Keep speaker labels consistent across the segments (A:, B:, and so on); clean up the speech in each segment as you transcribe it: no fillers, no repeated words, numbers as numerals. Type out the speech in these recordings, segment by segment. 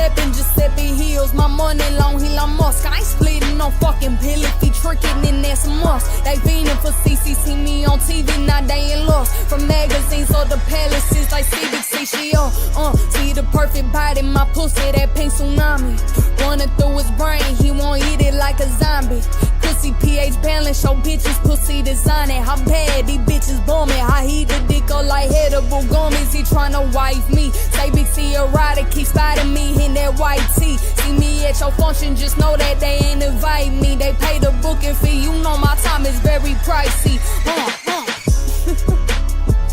A: stepping Giuseppe Hills. My money long, Elon Musk. I ain't splitting no fucking pill if he tricking, then that's a must. They fiending for CC, see me on TV, now they in lost. From magazines or the palaces like Civic, see she on. See the perfect body, my pussy, that pink tsunami. Running through his brain, he won't eat it like a zombie. Pussy pH balance, show bitches pussy designing. How bad these bitches bombing, how he the dick up like edible gummies. He tryna wife me, say big C erotic, keep spotting me in that white tee. See me at your function, just know that they ain't invite me. They pay the booking fee, you know my time is very pricey.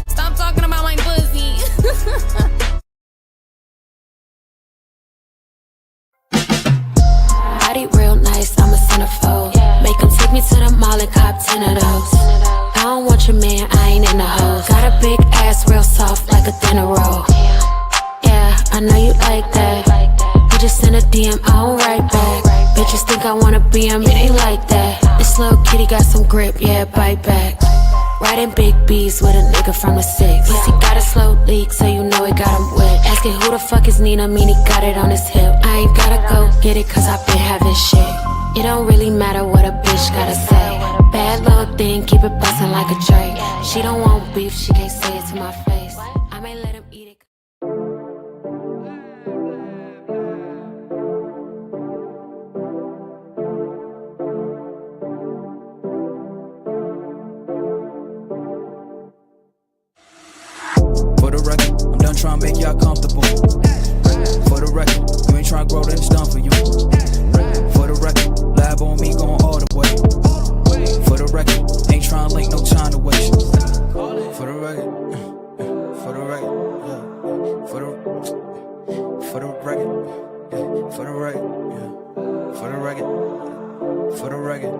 A: Stop talking about my pussy.
B: Body real nice, I'm a centerfold. Make him take me to the mall and cop 10 of those. I don't want your man, I ain't in the hoes. Got a big ass, real soft like a dinner roll. Yeah, I know you like that. You just send a DM, I don't write back. Bitches think I wanna be him, it ain't like that. This little kitty got some grip, yeah, bite back. Riding big B's with a nigga from the 6. Pussy got a slow leak, so you know it got him wet. Asking who the fuck is Nina, mean he got it on his hip. I ain't gotta go get it, cause I been having shit. It don't really matter what a bitch gotta say. Bad little thing, keep it bustin' like a Drake. She don't want beef, she can't say it to my face. I may let him eat it.
C: For the record, I'm done trying to make y'all comfortable. For the record, you ain't trying to grow, then it's done for you. For the record, lab on me going all the way. For the record, ain't trying to link, no time to waste. For the record, for the record, yeah. For the record, yeah. For the record, yeah. For the record, for the record,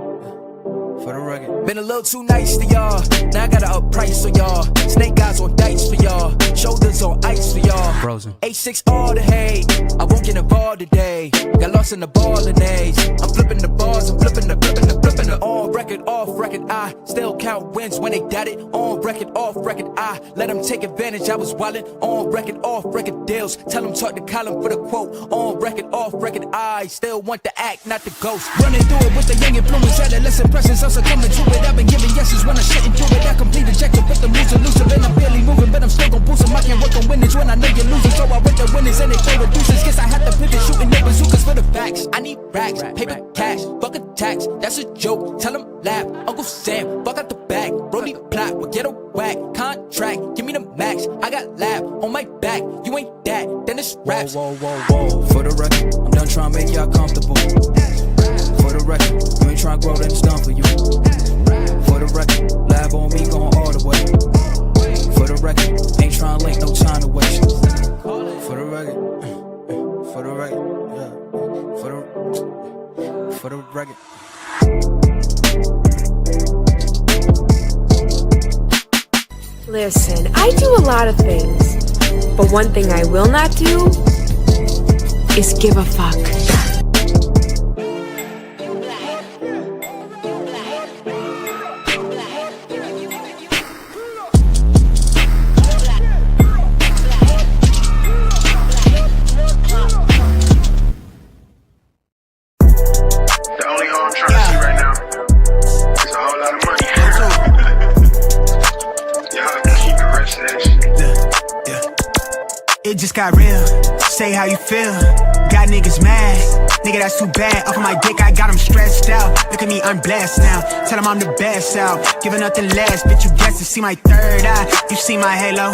C: for the record. Been a little too nice to y'all. Now I gotta up price for y'all. Snake eyes on dice for y'all. Shoulders on ice for y'all. Frozen. H6 all the hate. I won't get involved today. Got lost in the ball and A's. I'm flipping the bars. I'm flipping the. On record, off record. I still count wins when they doubt it. On record, off record. I let them take advantage. I was wildin'. On record, off record deals. Tell them talk to Colin for the quote. On record, off record. I still want the act, not the ghost. Running through it with the young influence. Adolescent presence. I'm succumbing to it. I've been giving yeses when I shouldn't do it. I complete ejected, but the moves elusive. And I'm barely moving, but I'm still gon' boost them. I can't work on winnings when I know you're losing. So I with the winners and they throw with deuces. Guess I have to pivot, shooting the bazookas for the facts. I need racks, paper, cash, fuck a tax. That's a joke, tell them laugh. Uncle Sam, fuck out the bag. Brody plot, we'll get a whack. Contract, give me the max. I got lab on my back. You ain't that, then it's raps. Whoa, whoa, whoa, whoa. For the record, I'm done trying to make y'all comfortable. For the record, you ain't trying to grow, then it's done for you. For the record, lab on me going all the way. For the record, ain't trying to link, no time to waste. For the record, for the record, yeah. For the record.
D: Listen, I do a lot of things, but one thing I will not do is give a fuck.
E: It just got real, say how you feel. Got niggas mad, nigga that's too bad. Off of my dick, I got them stressed out. Look at me, I'm blessed now. Tell them I'm the best out, giving nothing less. Bitch, you guess to see my third eye. You see my halo,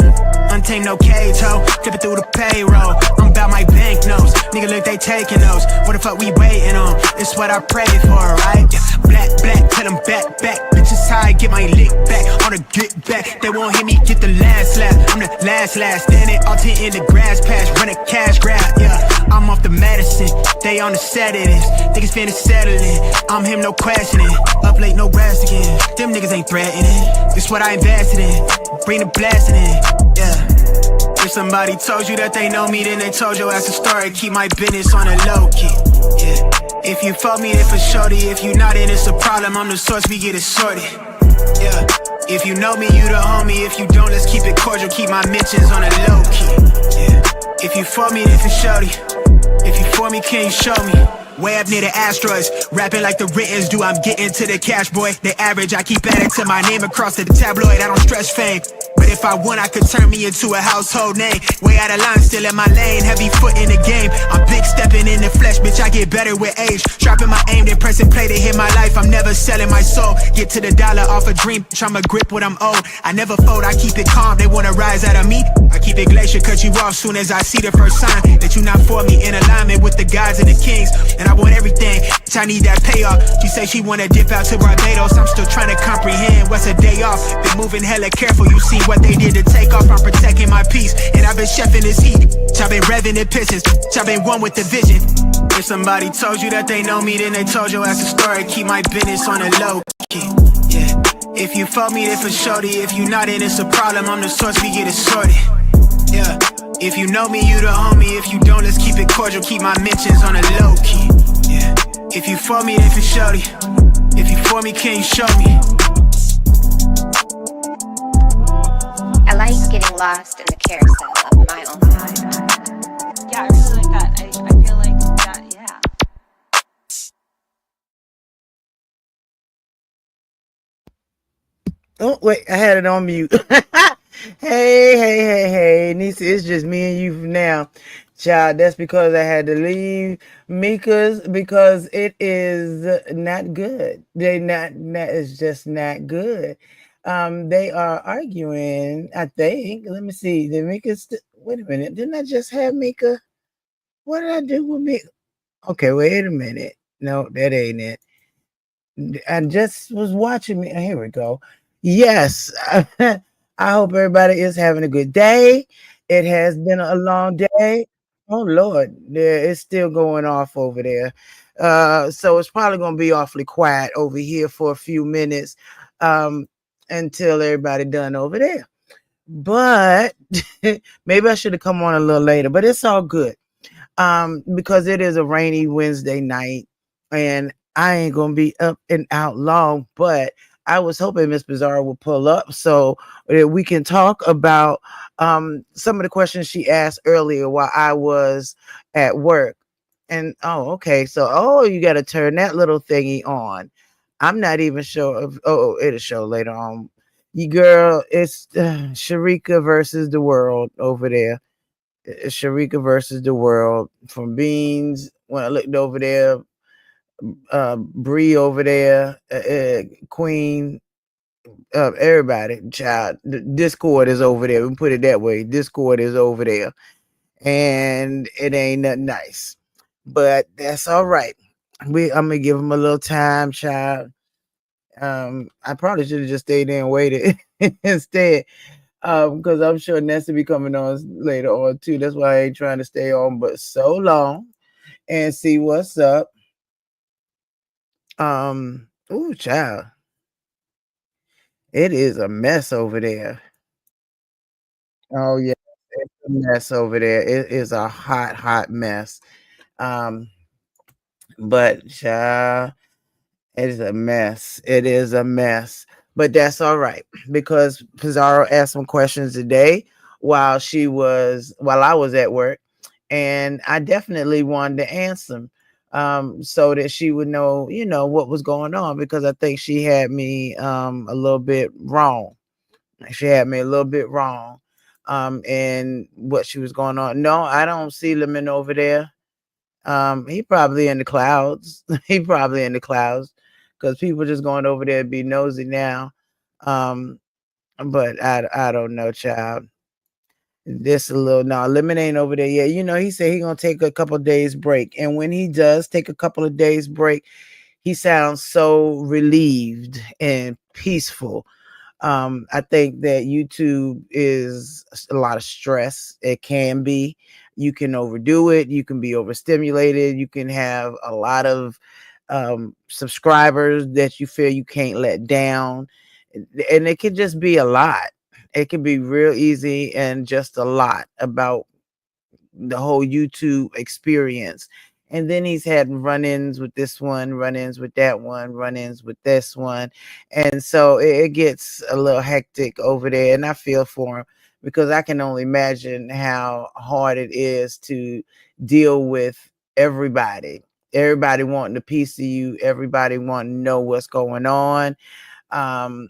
E: untamed, no cage, ho. Flipping through the payroll, I'm about my banknotes. Nigga, look, they taking those. What the fuck we waiting on? It's what I pray for, right? Black, tell them back. Bitches high, get my lick back. On the get back, they won't hear me get the last laugh. I'm the last. Standing all 10 in the grass patch, run a cash grab, yeah. I'm off the medicine, they on the set of this. Niggas finna settle it, I'm him, no questioning. Up late, no rest again. Them niggas ain't threatening. This what I invested in, bring the blasting in, yeah. If somebody told you that they know me, then they told your ass a story. Keep my business on a low key, yeah. If you fuck me, then for shorty. If you not, then it's a problem. I'm the source, we get it sorted, yeah. If you know me, you the homie. If you don't, let's keep it cordial. Keep my mentions on a low key, yeah. If you fuck me, then for shorty. If you for me, can you show me? Way up near the asteroids, rapping like the writtens do. I'm getting to the cash, boy. The average, I keep adding to my name across the tabloid. I don't stress fame, but if I want, I could turn me into a household name. Way out of line, still in my lane. Heavy foot in the game. I'm big stepping in the flesh, bitch. I get better with age. Sharpen my aim, then press and play to hit my life. I'm never selling my soul. Get to the dollar off a dream, bitch. I'ma grip what I'm owed. I never fold, I keep it calm. They wanna rise out of me. I keep it glacier, cut you off soon as I see the first sign that you not for me. In alignment with the gods and the kings, and I want everything. Bitch, I need that payoff. She say she wanna dip out to Barbados. I'm still trying to comprehend what's a day off. Been moving hella careful. You see what they did to take off. I'm protecting my peace, and I've been chefing this heat. Bitch, I've been revving the pistons. Bitch, I've been one with the vision. If somebody told you that they know me, then they told your ass a story. Keep my business on the low key. Yeah. If you fuck me, then for shorty. If you not, then it's a problem. I'm the source, we get it sorted. Yeah. If you know me, you the homie. If you don't, let's keep it cordial. Keep my mentions on the low key. Yeah. If you for me, then for shorty. If you for me, can you show me?
F: I like getting lost in the carousel of my own mind.
G: Yeah, I really like that. I feel like that, yeah.
H: Oh, wait, I had it on mute. Hey, Nisa, it's just me and you for now. Child, that's because I had to leave Mika's because it is not good. It's just not good. They are arguing, I think. Let me see. Did Mika's wait a minute. Didn't I just have Mika? What did I do with Mika? Okay, wait a minute. No, that ain't it. I just was watching me. Here we go. Yes. I hope everybody is having a good day. It has been a long day. Oh Lord, yeah, it's still going off over there. So it's probably gonna be awfully quiet over here for a few minutes until everybody done over there. But maybe I should have come on a little later, but it's all good. Because it is a rainy Wednesday night and I ain't gonna be up and out long, but I was hoping Miss PIZARRO would pull up so that we can talk about some of the questions she asked earlier while I was at work. And okay, so you got to turn that little thingy on. I'm not even sure if it'll show later on. You girl, it's Sharika versus the world over there. Sharika versus the world from Beans. When I looked over there, Bree over there, Queen, everybody, child. Discord is over there. We put it that way. Discord is over there, and it ain't nothing nice, but that's all right. I'm gonna give them a little time, child. I probably should have just stayed there and waited instead. Because I'm sure Ness will be coming on later on too. That's why I ain't trying to stay on but so long and see what's up. Ooh, child. It is a mess over there. Oh yeah, it's a mess over there. It is a hot mess. But child, it is a mess. It is a mess. But that's all right because PIZARRO asked some questions today while I was at work, and I definitely wanted to answer them so that she would know, what was going on because I think she had me a little bit wrong. She had me a little bit wrong in what she was going on. No, I don't see Lemon over there. He probably in the clouds. He probably in the clouds because people just going over there to be nosy now. But I don't know, child. This a little no Lemon ain't over there yet. He said he gonna take a couple days break, and when he does take a couple of days break, he sounds so relieved and peaceful. I think that YouTube is a lot of stress. It can be. You can overdo it. You can be overstimulated. You can have a lot of subscribers that you feel you can't let down. And it can just be a lot. It can be real easy and just a lot about the whole YouTube experience. And then he's had run-ins with this one, run-ins with that one, run-ins with this one. And so it gets a little hectic over there. And I feel for him because I can only imagine how hard it is to deal with everybody. Everybody wanting a piece of you, everybody wanting to know what's going on. Um,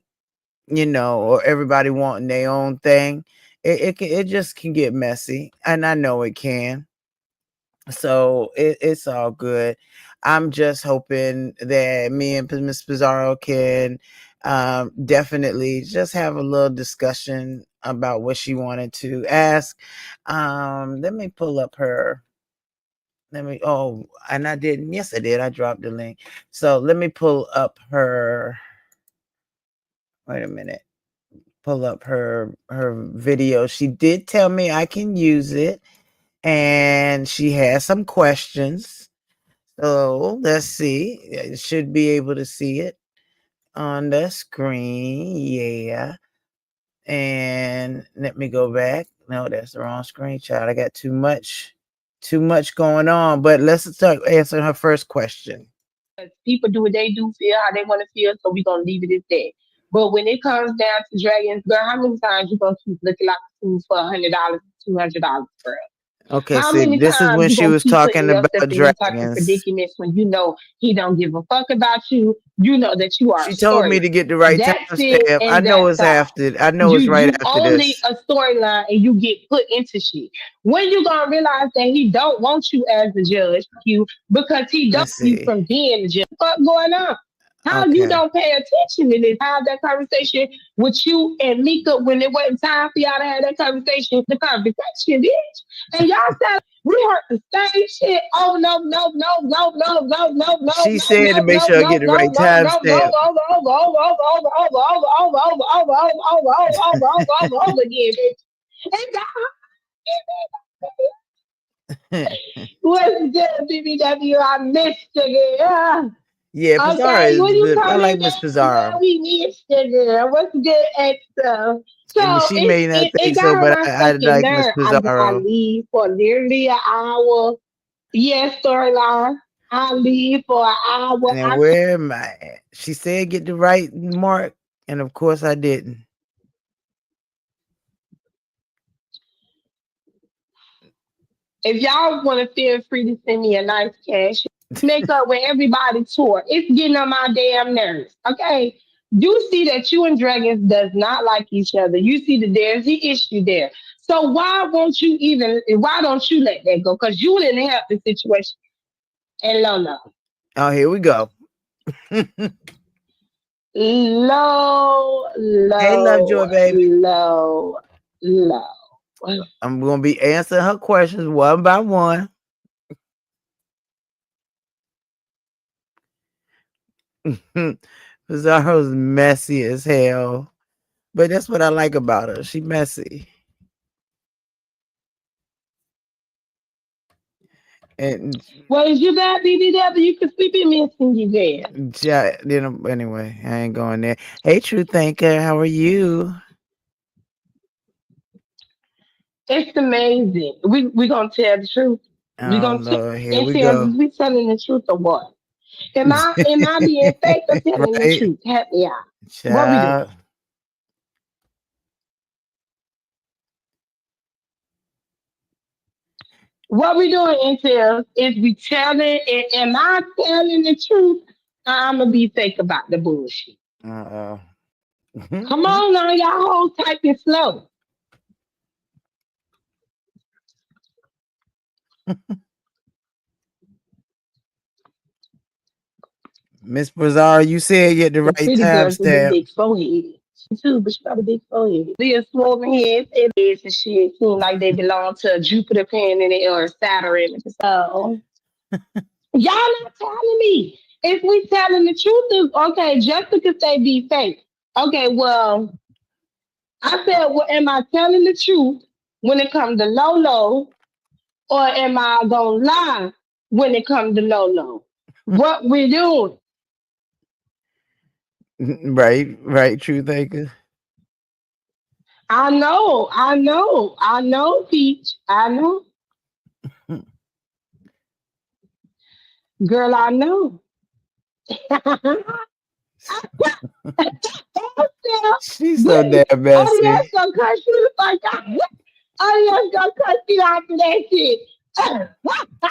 H: or everybody wanting their own thing. It just can get messy, and I know it can. So it's all good. I'm just hoping that me and Miss Pizarro can definitely just have a little discussion about what she wanted to ask. Let me pull up her. And I didn't. Yes, I did. I dropped the link. So let me pull up her. Wait a minute. Pull up her video. She did tell me I can use it, and she has some questions. So let's see. You should be able to see it on the screen. Yeah. And let me go back. No, that's the wrong screenshot. I got too much going on. But let's start answering her first question.
I: People do what they do, feel how they want to feel, so we're gonna leave it at that. But when it comes down to dragons, girl, how many times you gonna keep looking like food for $100, $200, girl?
H: Okay,
I: How
H: see,
I: many
H: this is
I: times
H: when
I: you
H: she
I: gonna
H: was
I: keep putting
H: talking
I: yourself
H: about
I: in these type of
H: dragons.
I: predicaments when you know he don't give a fuck about you? You know that you are a
H: She told me
I: storyline.
H: to get the right
I: That's it,
H: timestamp. I
I: and
H: know
I: that's
H: it's
I: all.
H: after. I know
I: You
H: it's right
I: you
H: after
I: only
H: this.
I: a storyline, and you get put into shit. When you gonna realize that he don't want you as the judge, you because he don't
H: Let's
I: want you
H: see.
I: from being the judge. What's going on? How you
H: Okay.
I: don't pay attention to this? Have that conversation with you and Mika when it wasn't time for y'all to have that conversation. The conversation, bitch. And y'all said we heard the same shit. Oh no, no, no, no, no, no, no, no,
H: She
I: no,
H: said to
I: no,
H: make
I: no,
H: sure I
I: no,
H: get the
I: no,
H: right
I: no, no, no,
H: timestamp.
I: over, over, over, over, over, over, over, over, over, over, over, over, over, over, over again, bitch. And that was good, BBW. I missed it. Yeah.
H: Yeah, Pizarro
I: Okay,
H: is
I: when you
H: good. I
I: come
H: like
I: in
H: Miss
I: there,
H: Pizarro.
I: we missed it, girl. What's good, extra?
H: And
I: So
H: she may not
I: it
H: think so,
I: got on
H: but
I: my
H: I
I: fucking
H: like Miss
I: nerve. I
H: Pizarro.
I: leave for literally an hour. Yes, storyline. I leave for an hour.
H: And then where am I at? She said get the right mark, and of course I didn't.
I: If y'all want to feel free to send me a nice cash, make up with everybody tour. It's getting on my damn nerves. Okay. You see that you and Dragons does not like each other. You see that there's the issue there. So why don't you let that go? Because you didn't help the situation. And Lola.
H: Oh, here we go.
I: Low,
H: Hey,
I: low,
H: Lovejoy, baby.
I: low, low.
H: I'm gonna be answering her questions one by one. Pizarro's messy as hell, but that's what I like about her. She messy, and
I: Well, is you got BBW? You can sleep in missing you there.
H: anyway, I ain't going there. Hey, True Thinker, how are you?
I: It's amazing. We gonna tell the truth. We
H: Oh
I: gonna tell
H: Lord, here
I: and
H: we
I: tell
H: go.
I: is we telling the truth or what? Am I being fake or telling the
H: Right,
I: truth? Help me out. What we doing?
H: child.
I: What we doing, Intel, is we telling and am I telling the truth? I'ma be fake about the bullshit.
H: Uh
I: Come
H: oh.
I: on now, y'all hold tight and slow.
H: Miss Bazaar, you said get the
I: The
H: right
I: pretty girls with the
H: timestamp.
I: big forehead. She too, but she got a big forehead. They're swollen heads and heads and shit. Seem like they belong to a Jupiter planet or Saturn. So y'all not telling me. If we telling the truth, is okay. Jessica say be fake. Okay, well, I said, well, am I telling the truth when it comes to Lolo, or am I gonna lie when it comes to Lolo? What we doing?
H: Right, True Thinker.
I: I know, Peach. I know, girl. I know.
H: She's so
I: But
H: damn
I: Adios
H: messy.
I: gonna cut you like Adios gonna cut you after that shit.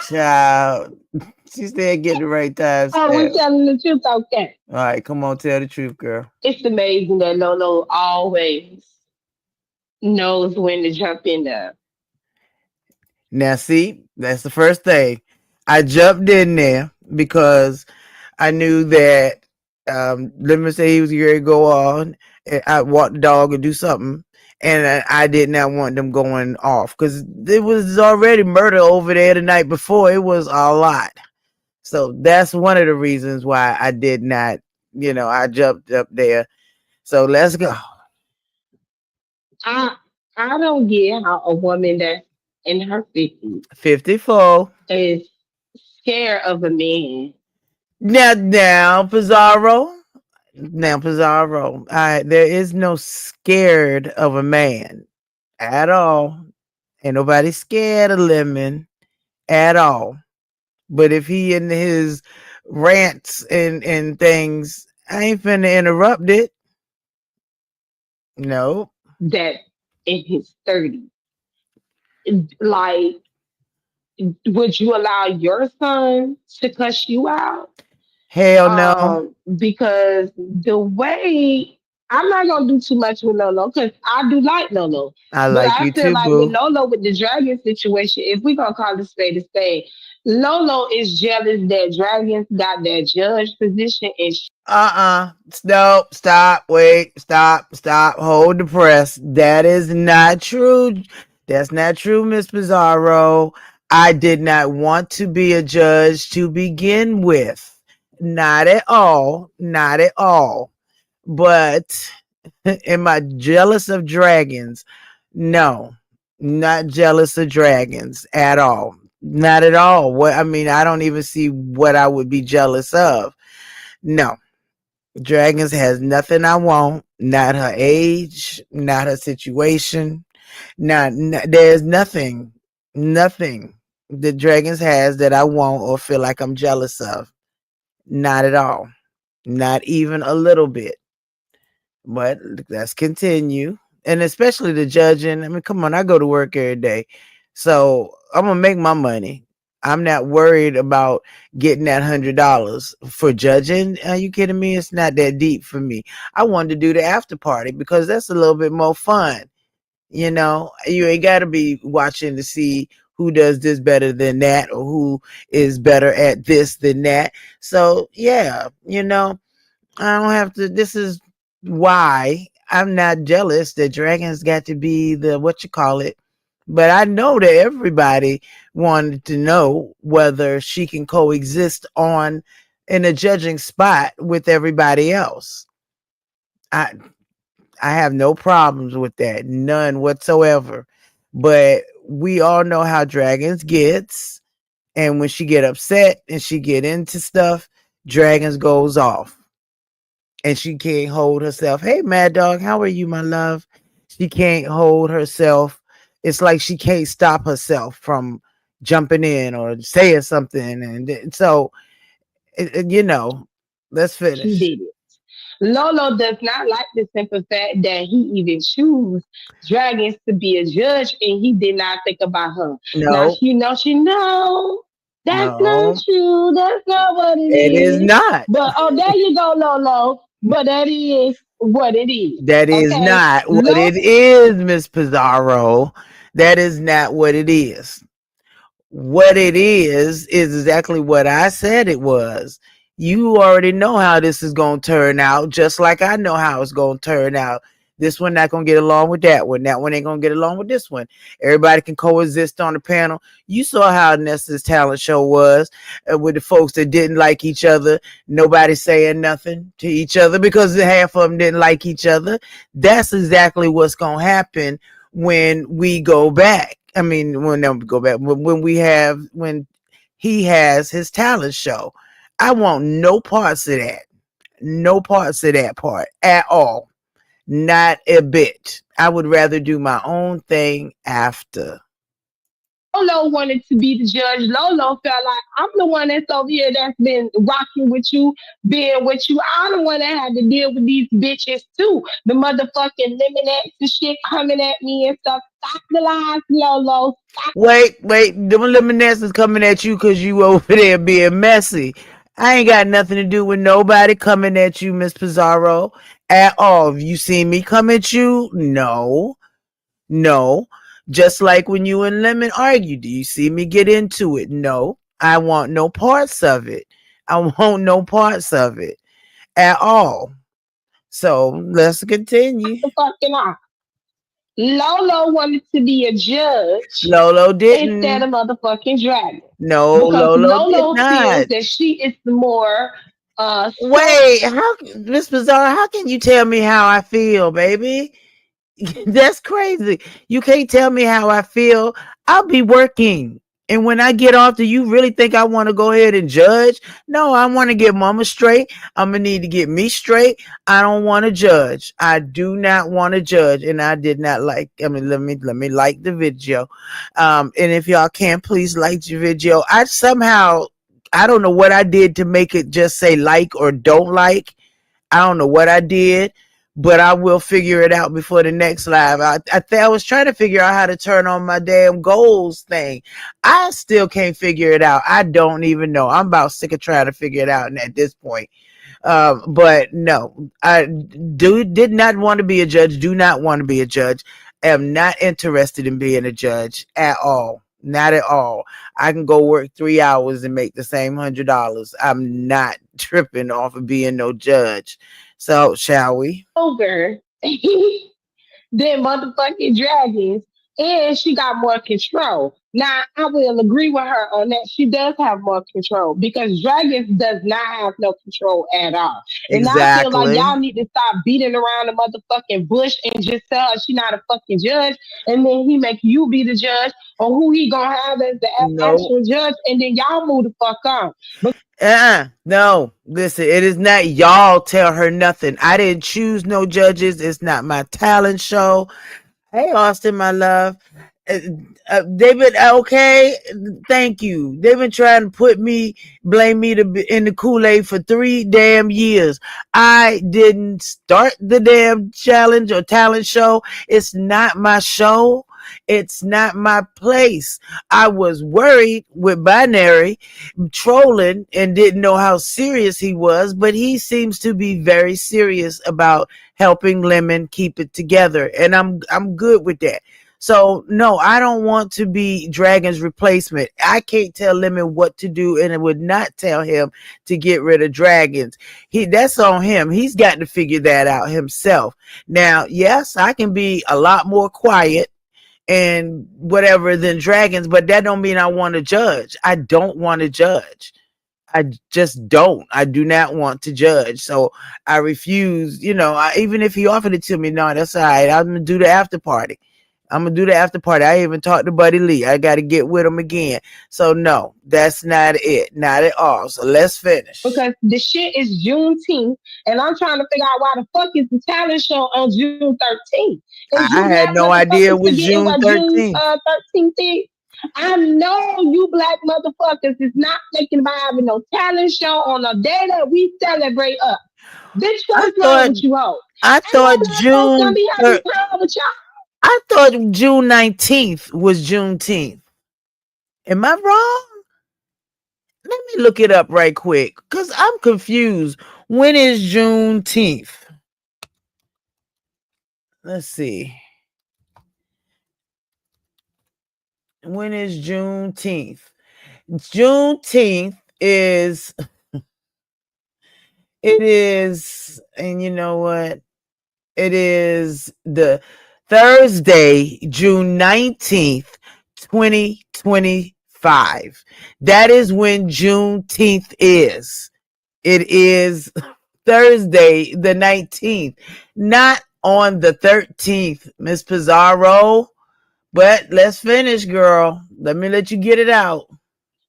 H: Child. She said get the right time
I: Oh, we
H: stamp.
I: telling the truth, okay.
H: All right, come on, tell the truth, girl.
I: It's amazing that Lolo always knows when to jump in there.
H: Now, see, that's the first thing. I jumped in there because I knew that, let me say he was going to go on. I walk the dog and do something. And I did not want them going off because there was already murder over there the night before. It was a lot. So that's one of the reasons why I did not, I jumped up there. So let's go.
I: I I don't get how a woman that's in her 50s
H: 54.
I: is scared of a man.
H: Now, Pizarro. Now, Pizarro. There is no scared of a man at all. Ain't nobody scared of Lemon at all. But if he in his rants and things, I ain't finna interrupt it. No.
I: That in his 30s. Like, would you allow your son to cuss you out?
H: Hell no.
I: Because the way I'm not gonna do too much with Lolo because I do like Lolo,
H: I
I: but
H: like
I: I
H: you
I: feel
H: too,
I: like with
H: boo.
I: Lolo with the dragon situation, if we gonna call a spade, Lolo is jealous that dragons got that judge position and
H: Stop. Stop. Wait. Stop. Hold the press. That is not true. That's not true, Miss Pizarro. I did not want to be a judge to begin with. Not at all. Not at all. But am I jealous of dragons? No. Not jealous of dragons at all. Not at all. What I mean, I don't even see what I would be jealous of. No. Dragons has nothing I want. Not her age, not her situation. There's nothing the Dragons has that I want or feel like I'm jealous of. Not at all. Not even a little bit. But let's continue. And especially the judging. I mean, come on, I go to work every day. So I'm gonna make my money. I'm not worried about getting that $100 for judging. Are you kidding me? It's not that deep for me. I wanted to do the after party because that's a little bit more fun. You ain't got to be watching to see who does this better than that or who is better at this than that. So yeah, I don't have to. This is why I'm not jealous that dragons got to be the what you call it. But I know that everybody wanted to know whether she can coexist on in a judging spot with everybody else. I I have no problems with that, none whatsoever. But we all know how dragons gets, and when she get upset and she get into stuff, dragons goes off and she can't hold herself. Hey, Mad Dog, how are you, my love? She can't hold herself. It's like she can't stop herself from jumping in or saying something. And so, let's
I: she
H: finish.
I: did it. Lolo does not like the simple fact that he even chose dragons to be a judge and he did not think about her. Now
H: No,
I: she know that's not
H: no,
I: true. That's not what it
H: it is
I: is.
H: not.
I: But oh, there you go, Lolo. But that is what it is.
H: That is
I: Okay.
H: not what
I: Lolo
H: it is, Miss Pizarro. That is not what it is. What it is exactly what I said it was. You already know how this is going to turn out, just like I know how it's going to turn out. This one not going to get along with that one. That one ain't going to get along with this one. Everybody can coexist on the panel. You saw how Nessa's talent show was with the folks that didn't like each other. Nobody saying nothing to each other because half of them didn't like each other. That's exactly what's going to happen when we go back. I mean, when we go back, when he has his talent show. I want no parts of that. No parts of that part at all. Not a bit. I would rather do my own thing after.
I: Lolo wanted to be the judge. Lolo felt like I'm the one that's over here that's been rocking with you, being with you. I'm the one that had to deal with these bitches too. The motherfucking lemonades and shit coming at me and stuff. Stop the lies, Lolo. Stop.
H: Wait, them lemonades is coming at you because you over there being messy. I ain't got nothing to do with nobody coming at you, Miss Pizarro, at all. Have you seen me come at you? No, no. Just like when you and Lemon argue, do you see me get into it? No, I want no parts of it. I want no parts of it at all. So let's continue.
I: The fucking off. Lolo wanted to be a judge
H: Lolo
I: instead
H: didn't.
I: of motherfucking Dragon
H: No,
I: because
H: Lolo did
I: Lolo feels
H: not.
I: that she is the more soft.
H: Wait, how, Miss Bizarre? How can you tell me how I feel, baby? That's crazy. You can't tell me how I feel. I'll be working. And when I get off, do you really think I want to go ahead and judge? No, I want to get mama straight. I'm going to need to get me straight. I don't want to judge. I do not want to judge. And I did not like, I mean, let me like the video. And if y'all can, please like the video. I don't know what I did to make it just say like or don't like. I don't know what I did, but I will figure it out before the next live. I was trying to figure out how to turn on my damn goals thing. I still can't figure it out. I don't even know. I'm about sick of trying to figure it out at this point. But no, I did not want to be a judge. Do not want to be a judge. Am not interested in being a judge at all. Not at all. I can go work 3 hours and make the same $100. I'm not tripping off of being no judge. So shall we?
I: Ogre than motherfucking dragons, and she got more control. Now, I will agree with her on that. She does have more control because dragons does not have no control at all. And I feel like
H: Exactly.
I: y'all need to stop beating around the motherfucking bush and just tell her she not a fucking judge, and then he make you be the judge or who he gonna have as the
H: No.
I: actual judge, and then y'all move the fuck on.
H: No. Listen, it is not y'all tell her nothing. I didn't choose no judges. It's not my talent show. Hey, Austin, my love. Uh, they've been okay. Thank you. They've been trying to blame me to be in the Kool-Aid for 3 damn years. I didn't start the damn challenge or talent show. It's not my show. It's not my place. I was worried with Binary trolling and didn't know how serious he was, but he seems to be very serious about helping Lemon keep it together, and I'm good with that. So no, I don't want to be Dragon's replacement. I can't tell Lemon what to do, and I would not tell him to get rid of dragons. That's on him. He's got to figure that out himself. Now, yes, I can be a lot more quiet and whatever than dragons, but that don't mean I want to judge. I don't want to judge. I just don't. I do not want to judge. So I refuse, even if he offered it to me, no, that's all right. I'm going to do the after party. I'm going to do the after party. I even talked to Buddy Lee. I got to get with him again. So no, that's not it. Not at all. So let's finish.
I: Because the shit is Juneteenth, and I'm trying to figure out why the fuck is the talent show on June 13th? Is you
H: I
I: black
H: had no idea it
I: motherfuckers
H: was
I: forgetting
H: June
I: what June
H: 13th.
I: 13th is? I know you black motherfuckers is not thinking about having no talent show on a day that we celebrate us. Bitch, what
H: I
I: is wrong
H: thought
I: with you hoes?
H: I
I: Ain't no
H: thought
I: black folks gonna
H: June
I: be having time with y'all.
H: I thought June 19th was Juneteenth. Am I wrong? Let me look it up right quick because I'm confused. When is Juneteenth? Let's see. When is Juneteenth? Juneteenth and you know what? It is the Thursday, June 19th, 2025. That is when Juneteenth is. It is Thursday, the 19th, not on the 13th, Miss Pizarro. But let's finish, girl. Let me let you get it out.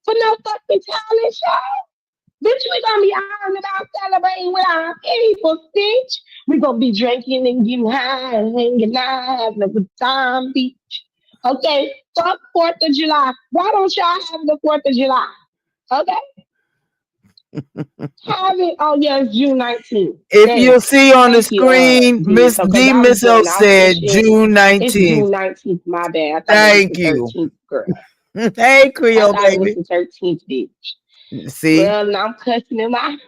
I: For no fucking talent show. Bitch, we gonna be out and about celebrating with our people, bitch. We gonna be drinking and getting high and hanging out, having a good time, bitch. Okay, fuck 4th of July. Why don't y'all have the 4th of July? Okay, have it. Oh yeah, it's June 19th.
H: If
I: Damn.
H: you'll see on the
I: Thank you,
H: screen,
I: D.
H: Miss
I: So because
H: D
I: I was
H: Misso
I: doing off some
H: said
I: shit.
H: June
I: It's
H: 19th.
I: June 19th. My bad. I thought it was the
H: Thank you.
I: 13th, girl.
H: Hey,
I: I
H: Creole
I: thought it was
H: baby.
I: the 13th, bitch.
H: See,
I: Well, now I'm cussing him out.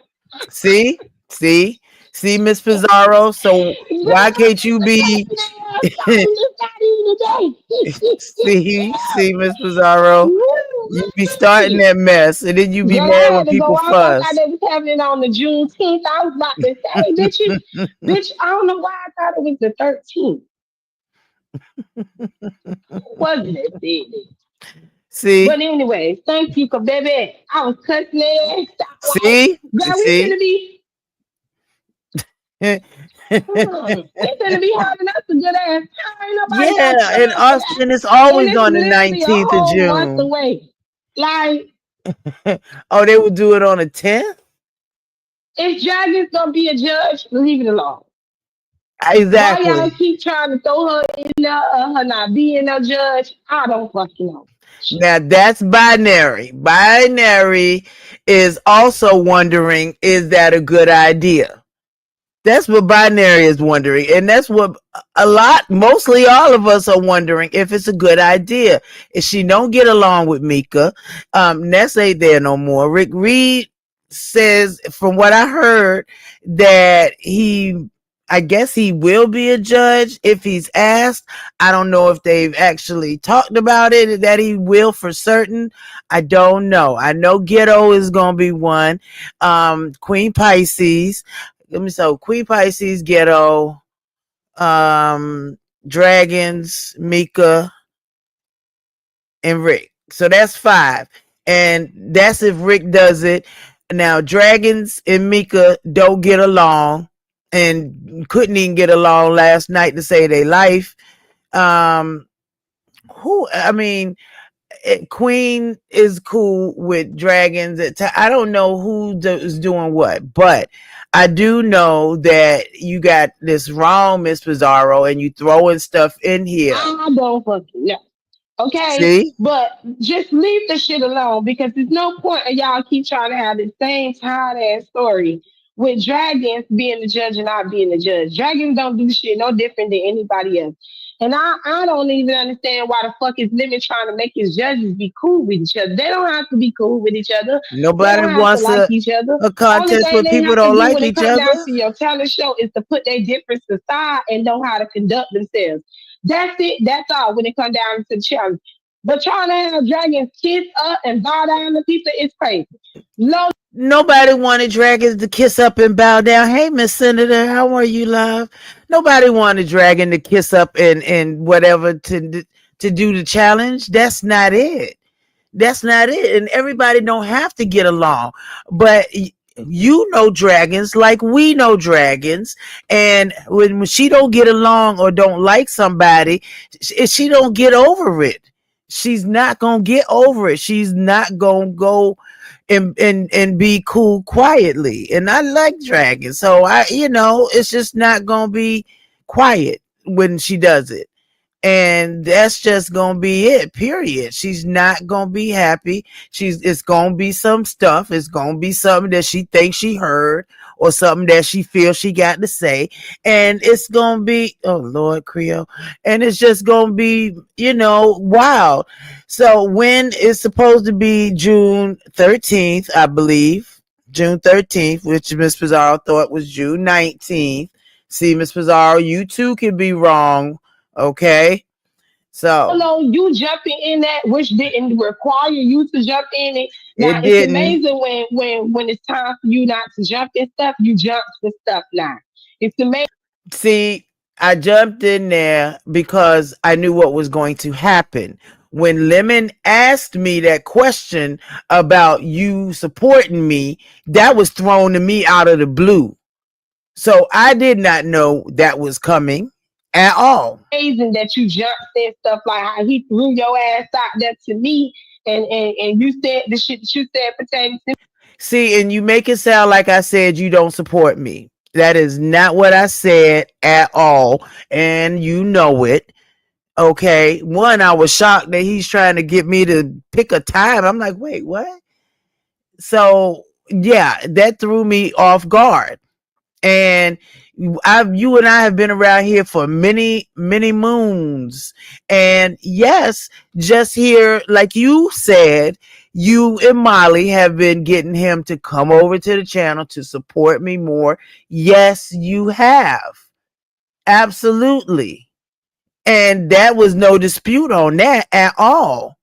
H: see, see, see, Miss Pizarro. So why can't you be? See, Miss Pizarro. You be starting that mess, and then you be
I: Girl, I
H: mad when
I: had to go
H: people
I: off. I thought
H: fuss.
I: they was having it on the Juneteenth. I was about to say, bitch, I don't know why I thought it was the 13th. Wasn't it, baby?
H: See,
I: But anyway, thank you, cause baby, I was cutting their ass out like,
H: see,
I: girl, we
H: see.
I: finna be, we finna be having us a good ass time. Ain't nobody got
H: Yeah, in
I: time for that.
H: Austin, it's
I: And
H: always
I: it's
H: on the
I: literally a
H: 19th of
I: whole month
H: June.
I: away. Like,
H: Oh, they will do it on the 10th?
I: if Jagged's gonna be a judge, leave it alone. Why y'all
H: Exactly.
I: keep trying to throw her in there, her not being a judge? I don't fucking know.
H: Now that's binary. Binary is also wondering, is that a good idea? That's what binary is wondering. And that's what mostly all of us are wondering, if it's a good idea. If she don't get along with Mika, Ness ain't there no more. Rick Reed says, from what I heard, that I guess he will be a judge if he's asked. I don't know if they've actually talked about it, that he will for certain. I don't know. I know Ghetto is going to be one. Queen Pisces. So Queen Pisces, Ghetto, Dragons, Mika, and Rick. So that's 5. And that's if Rick does it. Now Dragons and Mika don't get along and couldn't even get along last night to save their life. Um who I mean Queen is cool with dragons. I don't know who is doing what, but I do know that you got this wrong, Miss Pizarro, and you throwing stuff in here.
I: I don't fucking know. Okay?
H: See?
I: But just leave the shit alone because there's no point of y'all keep trying to have the same tired ass story with dragons being the judge and not being the judge. Dragons don't do shit no different than anybody else. And I don't even understand why the fuck is Limit trying to make his judges be cool with each other. They don't have to be cool with each other. They
H: Nobody
I: don't have to
H: wants
I: like each other.
H: a
I: Only
H: contest
I: thing
H: where
I: they
H: people
I: have to
H: don't
I: do
H: like
I: when it
H: each
I: comes down
H: other.
I: to your talent show is to put their difference aside and know how to conduct themselves. That's it. That's all when it comes down to the challenge. But trying to have dragons kiss up and bow down to people is crazy. No,
H: Nobody wanted dragons to kiss up and bow down. Hey, Miss Senator, how are you, love? Nobody wanted dragon to kiss up and whatever to do the challenge. That's not it. That's not it. And everybody don't have to get along. But you know dragons like we know dragons. And when she don't get along or don't like somebody, she don't get over it. She's not gonna get over it. She's not gonna go and be cool quietly. And I like dragons. So it's just not gonna be quiet when she does it, and that's just gonna be it, period. She's not gonna be happy. It's gonna be some stuff. It's gonna be something that she thinks she heard or something that she feels she got to say, and it's gonna be, oh Lord, Creole, and it's just gonna be wild. So when it's supposed to be June 13th, I believe, June 13th, which Miss Pizarro thought was June 19th. See, Miss Pizarro, you too can be wrong. Okay. So
I: no, you jumping in that which didn't require you to jump in it. Now
H: it
I: it's
H: didn't.
I: amazing when it's time for you not to jump in stuff, you jump the stuff now. It's amazing.
H: See, I jumped in there because I knew what was going to happen. When Lemon asked me that question about you supporting me, that was thrown to me out of the blue. So I did not know that was coming at all.
I: Amazing that you jumped and stuff like how he threw your ass out there to me and you said the shit that you said pertaining to
H: See, and you make it sound like I said you don't support me. That is not what I said at all. And you know it. Okay. One, I was shocked that he's trying to get me to pick a time. I'm like, wait, what? So yeah, that threw me off guard. And you and I have been around here for many, many moons. And yes, just here, like you said, you and Molly have been getting him to come over to the channel to support me more. Yes, you have. Absolutely. And that was no dispute on that at all.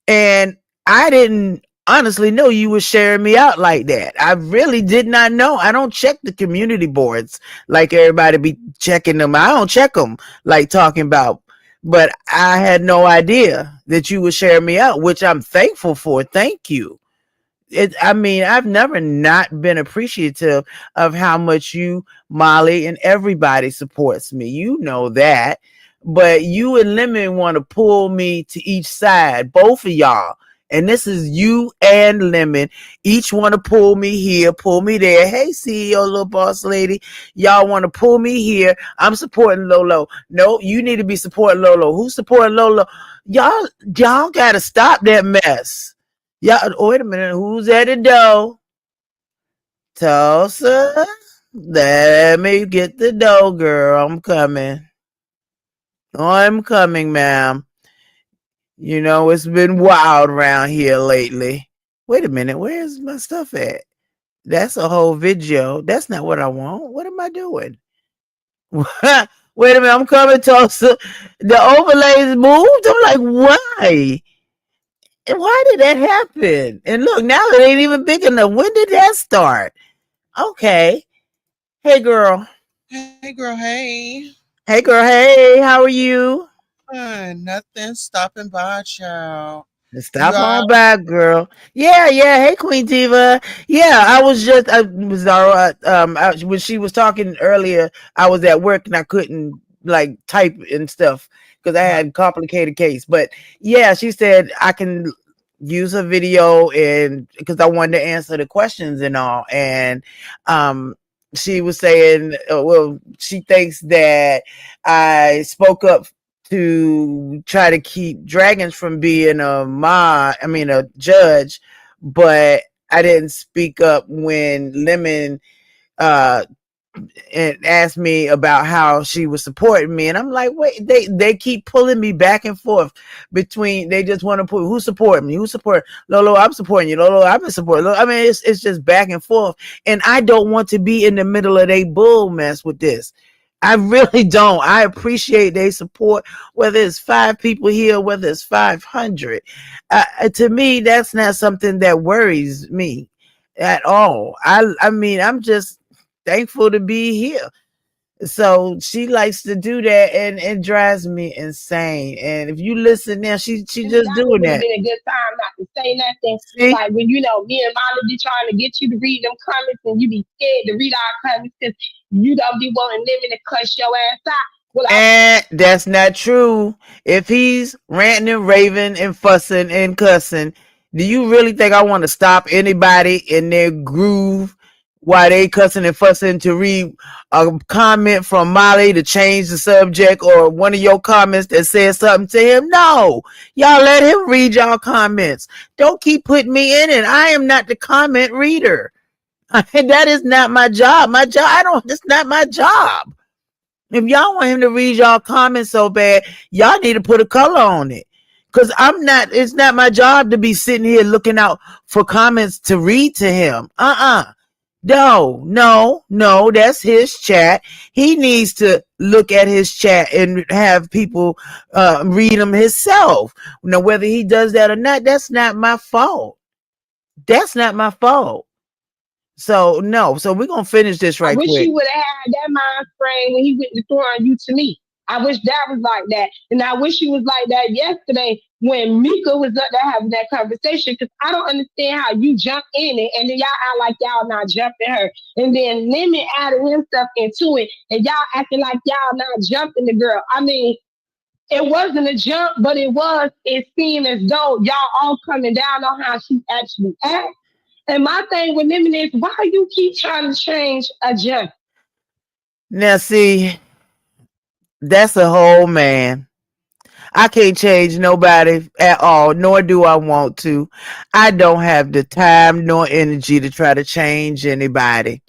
H: And I didn't honestly know you were sharing me out like that. I really did not know. I don't check the community boards like everybody be checking them. I don't check them like talking about. But I had no idea that you were sharing me out, which I'm thankful for. Thank you. I mean, I've never not been appreciative of how much you, Molly, and everybody supports me. You know that. But you and Lemon want to pull me to each side, both of y'all. And this is you and Lemon. Each want to pull me here, pull me there. Hey, CEO, little boss lady. Y'all want to pull me here. I'm supporting Lolo. No, you need to be supporting Lolo. Who's supporting Lolo? Y'all got to stop that mess. Yeah, wait a minute. Who's at the door? Tulsa? Let me get the dough, girl. I'm coming. I'm coming, ma'am. You know, it's been wild around here lately. Wait a minute. Where's my stuff at? That's a whole video. That's not what I want. What am I doing? Wait a minute. I'm coming, Tulsa. The overlays moved. I'm like, why? And why did that happen? And look, now it ain't even big enough. When did that start? Okay. Hey, girl.
J: Hey, girl. Hey.
H: Hey, girl. Hey, how are you?
J: Nothing. Stopping by, child.
H: Stop on by, girl. Yeah. Hey, Queen Diva. Yeah, I was just, when she was talking earlier, I was at work and I couldn't like type and stuff because I had a complicated case. But yeah, she said I can use a video and because I wanted to answer the questions and all. And she was saying, well, she thinks that I spoke up to try to keep dragons from being a judge, but I didn't speak up when Lemon and asked me about how she was supporting me, and I'm like, wait, they keep pulling me back and forth between. They just want to put who support me, who support Lolo. I'm supporting you, Lolo. I've been supporting. I mean, it's just back and forth, and I don't want to be in the middle of a bull mess with this. I really don't. I appreciate their support, whether it's 5 people here, whether it's 500. To me, that's not something that worries me at all. I mean, I'm just thankful to be here. So she likes to do that, and it drives me insane. And if you listen now, she just doing that.
I: It would have been a good time not to say nothing.
H: See?
I: Like when me and Molly be trying to get you to read them comments, and you be scared to read our comments because you don't be wanting them to cuss your ass out. Well,
H: and that's not true. If he's ranting and raving and fussing and cussing, do you really think I want to stop anybody in their groove while they cussing and fussing to read a comment from Molly to change the subject or one of your comments that says something to him? No, y'all let him read y'all comments. Don't keep putting me in it. I am not the comment reader. That is not my job. That's not my job. If y'all want him to read y'all comments so bad, y'all need to put a color on it. Cause it's not my job to be sitting here looking out for comments to read to him. No, that's his chat. He needs to look at his chat and have people read them himself. Now, whether he does that or not, that's not my fault. That's not my fault. So no, so we're gonna finish this right quick.
I: I wish you would have had that mind frame when he went to throwing you to me. I wish that was like that. And I wish you was like that yesterday when Mika was up there having that conversation, because I don't understand how you jump in it and then y'all act like y'all not jumping her. And then Lemon added himself into it and y'all acting like y'all not jumping the girl. I mean, it wasn't a jump, but it seemed as though y'all all coming down on how she actually acts. And my thing with Lemon is, why you keep trying to change a jump?
H: Now, see, that's a whole man. I can't change nobody at all, nor do I want to. I don't have the time nor energy to try to change anybody.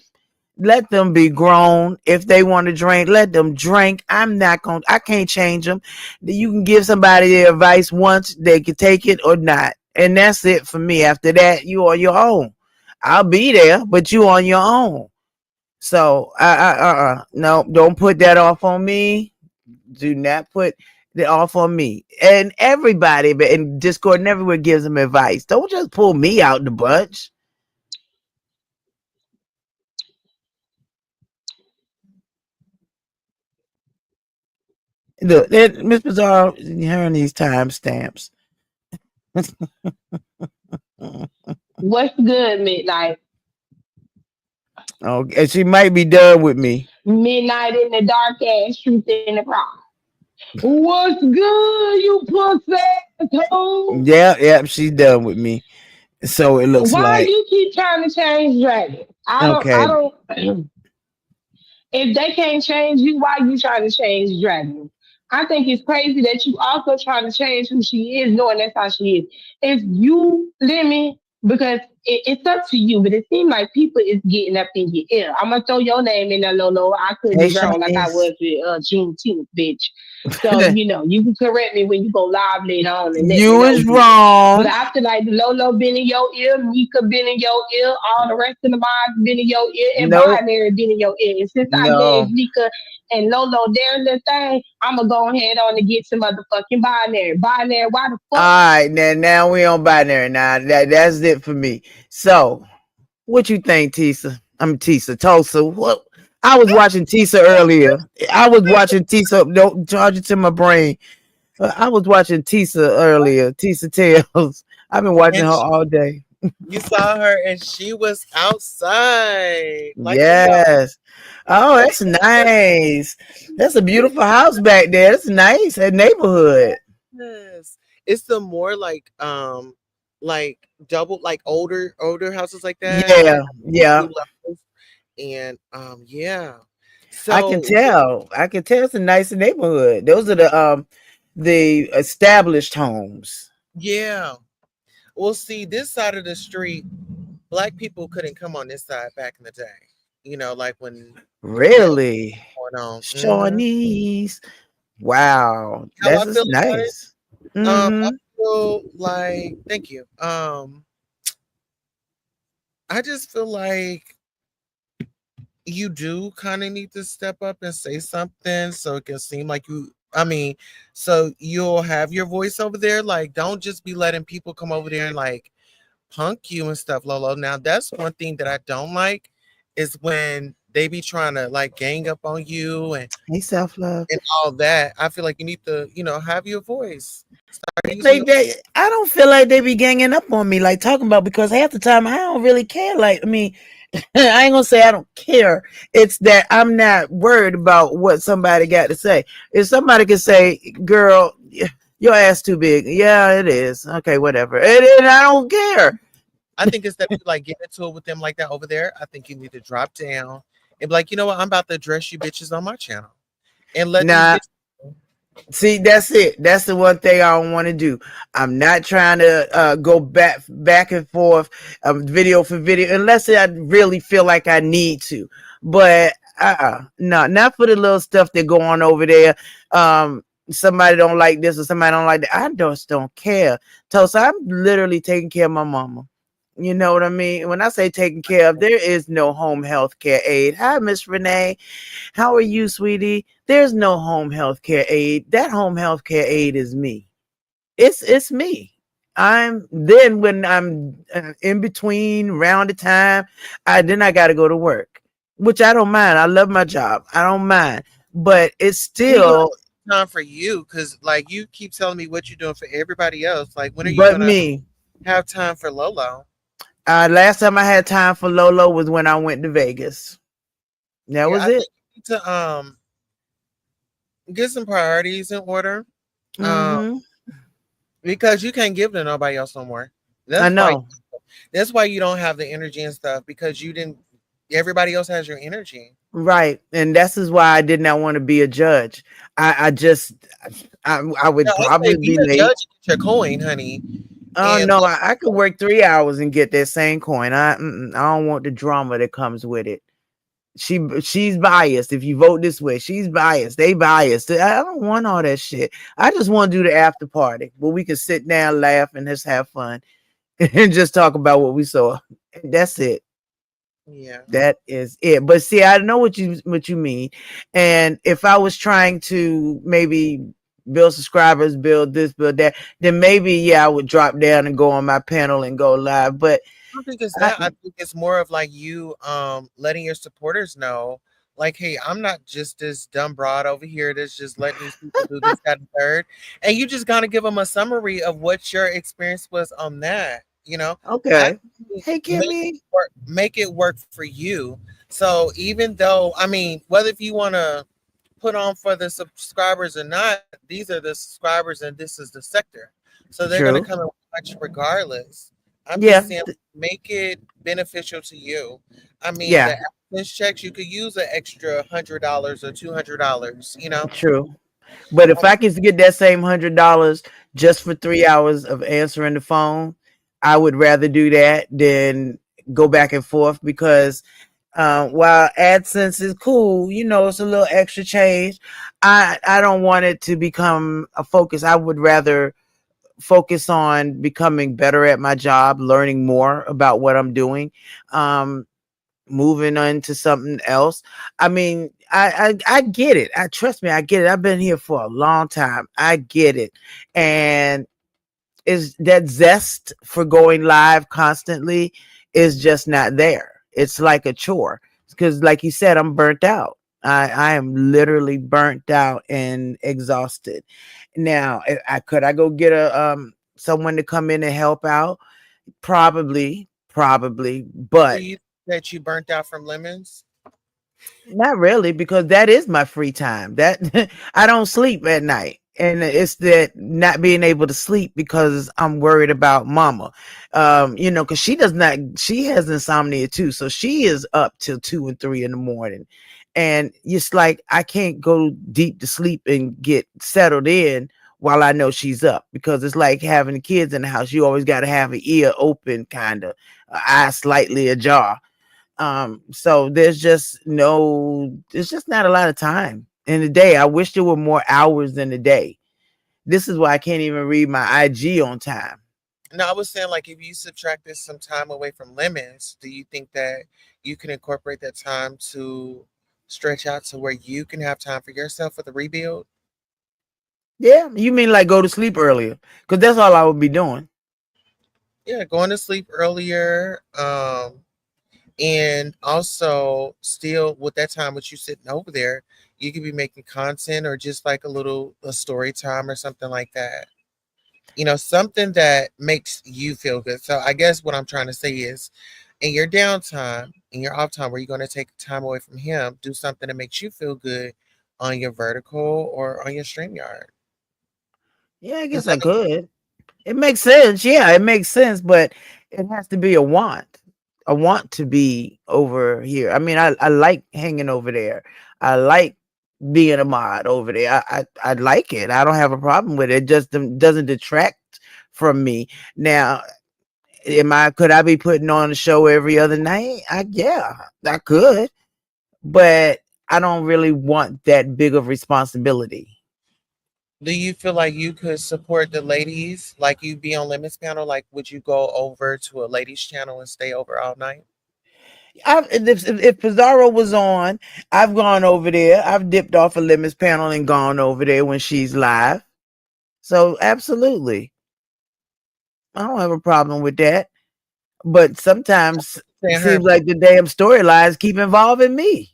H: Let them be grown. If they want to drink, let them drink. I can't change them. You can give somebody the advice once, they can take it or not. And that's it for me. After that, you on your own. I'll be there, but you on your own. So, no, don't put that off on me. Do not put it off on me. And everybody but in Discord and everywhere gives them advice. Don't just pull me out the bunch. Look, Miss Bizarre, hearing these timestamps.
I: What's good, Midnight?
H: Oh, and she might be done with me.
I: Midnight in the dark ass, truth in the crowd. What's good, you pussy asshole?
H: Yeah, yeah, she's done with me. So it looks
I: Why
H: like
I: you keep trying to change Dragon? I
H: okay.
I: don't. If they can't change you, why you trying to change Dragon? I think it's crazy that you also trying to change who she is, knowing that's how she is. If you let me, because it's up to you, but it seems like people is getting up in your ear. I'm gonna throw your name in there, Lolo. I could
H: Hey,
I: be wrong, like I
H: Shanice.
I: was with Juneteenth, bitch. So you can correct me when you go live later on and let me
H: You
I: know,
H: is
I: bitch. But
H: wrong.
I: I feel like Lolo been in your ear, Mika been in your ear, all the rest of the mods been in your ear, and
H: Nope.
I: Binary been in your ear. And since I gave
H: No.
I: Mika and Lolo their little thing, I'ma go ahead on and get some motherfucking Binary. Binary, why the
H: All
I: fuck?
H: right, now we on binary. Now that's it for me. So, what you think, Tisa? I'm Tisa Tulsa. What? I was watching Tisa earlier. I was watching Tisa. Don't charge it to my brain. I was watching Tisa earlier. Tisa Tales. I've been watching
J: And
H: her all day.
J: you saw her, and she was outside, like in the
H: Yes. Oh, that's nice. That's a beautiful house back there. That's nice. That neighborhood.
J: yes. It's the more like double, like older houses like that, like
H: Yeah, yeah.
J: two levels, and yeah.
H: I can
J: So
H: tell. I can tell it's a nice neighborhood. Those are the established homes.
J: yeah, well, see, this side of the street, black people couldn't come on this side back in the day. Like when that was
H: Really?
J: going on.
H: Shawnees. Wow.
J: How I
H: That's
J: feel
H: just
J: about it?
H: nice.
J: I
H: Mm-hmm.
J: feel like, thank you. I just feel like you do kind of need to step up and say something so it can seem like so you'll have your voice over there. Like, don't just be letting people come over there and like punk you and stuff, Lolo. Now, that's one thing that I don't like is when they be trying to like gang up on you
H: Hey, self love.
J: and all that. I feel like you need to, have your voice. Start using
H: Like
J: your
H: they, I don't feel like they be ganging up on me, like talking about because half the time I don't really care. Like, I mean, I ain't gonna say I don't care. It's that I'm not worried about what somebody got to say. If somebody can say, "Girl, your ass too big," yeah, it is. Okay, whatever. And I don't care.
J: I think instead of you like getting into it with them like that over there, I think you need to drop down and be like, you know what, I'm about to address you bitches on my channel and let these
H: Nah,
J: bitches.
H: see, that's it. That's the one thing I don't want to do. I'm not trying to go back and forth, video for video, unless I really feel like I need to. But no, not for the little stuff that go on over there. Somebody don't like this or somebody don't like that. I just don't care. So I'm literally taking care of my mama. You know what I mean? When I say taking care of, there is no home health care aid. Hi, Miss Renee. How are you, sweetie? There's no home health care aid. That home health care aid is me. It's me. I'm then when I'm in between round the time, I got to go to work, which I don't mind. I love my job. I don't mind, but it's
J: When are you gonna
H: still
J: have time for you? Because like you keep telling me what you're doing for everybody else. Like when are you
H: but
J: gonna
H: me.
J: have time for Lolo?
H: Last time I had time for Lolo was when I went to Vegas. That
J: Yeah,
H: was
J: I
H: it.
J: think you need to get some priorities in order. Um,
H: Mm-hmm.
J: because you can't give to nobody else no more.
H: I
J: That's why
H: know.
J: that's why you don't have the energy and stuff because you didn't everybody else has your energy.
H: Right. And this is why I did not want to be a judge. I just I would
J: Now, okay,
H: probably
J: be
H: be
J: a
H: late.
J: judge and get your coin, honey.
H: Oh
J: And
H: no,
J: but
H: I could work 3 hours and get that same coin. I don't want the drama that comes with it. She's biased. If you vote this way, she's biased. They biased. I don't want all that shit. I just want to do the after party where we can sit down, laugh, and just have fun and just talk about what we saw. That's it.
J: yeah.
H: That is it. But see, I know what you mean. And if I was trying to maybe build subscribers, build this, build that, then maybe I would drop down and go on my panel and go live. But
J: I don't think it's
H: I,
J: that. I think it's more of like you letting your supporters know, like, hey, I'm not just this dumb broad over here that's just letting these people do this, that, and third. And you just gotta give them a summary of what your experience was on that.
H: okay.
J: Actually
H: Hey, Kimmy.
J: make it work for you. So even though, I mean, whether if you want to put on for the subscribers or not, these are the subscribers and this is the sector. So they're going to
H: True.
J: come and watch regardless. I'm
H: Yeah.
J: just saying, make it beneficial to you. I mean,
H: Yeah.
J: the AdSense checks, you could use an extra $100 or $200.
H: True. But if
J: Um,
H: I can get that same $100 just for 3 hours of answering the phone, I would rather do that than go back and forth because while AdSense is cool, it's a little extra change. I don't want it to become a focus. I would rather focus on becoming better at my job, learning more about what I'm doing. Um, Moving on to something else. I mean, I get it. I trust me, I get it. I've been here for a long time. I get it. And is that zest for going live constantly is just not there. It's like a chore. Because like you said, I'm burnt out. I am literally burnt out and exhausted. Now, I go get a someone to come in and help out? Probably,
J: do
H: but
J: you that you burnt out from lemons?
H: not really, because that is my free time. That I don't sleep at night. And it's that not being able to sleep because I'm worried about mama. Because she has insomnia too. So she is up till 2 and 3 in the morning. And it's like I can't go deep to sleep and get settled in while I know she's up, because it's like having the kids in the house. You always got to have an ear open, kind of, eye slightly ajar. So there's just not a lot of time in the day. I wish there were more hours in the day. This is why I can't even read my IG on time.
J: No, I was saying, like, if you subtracted some time away from lemons, do you think that you can incorporate that time to stretch out to where you can have time for yourself for the rebuild?
H: Yeah, you mean like go to sleep earlier? Because that's all I would be doing.
J: Yeah, going to sleep earlier. And also still with that time with you sitting over there, you could be making content or just like a story time or something like that. Something that makes you feel good. So I guess what I'm trying to say is, in your downtime, in your off time, where you're going to take time away from him, do something that makes you feel good on your vertical or on your stream yard.
H: Yeah, I
J: Does
H: guess
J: that
H: I could. It makes sense. Yeah, it makes sense, but it has to be a want. I want to be over here. I mean, I like hanging over there. I like being a mod over there. I like it. I don't have a problem with it. It just doesn't detract from me. Now, could I be putting on a show every other night? Yeah, I could, but I don't really want that big of responsibility.
J: Do you feel like you could support the ladies, like you be on Limits panel? Like, would you go over to a ladies channel and stay over all night?
H: If PIZARRO was on, I've gone over there. I've dipped off a limits panel and gone over there when she's live. So absolutely, I don't have a problem with that. But sometimes it
J: Saying her,
H: seems like the damn storylines keep involving me.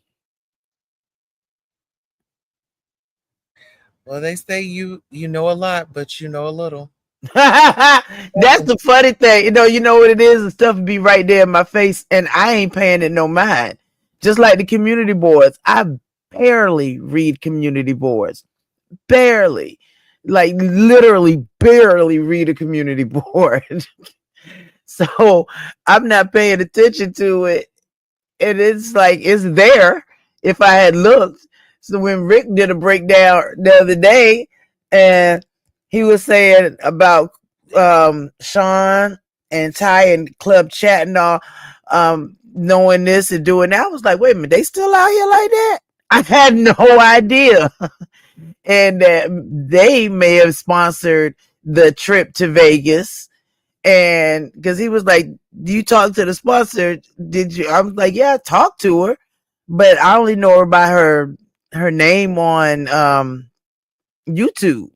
J: well, they say you know a lot, but you know a little.
H: That's the funny thing. You know what it is? The stuff be right there in my face, and I ain't paying it no mind. Just like the community boards. I barely read community boards. Barely. Like literally barely read a community board. So I'm not paying attention to it. And it's like it's there if I had looked. So when Rick did a breakdown the other day, And he was saying about Sean and Ty and Club Chat and all, knowing this and doing that. I was like, wait a minute, they still out here like that? I had no idea. And that they may have sponsored the trip to Vegas. And because he was like, "Do you talk to the sponsor? Did you?" I was like, "Yeah, I talked to her, but I only know her by her name on YouTube.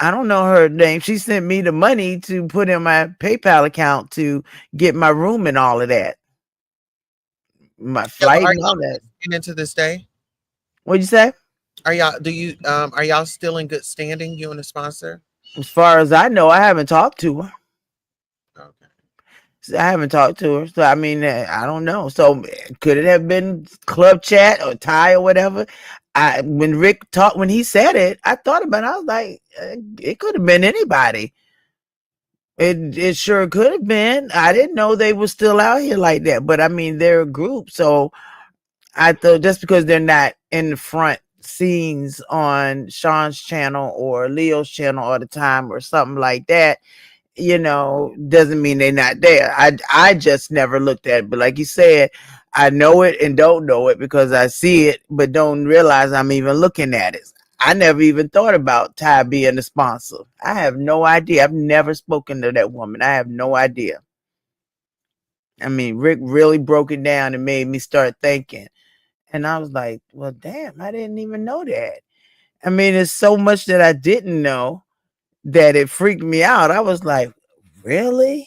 H: I don't know her name. She sent me the money to put in my PayPal account to get my room and all of that, my
J: Yeah, but
H: flight
J: are
H: and all that."
J: y'all into this day?
H: What'd you say?
J: Are y'all still in good standing, you and the sponsor?
H: As far as I know, I haven't talked to her.
J: Okay.
H: I haven't talked to her, so I mean, I don't know. So could it have been Club Chat or Ty or whatever? When he said it, I thought about it. I was like, it could have been anybody. It sure could have been. I didn't know they were still out here like that, but I mean, they're a group, so I thought just because they're not in the front scenes on Sean's channel or Leo's channel all the time or something like that, doesn't mean they're not there. I just never looked at it. But like you said, I know it and don't know it because I see it, but don't realize I'm even looking at it. I never even thought about Ty being the sponsor. I have no idea. I've never spoken to that woman. I have no idea. I mean, Rick really broke it down and made me start thinking. And I was like, well, damn, I didn't even know that. I mean, it's so much that I didn't know that it freaked me out. I was like, really?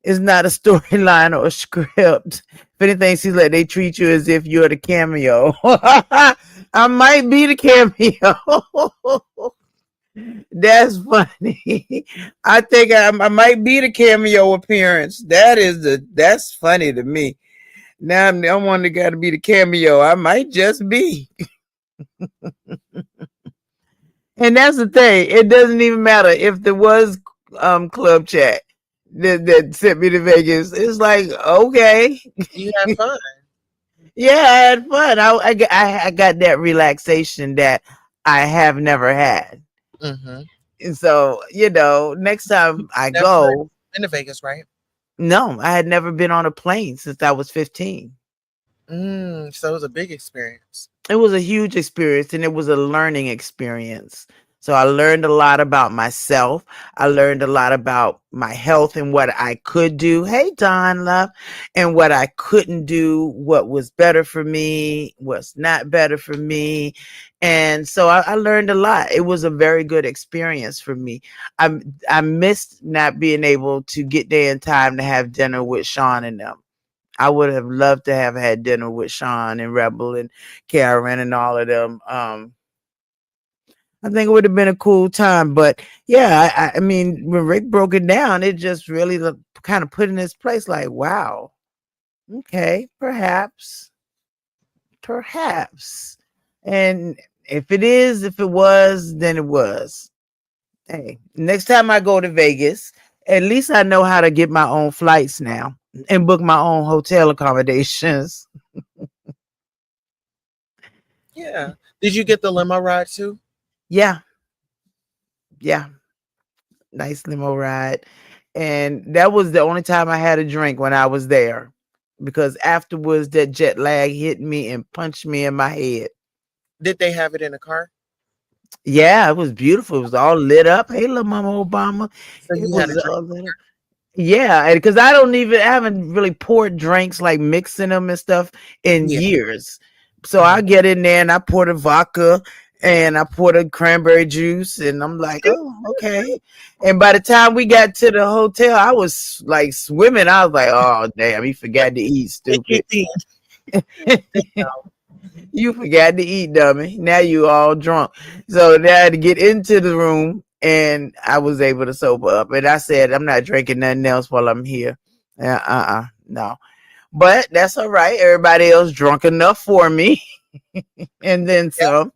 H: It's not a storyline or a script. If anything, she's like, they treat you as if you're the cameo. I might be the cameo. That's funny. I think I might be the cameo appearance. That's funny to me. Now I'm one that got to be the cameo. I might just be. And that's the thing. It doesn't even matter if there was Club Chat that sent me to Vegas. It's like, okay.
J: You had fun.
H: Yeah, I had fun. I got that relaxation that I have never had.
J: Mm-hmm.
H: And so, next time I
J: Never
H: go,
J: been to Vegas, right?
H: no, I had never been on a plane since I was 15.
J: So it was a big experience.
H: It was a huge experience and it was a learning experience. So I learned a lot about myself. I learned a lot about my health and what I could do. Hey, Don Love. And what I couldn't do, what was better for me, what's not better for me. And so I learned a lot. It was a very good experience for me. I missed not being able to get there in time to have dinner with Sean and them. I would have loved to have had dinner with Sean and Rebel and Karen and all of them. I think it would have been a cool time. But yeah, I mean, when Rick broke it down, it just really kind of put in its place like, wow, okay, perhaps. And if it was, then it was. Hey, next time I go to Vegas, at least I know how to get my own flights now and book my own hotel accommodations.
J: Yeah. Did you get the limo ride too?
H: Yeah. Nice limo ride. And that was the only time I had a drink when I was there. Because afterwards that jet lag hit me and punched me in my head.
J: Did they have it in the car?
H: Yeah, it was beautiful. It was all lit up. Hey, little Mama Obama.
J: So
H: It
J: you had a
H: was
J: drink.
H: all lit up. Yeah, because I haven't really poured drinks like mixing them and stuff in
J: Yeah.
H: years. So I get in there and I pour the vodka and I pour the cranberry juice and I'm like, oh, okay. And by the time we got to the hotel, I was like swimming. I was like, oh, damn, he forgot to eat,
J: It
H: stupid.
J: kicked in.
H: You forgot to eat, dummy. Now you all drunk. So now I had to get into the room and I was able to sober up. And I said, I'm not drinking nothing else while I'm here. No. But that's all right. Everybody else drunk enough for me. And then
J: Yeah.
H: some.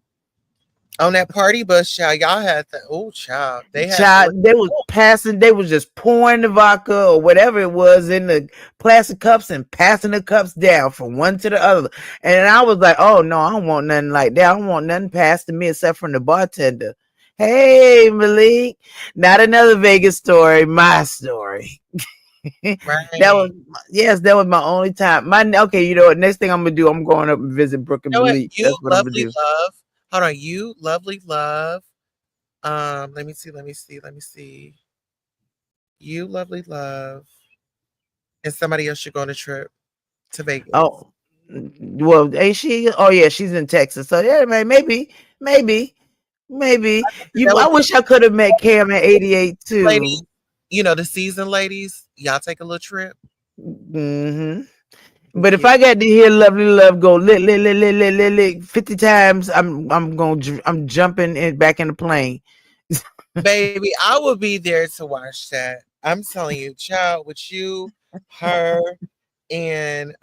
J: On that party bus, child, y'all had the oh child. They had the
H: Child, they was passing, they was just pouring the vodka or whatever it was in the plastic cups and passing the cups down from one to the other. And I was like, oh no, I don't want nothing like that. I don't want nothing passed to me except from the bartender. Hey, Malik. Not another Vegas story, my story. That was
J: right.
H: yes, that was my only time. My okay, you know what? Next thing I'm gonna do, I'm going up and visit Brooke and
J: You know what?
H: Malik.
J: You
H: That's what I'm gonna
J: lovely
H: do.
J: love. Hold on, you lovely love. Let me see, let me see, let me see. You lovely love. And somebody else should go on a trip to Vegas.
H: Oh, well, ain't she? Oh yeah, she's in Texas. So yeah, man, maybe, maybe.
J: That
H: You,
J: would
H: I
J: be
H: wish I could have met Cam at 88
J: ladies.
H: too.
J: You know, the season ladies. Y'all take a little trip.
H: Hmm. But if
J: Yeah.
H: I got to hear "Lovely Love" go lit 50 times, I'm jumping in back in the plane.
J: Baby, I will be there to watch that. I'm telling you, child, with you, her, and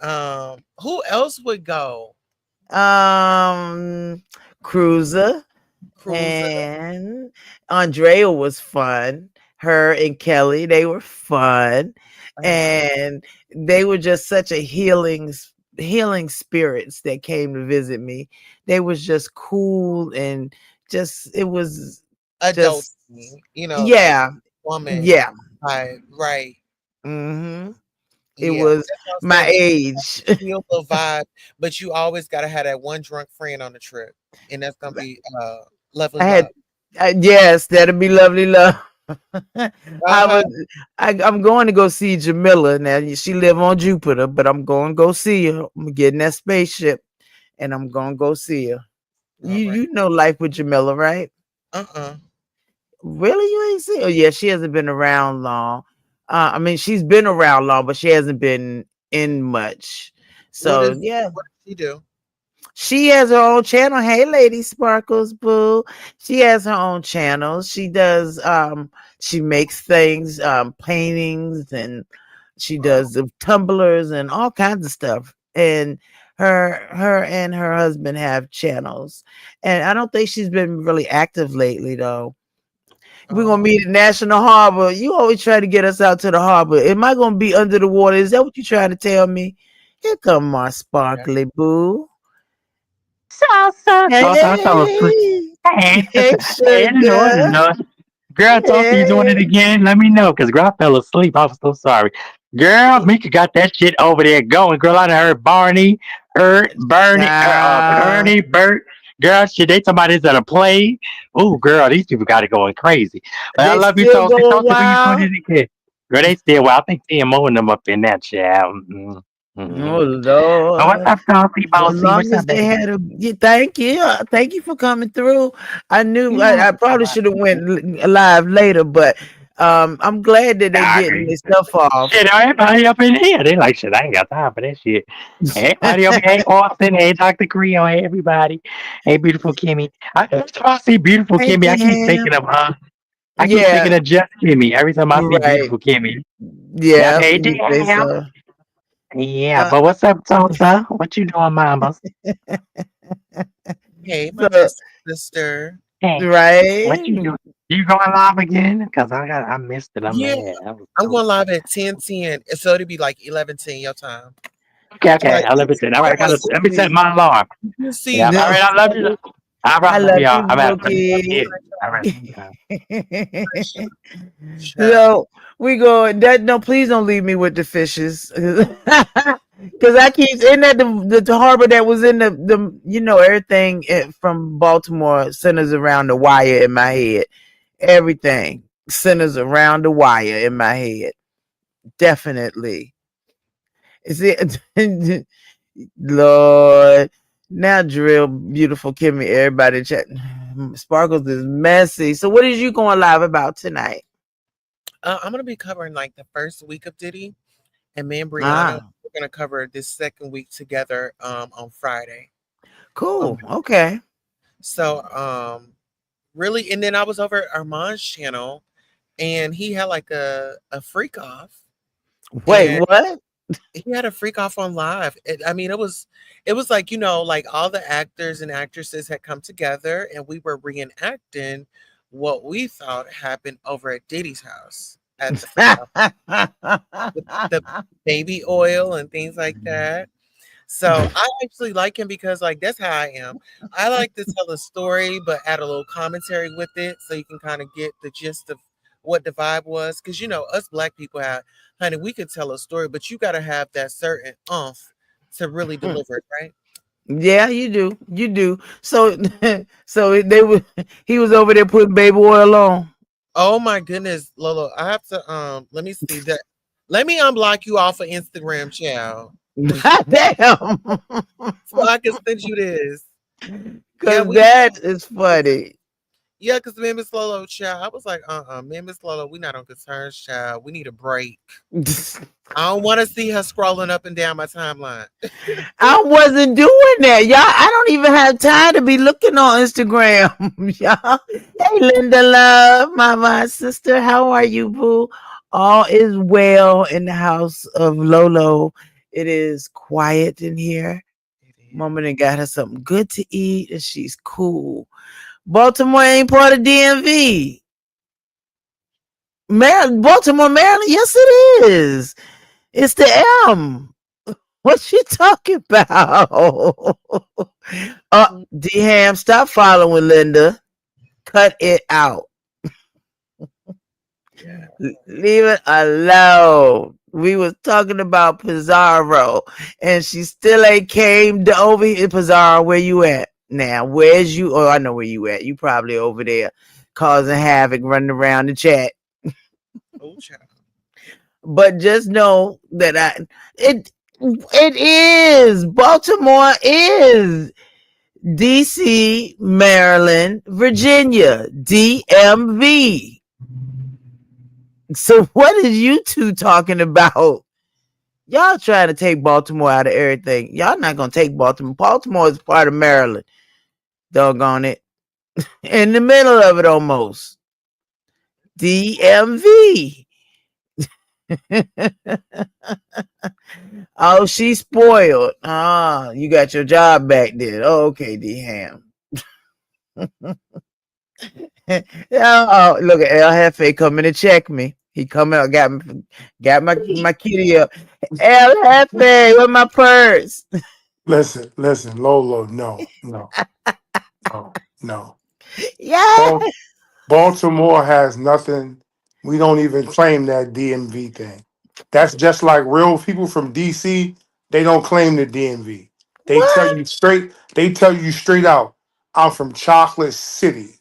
J: who else would go?
H: Um, Cruiser.
J: Cruiser.
H: And Andrea was fun. Her and Kelly, they were fun.
J: Uh-huh.
H: And they were just such a healing spirits that came to visit me. They was just cool and just it was
J: Adult,
H: just
J: you know, like
H: yeah.
J: woman.
H: Yeah.
J: Right.
H: Mhm. It
J: Yeah.
H: was
J: That's what I'm
H: my
J: saying. It's
H: age.
J: feel the vibe, but you always gotta have that one drunk friend on the trip. And that's gonna be lovely
H: I had
J: love.
H: yes, that'd be lovely love. I
J: Uh-huh.
H: was I'm going to go see Jamila now. She live on Jupiter, but I'm going to go see her. I'm getting that spaceship, and I'm going to go see her.
J: All right.
H: You know life with Jamila, right?
J: Uh-uh.
H: Really, you ain't seen? Oh yeah, she hasn't been around long. I mean, she's been around long, but she hasn't been in much.
J: What
H: So
J: is
H: yeah,
J: what does she do?
H: she has her own channel. Hey, Lady Sparkles Boo. She has her own channel. She does she makes things, paintings, and she
J: Oh,
H: does the tumblers and all kinds of stuff. And her and her husband have channels. And I don't think she's been really active lately though. We're gonna
J: oh,
H: meet at National Harbor. You always try to get us out to the harbor. Am I gonna be under the water? Is that what you're trying to tell me? Here come my
J: yeah.
H: sparkly boo.
K: I fell asleep.
H: Hey,
K: Hey,
H: hey,
K: hey,
H: sugar.
K: no. Girl, talk to you doing
H: Hey,
K: it again. Let me know, cause girl, I fell asleep. I was so sorry. Girl, Mika got that shit over there going. Girl, I done heard Barney, Bernie,
H: child.
K: Ernie, Bert. Girl, shit, they talking about this at a play. Oh, girl, these people got it going crazy. But I
H: They
K: love you,
H: still
K: Toasty.
H: going
K: Toasty, when you doing
H: wild.
K: it again? Girl, they still, well, I think TMO and them up in that chat. Mm-hmm.
H: Oh
K: But what's
H: Lord.
K: up, Toasty,
H: As
K: Bossy?
H: long
K: What's
H: as
K: up,
H: they
K: baby?
H: had a yeah, thank you. Thank you for coming through. I knew
K: Yeah,
H: I probably should have went live later, but I'm glad that they
K: I
H: getting
K: agree.
H: their stuff off.
K: Shit, everybody up in here, they like shit. I ain't got time for that shit. Everybody up here, hey Austin, hey Dr. Creole, hey everybody, hey beautiful Kimmy. Every time I see beautiful
H: Hey
K: Kimmy,
H: Cam.
K: I keep
H: Yeah,
K: thinking of just Kimmy every time I see
H: right.
K: beautiful Kimmy. Yep,
H: Yeah,
K: hey
H: you say
K: damn.
H: so.
K: Yeah,
H: Uh,
K: but what's up, Tulsa? What you doing, mamas?
J: Hey, my
H: so
J: best sister.
K: Hey, what
H: right.
K: you doing? You going live again? Cause I missed it. I'm
J: Yeah,
K: mad. I was
J: I'm
K: so
J: going live at 10:10. So it'll be like 11:10 your time.
K: okay,
J: So
K: okay.
J: like
K: I love it. All right,
J: I
K: I
J: want
K: gotta
J: to
K: let me set
J: see
K: my alarm.
J: you see
K: Yeah, all
H: No,
K: right. I love you. All
H: I
K: right, love
H: love
K: y'all.
H: you,
K: I'm out. Let me
H: Bookie.
K: yeah. All right.
J: child.
H: So we go that no, please don't leave me with the fishes. Cause I keep in that the harbor that was in the you know everything from Baltimore centers around the wire in my head. Everything centers around the wire in my head. Definitely. Is it Lord? Now drill beautiful Kimmy. Everybody chat. Sparkles is messy. So what is you going live about tonight?
J: I'm gonna be covering like the first week of Diddy, and me and Brianna
H: Ah,
J: we're gonna cover this second week together on Friday.
H: cool.
J: Um,
H: Okay.
J: so really, and then I was over at Armand's channel, and he had like a freak off,
H: Wait,
J: and
H: what?
J: He had a freak off on live. I mean, it was like, like all the actors and actresses had come together and we were reenacting what we thought happened over at Diddy's house at the freak off with the baby oil and things like that. So I actually like him because like that's how I am. I like to tell a story but add a little commentary with it so you can kind of get the gist of what the vibe was. Cause us black people have, honey, we could tell a story, but you gotta have that certain to really deliver it, right?
H: Yeah, you do. You do. So so he was over there putting baby oil on.
J: Oh my goodness, Lolo. I have to let me see that. Let me unblock you off of Instagram, child.
H: Damn.
J: So I can send you this. Yeah,
H: Cause that is funny.
J: yeah, because me and Miss Lolo, child, I was like, me and Miss Lolo, we not on good terms, child. We need a break. I don't want to see her scrolling up and down my timeline.
H: I wasn't doing that, y'all. I don't even have time to be looking on Instagram, y'all. Hey, Linda, love, my sister. How are you, boo? All is well in the house of Lolo. It is quiet in here. Mama done got her something good to eat, and she's cool. Baltimore ain't part of DMV. Baltimore, Maryland. Yes, it is. It's the M. What you talking about? D-Ham, stop following Linda. Cut it out. Leave it alone. We was talking about PIZARRO, and she still ain't came to over here. PIZARRO, where you at now? Where's you? Oh, I know where you at. You probably over there causing havoc, running around the chat.
J: Oh, child.
H: But just know that it is Baltimore is DC, Maryland, Virginia, DMV. So what is you two talking about? Y'all trying to take Baltimore out of everything. Y'all not gonna take Baltimore. Baltimore is part of Maryland. Doggone it. In the middle of it almost. DMV. Oh, she's spoiled. Ah, you got your job back then. Oh, okay, D-Ham. Oh, look at El Jefe coming to check me. He come out, got my kitty up. El Jefe, where my purse?
L: Listen, Lolo, no.
H: Yeah.
L: Baltimore has nothing. We don't even claim that DMV thing. That's just like real people from DC. They don't claim the DMV. They tell
H: What?
L: you straight. They tell you straight out. I'm from Chocolate City.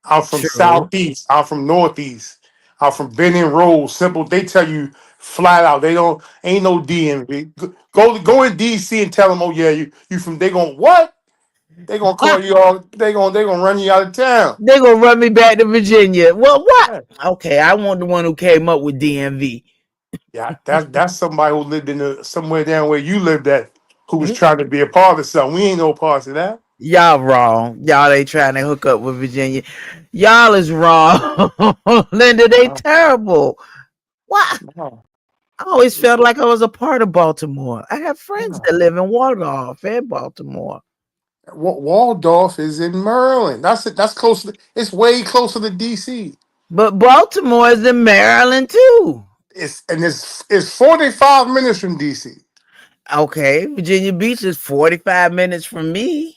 L: I'm from
H: True.
L: Southeast. I'm from Northeast. I'm from Benning Road. Simple. They tell you flat out. They don't. Ain't no DMV. Go in DC and tell them. Oh yeah, you from. They going what? They gonna call you all. They gonna run you out of town.
H: They gonna run me back to Virginia. Well, what?
L: Yeah.
H: Okay, I want the one who came up with DMV.
L: Yeah, that's somebody who lived in somewhere down where you lived at, who was
H: Mm,
L: trying to be a part of something. We ain't no parts of that.
H: y'all wrong. Y'all ain't trying to hook up with Virginia. Y'all is wrong. Linda, they
L: No,
H: terrible. Why?
L: no,
H: I always felt like I was a part of Baltimore. I have friends
L: no.
H: that live in Waldorf and Baltimore.
L: Waldorf is in Maryland. That's it. That's close. It's way closer to DC.
H: But Baltimore is in Maryland too.
L: It's 45 minutes from DC.
H: Okay, Virginia Beach is 45 minutes from me.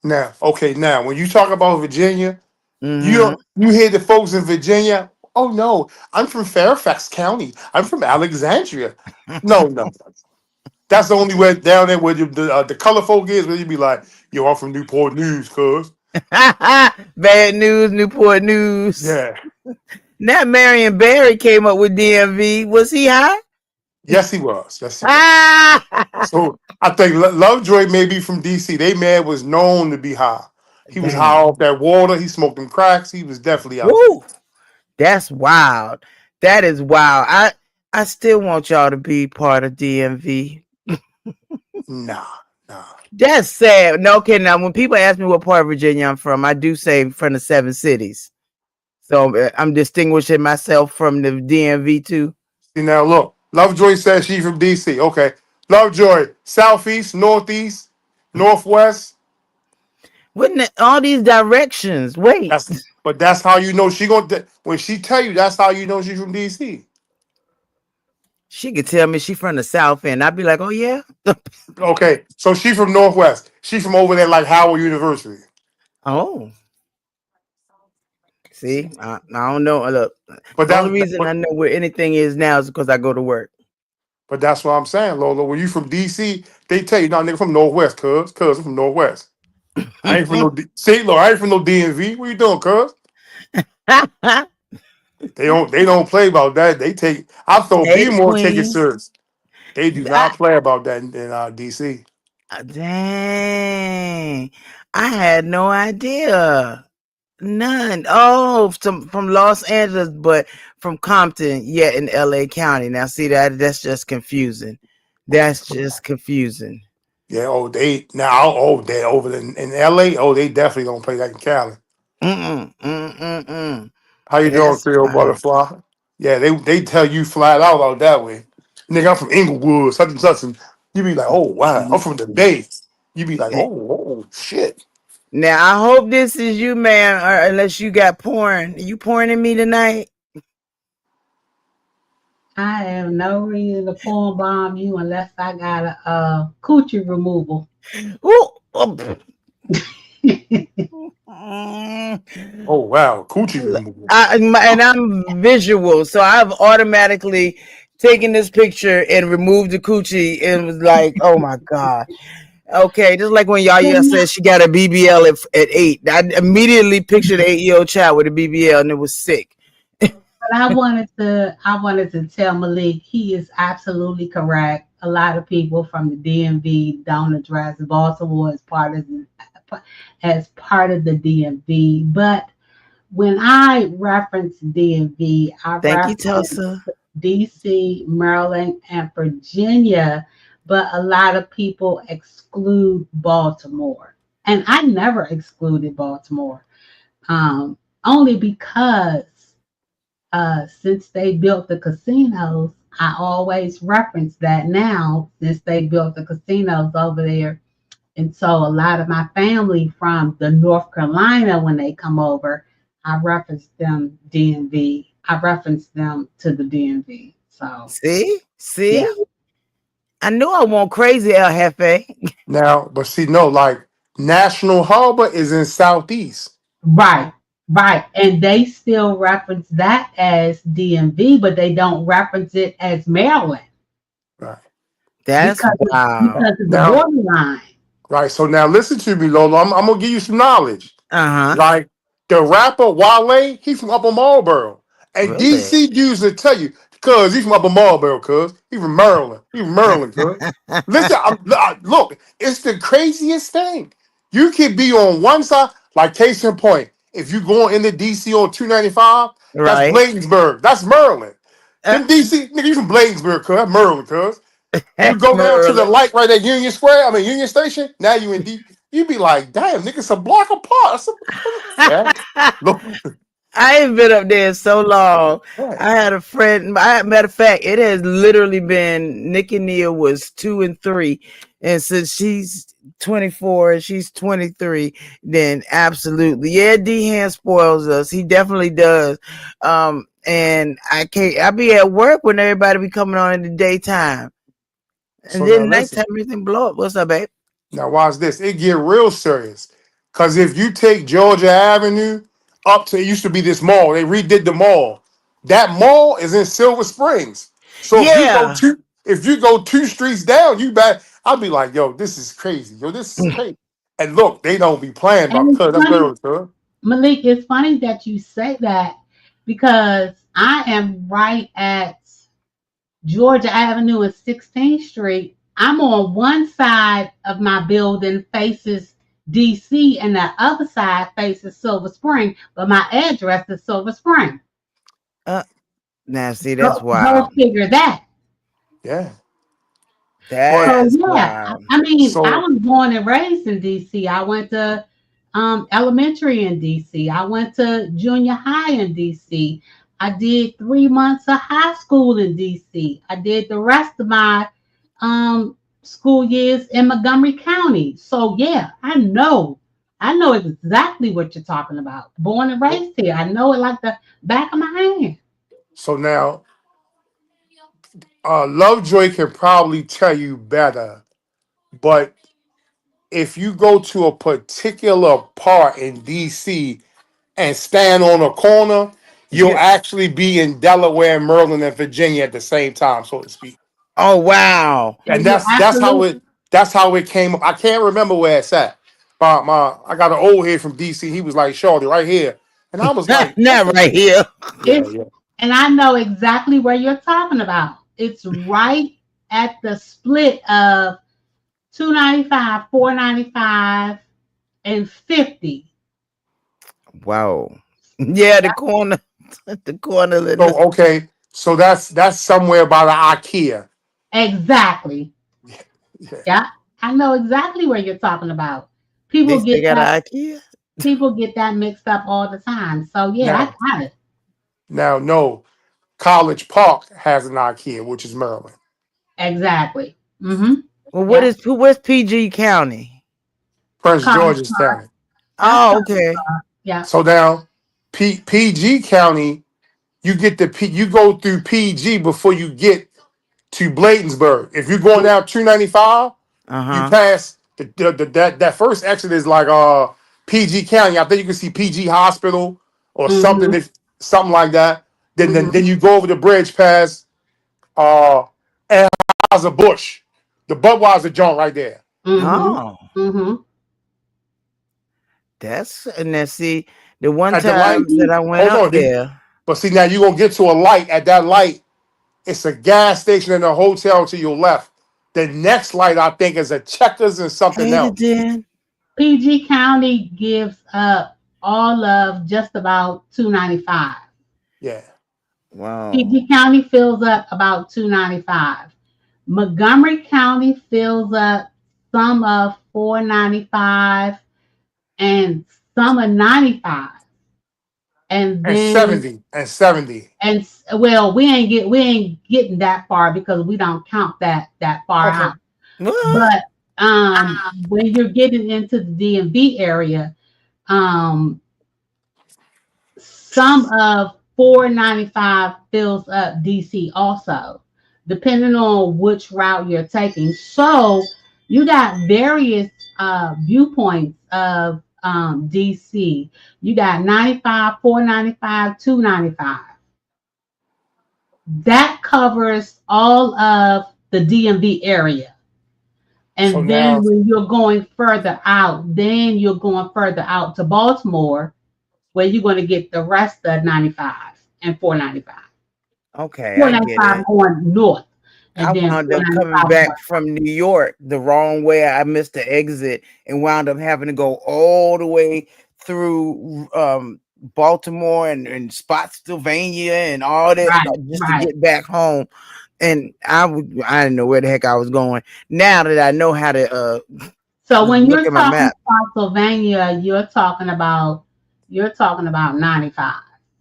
L: Now, okay, now when you talk about Virginia,
H: Hmm.
L: you hear the folks in Virginia. Oh no, I'm from Fairfax County. I'm from Alexandria. No. That's the only way down there where the color folk is, where you be like, yo, I'm from Newport News, cuz.
H: Bad news, Newport News.
L: Yeah.
H: Now Marion Barry came up with DMV. Was he high?
L: Yes, he was. Yes, he was.
H: Ah!
L: So I think Lovejoy may be from DC. They man was known to be high. He was high
H: Damn.
L: off that water. He smoked them cracks. He was definitely out there.
H: Woo! That's wild. That is wild. I still want y'all to be part of DMV.
L: Nah, nah.
H: That's sad. No, okay. Now, when people ask me what part of Virginia I'm from, I do say from the 7 cities. So I'm distinguishing myself from the DMV too.
L: See now, look, Lovejoy says she's from DC. Okay. Lovejoy, southeast, northeast, northwest.
H: Wouldn't it, all these directions? Wait,
L: That's how you know she gonna when she tell you that's how you know she's from DC.
H: she could tell me she from the South End. I'd be like, oh yeah.
L: Okay, so she from northwest. She from over there like Howard University.
H: Oh, see, I don't know. Look,
L: But
H: the only
L: that
H: reason I
L: but,
H: know where anything is now is because I go to work.
L: but that's what I'm saying, Lola. When you from DC, they tell you, nah, nigga from northwest, cuz I'm from northwest. I ain't from no see, look, I ain't from no DMV. What you doing, cuz? They don't play about that. They take I thought
H: Hey,
L: B more take it
H: Queen.
L: serious. They do not play about that in DC.
H: Dang. I had no idea. None. Oh, from Los Angeles, but from Compton, yet in LA County. Now see that's just confusing. That's just confusing.
L: Yeah, they over in LA. Oh, they definitely don't play that in Cali.
H: Mm.
L: How you doing,
H: That's
L: Creole
H: wild.
L: Butterfly? Yeah, they tell you flat out that way. Nigga, I'm from Inglewood, such and such. And you be like, oh wow, I'm from the Bay. You be like, oh shit.
H: Now I hope this is you, man, or unless you got porn. You pouring in me tonight?
M: I have no reason to porn bomb you unless I got a coochie removal.
H: Ooh,
L: Oh wow, coochie removal.
H: and I'm visual, so I've automatically taken this picture and removed the coochie and was like, oh my god. Okay, just like when Yaya said she got a BBL at 8. I immediately pictured an 8-year-old child with a BBL and it was sick.
M: But I wanted to tell Malik he is absolutely correct. A lot of people from the DMV don't address Baltimore as part of the DMV. But when I reference DMV, I
H: Thank you,
M: reference
H: Tulsa.
M: DC, Maryland, and Virginia. But a lot of people exclude Baltimore, and I never excluded Baltimore, only because since they built the casinos, I always reference that now since they built the casinos over there. And so a lot of my family from the North Carolina, when they come over, I reference them DMV. I reference them to the DMV. So
H: See,
M: yeah,
H: I knew I want crazy El Jefe.
L: Now, but see, no, like National Harbor is in southeast.
M: right, right. And they still reference that as DMV, but they don't reference it as Maryland
L: Right.
H: That's
M: because
H: wow.
M: of the
L: Now,
M: borderline.
L: right. So now listen to me, Lola. I'm gonna give you some knowledge.
H: Uh-huh.
L: Like the rapper Wale, he's from Upper Marlboro. And
H: Really?
L: DC used to tell you, cuz he's from Upper Marlboro, cuz he's from Maryland. He's from Maryland, cuz. Listen, look, it's the craziest thing. You could be on one side, like case in point, if you going into DC on 295, that's
H: Right.
L: Bladensburg. That's Maryland.
H: Uh,
L: Them DC, nigga, you from Bladensburg, cuz. That's Maryland, cuz. You go down to the
H: Merlin.
L: light right at Union Square, Union Station, now you in D. You be like, damn, nigga, it's a block apart. Yeah. Look,
H: I ain't been up there in so long.
L: right.
H: I had a friend. Matter of fact, it has literally been Nick and Nia was 2 and 3, and since she's 24 and she's 23, then absolutely, yeah. D-Han spoils us. He definitely does. And I can't. I be at work when everybody be coming on in the daytime, and
L: So now
H: then
L: listen.
H: nighttime everything blow up. What's up, babe?
L: Now watch this. It get real serious. Cause if you take Georgia Avenue up to it used to be this mall, they redid the mall. That mall is in Silver Springs. So
H: Yeah.
L: if you go two streets down, you back. I'll be like, yo, this is crazy. Yo, this is crazy. And look, they don't be playing about
M: And it's
L: cuz that's
M: funny,
L: Maryland, cuz.
M: Malik, it's funny that you say that because I am right at Georgia Avenue and 16th Street. I'm on one side of my building faces DC and the other side faces Silver Spring, but my address is Silver Spring.
H: Now see, that's
M: Go
H: wild.
M: figure that.
L: Yeah. But
M: So
H: That's
M: yeah,
H: wild.
M: I mean, I
L: so
M: was born and raised in DC. I went to elementary in DC. I went to junior high in DC. I did 3 months of high school in DC. I did the rest of my school years in Montgomery County. So yeah, I know exactly what you're talking about. Born and raised here. I know it like the back of my hand.
L: So now, Lovejoy can probably tell you better, but if you go to a particular part in DC and stand on a corner, you'll
H: Yeah.
L: actually be in Delaware, Maryland, and Virginia at the same time, so to speak.
H: Oh wow.
L: And
M: You're absolutely
L: that's how it came up. I can't remember where it's at. I got an old head from DC. He was like, "Shorty, right here," and I was like, "That's
H: Not
L: the
H: right here.
L: yeah,
M: it's
L: yeah."
M: and I know exactly where you're talking about. It's right at the split of 295, 495, and 50.
H: Wow. Yeah, the corner. The corner of the
L: So okay, so that's somewhere by the IKEA.
M: Exactly.
L: Yeah.
M: Yeah. I know exactly where you're talking about.
H: they
M: People
H: still
M: get
H: got
M: that
H: an IKEA.
M: people get that mixed up all the time. So yeah,
L: Now,
M: I got it.
L: no, College Park has an IKEA, which is Maryland.
M: Exactly. Mm-hmm.
H: Well,
M: Yeah.
H: what's PG County?
L: Prince
M: College
L: George's
M: Park.
L: County.
M: That's
H: Oh,
M: College
H: okay.
M: Park. Yeah.
L: So now, PG County, you get you go through PG before you get to Bladensburg. If you're going down 295, you
H: Uh-huh.
L: pass that first exit is like PG County. I think you can see PG Hospital or something,
M: Mm-hmm.
L: if something like that. Then then,
M: Mm-hmm.
L: then you go over the bridge past uh Anheuser Busch, the Budweiser joint right there.
M: Mm-hmm.
H: Oh.
M: Mm-hmm.
H: And then see the one
L: At the light,
H: time that I went
L: hold
H: up
L: on.
H: there.
L: But see now you're gonna get to a light. At that light, it's a gas station and a hotel to your left. The next light I think is a Checkers and something
H: Ain't it
L: else.
H: then?
M: PG County gives up all of just about 295.
L: Yeah.
H: Wow.
M: PG County fills up about 295. Montgomery County fills up some of 495 and some of 95. And
L: And
M: then
L: 70. And 70.
M: well, we ain't getting that far because we don't count that far
L: Okay.
M: out.
H: What?
M: But when you're getting into the DMV area, um, some of 495 fills up DC also, depending on which route you're taking. So you got various viewpoints of DC. You got 95, 495, 295. That covers all of the DMV area.
L: So
M: And then
L: now
M: when you're going further out, then you're going further out to Baltimore, where you're going to get the rest of 95 and 495.
H: Okay, I get
M: 495
H: it.
M: going north,
H: I
M: and then
H: wound up coming
M: 495
H: back
M: going
H: from New York the wrong way. I missed the exit and wound up having to go all the way through Baltimore and Spotsylvania and all that
M: right,
H: stuff just to
M: right.
H: get back home. And I didn't know where the heck I was going. Now that I know how to
M: So when
H: look
M: you're
H: at my
M: talking
H: map.
M: Pennsylvania, you're talking about 95.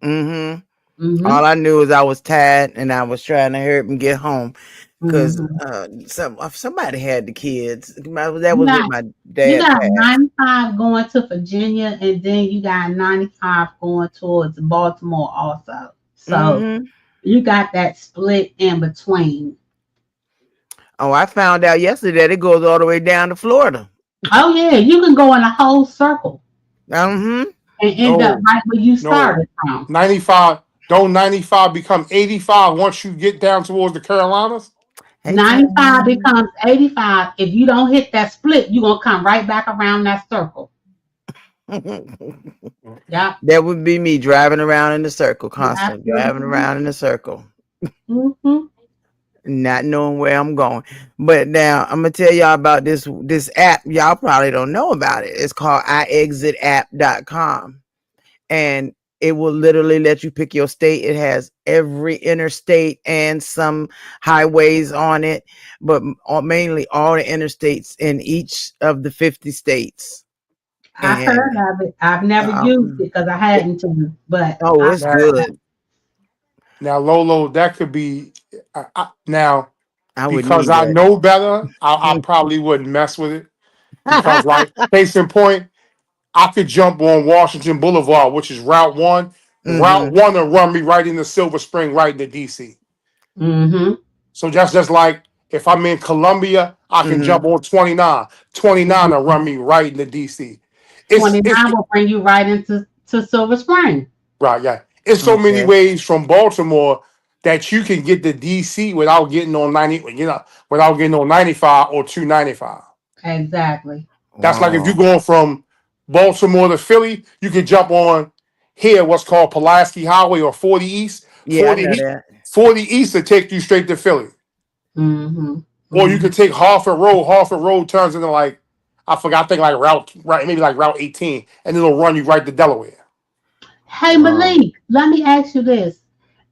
H: Mm-hmm.
M: Mm-hmm.
H: All I knew is I was tired and I was trying to hurry up and get home because
M: Mm-hmm.
H: somebody had the kids. That
M: You
H: was
M: got
H: it. My
M: you
H: dad
M: got
H: passed.
M: 95 going to Virginia, and then you got 95 going towards Baltimore also. So
H: Mm-hmm.
M: you got that split in between.
H: Oh, I found out yesterday that it goes all the way down to Florida.
M: Oh yeah, you can go in a whole circle
H: Mm-hmm.
M: and end up
L: no,
M: right where you
L: no.
M: started from.
L: 95. Don't 95 become 85 once you get down towards the Carolinas?
H: Hey,
M: 95
H: Tom.
M: becomes 85. If you don't hit that split, you're gonna come right back around that circle. Yeah.
H: That would be me driving around in the circle,
M: You
H: constantly driving
M: absolutely.
H: around in the circle,
M: Mm-hmm.
H: not knowing where I'm going. But now I'm gonna tell y'all about this app. Y'all probably don't know about it. It's called iexitapp.com. And it will literally let you pick your state. It has every interstate and some highways on it, but mainly all the interstates in each of the 50 states.
M: I've
H: And
M: heard of it. I've never used it because I
H: it,
M: hadn't to, but
H: oh,
M: I've
H: it's
L: Now,
M: heard of
H: good.
L: Now, Lolo, that could be now
H: I would
L: because
H: need
L: I
H: that.
L: know better. I probably wouldn't mess with it because, like, case in point, I could jump on Washington Boulevard, which is Route One. Route
H: Mm-hmm.
L: One will run me right into Silver Spring, right into DC.
M: Mm-hmm.
L: So that's just like if I'm in Columbia, I can
H: Mm-hmm.
L: jump on 29. 29 will run me right into DC. It's
M: 29 will bring you right into Silver Spring.
L: right, yeah. It's so many
H: Okay.
L: ways from Baltimore that you can get to DC without getting on 90, without getting on 95 or 295.
M: Exactly.
L: That's like if you're
H: Wow.
L: going from Baltimore to Philly, you can jump on here, what's called Pulaski Highway or 40 East.
H: Yeah, I know that.
L: 40 East to take you straight to Philly.
M: Mm-hmm.
L: Or you
M: Mm-hmm.
L: could take Harford Road. Harford Road turns into like, I forgot, I think like maybe like Route 18, and it'll run you right to Delaware.
M: Hey
H: Wow.
M: Malik, let me ask you this.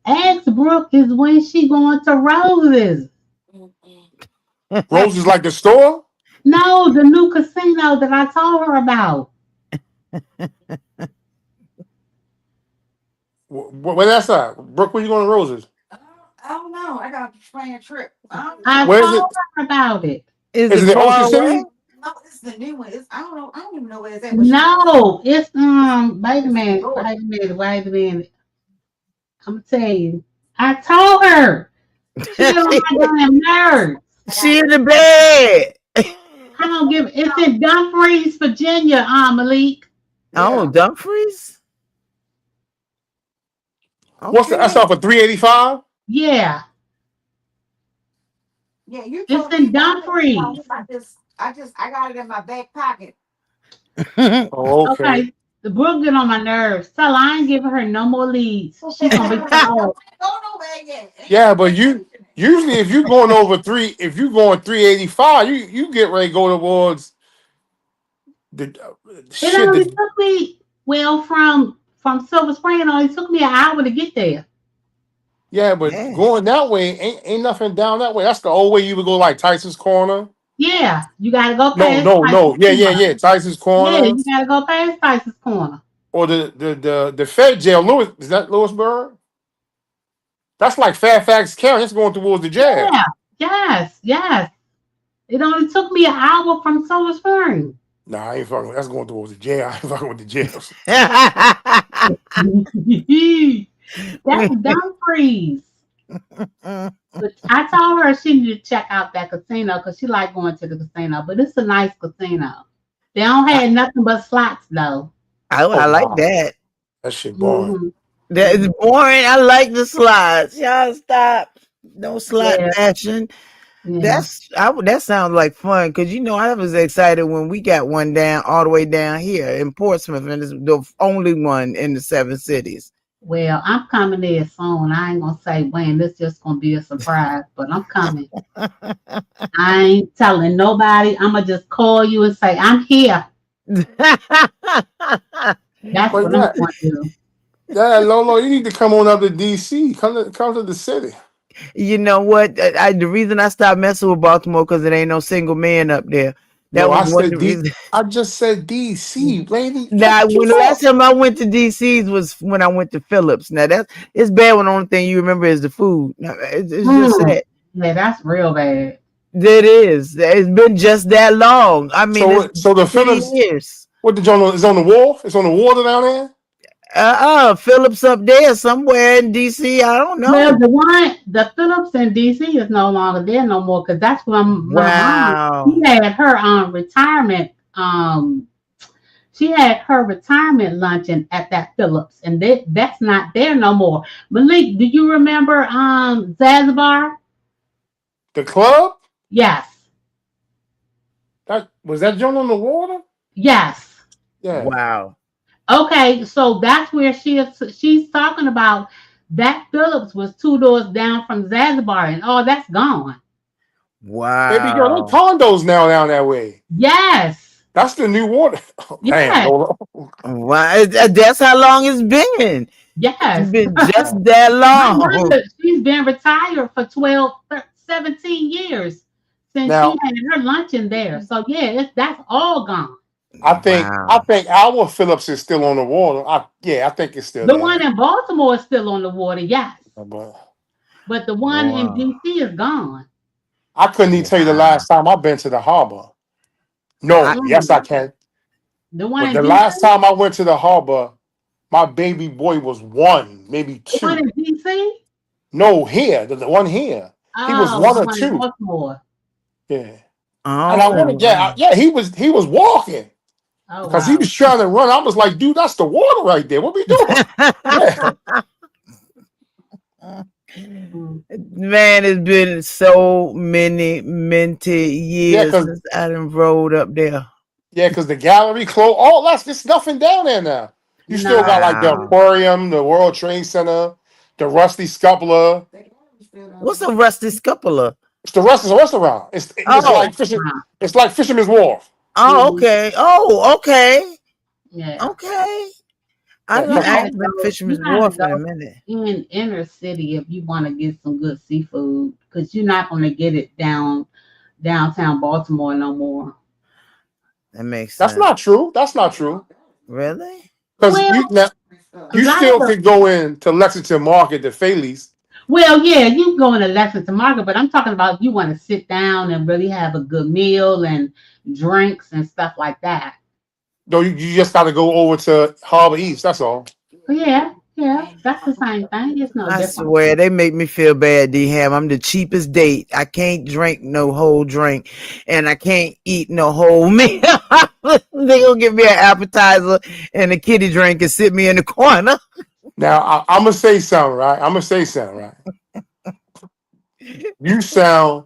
M: Ask Brooke is when she going to Roses.
L: Rose is like the store.
M: No, the new casino that I told her about.
L: Where that's at? Brooke, where you going to Roses?
N: I don't know. I got a planned trip. I don't
M: I
L: Where is
N: know.
M: told
L: it?
M: her about it.
H: Is
L: Is
H: it
L: it in Ocean
H: far away?
L: City?
N: No, it's the new one. I don't know. I don't even know where it's at. But she told me
M: No, it's wait a
N: it's
M: minute,
N: Florida.
M: wait a minute. I'm gonna tell you. I told her. She get on
H: she,
M: my damn nerves.
N: I got
H: she
N: to
H: in the
N: look.
H: bed.
M: I don't give it's in Dumfries, Virginia, Malik.
H: Oh,
N: Yeah.
H: Dumfries?
L: That's
H: Okay.
L: off of 385?
M: Yeah.
N: Yeah, you
M: It's
N: told me
M: in
N: about it.
M: Dumfries.
N: I got it in my back pocket.
L: Oh, okay.
M: Okay. The Brooke get on my nerves. Tell her I ain't giving her no more leads. She
N: I
M: gonna be cut off.
N: ain't go nowhere yet.
L: Yeah, but you usually if you going 385, you get ready to go towards the
M: It
L: shit.
M: only took me from Silver Spring. It only took me an hour to get there.
L: Yeah, but
H: Yeah.
L: going that way ain't nothing down that way. That's the old way you would go like Tyson's Corner.
M: Yeah, you gotta go
L: No,
M: past
L: no,
M: Tyson's
L: no. Yeah, yeah,
M: Corner.
L: yeah. Tyson's
M: Yeah,
L: Corner
M: you gotta go past Tyson's Corner.
L: or the Fed jail. Louis, is that Lewisburg? That's like Fairfax County. That's going towards the jail.
M: Yeah, yes, yes. It only took me an hour from Silver Spring.
L: Nah, I ain't fucking. That's going towards the jail. I ain't fucking with the jails.
M: That's Dumfries. But I told her she needed to check out that casino because she like going to the casino. But it's a nice casino. They don't have nothing but slots though.
L: Oh
H: I like
L: wow,
H: that.
L: that shit boring.
M: Hmm.
H: That is boring. I like the slides. Y'all stop. No slot
M: Yeah,
H: action.
M: yeah.
H: That sounds like fun because I was excited when we got one down all the way down here in Portsmouth, and it's the only one in the 7 cities.
M: Well, I'm coming there soon. I ain't gonna say when. This just gonna be a surprise, but I'm coming. I ain't telling nobody. I'm gonna just call you and say I'm here. That's
L: But
M: what I'm gonna do.
L: yeah, Lolo, you need to come on up to DC. Come to the city.
H: You know what? The reason I stopped messing with Baltimore because it ain't no single man up there. That
L: No,
H: was
L: I
H: one of the
L: said
H: reasons.
L: I just said DC, lady.
H: Now,
L: What you
H: when the last
L: thought?
H: time I went to DC's was when I went to Phillips. Now it's bad when the only thing you remember is the food. Now, it's just
M: Mm.
H: sad.
M: Yeah, that's real bad.
H: It is. It's been just that long. I mean, it's
L: So the
H: 3
L: Phillips,
H: years.
L: what the joint is on the wall? It's on the water down there.
H: Phillips up there somewhere in DC. I don't
M: Well,
H: know.
M: the Phillips in DC is no longer there no more because that's where my mom. She
H: Wow.
M: had her retirement. She had her retirement luncheon at that Phillips, and that's not there no more. Malik, do you remember Zanzibar?
L: The club
M: Yes,
L: that joint on the water.
M: yes.
L: Yeah,
H: Wow.
M: Okay, so that's where she's talking about. That Phillips was 2 doors down from Zanzibar, and all that's gone.
L: baby girl, they
H: Wow.
L: condos now down that way.
M: Yes,
L: That's the new water. Oh, damn,
M: yes,
L: Lolo.
H: Wow. That's how long it's been. It's
M: yes.
H: been just that
M: My
H: long.
M: mother, she's been retired for 12, 17 years since she
L: Now
M: had her luncheon there. So yeah, that's all gone.
L: I
H: Wow.
L: think our Phillips is still on the water. I think it's still
M: The
L: there.
M: one in Baltimore is still on the water. Yes. But the one in
L: Wow.
M: DC is gone.
L: I couldn't even tell you the last time I've been to the harbor.
H: I,
L: No, yes, I
M: Mm.
L: can.
M: The one
L: But
M: in
L: the
M: DC?
L: last time I went to the harbor, my baby boy was one, maybe
M: The one
L: two.
M: in DC?
L: No, here, the one here. He was
M: Oh,
L: one
M: the
L: or
M: one in
L: two.
M: Baltimore.
L: Yeah. And I
H: oh
L: want to
H: wow.
L: get, yeah, he was walking
M: Oh,
L: because he
M: wow.
L: was trying to run. I was like, dude, that's the water right there. What we doing? Yeah.
M: Mm.
H: Man, it's been so many minty
L: Yeah,
H: years
L: because
H: since I done rode up there.
L: the gallery closed. All that's there's nothing down there now. You still got like the
H: Wow.
L: aquarium, the World Trade Center, the Rusty Scupola.
H: What's a rusty scupola?
L: It's a restaurant. It's
H: Oh,
L: like fishing. It's like Fisherman's Wharf.
H: oh,
M: Mm-hmm.
H: okay. Oh, okay.
M: Yeah.
H: Okay.
L: Yeah,
M: You
H: I
M: gotta
H: ain't been to
M: go. You
H: Fisherman's
M: gotta
H: Wharf in a
M: go
H: minute.
M: in inner city if you want to get some good seafood, because you're not gonna get it downtown Baltimore no more.
H: That makes
L: that's
H: sense.
L: not true. That's not true.
H: Really?
L: Because
M: Well, a
L: you
M: lot of
L: still
M: the
L: can go in to Lexington Market to Faley's.
M: yeah, you can go in the Lexington Market, but I'm talking about if you want to sit down and really have a good meal and drinks and stuff like that.
L: No, you just got to go over to Harbor East. That's all.
M: But yeah, that's the same thing. It's no
H: I
M: different.
H: swear they make me feel bad, D Ham. I'm the cheapest date. I can't drink no whole drink, and I can't eat no whole meal. They gonna give me an appetizer and a kiddie drink and sit me in the corner.
L: Now I'm gonna say something, right? I'm gonna say something, right? You sound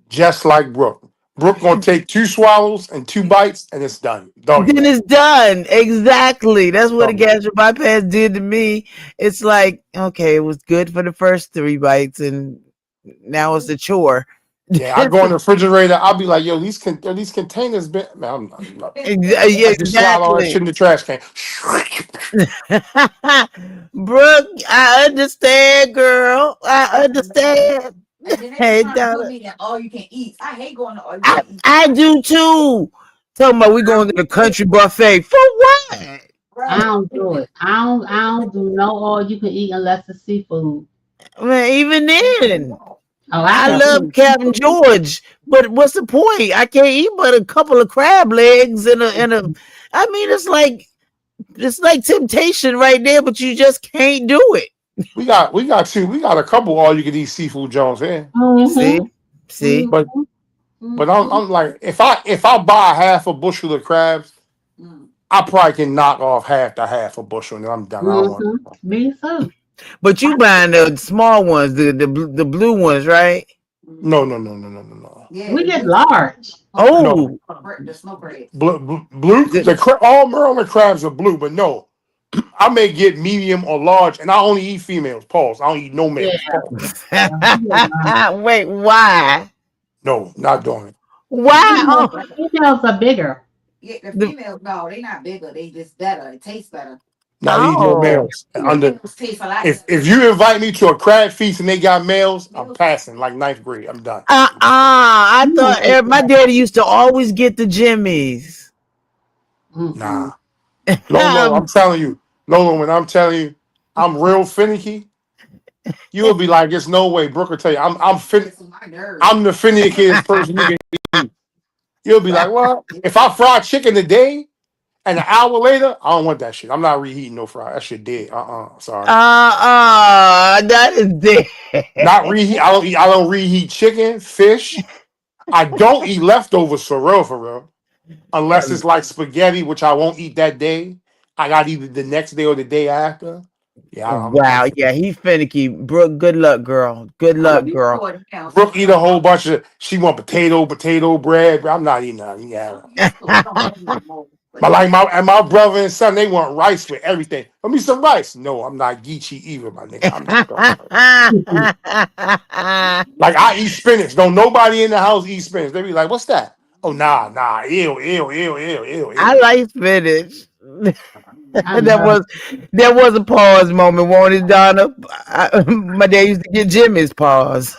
L: just like Brooke. Brooke gonna take 2 swallows and 2 bites, and it's done. Doggy
H: Then
L: bag.
H: it's done. Exactly. That's what a
L: Doggy bag.
H: gastric bypass did to me. It's like, okay, it was good for the first 3 bites, and now it's a chore.
L: Yeah, I go in the refrigerator. I'll be like, yo, these containers been. Man, I just swallow that shit
H: Exactly.
L: in the trash can.
H: Brooke, I understand, girl. I understand.
N: And then they be
H: Hey,
N: trying to put
H: Donna.
N: me in all you can eat. I hate going to all you can eat.
H: I do too. Talking about we going to the country buffet. For what?
M: I
N: Right.
M: don't do it. I don't do no all you can eat unless it's seafood.
H: Man, even then.
M: Oh, I
H: I
M: can
H: love Captain George, but what's the point? I can't eat but a couple of crab legs and a. I mean, it's like temptation right there, but you just can't do it.
L: We got a couple all you can eat seafood Jones here.
H: See, see.
L: But I'm like, if I buy half a bushel of crabs, I probably can knock off half a bushel and then I'm done. I don't want.
M: Me too.
H: But you buying the small ones, the blue ones, right?
L: No.
N: Yeah,
M: We
N: the
M: get
N: blue
M: large.
H: Oh,
L: No.
N: the snow bread.
L: Blue all Maryland crabs are blue, but no. I may get medium or large, and I only eat females. Pause. I don't eat no
M: Yeah,
L: males. Pause.
M: we get large.
H: wait, why?
L: No, not doing it.
H: Why?
M: Females,
H: Oh,
M: females are bigger.
N: Yeah, the
H: the,
N: females, no, they not bigger. They just better. It tastes better.
L: Not eat no
H: oh.
L: males.
N: The females taste a lot
L: If you invite me to a crab feast and they got males, I'm passing like 9th grade. I'm done.
H: I
M: You don't
H: thought
M: take
H: my
M: that.
H: daddy used to always get the Jimmies.
L: Nah. Lolo, I'm telling you. Lolo, when I'm telling you, I'm real finicky. You'll be like, there's no way. Brooke will tell you, I'm the finickiest person you can eat. You'll be like, what? If I fry chicken today and an hour later, I don't want that shit. I'm not reheating no fry. That shit dead. Sorry.
H: That is dead.
L: Not reheat. I don't reheat chicken, fish. I don't eat leftovers for real. Unless it's like spaghetti, which I won't eat that day. I got either the next day or the day after. Yeah, I'm
H: Wow, yeah, he finicky. Brooke, good luck, girl. Good luck, girl.
L: Brooke eat a whole bunch of. She want potato bread. But I'm not eating that. Yeah. My brother and son, they want rice with everything. Let me some rice. No, I'm not geechee either, my nigga. I'm just like I eat spinach. Don't nobody in the house eat spinach. They be like, "What's that?" Oh, nah, ew.
H: I like spinach.
M: I
H: That was a pause moment, won't it, Donna? My dad used to get Jimmy's pause.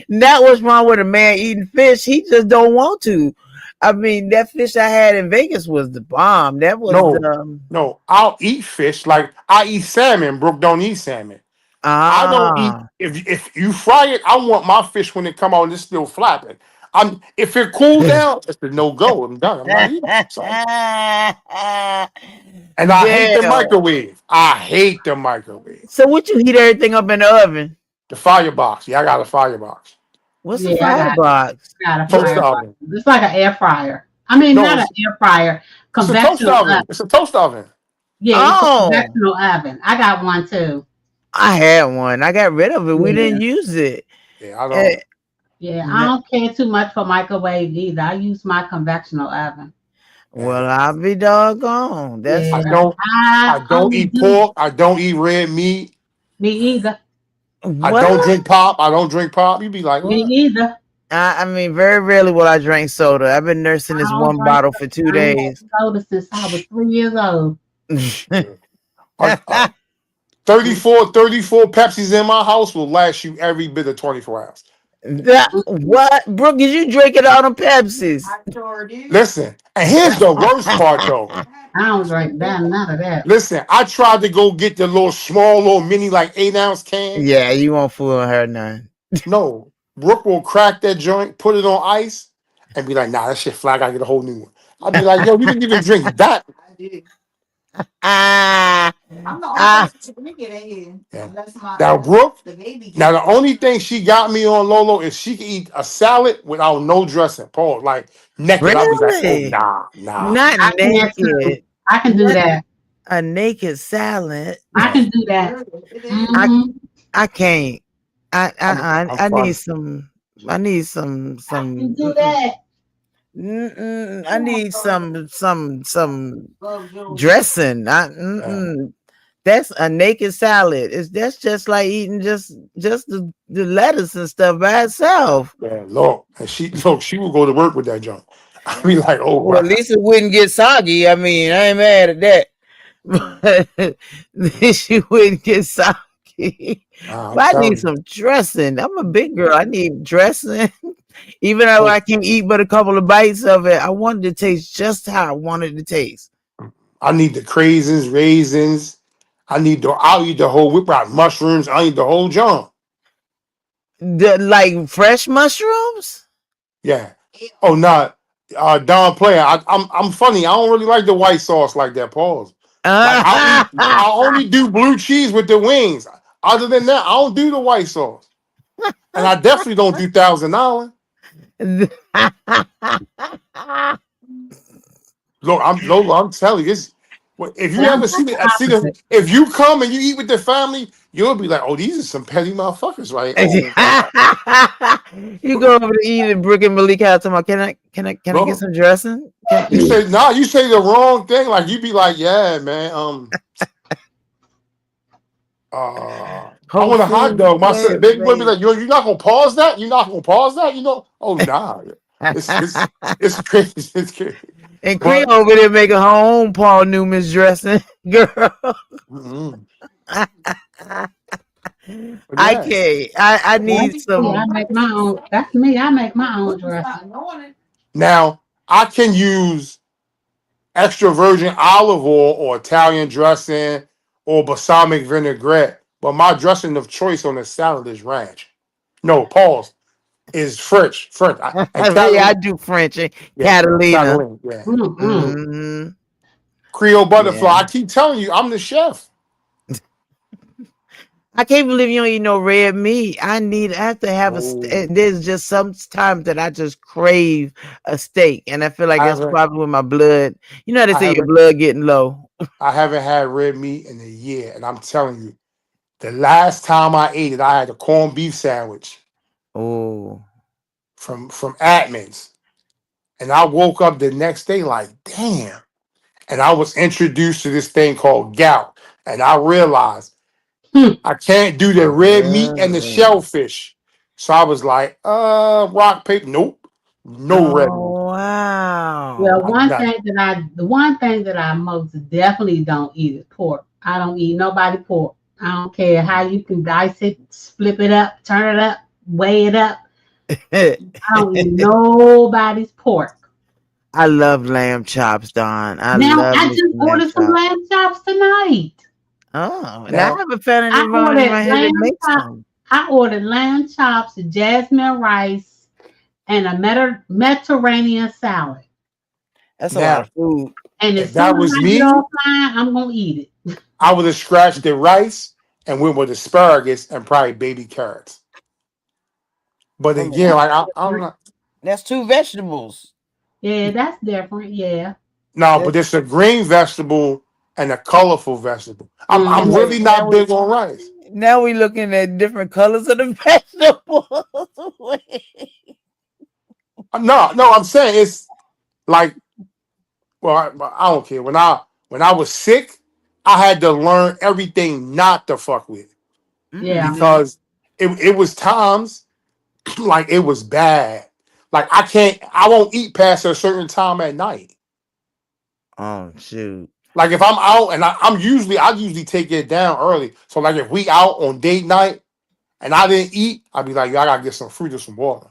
H: That was wrong with a man eating fish. He just don't want to. I mean, that fish I had in Vegas was the bomb. That was
L: No, no. I'll eat fish. Like I eat salmon. Brooke don't eat salmon. I don't eat
H: ah.
L: if you fry it. I want my fish when it come out and it's still flapping. I'm if it cool down, it's a no go. I'm done. I'm not eating. Sorry. And I hate the
H: Damn.
L: microwave. I hate the microwave.
H: So what you heat everything up in the oven?
L: The firebox. Yeah, I got a firebox.
H: What's a
M: Yeah,
H: firebox?
M: got a
L: Toaster
M: firebox.
L: oven.
M: It's like an air fryer. I mean,
L: No,
M: not an air fryer,
L: it's a toaster
M: conventional
L: oven.
M: oven.
L: It's a toaster oven.
M: Yeah, it's a
H: Oh,
M: conventional oven. I got one too.
H: I had one. I got rid of it. We
M: Yeah.
H: didn't use it.
L: Yeah, I
H: Eh,
L: don't.
M: Yeah, I
H: n-
M: don't care too much for microwave either. I use my conventional oven.
H: well,
L: Yeah.
H: I'll be doggone. That's
L: I
M: Yeah,
L: don't.
M: I
L: I don't
M: only
L: eat
M: do
L: pork. I don't eat red meat.
M: me either.
L: I don't
H: what?
L: drink pop. I don't drink pop. You be like,
M: Me
L: what?
M: either.
H: I mean, very rarely will I drink soda. I've been nursing
M: I
H: this
M: don't
H: one
M: drink
H: bottle
M: soda.
H: for 2
M: I ain't had
H: days.
M: soda since I was 3 years old.
L: Yeah. 34 Pepsis in my house will last you every bit of 24 hours.
H: What, Brooke? Is you drinking all them Pepsis?
L: Listen, and here's the worst part though.
M: I don't drink that, none of that.
L: Listen, I tried to go get the little mini, like 8-ounce can.
H: Yeah, you won't fool her none.
L: No, Brooke will crack that joint, put it on ice, and be like, nah, that shit flat. I gotta get a whole new one. I'll be like, yo, you didn't even drink that.
H: Ah,
N: I'm the only
H: ah.
N: person to drink it in here.
L: Yeah.
N: Unless my
L: Now, Brooke,
N: the baby
L: now the only thing she got me on Lolo is she can eat a salad without no dressing. Paul, like naked. I'll be like, oh
H: Really?
L: nah.
H: Not
M: I can too.
H: naked.
M: I can do
H: Not
M: that.
H: a naked salad.
M: I
L: No,
M: can do that.
H: I
M: Hmm
H: I can't. I
L: I'm
H: I need
L: funny.
H: some. I need some
M: I can
H: some.
M: do that.
H: I need some dressing.
L: Yeah,
H: That's a naked salad. That's just like eating just the lettuce and stuff by itself.
L: yeah, look, and she will go to work with that junk. I'll be like, oh
H: Well, at
L: wow.
H: least it wouldn't get soggy. I mean, I ain't mad at that. But at least you wouldn't get soggy.
L: Nah, I'm
H: But I need
L: telling you.
H: some dressing. I'm a big girl. I need dressing. Even though
L: Oh,
H: I can eat but a couple of bites of it, I want it to taste just how I want it to taste.
L: I need the craisins, raisins. I'll eat the whole whip out mushrooms. I eat the whole junk.
H: The like fresh mushrooms?
L: Yeah. Oh, not Don Player. I'm funny. I don't really like the white sauce like that. Pause. Like I'll only do blue cheese with the wings. Other than that, I don't do the white sauce. And I definitely don't do Thousand Island. Look, I'm telling you, if you
M: Yeah, I'm
L: ever see
M: just
L: the see the
M: opposite.
L: if you come and you eat with the family, you'll be like, oh, these are some petty motherfuckers, right? Oh wow.
H: You go over to eat at Brooke and Malik house. Talking about, can I get
L: Look,
H: some dressing?
L: you say you say the wrong thing. Like you be like, yeah, man. I
H: Whole
L: want a hot
H: Foods,
L: dog. My
H: yes,
L: baby boy be
H: baby.
L: like, you're not gonna pause that? You're not gonna pause that? You know? Oh nah. It's crazy. It's crazy.
H: And Cree
L: But,
H: over there making her own Paul Newman's dressing, girl.
L: mm, but
H: I
L: yeah.
H: can't. I
M: That's
H: need
M: me. I
H: some.
M: make my own. That's me. I make my own dressing.
L: Now I can use extra virgin olive oil or Italian dressing or balsamic vinaigrette, but my dressing of choice on the salad is ranch. No, pause. Is French. And
H: Yeah, I
L: Catalina.
H: do French and
L: Yeah,
H: Catalina.
L: Catalina. Yeah.
M: Mm-mm.
H: Hmm.
L: Creole butterfly.
H: Yeah.
L: I keep telling you, I'm the chef.
H: I can't believe you don't eat no red meat. I have to have
L: Oh,
H: there's just some times that I just crave a steak, and I feel like
L: I
H: that's
L: haven't,
H: probably when my blood. You know how they
L: I
H: say your
L: haven't,
H: blood getting low.
L: I haven't had red meat in a year, and I'm telling you, the last time I ate it, I had a corned beef sandwich
H: Oh,
L: from Atman's, and I woke up the next day like, damn. And I was introduced to this thing called gout, and I realized
M: Hmm.
L: I can't do the red meat and the
H: mm.
L: shellfish. So I was like, rock paper, nope, no red meat.
H: Oh
M: Well,
H: wow.
L: I'm not.
M: the one thing that I most definitely don't eat is pork. I don't eat nobody pork. I don't care how you can dice it, flip it up, turn it up, weigh it up. I don't eat nobody's pork.
H: I love lamb chops, Don. I
M: Now
H: love
M: I
H: me
M: just
H: some lamb
M: ordered some
H: chops.
M: lamb chops tonight.
H: Oh, now I
J: Now,
H: have a fan
M: I
H: of mine in
M: ordered
H: my head that
M: lamb
H: makes
M: chop.
H: them.
M: I ordered lamb chops, jasmine rice, and a Mediterranean salad.
H: That's a lot
L: Now,
H: of food.
M: And
L: if
M: as soon
L: that
M: as
L: was
M: I get
L: me,
M: offline, I'm gonna eat it.
L: I would have scratched the rice and went with asparagus and probably baby carrots. But
H: I mean,
L: again, like I'm not.
H: that's two vegetables.
M: Yeah, that's different. Yeah.
L: No, but
H: That's,
L: it's a green vegetable and a colorful vegetable. I'm
M: Mm-hmm.
L: really
H: wait,
L: not big on rice.
H: now we looking at different colors of the vegetables. Wait.
L: No, I'm saying it's like, well, I don't care. When I was sick, I had to learn everything not to fuck with
M: Yeah.
H: Mm.
L: because it was times like it was bad. Like I won't eat past a certain time at night.
H: Oh shoot.
L: Like if I'm out and I usually take it down early. So like if we out on date night and I didn't eat, I'd be like, yo, I gotta get some fruit or some water.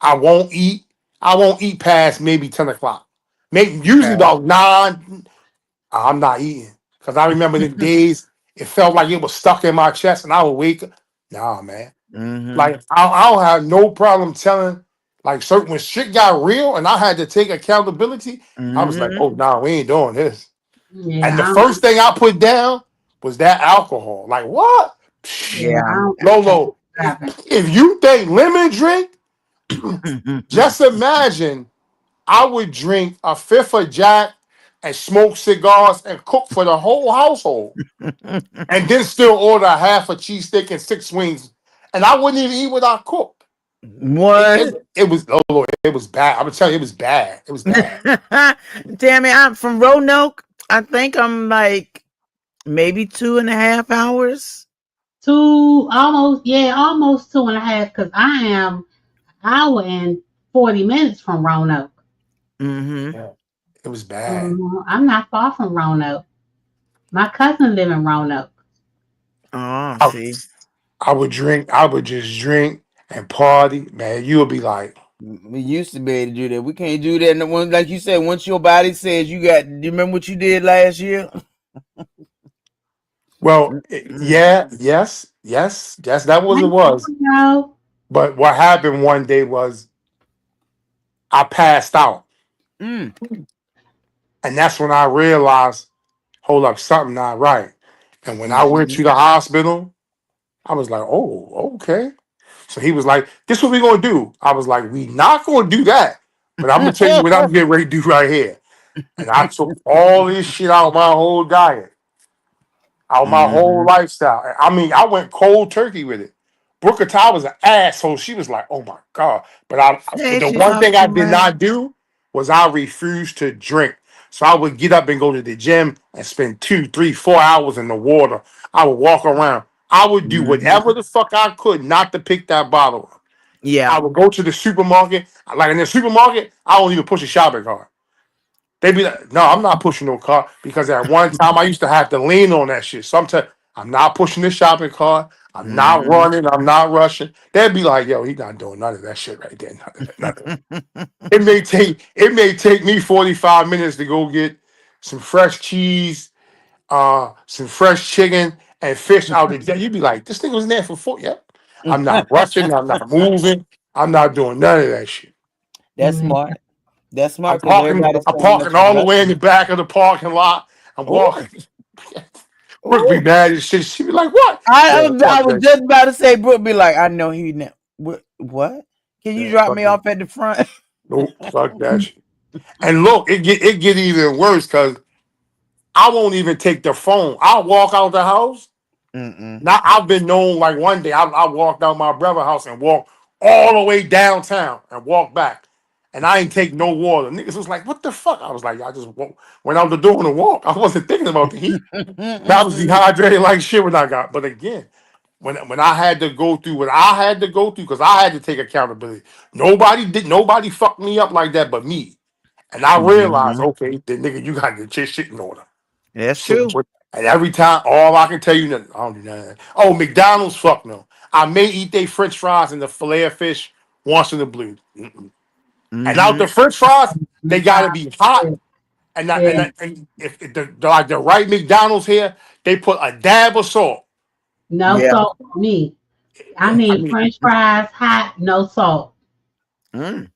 L: I won't eat. I won't eat past maybe 10 o'clock. Maybe usually
H: Okay.
L: about 9. I'm not eating because I remember the days it felt like it was stuck in my chest, and I would wake up. Nah, man.
H: Mm-hmm.
L: Like I don't have no problem telling. Like certain when shit got real, and I had to take accountability. I was like,
H: Mm-hmm.
L: oh nah, we ain't doing this. And the
M: Yeah.
L: first thing I put down was that alcohol. Like what?
M: Yeah.
H: Yeah.
L: Lolo,
M: Happen.
L: if you think lemon drink, just imagine I would drink a fifth of Jack and smoke cigars and cook for the whole household, and then still order a half a cheesesteak and 6 wings, and I wouldn't even eat what I cooked.
H: What?
L: It was oh Lord, it was bad. I'm gonna tell you, it was bad. It was bad.
H: Damn it! I'm from Roanoke. I think I'm like maybe 2.5 hours.
M: Almost 2.5, because I am an hour and 40 minutes from Roanoke.
H: Mm-hmm.
L: Yeah, it was bad.
M: I'm not far from Roanoke. My cousin live in Roanoke.
H: Oh,
L: I,
H: see,
L: I would drink. I would just drink and party, man. You would be like,
H: we used to be able to do that. We can't do that. No one, like you said, once your body says you got. Do you remember what you did last year?
L: well,
H: Mm-mm.
L: yeah, yes. That was it was.
M: No.
L: But what happened one day was I passed out.
H: Mm.
L: And that's when I realized, hold up, something not right. And when I went
H: Mm-hmm.
L: to the hospital, I was like, oh, okay. So he was like, this is what we're gonna do. I was like, we not gonna do that. But I'm gonna tell you what I'm getting ready to do right here. And I took all this shit out of my whole diet, out of my whole
H: Mm-hmm.
L: lifestyle. I mean, I went cold turkey with it. Brooke Ty was an asshole. She was like, "Oh my god!" But
H: Hey,
L: the
H: she's
L: one
H: off
L: thing I did
H: somewhere.
L: not do was I refused to drink. So I would get up and go to the gym and spend 2, 3, 4 hours in the water. I would walk around. I would do
H: Mm-hmm.
L: whatever the fuck I could not to pick that bottle up.
H: Yeah.
L: I would go to the supermarket. Like in the supermarket, I don't even push a shopping cart. They be like, no, I'm not pushing no cart because at one time I used to have to lean on that shit. Sometimes I'm not pushing the shopping cart. I'm not
H: Mm-hmm.
L: running. I'm not rushing. They'd be like, yo, he's not doing none of that shit right there. None of that. None of that. It may take me 45 minutes to go get some fresh cheese, some fresh chicken and fish out there. You'd be like, this thing was in there for 4. Yep. I'm not rushing. I'm not moving. I'm not doing none of that shit.
H: That's smart. That's
L: I'm
H: smart because
L: parking.
H: everybody's
L: I'm
H: saying that
L: parking
H: you're
L: all the way in
H: rushing.
L: the back of the parking lot. I'm
H: Oh,
L: walking. Brooke be
H: oh.
L: mad as shit. She be like, "What?"
H: I,
L: Yeah, fuck
H: I was
L: that
H: just
L: shit.
H: about to say, Brooke be like, I know he now. What? Can you
L: Yeah,
H: drop
L: fuck
H: me
L: that.
H: off at the front?
L: Nope, fuck that shit. And look, it get even worse because I won't even take the phone. I'll walk out the house.
H: Mm-mm.
L: Now I've been known like one day I walked out my brother's house and walked all the way downtown and walked back. And I ain't take no water. Niggas was like, what the fuck? I was like, I just went out the door on a walk. I wasn't thinking about the heat. I was dehydrated like shit when I got. But again, when I had to go through what I had to go through, because I had to take accountability. Nobody fucked me up like that but me. And I realized,
H: Mm-hmm.
L: okay, then nigga, you gotta get your shit in order.
H: That's
L: Shit.
H: true.
L: And every time, all I can tell you, I don't do none of that. Oh, McDonald's, fuck no. I may eat their French fries and the fillet of fish once in the blue. Mm-mm. And out
H: Mm-hmm.
L: the French fries, They
M: Them
L: gotta
M: fries
L: be hot.
M: good. Yeah.
L: And if like the right McDonald's here, they put a dab of salt.
M: No
H: Yeah.
M: salt for me. I
L: Yeah, I
M: need
L: mean,
M: French fries hot, no salt.
H: Mm.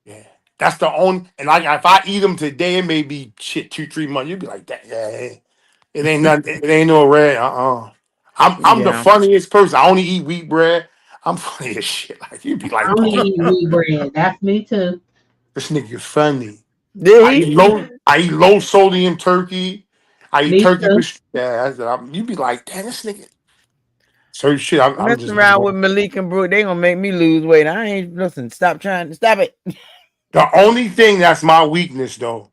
L: yeah, that's the only. And like if I eat them today, it may be shit 2 3 months. You'd be like that. Yeah, it ain't nothing. It ain't no red. I'm the
H: Yeah.
L: funniest person. I only eat wheat bread. I'm funny as shit. Like you'd be
M: I
L: like,
M: only
L: oh,
M: eat wheat bread. That's me too.
L: this nigga funny.
H: Did he?
L: I eat low sodium turkey. I eat
M: Me
L: turkey
M: too.
L: with you'd be like, damn, this nigga. So shit, I'm
H: Messing
L: just
H: around with Malik and Brooke, they gonna make me lose weight. I ain't listen. Stop trying. Stop it.
L: the only thing that's my weakness though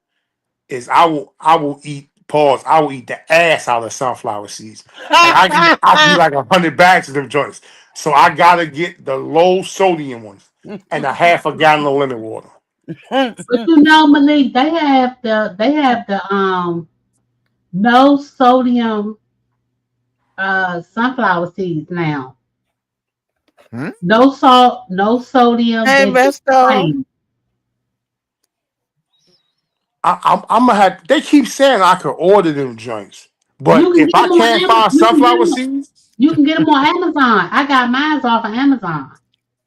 L: is I will eat pause. I will eat the ass out of sunflower seeds. Like I can eat like 100 bags of them joints. So I gotta get the low sodium ones and a half a gallon of lemon water.
M: But you know, Malik, they have the no sodium sunflower seeds now.
H: Hmm?
M: No salt, no sodium.
H: Hey,
M: They're just
H: Besto.
M: plain.
L: I'm gonna have. They keep saying I could order them joints,
M: You
L: but
M: can
L: if
M: get
L: I
M: them on
L: can't
M: Amazon.
L: find sunflower seeds,
M: You can get them on Amazon. I got mine off of Amazon.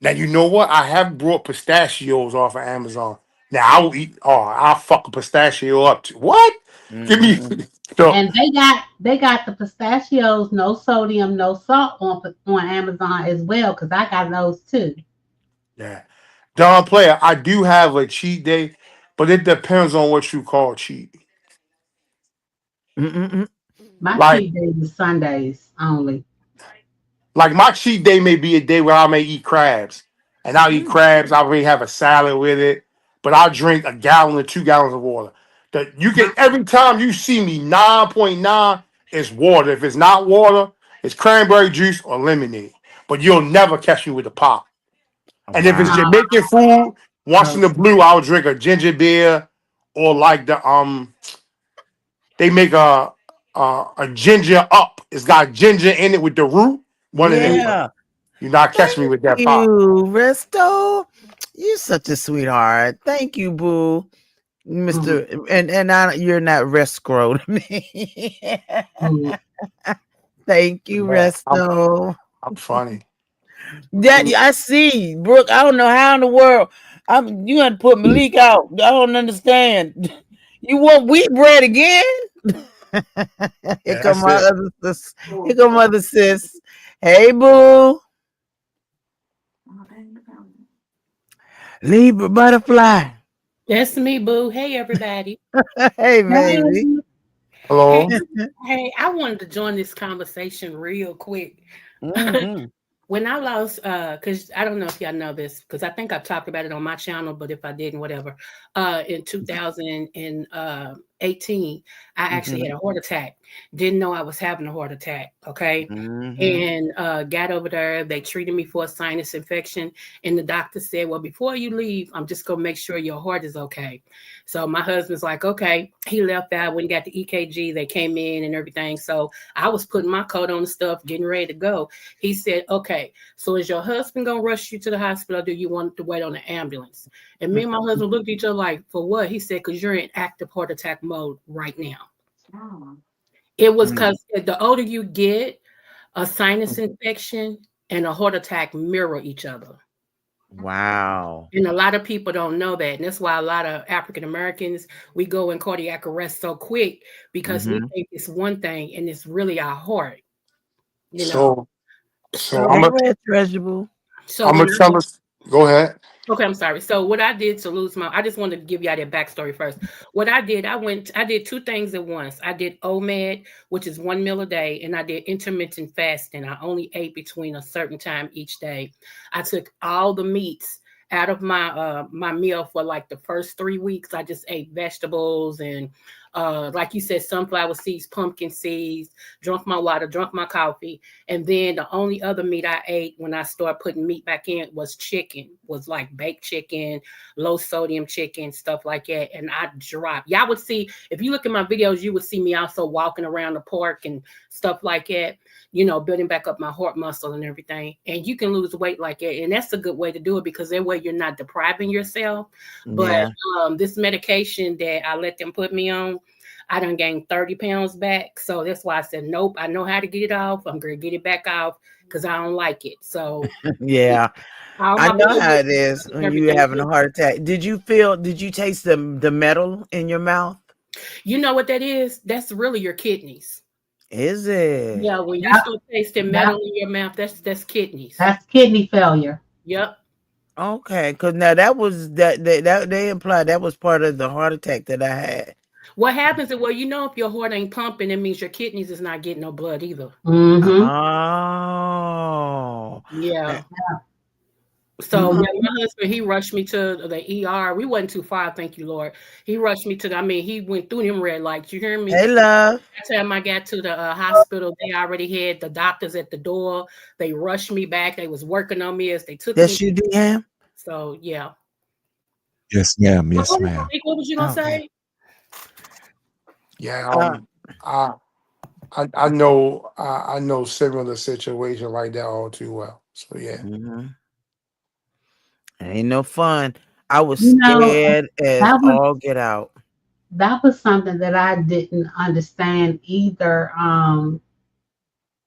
L: now you know what? I have brought pistachios off of Amazon. Now I will eat. Oh, I'll fuck a pistachio up too. What? Give me.
H: Mm-hmm.
L: So,
M: And they got the pistachios, no sodium, no salt on Amazon as well, because I got those too.
L: yeah. Don Player, I do have a cheat day, but it depends on what you call cheat.
H: Mm-mm-mm.
M: My
L: Like,
M: cheat days is Sundays only.
L: like my cheat day may be a day where I may eat crabs, and I'll eat crabs. I may have a salad with it, but I'll drink a gallon or 2 gallons of water. That you
M: My,
L: get every time you see me 9.9 is water. If it's not water, it's cranberry juice or lemonade. But you'll never catch me with a pop. And if it's
H: Wow.
L: Jamaican food, once in
M: oh,
L: the blue, I'll drink a ginger beer or like the they make a ginger up. It's got ginger in it with the root. One of them. But
H: Yeah.
L: you not catch me
H: Thank
L: with that pop.
H: you, Resto. You such a sweetheart. Thank you, boo.
M: mm,
H: Mr. You're not Rescro to me.
M: mm.
H: Thank you,
L: Man,
H: Resto.
L: I'm funny.
H: That I see, Brooke. I don't know how in the world you had to put Malik out. I don't understand. You want wheat bread again? Here
L: Yeah,
H: come
L: that's
H: my
L: it.
H: other sis. Here come my other sis. Hey, boo. Libra butterfly.
O: That's me, boo. Hey, everybody.
H: Hey, baby.
M: Hey,
O: Hey,
L: Hello.
O: hey, I wanted to join this conversation real quick.
H: Mm-hmm.
O: When I lost, because I don't know if y'all know this, because I think I've talked about it on my channel, but if I didn't, whatever. In 2018, I actually
H: Mm-hmm.
O: had a heart attack. Didn't know I was having a heart attack. Okay.
H: Mm-hmm.
O: And got over there. They treated me for a sinus infection. And the doctor said, well, before you leave, I'm just going to make sure your heart is okay. So my husband's like, okay. He left out when he got the EKG. They came in and everything. So I was putting my coat on and stuff, getting ready to go. He said, okay, so is your husband going to rush you to the hospital or do you want to wait on the ambulance? And me and my husband looked at each other like, for what? He said, because you're in active heart attack mode right now. It was because the older you get, a sinus infection and a heart attack mirror each other.
H: Wow.
O: And a lot of people don't know that. And that's why a lot of African Americans, we go in cardiac arrest so quick because we
H: Mm-hmm.
O: think it's one thing and it's really our heart, you know.
L: So so
O: So
H: Hey, red treasure boo.
O: so
L: I'm
O: when
L: gonna tell us. Go ahead.
O: Okay, I'm sorry. So what I did to lose my, I just wanted to give y'all that backstory first. What I did, I did two things at once. I did OMAD, which is 1 meal a day, and I did intermittent fasting. I only ate between a certain time each day. I took all the meats out of my meal for like the first 3 weeks. I just ate vegetables and like you said, sunflower seeds, pumpkin seeds, drunk my water, drunk my coffee. And then the only other meat I ate when I started putting meat back in was chicken, was like baked chicken, low sodium chicken, stuff like that. And I dropped. Y'all would see, if you look at my videos, you would see me also walking around the park and stuff like that. building back up my heart muscle and everything. And you can lose weight like that. And that's a good way to do it because that way you're not depriving yourself. But
H: Yeah.
O: this medication that I let them put me on, I done gained 30 pounds back. So that's why I said, nope, I know how to get it off. I'm going to get it back off because I don't like it. So
H: Yeah.
O: all
H: I
O: my
H: know
O: blood
H: how it is when you
O: everything.
H: having a heart attack. Did you taste the metal in your mouth?
O: You know what that is? That's really your kidneys.
H: Is it?
O: Yeah, when you
M: Yep.
O: start tasting
M: Yep.
O: metal in your mouth, that's kidneys.
M: That's kidney failure.
O: Yep.
H: Okay, because now that was that they implied that was part of the heart attack that I had.
O: What happens is, well, if your heart ain't pumping, it means your kidneys is not getting no blood either.
M: Mm-hmm.
H: Oh.
O: Yeah. So
M: Mm-hmm.
O: yeah, my husband, he rushed me to the ER. We wasn't too far, thank you, Lord. He rushed me he went through them red lights. You hear me?
H: Hey, love.
O: By the time I got to the hospital, they already had the doctors at the door. They rushed me back. They was working on me as they took
H: That's
O: me.
H: you, DM?
O: So yeah.
P: Yes, ma'am.
O: What
P: Yes, ma'am.
O: was you gonna
H: Okay.
O: say?
L: Yeah, I know I know similar situation like that all too well. So yeah.
H: Ain't no fun. I was
M: You know,
H: scared as
M: that was
H: all get out.
M: something that I didn't understand either.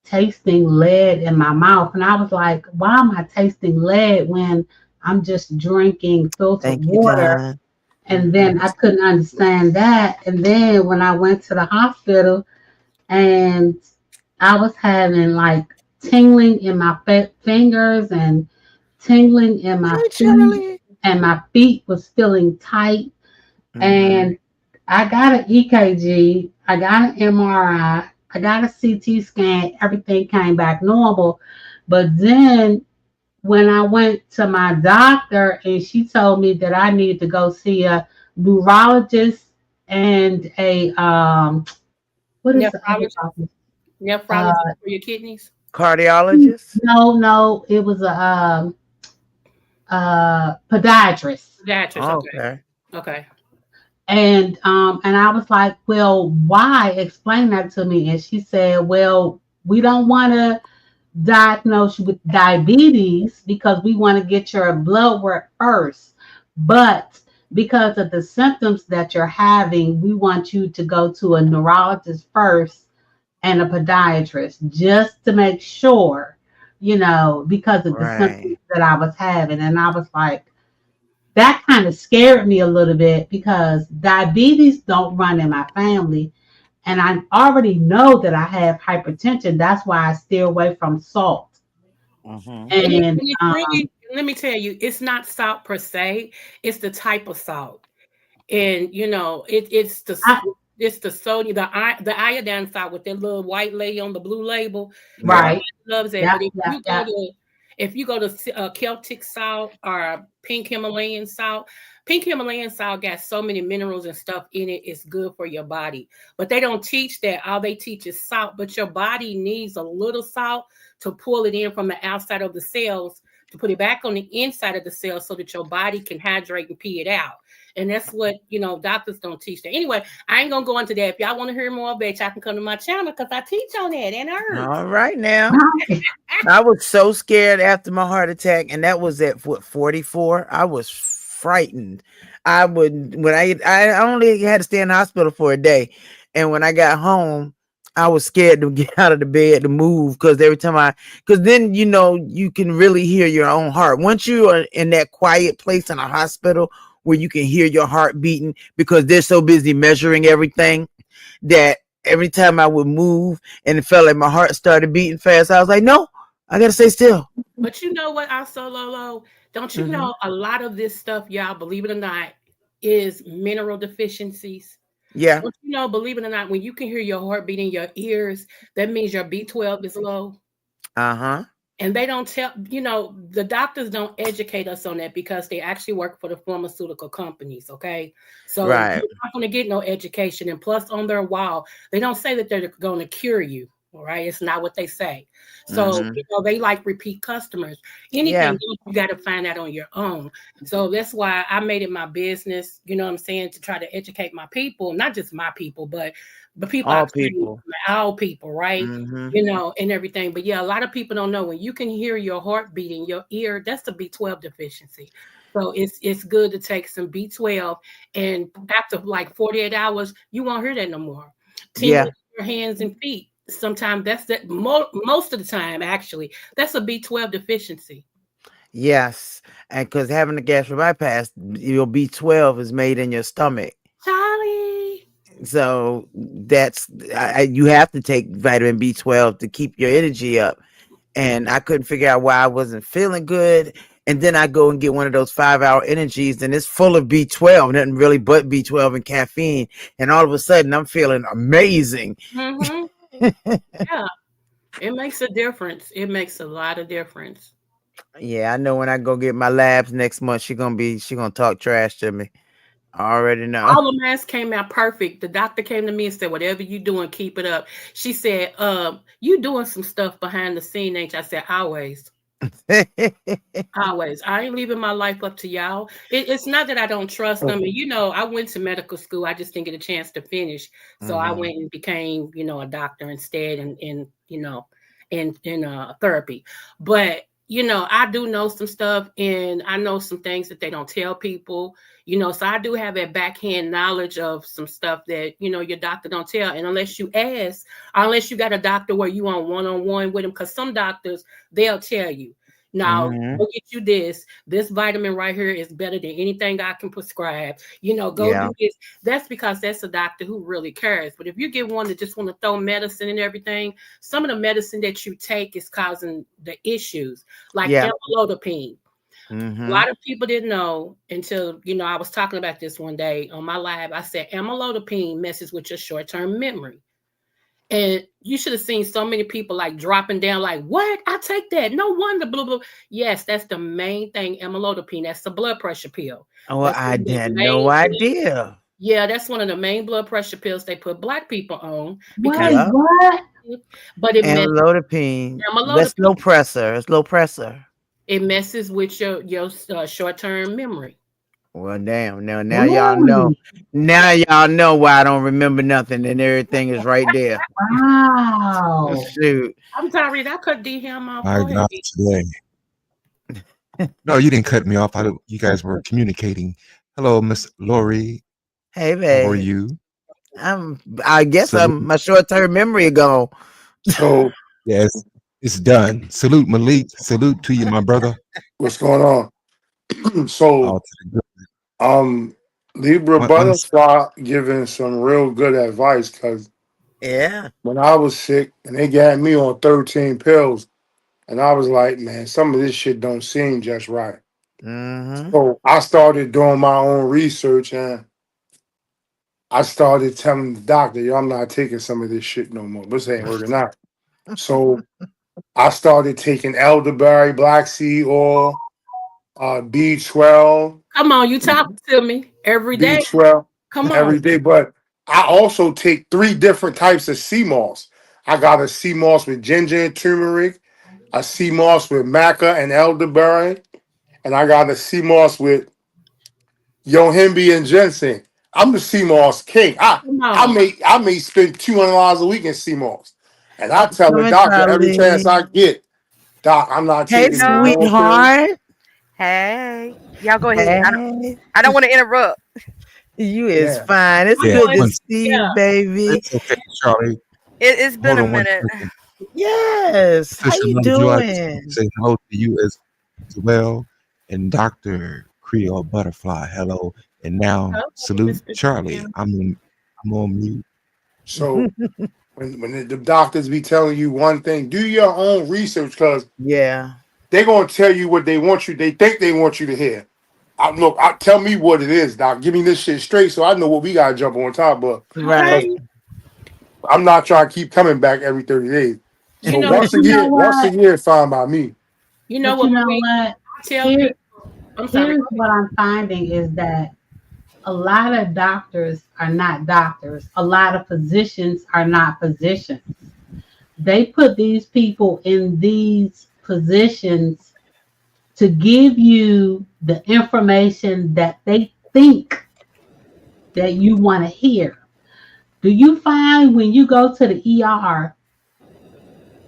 M: Tasting lead in my mouth, and I was like, "Why am I tasting lead when I'm just drinking filtered
H: Thank you,
M: water?"
H: Don.
M: And then I couldn't understand that. And then when I went to the hospital, and I was having like tingling in my fingers and tingling in my
H: Hey,
M: feet,
H: Charlie.
M: and my feet was feeling tight. And I got an EKG, I got an MRI, I got a CT scan, everything came back normal. But then when I went to my doctor and she told me that I need to go see a neurologist and a what is the other doctor?
O: Nephrologist for your kidneys?
H: Cardiologist?
M: No, it was a podiatrist.
O: Podiatrist,
H: Oh,
O: okay.
H: okay.
O: Okay.
M: And I was like, well, why? Explain that to me. And she said, well, we don't want to diagnose you with diabetes because we want to get your blood work first. But because of the symptoms that you're having, we want you to go to a neurologist first and a podiatrist just to make sure, because of the symptoms that I was having. And I was like, that kind of scared me a little bit because diabetes don't run in my family. And I already know that I have hypertension. That's why I steer away from salt.
H: And
O: it's really, let me tell you, it's not salt per se, it's the type of salt. And it's the sodium, the iodine salt with that little white lady on the blue label.
M: Right.
O: Loves it.
M: Yep,
O: But
M: yep.
O: if you go to Celtic salt or pink Himalayan salt got so many minerals and stuff in it. It's good for your body. But they don't teach that. All they teach is salt. But your body needs a little salt to pull it in from the outside of the cells to put it back on the inside of the cells so that your body can hydrate and pee it out. And that's what, doctors don't teach that. Anyway, I ain't going to go into that. If y'all want to hear more about y'all can come to my channel because I teach on that and
H: all right now. I was so scared after my heart attack, and that was at 44. I was frightened. I only had to stay in the hospital for a day. And when I got home, I was scared to get out of the bed to move because then you can really hear your own heart. Once you are in that quiet place in a hospital where you can hear your heart beating because they're so busy measuring everything that every time I would move and it felt like my heart started beating fast, I was like, no, I gotta stay still.
O: But you know what, also Lolo, don't you know a lot of this stuff, y'all, believe it or not, is mineral deficiencies?
H: Yeah.
O: Don't you know, believe it or not, when you can hear your heart beat in your ears, that means your B12 is low.
H: Uh-huh.
O: And they don't tell, the doctors don't educate us on that because they actually work for the pharmaceutical companies, okay? So
H: Right.
O: you're not going to get no education. And plus, on their wall, they don't say that they're going to cure you. All right, it's not what they say. So
H: Mm-hmm.
O: they like repeat customers. Anything
H: Yeah.
O: else, you got to find out on your own. So that's why I made it my business. You know what I'm saying, to try to educate my people, not just my people, but the people I
H: All
O: train,
H: people.
O: all people, right?
H: Mm-hmm.
O: And everything. But yeah, a lot of people don't know when you can hear your heart beating, your ear. That's the B12 deficiency. So it's good to take some B12, and after like 48 hours, you won't hear that no more. Tingling
H: Yeah.
O: in your hands and feet. Sometimes that's that. Most of the time, actually, that's a B12 deficiency.
H: Yes. And because having a gastric bypass, your B12 is made in your stomach.
O: Charlie.
H: So you have to take vitamin B12 to keep your energy up. And I couldn't figure out why I wasn't feeling good. And then I go and get one of those 5-hour energies, and it's full of B12, nothing really but B12 and caffeine. And all of a sudden, I'm feeling amazing.
O: Mm-hmm. Yeah, it makes a difference. It makes a lot of difference.
H: Yeah, I know when I go get my labs next month, she gonna talk trash to me. I already know.
O: All the masks came out perfect. The doctor came to me and said, "Whatever you doing, keep it up." She said, you doing some stuff behind the scene, ain't you?" I said, "Always." Always. I ain't leaving my life up to y'all. It's not that I don't trust them. And, I went to medical school. I just didn't get a chance to finish. So I
H: Mhm.
O: went and became, a doctor instead in therapy. But, I do know some stuff, and I know some things that they don't tell people, so I do have that backhand knowledge of some stuff that, your doctor don't tell. And unless you ask, unless you got a doctor where you on one-on-one with them, because some doctors, they'll tell you. Now,
H: Mhm.
O: go get you this. This vitamin right here is better than anything I can prescribe. Go
H: Yeah.
O: do this. That's because that's a doctor who really cares. But if you get one that just want to throw medicine and everything, some of the medicine that you take is causing the issues, like
H: Yeah.
O: amlodipine. A
H: Mhm.
O: lot of people didn't know until, I was talking about this one day on my live. I said amlodipine messes with your short-term memory. And you should have seen so many people like dropping down, like, what? I take that. No wonder, blah, blah. Yes, that's the main thing, amlodipine. That's the blood pressure pill.
H: Oh,
O: That's
H: I
O: one of the
H: had
O: main
H: no idea.
O: Yeah, that's one of the main blood pressure pills they put Black people on because,
M: Wait,
H: Yep.
M: what?
O: but it messes
H: Amlodipine. That's low
O: amlodipine.
H: pressure. It's low pressure.
O: It messes with your short-term memory.
H: Well, damn. Now y'all know.
M: Really?
H: Now y'all know why I don't remember nothing, and everything is right there.
M: Wow.
H: Shoot.
O: I'm sorry, I cut D him off.
P: My
O: Go ahead,
P: God,
O: D.
P: today. No, you didn't cut me off. You guys were communicating. Hello, Miss Lori.
H: Hey,
P: How are
H: babe.
P: you?
H: I guess
P: Salute.
H: my short-term memory gone.
L: So
P: Yes, it's done. Salute, Malik. Salute to you, my brother.
L: what's going on? So
P: All to the good.
L: um Libra
P: One,
L: Butterfly giving some real good advice because
H: Yeah.
L: when I was sick and they got me on 13 pills, and I was like, man, some of this shit don't seem just right.
H: Mm-hmm.
L: So I started doing my own research and I started telling the doctor, yo, I'm not taking some of this shit no more. This ain't working out. So I started taking elderberry, black seed oil, B12,
O: Come on, you talk to me every day.
L: B12
O: Come on.
L: every day. But I also take 3 different types of sea moss. I got a sea moss with ginger and turmeric, a sea moss with maca and elderberry, and I got a sea moss with yohimbe and ginseng. I'm the sea moss king. I
O: Come
L: I
O: on.
L: may I may spend $200 a week in sea moss, and I tell the
H: Coming,
L: doctor every chance
H: Charlie.
L: I get, Doc, I'm not
H: Hey,
L: taking no
D: No.
L: more pills.
H: sweetheart.
D: Hey. Y'all go ahead.
H: Hey.
D: I don't want to interrupt.
H: You is
L: Yeah.
H: fine. It's
O: I'm
P: yeah,
H: good
O: going.
H: to
P: one.
H: see
O: Yeah.
H: you, baby.
P: It's okay, Charlie.
D: It's been
P: Hold
D: a
P: on one
D: minute.
P: second.
H: Yes. How
P: Official
H: you
P: Manager, I just want to
H: doing?
P: say hello to you as well. And Dr. Creole Butterfly, hello. And now,
O: Oh,
P: salute
O: Mr.
P: Charlie.
O: Jim.
P: I'm on mute.
L: So when the doctors be telling you one thing, do your own research because
H: Yeah.
L: they're gonna tell you what they want you. They think they want you to hear. Tell me what it is, Doc. Give me this shit straight so I know what we gotta jump on top of.
O: Okay.
L: Because
H: Right.
L: I'm not trying to keep coming back every 30 days.
O: You
L: So
O: know
M: But
O: what?
M: you know
L: once a
M: what?
L: year is fine by me.
O: You know
M: But
O: what,
M: you know
O: Marie?
M: what?
O: I tell
M: Here,
O: people. I'm sorry.
M: here's what I'm finding is that a lot of doctors are not doctors. A lot of physicians are not physicians. they put these people in these positions to give you the information that they think that you want to hear. Do you find when you go to the ER,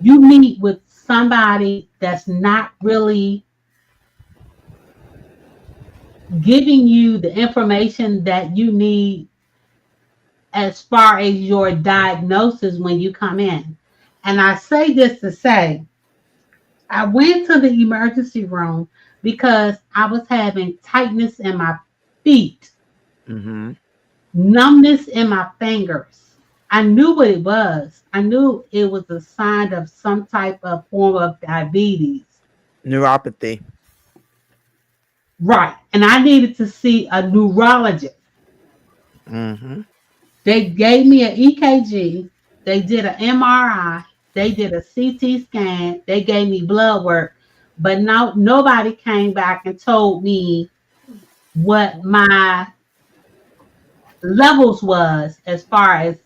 M: you meet with somebody that's not really giving you the information that you need as far as your diagnosis when you come in? And I say this to say, I went to the emergency room because I was having tightness in my feet,
H: Mm-hmm.
M: numbness in my fingers. I knew what it was. I knew it was a sign of some type of form of diabetes.
H: Neuropathy.
M: Right. And I needed to see a neurologist.
H: Mm-hmm.
M: They gave me an EKG. They did an MRI. They did a CT scan. They gave me blood work. But now nobody came back and told me what my levels was as far as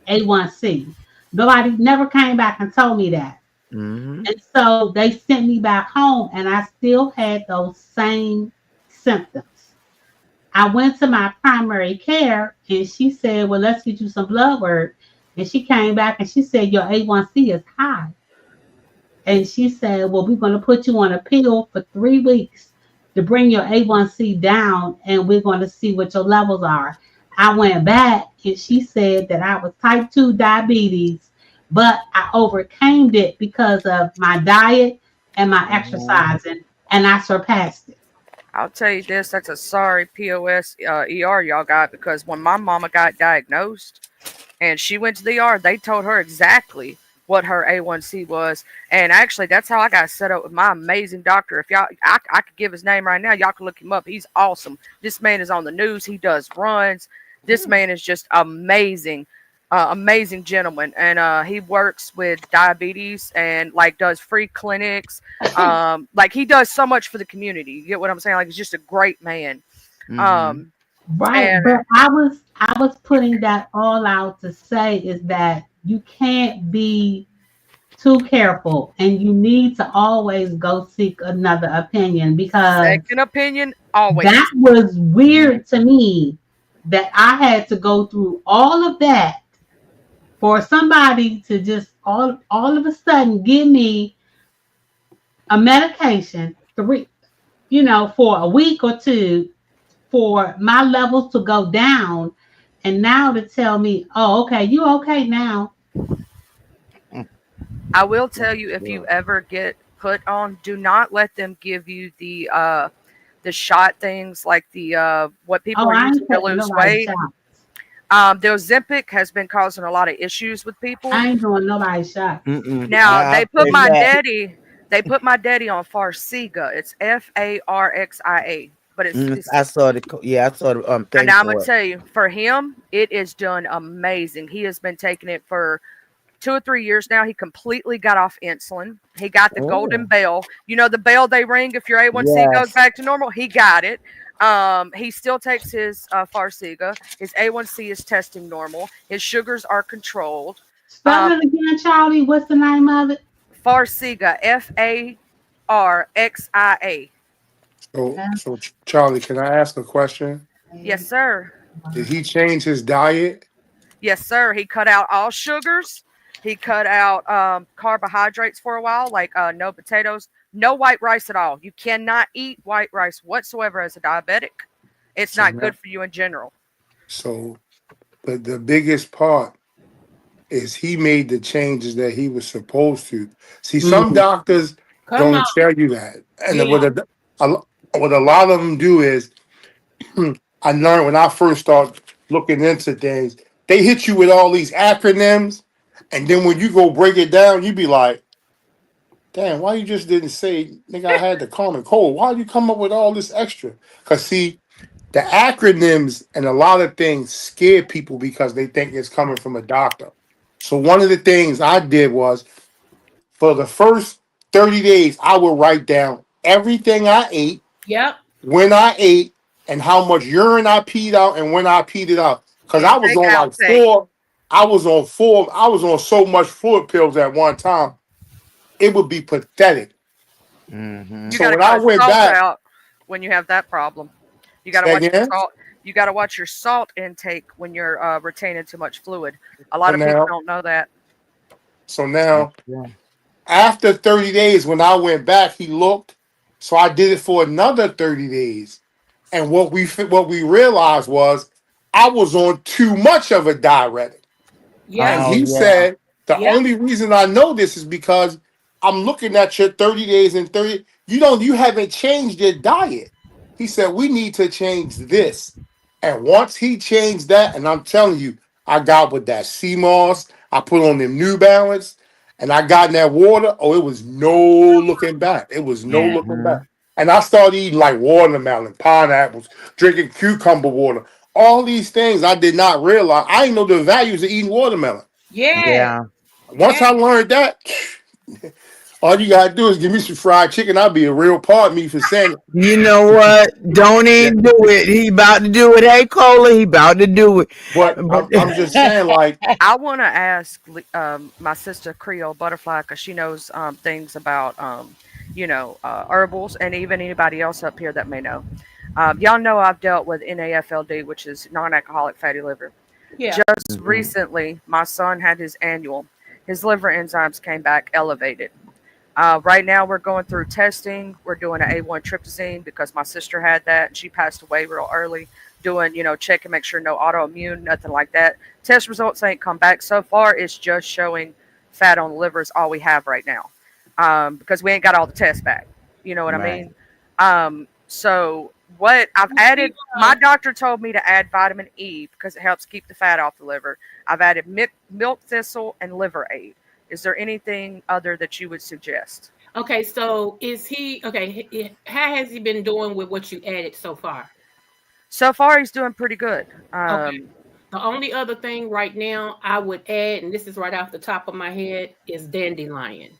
M: A1C. Nobody never came back and told me that.
H: Mm-hmm.
M: And so they sent me back home and I still had those same symptoms. I went to my primary care and she said, well, let's get you some blood work. And she came back and she said, your A1C is high. And she said, well, we're going to put you on a pill for 3 weeks to bring your A1C down and we're going to see what your levels are. I went back and she said that I was type 2 diabetes, but I overcame it because of my diet and my exercising, and I surpassed it.
Q: I'll tell you this, that's a sorry POS ER y'all got, because when my mama got diagnosed and she went to the ER, they told her exactly what her A1C was. And actually, that's how I got set up with my amazing doctor. If y'all, I could give his name right now. Y'all can look him up. He's awesome. This man is on the news. He does runs. This man is just amazing. Amazing gentleman, and he works with diabetes and like does free clinics. Like he does so much for the community. You get what I'm saying? Like he's just a great man.
H: Mm-hmm.
M: Right,
Q: And
M: but I was putting that all out to say is that you can't be too careful and you need to always go seek another opinion, because
Q: second opinion always.
M: that was weird to me that I had to go through all of that for somebody to just all of a sudden give me a medication for a week or two for my levels to go down, and now to tell me, oh, okay, you okay now.
Q: I will tell you, if you ever get put on, do not let them give you the shot things like the what people
M: Oh,
Q: are
M: I
Q: using
M: ain't
Q: to
M: taking
Q: lose
M: nobody's
Q: weight.
M: shot.
Q: The Ozempic has been causing a lot of issues with people.
M: I ain't doing nobody's shot.
H: Mm-mm.
Q: Now
H: I say that.
Q: they put my daddy on Farxiga. It's Farxia, but it's
H: I saw the yeah, I saw the
Q: and
H: thing
Q: I'm gonna
H: for it.
Q: tell you, for him, it is done amazing. He has been taking it for 2 or 3 years now. He completely got off insulin. He got the golden
H: Oh,
Q: bell. You know the bell they ring if your A1C goes
H: yes.
Q: back to normal. He got it. He still takes his Farxiga. His A1C is testing normal. His sugars are controlled.
M: Spell it again, Charlie. What's the name of it?
Q: Farxiga, Farxia.
L: So Charlie, can I ask a question?
Q: Yes, sir.
L: Did he change his diet?
Q: Yes, sir. He cut out all sugars. He cut out carbohydrates for a while, like no potatoes, no white rice at all. You cannot eat white rice whatsoever as a diabetic. It's
L: So
Q: not
L: now,
Q: good for you in general.
L: so the biggest part is he made the changes that he was supposed to. See, some
M: Mm.
L: doctors
O: Come on.
L: don't tell you that, and then
O: Yeah.
L: what a lot of them do is, I learned when I first started looking into things, they hit you with all these acronyms, and then when you go break it down, you be like, "Damn, why you just didn't say, nigga, I had the common cold? Why you come up with all this extra?" Because see, the acronyms and a lot of things scare people because they think it's coming from a doctor. So one of the things I did was for the first 30 days, I would write down everything I ate,
O: Yep.
L: when I ate, and how much urine I peed out and when I peed it out. Because I was
Q: Intake,
L: on like
Q: outtake.
L: I was on four. I was on so much fluid pills at one time. It would be pathetic.
Q: You
L: So
Q: got to
L: when I
Q: cut
L: went
Q: salt
L: back,
Q: out when you have that problem. You got to
L: say
Q: watch your
L: again.
Q: salt. You got to watch your salt intake when you're retaining too much fluid. A lot
L: So
Q: of people
L: now,
Q: don't know that.
L: so now, after 30 days, when I went back, he looked. So I did it for another 30 days. And what we realized was I was on too much of a diuretic.
O: Yeah,
L: And
H: Oh
L: he
H: yeah.
L: said the
O: yeah,
L: only reason I know this is because I'm looking at your 30 days and 30. You haven't changed your diet. He said we need to change this. And once he changed that, and I'm telling you, I got with that sea moss, I put on them New Balance, and I got in that water. Oh, it was no looking back. It was no looking back. And I started eating like watermelon, pineapples, drinking cucumber water. All these things I did not realize. I didn't know the values of eating watermelon.
O: yeah,
H: Yeah.
L: Once
O: yeah.
L: I learned that, all you gotta do is give me some fried chicken. I'll be a real part of me for saying it.
H: You know what? Don't even do it. He about to do it. Hey, Cola, he about to do it.
L: But I'm just saying, like,
Q: I want to ask my sister Creole Butterfly because she knows things about herbals and even anybody else up here that may know. Y'all know I've dealt with NAFLD, which is non-alcoholic fatty liver.
O: Yeah.
Q: Just recently, my son had his annual. His liver enzymes came back elevated. Right now, we're going through testing. We're doing an A1 tryptazine because my sister had that and she passed away real early. Doing, check and make sure no autoimmune, nothing like that. Test results ain't come back so far. It's just showing fat on the liver is all we have right now, because we ain't got all the tests back. You know what I
H: Right.
Q: mean? So what I've added, my doctor told me to add vitamin E because it helps keep the fat off the liver. I've added milk thistle and liver aid. Is there anything other that you would suggest?
O: Okay, so is he okay? How has he been doing with what you added so far?
Q: So far, he's doing pretty good.
O: Okay. The only other thing right now I would add, and this is right off the top of my head, is dandelion.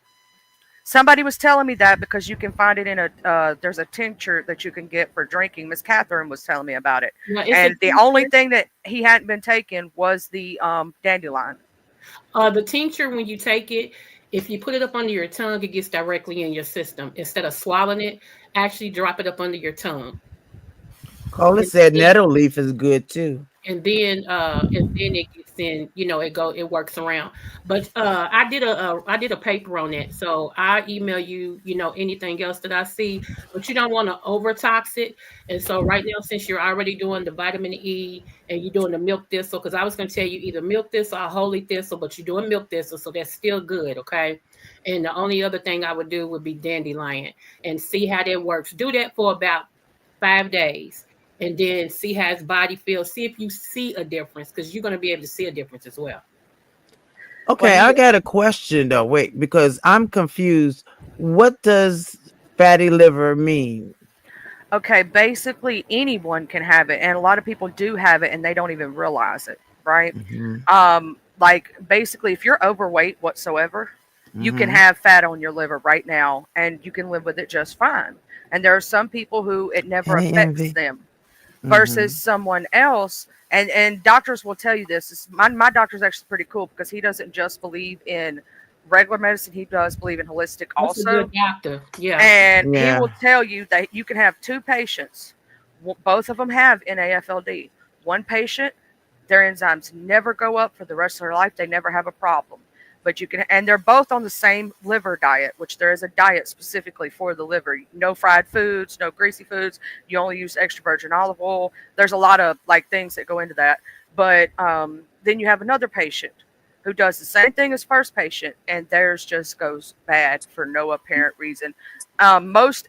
Q: Somebody was telling me that because you can find it in there's a tincture that you can get for drinking. Miss Catherine was telling me about it.
O: Now, it's a
Q: And the only
O: tincture.
Q: thing that he hadn't been taking was the dandelion.
O: The tincture, when you take it, if you put it up under your tongue, it gets directly in your system. Instead of swallowing it, actually drop it up under your tongue.
H: Cola
O: And
H: said
O: then
H: nettle leaf is good too.
O: and then it gets in, it works around. But I did a paper on it, so I email you, anything else that I see, but you don't want to overtox it. And so right now, since you're already doing the vitamin E and you're doing the milk thistle, because I was going to tell you either milk thistle or holy thistle, but you're doing milk thistle, so that's still good. Okay. And the only other thing I would do would be dandelion and see how that works. Do that for about 5 days and then see how his body feels. See if you see a difference, because you're going to be able to see a difference as well.
Q: Well,
H: Okay, I got a question though. Wait, because I'm confused. What does fatty liver mean?
Q: okay, basically anyone can have it, and a lot of people do have it, and they don't even realize it, right?
H: Mhm.
Q: Like basically, if you're overweight whatsoever, you can
H: Mhm.
Q: have fat on your liver right now, and you can live with it just fine. And there are some people who it never
H: Hey,
Q: affects
H: Envy.
Q: them versus
H: Mhm.
Q: someone else. And doctors will tell you this. My doctor's actually pretty cool because he doesn't just believe in regular medicine, he does believe in holistic
O: That's a good
Q: also.
O: doctor. Yeah.
Q: And he will
H: Yeah.
Q: tell you that you can have two patients, both of them have NAFLD. One patient, their enzymes never go up for the rest of their life, they never have a problem. But you can, and they're both on the same liver diet, which there is a diet specifically for the liver. No fried foods, no greasy foods. You only use extra virgin olive oil. There's a lot of like things that go into that. But then you have another patient who does the same thing as first patient, and theirs just goes bad for no apparent reason. Most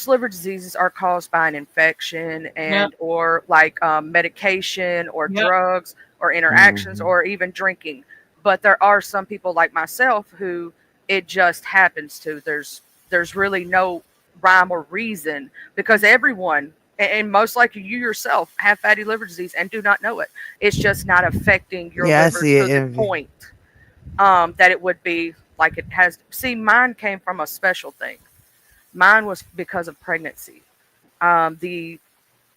Q: liver diseases are caused by an infection
O: Yep.
Q: and or like medication or
O: Yep.
Q: drugs or interactions
H: Mhm.
Q: or even drinking. But there are some people like myself who it just happens to. There's really no rhyme or reason because everyone and most likely you yourself have fatty liver disease and do not know it. It's just not affecting your
H: Yeah, I
Q: liver
H: see
Q: to
H: it,
Q: the
H: Envy.
Q: point that it would be like it has. See, mine came from a special thing. Mine was because of pregnancy. The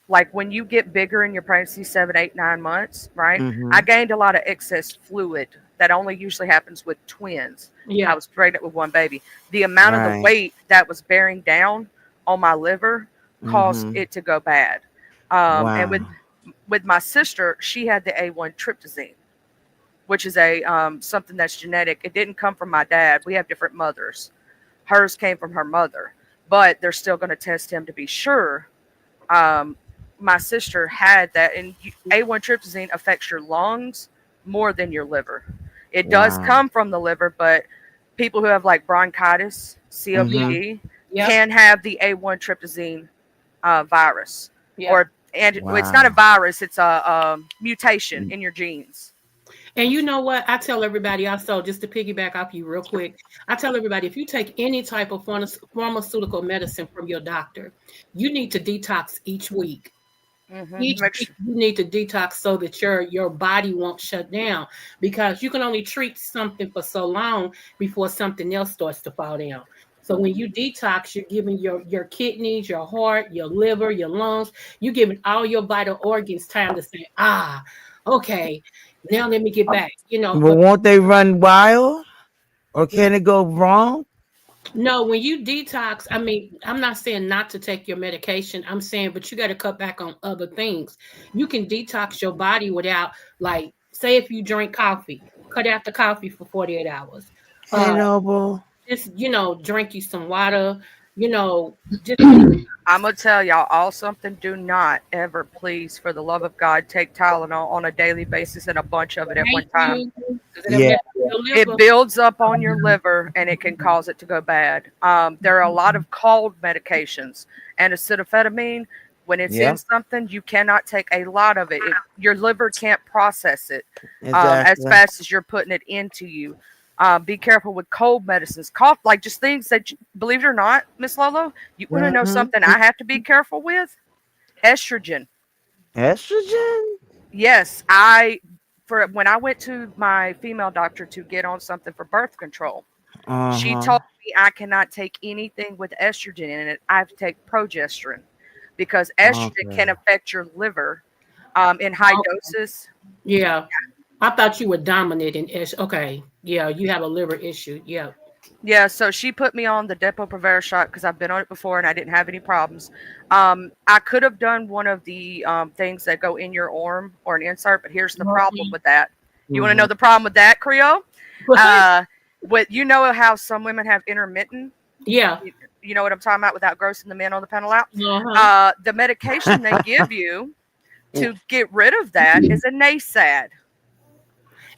Q: like when you get bigger in your pregnancy, 7, 8, 9 months, right? I
H: Mm-hmm.
Q: gained a lot of excess fluid that only usually happens with twins. I
O: Yeah.
Q: was pregnant with one baby. The amount of the
H: Right.
Q: weight that was bearing down on my liver caused
H: Mm-hmm.
Q: it to go bad. And
H: Wow.
Q: with my sister, she had the A1 tryptophan, which is a something that's genetic. It didn't come from my dad. We have different mothers. Hers came from her mother, but they're still going to test him to be sure. Um, my sister had that, and A1 tryptophan affects your lungs more than your liver. It does
H: Wow.
Q: come from the liver, but people who have like bronchitis,
O: Yeah.
H: Mm-hmm.
Q: COPD,
O: Yep.
Q: can have the A1 tryptophan virus,
O: Yep.
Q: or and it's not a
H: Wow.
Q: virus; it's a mutation in your genes.
O: And you know what? I tell everybody also, just to piggyback off you real quick, I tell everybody if you take any type of pharmaceutical medicine from your doctor, you need to detox each week. Each
Q: Make
O: week
Q: sure.
O: you need to detox so that your body won't shut down, because you can only treat something for so long before something else starts to fall down. So when you detox, you're giving your kidneys, your heart, your liver, your lungs, you're giving all your vital organs time to say, okay, now let me get back.
H: But
O: But
H: won't they run wild? Or can it go wrong?
O: no, when you detox, I mean, I'm not saying not to take your medication. I'm saying, but you got to cut back on other things. You can detox your body without, like, say, if you drink coffee, cut out the coffee for 48 hours.
H: Hey,
O: Uh,
H: Noble.
O: just, drink you some water, just do.
Q: I'm gonna tell y'all all something. Do not ever, please, for the love of God, take Tylenol on a daily basis and a bunch of it at one
O: Thank
Q: time.
O: you, because it'll
H: Yeah.
O: mess with your
Q: It
O: liver.
Q: builds up on your liver and it can cause it to go bad. There are a lot of cold medications, and acetaminophen, when it's in
H: Yep.
Q: something, you cannot take a lot of it. Your liver can't process it as
H: Exactly.
Q: fast as you're putting it into you. Be careful with cold medicines, cough, like just things that, believe it or not, Miss Lolo, you want to know
H: Mm-hmm.
Q: something I have to be careful with? Estrogen.
H: Estrogen?
Q: Yes, I for when I went to my female doctor to get on something for birth control, she
H: Uh-huh.
Q: told me I cannot take anything with estrogen in it. I have to take progesterone because estrogen
H: Okay.
Q: can affect your liver in high
O: Okay.
Q: doses.
O: Yeah. I thought you were dominant in ish. Okay. Yeah, you have a liver issue. Yeah.
Q: Yeah, so she put me on the Depo-Provera shot because I've been on it before and I didn't have any problems. I could have done one of the things that go in your arm or an insert, but here's the problem with that. You want to know
H: Mm-hmm.
Q: the problem with that, Creole?
O: What?
Q: With you know how some women have intermittent.
O: Yeah.
Q: You know what I'm talking about without grossing the men on the panel out.
O: Uh-huh.
Q: The medication they give you to get rid of that is a NSAID.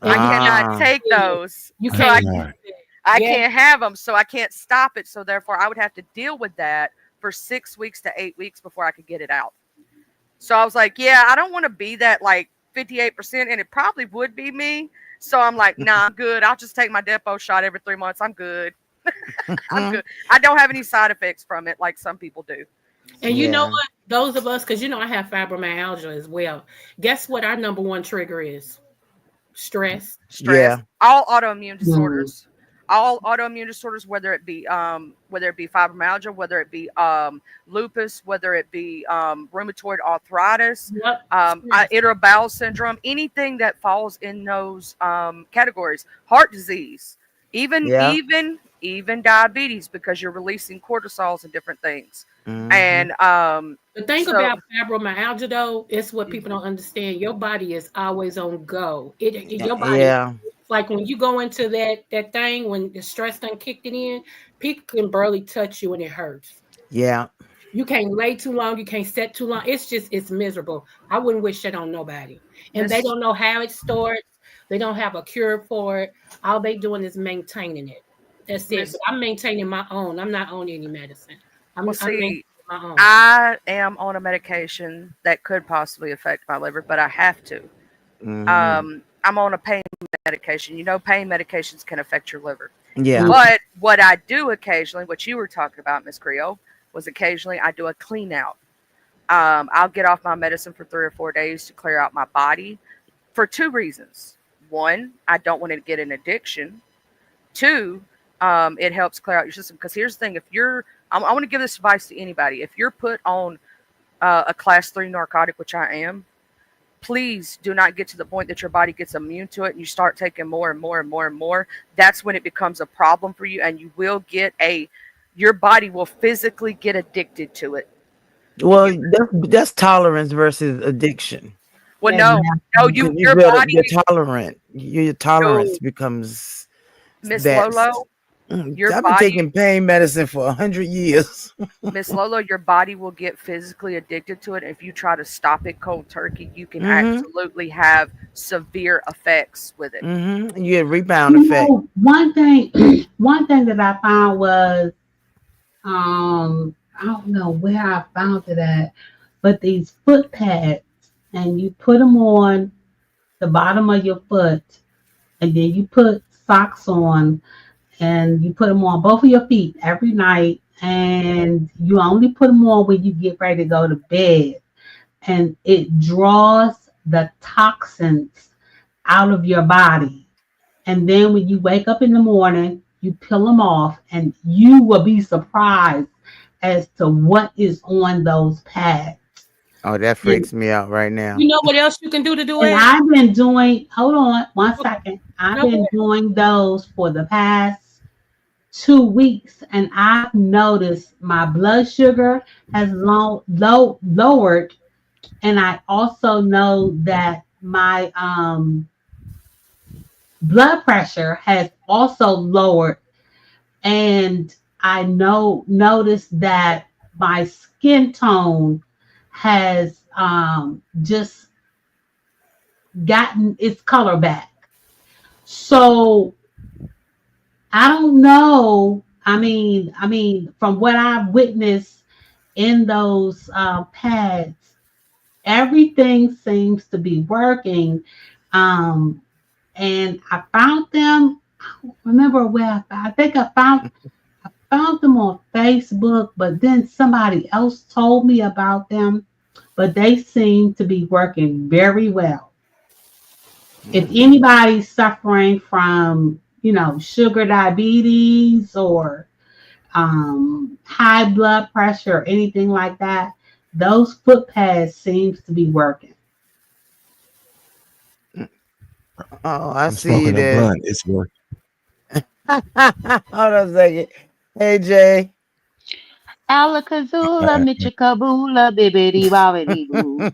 Q: I
O: And you can't
Q: cannot
H: Ah.
Q: take those,
O: you
Q: so
O: can't
Q: I
O: use
P: God.
O: it.
Q: I
O: Yeah.
Q: can't have them, so I can't stop it. So therefore, I would have to deal with that for 6 weeks to 8 weeks before I could get it out. So I was like, yeah, I don't want to be that like 58%, and it probably would be me. So I'm like, nah, I'm good. I'll just take my depot shot every 3 months. I'm good. I'm good. I don't have any side effects from it like some people do.
O: And you know
H: Yeah.
O: what? Those of us, because I have fibromyalgia as well. Guess what our number one trigger is? Stress.
Q: Stress,
H: Yeah.
Q: all autoimmune disorders, all autoimmune disorders, whether it be fibromyalgia, whether it be lupus, whether it be rheumatoid arthritis,
O: Yep. Stress.
Q: irritable bowel syndrome, anything that falls in those categories, heart disease, even
H: Yeah.
Q: even even diabetes, because you're releasing cortisols and different things.
H: Mm-hmm.
Q: And
O: The thing
Q: so
O: about fibromyalgia, though, is what people don't understand. Your body is always on go. Your body,
H: Yeah.
O: like when you go into that thing, when the stress done kicked it in, people can barely touch you and it hurts.
H: Yeah.
O: You can't lay too long. You can't sit too long. It's miserable. I wouldn't wish that on nobody. And they
Q: Miss
O: don't know how it starts. They don't have a cure for it. All they doing is maintaining it. That's it. But
Q: Miss
O: I'm maintaining my own. I'm not on any medicine.
Q: well,
O: I'm maintaining
Q: see,
O: my own.
Q: I am on a medication that could possibly affect my liver, but I have to.
H: Mm-hmm.
Q: I'm on a pain medication. You know, pain medications can affect your liver.
H: Yeah.
Q: But what I do occasionally, what you were talking about, Miss Creole, was occasionally I do a clean out. I'll get off my medicine for 3 or 4 days to clear out my body for two reasons. One, I don't want to get an addiction. Two, it helps clear out your system. Because here's the thing: if you're, I want to give this advice to anybody. If you're put on a class 3 narcotic, which I am, please do not get to the point that your body gets immune to it and you start taking more and more and more and more. That's when it becomes a problem for you, and you will get your body will physically get addicted to it.
H: Well, that's tolerance versus addiction.
Q: Well, no, no,
H: Because
Q: your body,
H: you're tolerant. Your tolerance
Q: no,
H: becomes
Q: Miss
H: that's.
Q: Lolo, your
H: I've been
Q: body,
H: taking pain medicine for 100 years.
Q: Miss Lolo, your body will get physically addicted to it. If you try to stop it cold turkey, you can
H: Mm-hmm.
Q: absolutely have severe effects with it.
H: Mm-hmm. You get rebound effect.
M: One thing, one thing that I found was, I don't know where I found it at, but these foot pads, and you put them on the bottom of your foot, and then you put socks on, and you put them on both of your feet every night, and you only put them on when you get ready to go to bed, and it draws the toxins out of your body. And then when you wake up in the morning, you peel them off, and you will be surprised as to what is on those pads.
H: Oh, that freaks me out right now.
O: You know what else you can do to do
M: And
O: it?
M: I've been doing, hold on one
O: Okay.
M: second. I've
O: No, go
M: been
O: ahead.
M: doing those for the past 2 weeks, and I've noticed my blood sugar has lowered, and I also know that my blood pressure has also lowered, and I noticed that my skin tone has just gotten its color back. So I don't know. From what I've witnessed in those pads, everything seems to be working. Um, and I found them. I don't remember where I think I found them on Facebook, but then somebody else told me about them. But they seem to be working very well. If anybody's suffering from, sugar diabetes or high blood pressure or anything like that, those foot pads seems to be working.
H: Oh, I
P: I'm
H: see
P: smoking a
H: that.
P: blunt. It's working.
H: Hold on a second. Hey, Jay.
R: Alakazula, Michikabula, bibbidi bobbidi boo.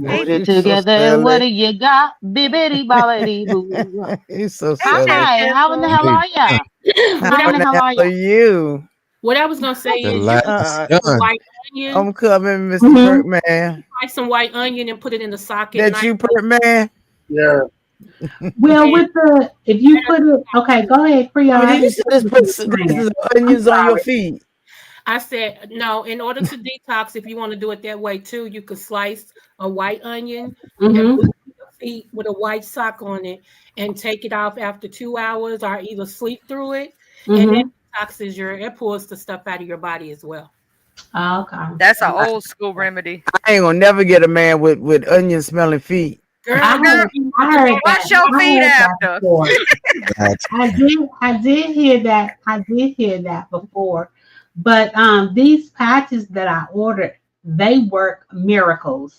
R: Put it
H: You so
R: together and what
H: silly.
R: do you got? Bibbidi bobbidi boo.
H: You so
Q: Hey,
H: silly.
R: Hi, how in the hell
P: Big
R: are ya?
H: How
O: What
R: How
O: I
R: in the
H: in the
R: hell
H: hell
R: are
H: are
R: ya?
H: you?
O: what I was gonna say
P: the
O: is you
P: last
H: Uh,
O: some
P: son.
O: white onion,
H: I'm coming, Mr.
M: Mm-hmm.
H: Perkman.
O: fry some white onion and put it in the socket
H: That
O: night.
H: you, Perkman?
I: Yeah.
M: Well,
O: And
M: if you put it, okay, go ahead, Creole.
H: I mean,
M: I
H: did you
M: didn't
H: say
M: think
H: just
M: you
H: put
M: was explaining.
H: slices of
M: I'm
H: onions on your
M: sorry.
H: feet?
O: I said no. In order to detox, if you want to do it that way too, you could slice a white onion and
M: Mm-hmm.
O: put it in your feet with a white sock on it, and take it off after 2 hours, or either sleep through it, and that
M: Mm-hmm.
O: detoxes it pulls the stuff out of your body as well.
M: Okay.
Q: That's an old school remedy.
H: I ain't gonna never get a man with onion smelling feet.
O: Girl,
M: I
O: you
M: heard,
O: you have
M: I
O: to
M: heard
O: go.
M: that.
Q: Wash your
M: I
Q: feet
M: heard that
Q: after.
M: before.
P: That's
M: I did hear that. I did hear that before. But these patches that I ordered, they work miracles.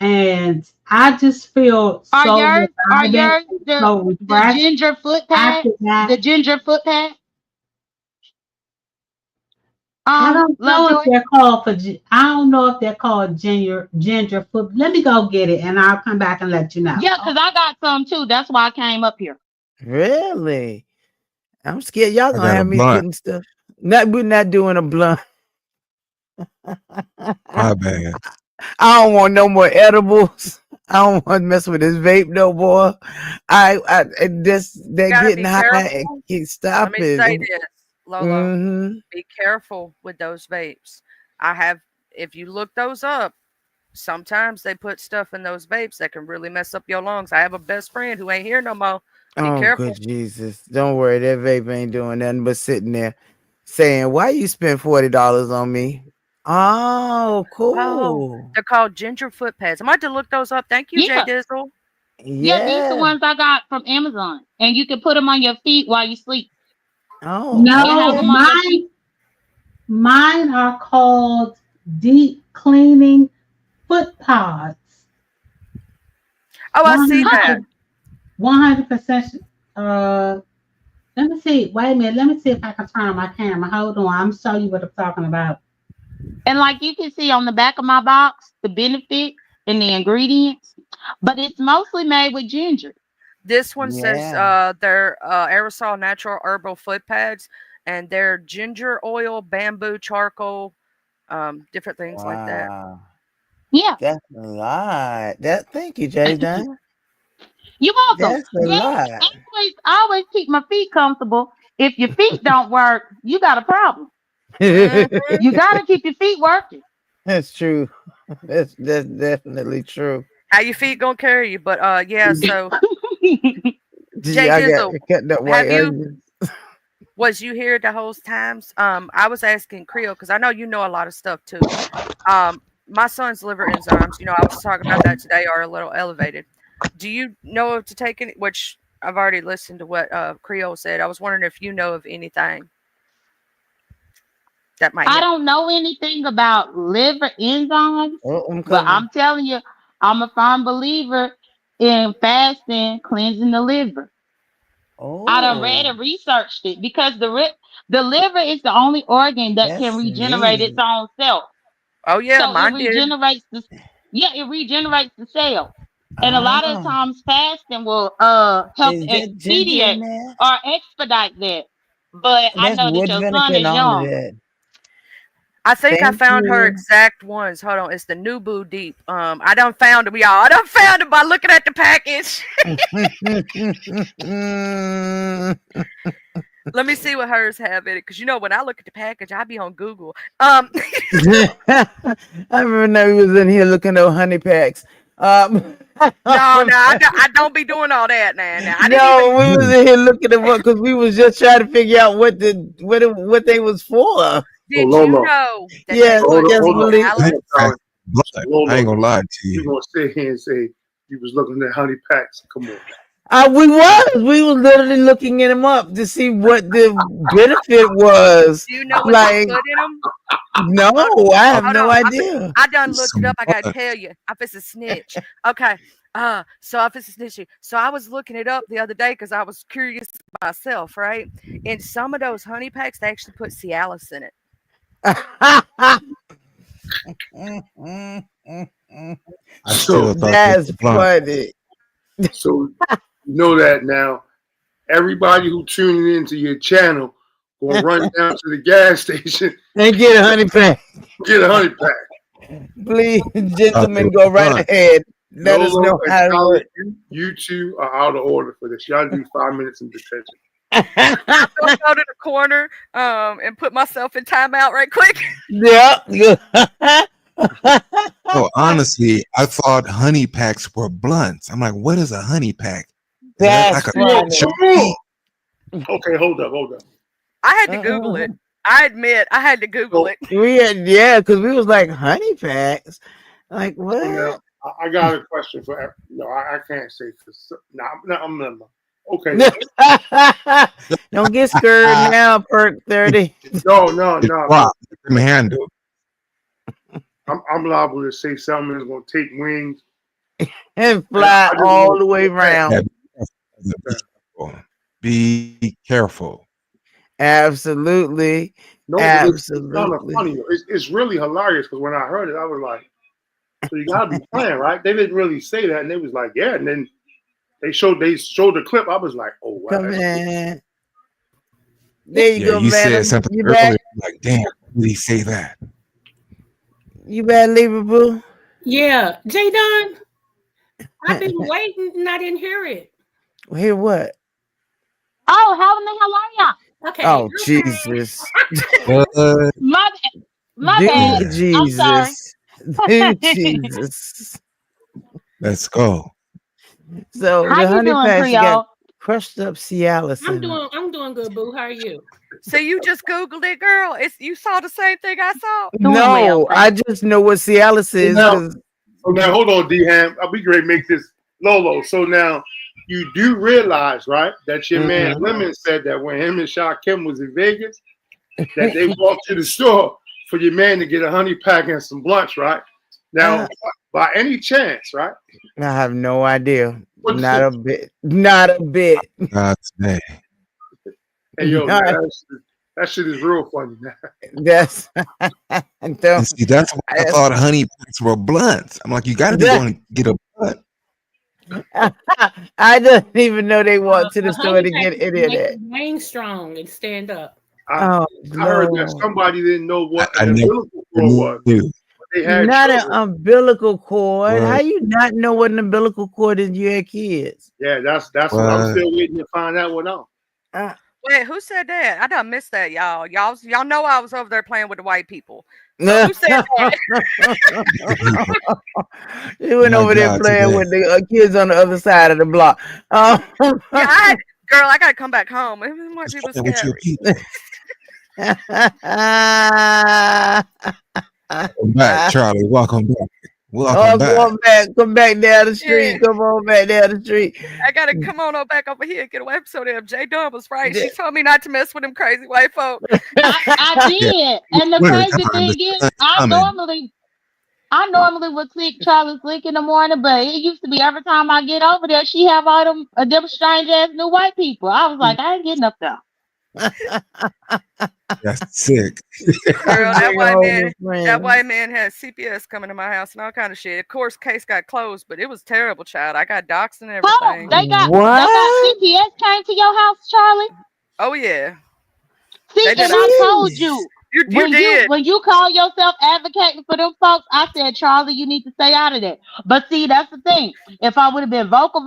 M: And I just feel
R: Are
M: so revived
R: yours
M: and
R: the
M: so
R: the
M: refreshed
R: ginger foot
M: after
R: pads?
M: that.
R: The ginger foot pad?
M: I don't know if
R: Lovejoy?
M: they're called I don't know if they're called ginger foot. Let me go get it and I'll come back and let you know.
R: Yeah, because I got some too. That's why I came up here.
H: Really? I'm scared y'all
P: I
H: gonna
P: got a
H: have me
P: blunt.
H: putting stuff. We're not doing a blunt.
P: My bad.
H: I don't want no more edibles. I don't want to mess with this vape no more.
Q: You
H: They're
Q: gotta
H: getting
Q: be
H: high and
Q: careful.
H: keep
Q: Let me say
H: stopping.
Q: this, Lolo.
H: Mm-hmm.
Q: Be careful with those vapes. I have, if you look those up, sometimes they put stuff in those vapes that can really mess up your lungs. I have a best friend who ain't here no more. Be
H: Oh, good
Q: careful.
H: Jesus. Don't worry, that vape ain't doing nothing but sitting there saying, why you spend $40 on me? Oh,
Q: Oh,
H: cool.
Q: they're called ginger foot pads. I might have to look those up. Thank you, Jay
R: Yeah.
Q: Dizzle.
R: Yeah, these the
H: Yeah.
R: ones I got from Amazon. And you can put them on your feet while you sleep.
H: Oh,
R: You can have
M: No,
H: okay.
R: them on your feet.
M: mine are called deep cleaning foot pods.
Q: Oh, I see that.
M: 100%. Let me see. Wait a minute. Let me see if I can turn on my camera. Hold on. I'm show you what I'm talking about.
R: And like you can see on the back of my box, the benefit and the ingredients, but it's mostly made with ginger.
Q: This one says
H: Yeah.
Q: they're aerosol natural herbal foot pads, and they're ginger oil, bamboo charcoal, different things like that.
H: Wow.
R: Yeah,
H: That's a lot. Thank you, Jaden.
R: you're welcome.
H: That's a
R: Yeah,
H: lot.
R: I always keep my feet comfortable. If your feet don't work, you got a problem.
Q: Mhm.
R: You gotta keep your feet working.
H: That's true. That's definitely true.
Q: How your feet gonna carry you? But yeah. So Jay
H: I got
Q: Dizzle,
H: cut that white
Q: have you
H: onion.
Q: was you here the whole times? I was asking Creole because I know you know a lot of stuff too. My son's liver enzymes, I was talking about that today, are a little elevated. Do you know to take any? Which I've already listened to what Creole said. I was wondering if you know of anything that might
R: I
Q: help.
R: don't know anything about liver enzymes,
H: Oh, I'm
R: but
H: coming.
R: I'm telling you, I'm a firm believer in fasting, cleansing the liver. I done read
H: Oh,
R: and researched it because the liver is the only organ that can
H: that's
R: regenerate its
H: neat.
R: own self.
Q: Oh yeah,
R: So it
Q: mine did.
R: regenerates it regenerates the cell. And a lot of
H: Ah,
R: times fasting will help
H: is that ginger in
R: expedite
H: there?
R: or expedite that. But I
H: That's
R: know that
H: wood
R: your
H: vinegar
R: son
H: and
R: is
H: all of
R: young.
H: that.
Q: I think I
H: Thank
Q: found her
H: you.
Q: exact ones. Hold on, it's the Nubu Deep. I done found them, y'all. I done found them by looking at the package. Let me see what hers have in it, because when I look at the package, I be on Google.
H: I remember now we was in here looking at honey packs.
Q: No, I don't be doing all that now. I didn't even.
H: No, we was in here looking them up because we was just trying to figure out what they was for.
J: So
Q: Did you
J: Lolo,
Q: know that they
H: Yes,
Q: put
H: yes,
J: hold on.
H: believe.
Q: Cialis?
P: Honey blood. I
J: Lolo,
P: ain't gonna lie to
J: you
P: you.
J: gonna sit here and say you was looking at honey packs? Come on.
H: We was literally looking them up to see what the benefit was.
Q: Do you know what they
H: Like,
Q: put in them?
H: no,
Q: Hold,
H: I have
Q: hold
H: no
Q: on.
H: idea.
Q: I done looked it
P: Some
Q: up. I gotta
P: blood.
Q: tell you, I fist a snitch. Okay. So I fist a snitch. So I was looking it up the other day because I was curious myself, right? In some of those honey packs, they actually put Cialis in it.
P: I
J: So
P: still thought they
H: That's
P: were blunt.
H: funny.
J: so you know that now. Everybody who tuning into your channel gonna run down to the gas station,
H: And get a honey pack.
J: get a honey pack.
H: Please,
P: Thought they
H: gentlemen,
P: were
H: go right
P: blunt.
H: ahead. Let us
J: Lolo
H: know
J: and
H: how it
J: Khaled,
H: works.
J: you two are out of order for this. Y'all do 5 minutes in detention.
Q: I'm gonna go to the corner and put myself in timeout right quick.
H: Yeah.
P: No, honestly, I thought honey packs were blunts. I'm like, what is a honey pack? Is that
H: That's
P: like a
H: funny.
P: Sharpie?
J: Okay, hold up.
Q: I had to Google it. I admit, I had to Google
J: So,
Q: it.
H: Because we was like honey packs. Like
J: so now
H: what?
J: I got a question for. No, I can't say because I'm not. Okay.
H: Don't get scared now, perk 30.
J: No.
P: It's rock. Let them handle.
J: I'm liable to say something that's gonna take wings.
H: And
J: And
H: fly
J: I just
H: all
J: want
H: the way
J: to say
H: around.
P: Yeah, be careful.
H: Absolutely.
J: no, but it's kind of
H: Absolutely.
J: funny. It's really hilarious because when I heard it, I was like, "So you gotta be playing, right?" They didn't really say that, and they was like, "Yeah," and then they showed the clip. I was like, "Oh wow,
H: Come
J: that's cool."
H: in. There you
P: Yeah,
H: go,
P: you said
H: man.
P: something
H: You
P: earlier.
H: back?
P: Like, damn, did he say that?
H: You back, Libra Boo?
O: Yeah, J Don, I've been waiting and I didn't hear it.
H: Hear what?
R: Oh, how in the hell are y'all?
O: Okay,
H: Oh, Jesus.
P: What?
R: My my
H: Do
R: bad.
P: Yeah,
R: I'm sorry.
H: Jesus. Do Jesus.
P: let's go.
H: So
R: How
H: the
R: you
H: honey
R: doing,
H: patch got
R: Creole?
H: crushed up Cialis in it.
O: I'm doing good, boo. How are you?
Q: So you just Googled it, girl. You saw the same thing I saw.
R: Doing well,
H: No,
R: thank
H: I
R: you.
H: just know what Cialis
J: So
H: is
J: now,
H: because
J: hold on, D Ham. I'll be great. Make this Lolo. So now you do realize, right, that your man Lemon said that when him and Kim was in Vegas, that they walked to the store
L: for your man to get a honey pack and some blunts, right? Now, by any chance, right?
H: I have no idea. Not a bit. Not a bit.
P: God's name.
L: Hey, yo, man,
H: Not-
L: that shit is real funny, man.
H: That's
P: And see, that's why I thought honey packs were blunts. I'm like, you got to be going to get a blunt.
H: I didn't even know they walked to the
O: A
H: store
O: honey
H: to
O: pack
H: get any of
O: make
H: that.
O: your brain strong and stand up.
H: Oh,
L: I heard that
H: Lord.
L: somebody didn't know what
P: I
L: an
P: never
L: umbilical cord was.
P: knew.
L: But they had
H: Not an
L: children.
H: umbilical cord.
P: What?
H: How you not know what an umbilical cord is? You had kids.
L: Yeah, that's what I'm still waiting to find that one out.
Q: Wait, who said that? I done missed that, y'all. Y'all know I was over there playing with the white people. So who said that?
H: You went
P: My
H: over there
P: God,
H: playing
P: today.
H: with the kids on the other side of the block.
Q: Yeah, girl, I gotta come back home. White people
P: Playing with your
Q: scary.
P: people. Welcome back, Charlie. Welcome back. Welcome back.
H: Come back down the street.
Q: Yeah.
H: Come on back down the street.
Q: I gotta come on back over here and get away from some of them. J Dunn was right. She told me not to mess with them crazy white folk.
R: I did. And the
P: Winter
R: crazy
P: time,
R: thing
P: the
R: is,
P: sun's coming.
R: I normally would click Charlie's link in the morning, but it used to be every time I get over there, she have all them strange ass new white people. I was like, I ain't getting up there.
P: That's sick.
Q: Girl, that
H: Bring home your
Q: white
H: friends.
Q: man had CPS coming to my house and all kind of shit. Of course, case got closed, but it was terrible, child. I got doxxed and everything.
R: They got
H: What?
R: CPS came to your house, Charlie.
Q: Oh yeah.
R: See,
Q: They did
R: and
Q: a-
R: I told you.
Q: You
R: When
Q: did.
R: when you call yourself advocating for them folks, I said, Charlie, you need to stay out of that. But see, that's the thing. If I would have been vocal,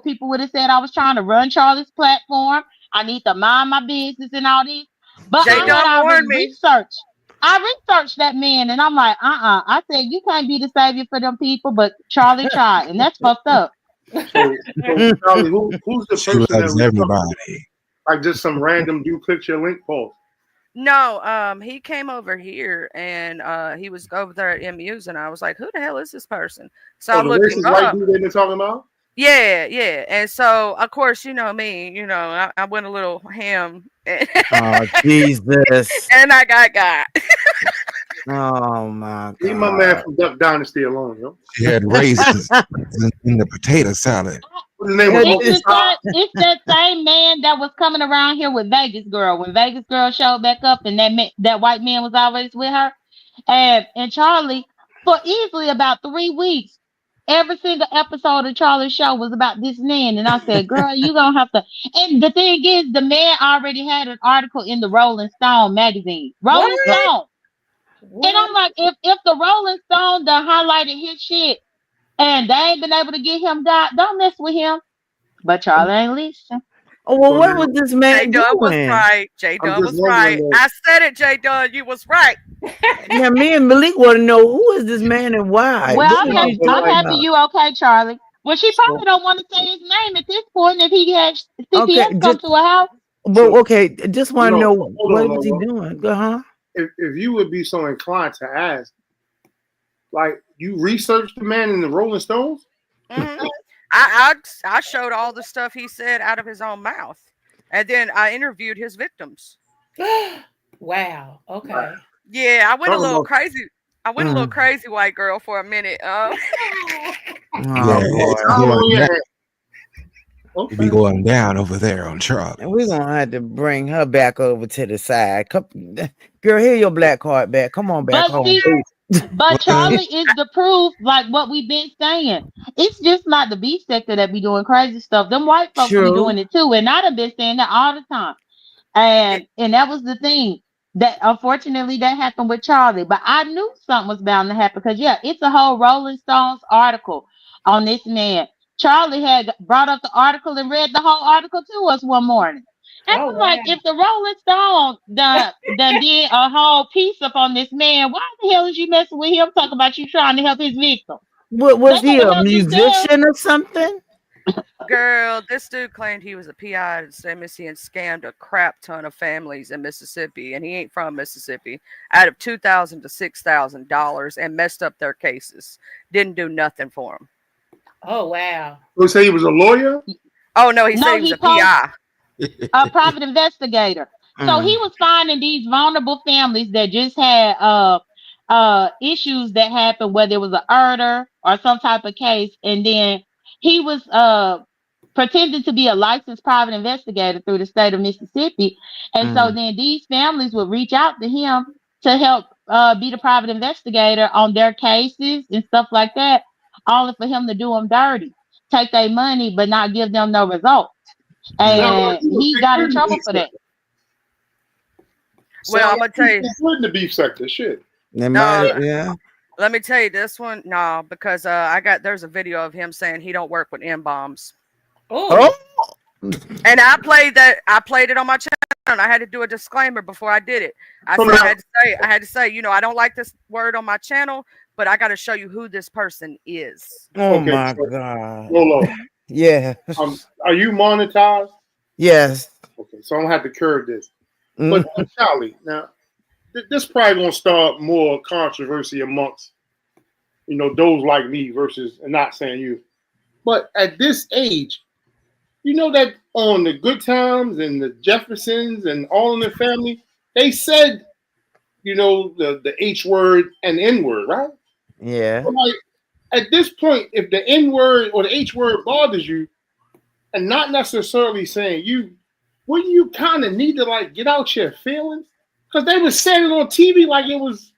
R: people would have said I was trying to run Charlie's platform. I need to mind my business and all this. But
Q: J
R: I had
Q: Dunn
R: already
Q: warned me.
R: researched. I researched that man, and I'm like, I said you can't be the savior for them people, but Charlie tried, and that's fucked up.
L: So Charlie, who's the
P: She
L: person that
P: loves
L: was
P: everybody.
L: like just some random dude clicked your link post?
Q: No, he came over here and he was over there at MU's and I was like, who the hell is this person? So I
L: the
Q: looked him
L: racist white
Q: up.
L: dude they've been talking about?
Q: Yeah. And so of course, you know me, I went a little ham and,
H: Oh, Jesus.
Q: and I got.
H: Oh, my
L: Leave my man from Duck Dynasty alone, yo.
P: She had raisins in the potato salad.
L: What's his name?
R: It's that same man that was coming around here with Vegas Girl when Vegas Girl showed back up, and that white man was always with her. And Charlie, for easily about 3 weeks, every single episode of Charlie's show was about this man. And I said, girl, you gonna have to. And the thing is, the man already had an article in the Rolling Stone magazine. Rolling Stone. And I'm like, if the Rolling Stone done highlighted his shit and they ain't been able to get him don't mess with him. But Charlie ain't listening.
H: Oh, well, what was this
Q: J
H: man
Q: Dunn was
H: doing?
Q: right. J Dunn was right. I said it, J Dunn. You was right.
H: Yeah, me and Malik want to know who is this man and why.
R: Well,
H: What
R: I'm
H: is
R: happy,
H: he talking about?
R: you okay, Charlie. Well, she probably don't want to say his name at this point if he had CPS
H: Okay,
R: come to a house.
H: But okay, just want to know
L: hold
H: what
L: on,
H: was he
L: Lola.
H: doing? Uh-huh.
L: If you would be so inclined to ask, like you researched the man in the Rolling Stones?
Q: Mhm. I showed all the stuff he said out of his own mouth, and then I interviewed his victims.
O: Wow. Okay.
Q: Yeah, I went a
L: Talking
Q: little
L: about-
Q: crazy. I went a little crazy, white girl, for a minute.
H: Oh,
P: Yeah,
H: boy.
P: it be going down over there on Charlie.
H: And we're gonna have to bring her back over to the side. Come, girl, here your black card back. Come on back home.
R: But Charlie is the proof, like what we've been saying. It's just not the beef sector that be doing crazy stuff. Them white folks be
H: True.
R: doing it too. And I done been saying that all the time. And that was the thing. That unfortunately that happened with Charlie. But I knew something was bound to happen because it's a whole Rolling Stones article on this man. Charlie had brought up the article and read the whole article to us one morning. And I'm like, if the Rolling Stone done did a whole piece up on this man, why the hell is you messing with him? Talking about you trying to help his victim.
H: What was
R: They
H: he,
R: better
H: a
R: help
H: musician or something?
Q: Girl, this dude claimed he was a PI at Mississippi and scammed a crap ton of families in Mississippi, and he ain't from Mississippi. Out of $2,000 to $6,000, and messed up their cases. Didn't do nothing for him.
O: Oh wow.
L: You say he was a lawyer?
Q: Oh no, he said he was a PI.
R: A private investigator. So he was finding these vulnerable families that just had issues that happened, whether it was a murder or some type of case, and then he was pretending to be a licensed private investigator through the state of Mississippi. And so then these families would reach out to him to help be the private investigator on their cases and stuff like that, only for him to do them dirty, take their money, but not give them no results.
L: Sound like
R: And
L: you was
R: he got in
L: included in the
R: trouble
L: beef
R: for that.
L: sector.
Q: Well,
L: Sound
Q: I'm
L: like
Q: gonna tell
L: you
Q: you.
L: was included in the beef sector. Shit.
H: They
Q: No,
H: might, yeah.
Q: let me tell you this one. No, because there's a video of him saying he don't work with M bombs.
H: Oh,
Q: And I played that. I played it on my channel. And I had to do a disclaimer before I did it. I
L: So
Q: said
L: now,
Q: I had to say, I don't like this word on my channel, but I got to show you who this person is.
H: oh
L: okay,
H: my
L: so
H: God.
L: Lolo,
H: Yeah.
L: are you monetized?
H: Yes.
L: Okay, so I'm gonna have to curb this.
H: Mm.
L: But Charlie, now this probably gonna start more controversy amongst those like me versus, and not saying you, but at this age, that on the Good Times and the Jeffersons and All in the Family, they said the H word and N word, right?
H: Yeah.
L: But like at this point, if the N word or the H word bothers you, and not necessarily saying wouldn't you kind of need to like get out your feelings? Because they were saying it on TV like it was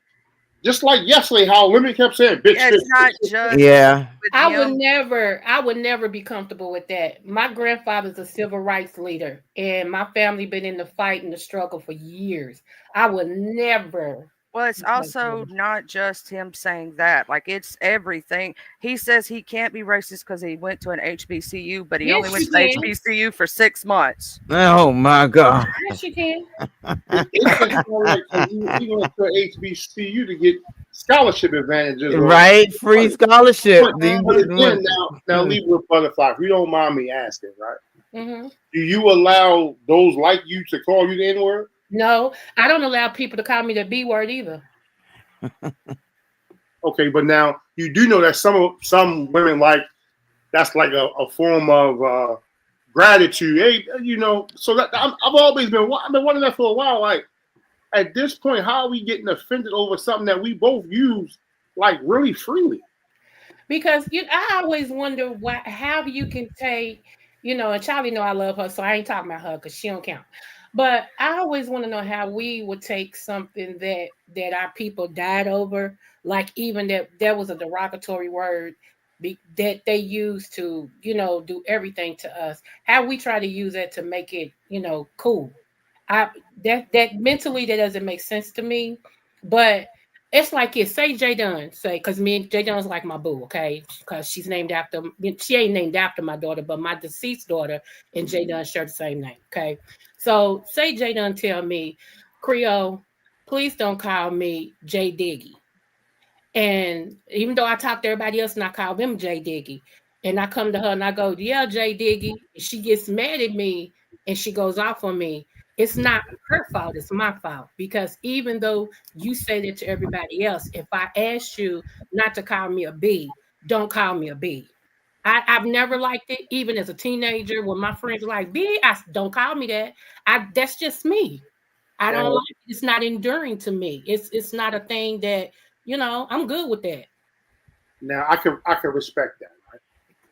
L: just like yesterday how women kept saying bitch,
Q: Yeah,
L: bitch,
Q: it's not
L: bitch.
Q: just
H: Yeah.
Q: with
O: I would
Q: him.
O: never be comfortable with that. My grandfather's a civil rights leader, and my family been in the fight and the struggle for years. I would never
Q: Well, it's
O: be comfortable
Q: also
O: with
Q: not just him saying that. Like, it's everything. He says he can't be racist because he went to an HBCU, but he only
O: Yes,
Q: went
O: you
Q: to the
O: can.
Q: HBCU for 6 months.
H: Oh my God.
O: Yes, you can.
L: It just felt like he went to HBCU to get scholarship advantages or
H: Right? Free
L: money.
H: scholarship.
L: But,
H: You
L: but
H: get
L: again,
H: one.
L: now leave with butterfly. If you don't mind me asking, right?
O: Hmm.
L: Do you allow those like you to call you the N word?
O: No, I don't allow people to call me the B word either.
L: Okay, but now you do know that some women like that's like a form of gratitude. Hey, so that I've been wondering that for a while. Like at this point, how are we getting offended over something that we both use like really freely?
O: Because I always wonder how you can take, and Charlie know I love her, so I ain't talking about her because she don't count. But I always want to know how we would take something that our people died over, like even that there was a derogatory word that they used to, do everything to us. How we try to use that to make it, cool. I that mentally that doesn't make sense to me, but it's like it say Jay Dunn say because me and Jay Dunn's like my boo, okay? Because she's named after she ain't named after my daughter, but my deceased daughter and Jay Dunn share the same name, okay? So say Jay Dunn tell me, Creole, please don't call me Jay Diggy. And even though I talk to everybody else and I call them Jay Diggy, and I come to her and I go, yeah, Jay Diggy, and she gets mad at me and she goes off on me. It's not her fault, it's my fault. Because even though you say that to everybody else, if I ask you not to call me a B, don't call me a B. I've never liked it, even as a teenager, when my friends were like, B, don't call me that. That's just me. I don't
L: Now,
O: like it. It's not enduring to me. It's not a thing that, I'm good with that.
L: now I can respect that. Right?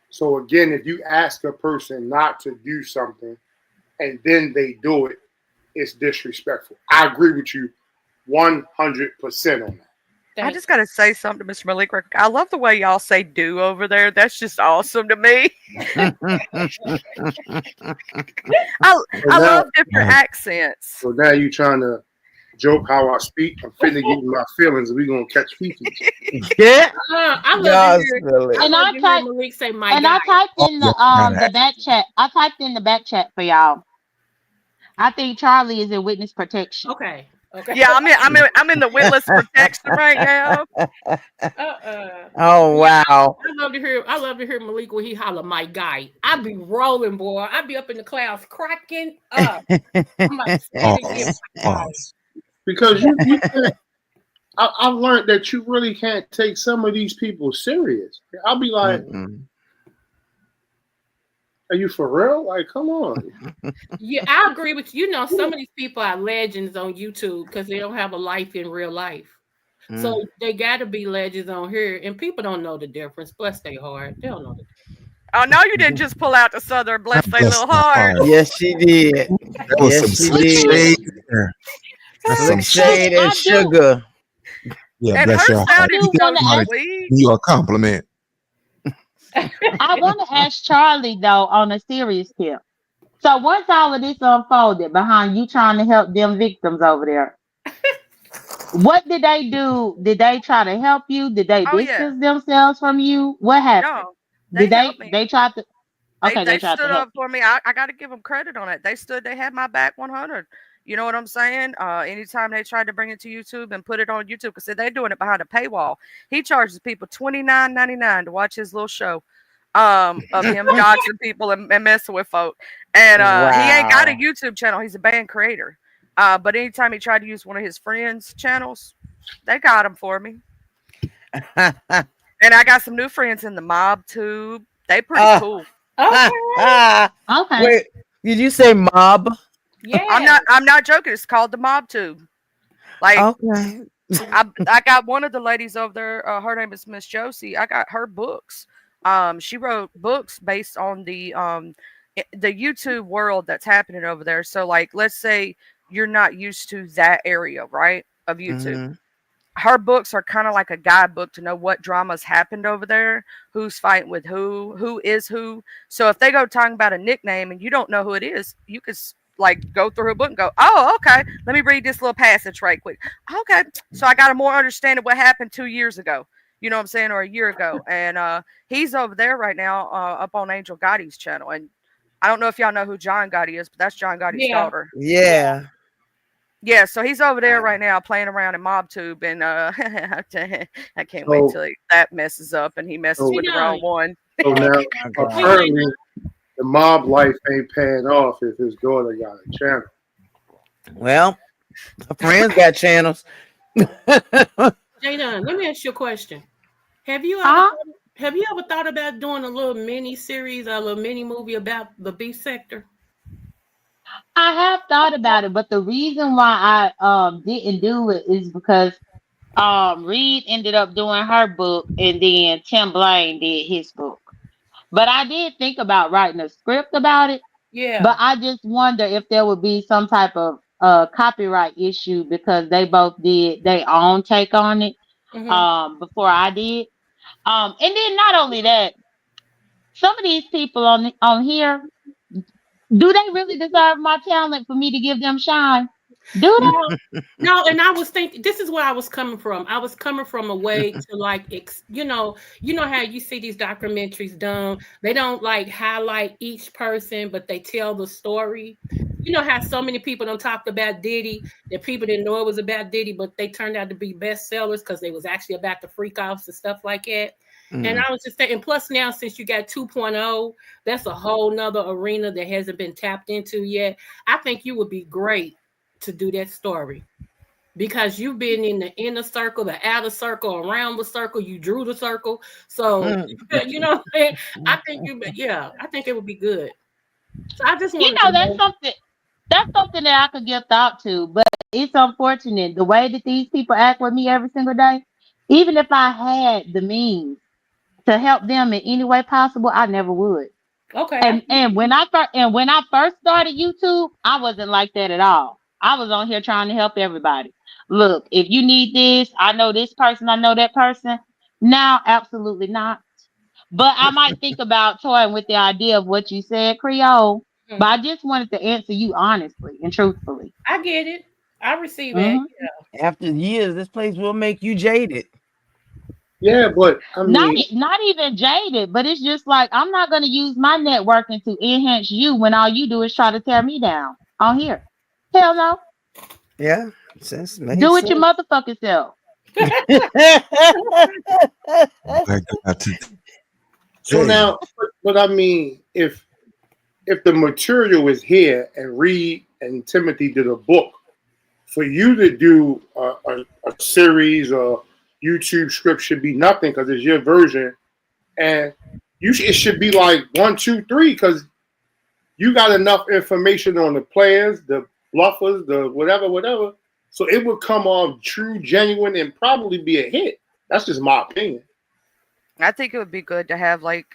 L: So again, if you ask a person not to do something and then they do it, it's disrespectful. I agree with you 100% on that.
Q: I just got to say something to Mr. Malik. I love the way y'all say do over there. That's just awesome to me. I love different accents.
L: So now you trying to joke how I speak. I'm finna get in my feelings and we gonna catch feces.
H: Yeah.
O: I love
H: Y'all
O: to hear.
H: silly.
O: I
R: And
O: love
R: I
O: to hear
R: typed
O: Malik say my
R: and
O: guy.
R: I typed in
P: Yeah, not
R: the back chat. I typed in the back chat for y'all. I think Charlie is in witness protection.
O: Okay. Okay.
Q: Yeah, I'm in the witness protection right now.
H: Oh
O: Yeah,
H: wow.
O: I love to hear Malik when he holler my guy. I be rolling, boy. I be up in the clouds cracking up. I'm like, say it again,
P: Pause.
O: my guy.
P: Pause.
L: Because you can't. I've learned that you really can't take some of these people serious. I'll be like,
H: Mm-mm.
L: Are you for real? Like, come on.
O: Yeah, I agree with you. You know, some of these people are legends on YouTube because they don't have a life in real life. So they got to be legends on here, and people don't know the difference. Bless their heart, they don't know the
Q: Oh no, you didn't just pull out the Southern bless
P: Not
Q: their
P: bless
Q: little
P: the
Q: heart.
P: heart.
H: Yes, she did.
P: That was some
H: Yes, she
P: slick
H: did.
P: shade there. That's
H: Slick
P: some
H: shade
P: slick.
H: and
R: I do.
H: sugar.
P: Yeah,
Q: And
P: bless
Q: her
P: your
R: I
P: heart.
Q: sounded
P: You
R: do
P: think
Q: so
R: want to
P: about
R: ask.
P: it,
Q: sweet.
P: you a compliment.
R: I want to ask Charlie though on a serious tip. So once all of this unfolded behind you trying to help them victims over there, what did they do? Did they try to help you? Did they
Q: Oh yeah.
R: distance themselves from you? What happened?
Q: No,
R: Did
Q: they helped me.
R: they tried to?
Q: They
R: Okay, they
Q: they
R: tried to
Q: stood
R: help
Q: up
R: you.
Q: for me. I got to give them credit on it. They had my back 100. You know what I'm saying? Anytime they tried to bring it to YouTube and put it on YouTube, because they're doing it behind a paywall. He charges people $29.99 to watch his little show, of him doxing people and messing with folk. And he ain't got a
H: Wow.
Q: YouTube channel. He's a band creator. But anytime he tried to use one of his friends' channels, they got him for me. And I got some new friends in the mob tube. They pretty
H: Ah,
Q: cool.
O: Okay.
R: Okay.
H: wait, did you say mob?
O: Yeah.
Q: I'm not joking. It's called the mob tube. Like
H: Okay.
Q: I got one of the ladies over there. Her name is Miss Josie. I got her books. She wrote books based on the YouTube world that's happening over there. So like, let's say you're not used to that area, right, of YouTube.
H: Hmm.
Q: Her books are kind of like a guidebook to know what dramas happened over there, who's fighting with who is who. So if they go talking about a nickname and you don't know who it is, you could like go through her book and go, oh, okay, let me read this little passage right quick. Okay, so I got a more understanding of what happened 2 years ago. You know what I'm saying, or a year ago. And he's over there right now, up on Angel Gotti's channel. And I don't know if y'all know who John Gotti is, but that's John Gotti's
O: Yeah.
Q: daughter.
H: Yeah.
Q: Yeah, so he's over there right now playing around in MobTube, and I can't wait till that messes up and he messes
L: So,
Q: with the wrong one.
L: so now,
H: my God.
L: apparently, the mob life ain't paying off if his daughter got a channel.
H: Well, her friends got channels.
O: Jada, let me ask you a question. Have you ever
R: Huh?
O: thought about doing a little mini series or a little mini movie about the beef sector?
R: I have thought about it, but the reason why I didn't do it is because Reed ended up doing her book and then Tim Blaine did his book. But I did think about writing a script about it.
O: Yeah.
R: But I just wonder if there would be some type of copyright issue because they both did their own take on it before I did. And then not only that, some of these people on here, do they really deserve my talent for me to give them shine? Do
O: No,
R: they?
O: no, and I was thinking this is where I was coming from. I was coming from a way to like, you know how you see these documentaries done. They don't like highlight each person, but they tell the story. You know how so many people don't talk about Diddy that people didn't know it was about Diddy, but they turned out to be bestsellers because they was actually about the freak offs and stuff like that. And I was just saying, and plus now since you got 2.0, that's a whole nother arena that hasn't been tapped into yet. I think you would be great to do that story because you've been in the inner circle, the outer circle, around the circle. You drew the circle, so you know. What I'm saying? I think I think it would be good. So I just wanted to
R: That's
O: know.
R: something. That's something that I could give thought to, but it's unfortunate the way that these people act with me every single day. Even if I had the means to help them in any way possible, I never would.
O: Okay.
R: And when I first started YouTube, I wasn't like that at all. I was on here trying to help everybody. Look, if you need this, I know this person, I know that person. Now, absolutely not. But I might think about toying with the idea of what you said, Creole. But I just wanted to answer you honestly and truthfully.
O: I get it. I receive it.
R: Mhm.
O: Yeah.
H: After years, this place will make you jaded.
L: Yeah, but I mean,
R: Not even jaded, but it's just like I'm not gonna use my networking to enhance you when all you do is try to tear me down on here. Hell no.
H: Yeah, sense
R: Do
H: makes
R: it your
H: sense.
R: motherfucking self.
L: so now, but I mean, if the material is here and Reed and Timothy did a book, for you to do a series or YouTube script should be nothing because it's your version, and it should be like 1, 2, 3 because you got enough information on the players, the bluffers, the whatever. So it would come off true, genuine, and probably be a hit. That's just my opinion.
Q: I think it would be good to have like,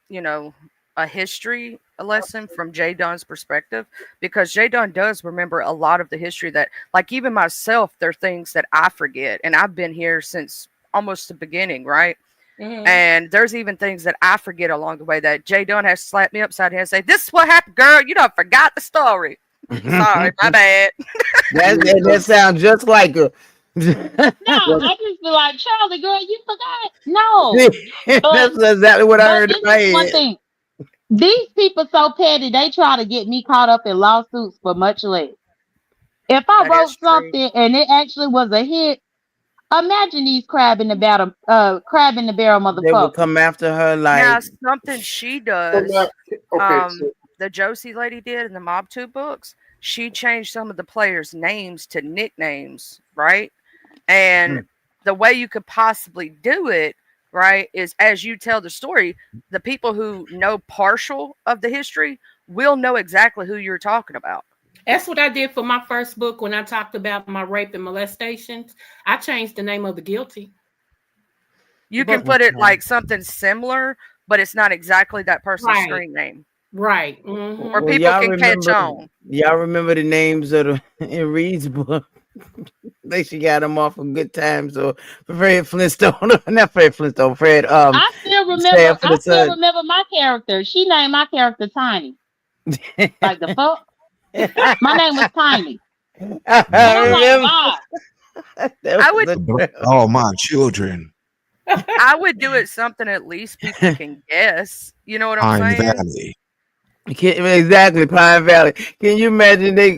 Q: you know, a history lesson from Jay Dunn's perspective, because Jay Dunn does remember a lot of the history that, like, even myself, there are things that I forget, and I've been here since almost the beginning, right? And there's even things that I forget along the way that Jay Dunn has slapped me upside the head and say, "This is what happened, girl. You done forgot the story." Sorry, my bad.
H: That sounds just like a.
R: No, I just feel like, Charlie, girl, you forgot. No,
H: That's exactly what I
R: but
H: heard in
R: this
H: my
R: is one
H: head.
R: thing. These people so petty, they try to get me caught up in lawsuits for much less. If I
Q: That
R: wrote
Q: is true.
R: something and it actually was a hit, imagine these crab in the barrel
H: They would
R: motherfuckers.
H: come after her
Q: Now,
H: like.
Q: something she
L: So now,
Q: does,
L: okay, so
Q: the Josie lady did in the Mob 2 books, she changed some of the players' names to nicknames, right? And the way you could possibly do it, right, is as you tell the story, the people who know partial of the history will know exactly who you're talking about.
O: That's what I did for my first book when I talked about my rape and molestations. I changed the name of the guilty.
Q: You can put it like something similar, but it's not exactly that person's
O: Right.
Q: screen name.
O: Right.
Q: Or people can catch on.
H: Y'all remember the names of the in Reed's book? They she got them off of Good Times or Fred Flintstone, not Fred Flintstone, Fred.
R: I still remember.
H: Sanford and Son.
R: My character. She named my character Tiny. Like the fuck. My name was Tiny.
H: I remember.
Q: I would.
P: All my children.
Q: I would do it something at least people can guess. You know what I'm
P: Pine
Q: saying?
P: Valley.
H: Exactly, Pine Valley. Can you imagine? They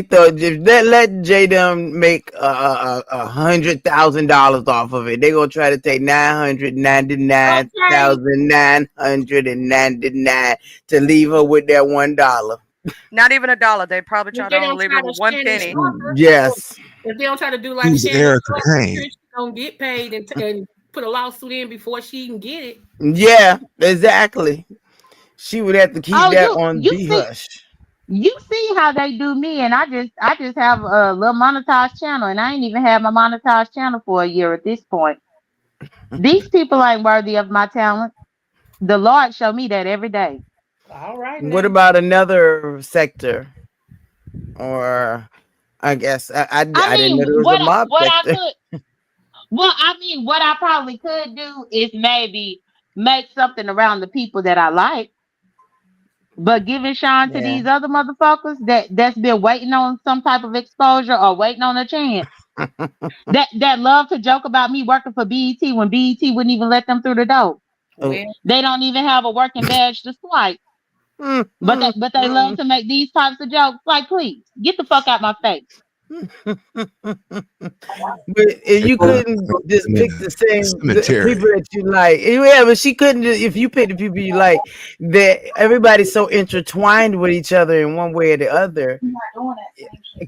H: thought if they let J Dum make $100,000 off of it, they gonna try to take $999,999 to leave her with that $1.
Q: Not even $1. They probably try
O: If
Q: to
O: they
Q: only
O: don't
Q: leave
O: try
Q: her
O: to
Q: with one
O: Shannon
Q: penny.
O: Sharper,
H: Yes.
O: if they don't try to do like
P: Who's
O: Shannon
P: Erica
O: Sharper,
P: Kane?
O: she's gonna get paid and put a lawsuit in before she can get it.
H: Yeah, exactly. She would have to keep that on the hush.
R: You see how they do me, and I just have a little monetized channel, and I ain't even had my monetized channel for a year at this point. These people ain't worthy of my talent. The Lord show me that every day.
O: All right.
H: What
O: Now.
H: about another sector? Or I guess I didn't know there was a mob sector.
R: What I probably could do is maybe make something around the people that I like. But giving shine to these other motherfuckers that's been waiting on some type of exposure or waiting on a chance. that love to joke about me working for BET when BET wouldn't even let them through the door.
O: Well,
R: They don't even have a working badge to swipe. But they love to make these types of jokes. Like, please, get the fuck out my face.
H: But if you couldn't just pick the people that you like, yeah. But she couldn't. If you pick the people you like, that everybody's so intertwined with each other in one way or the other.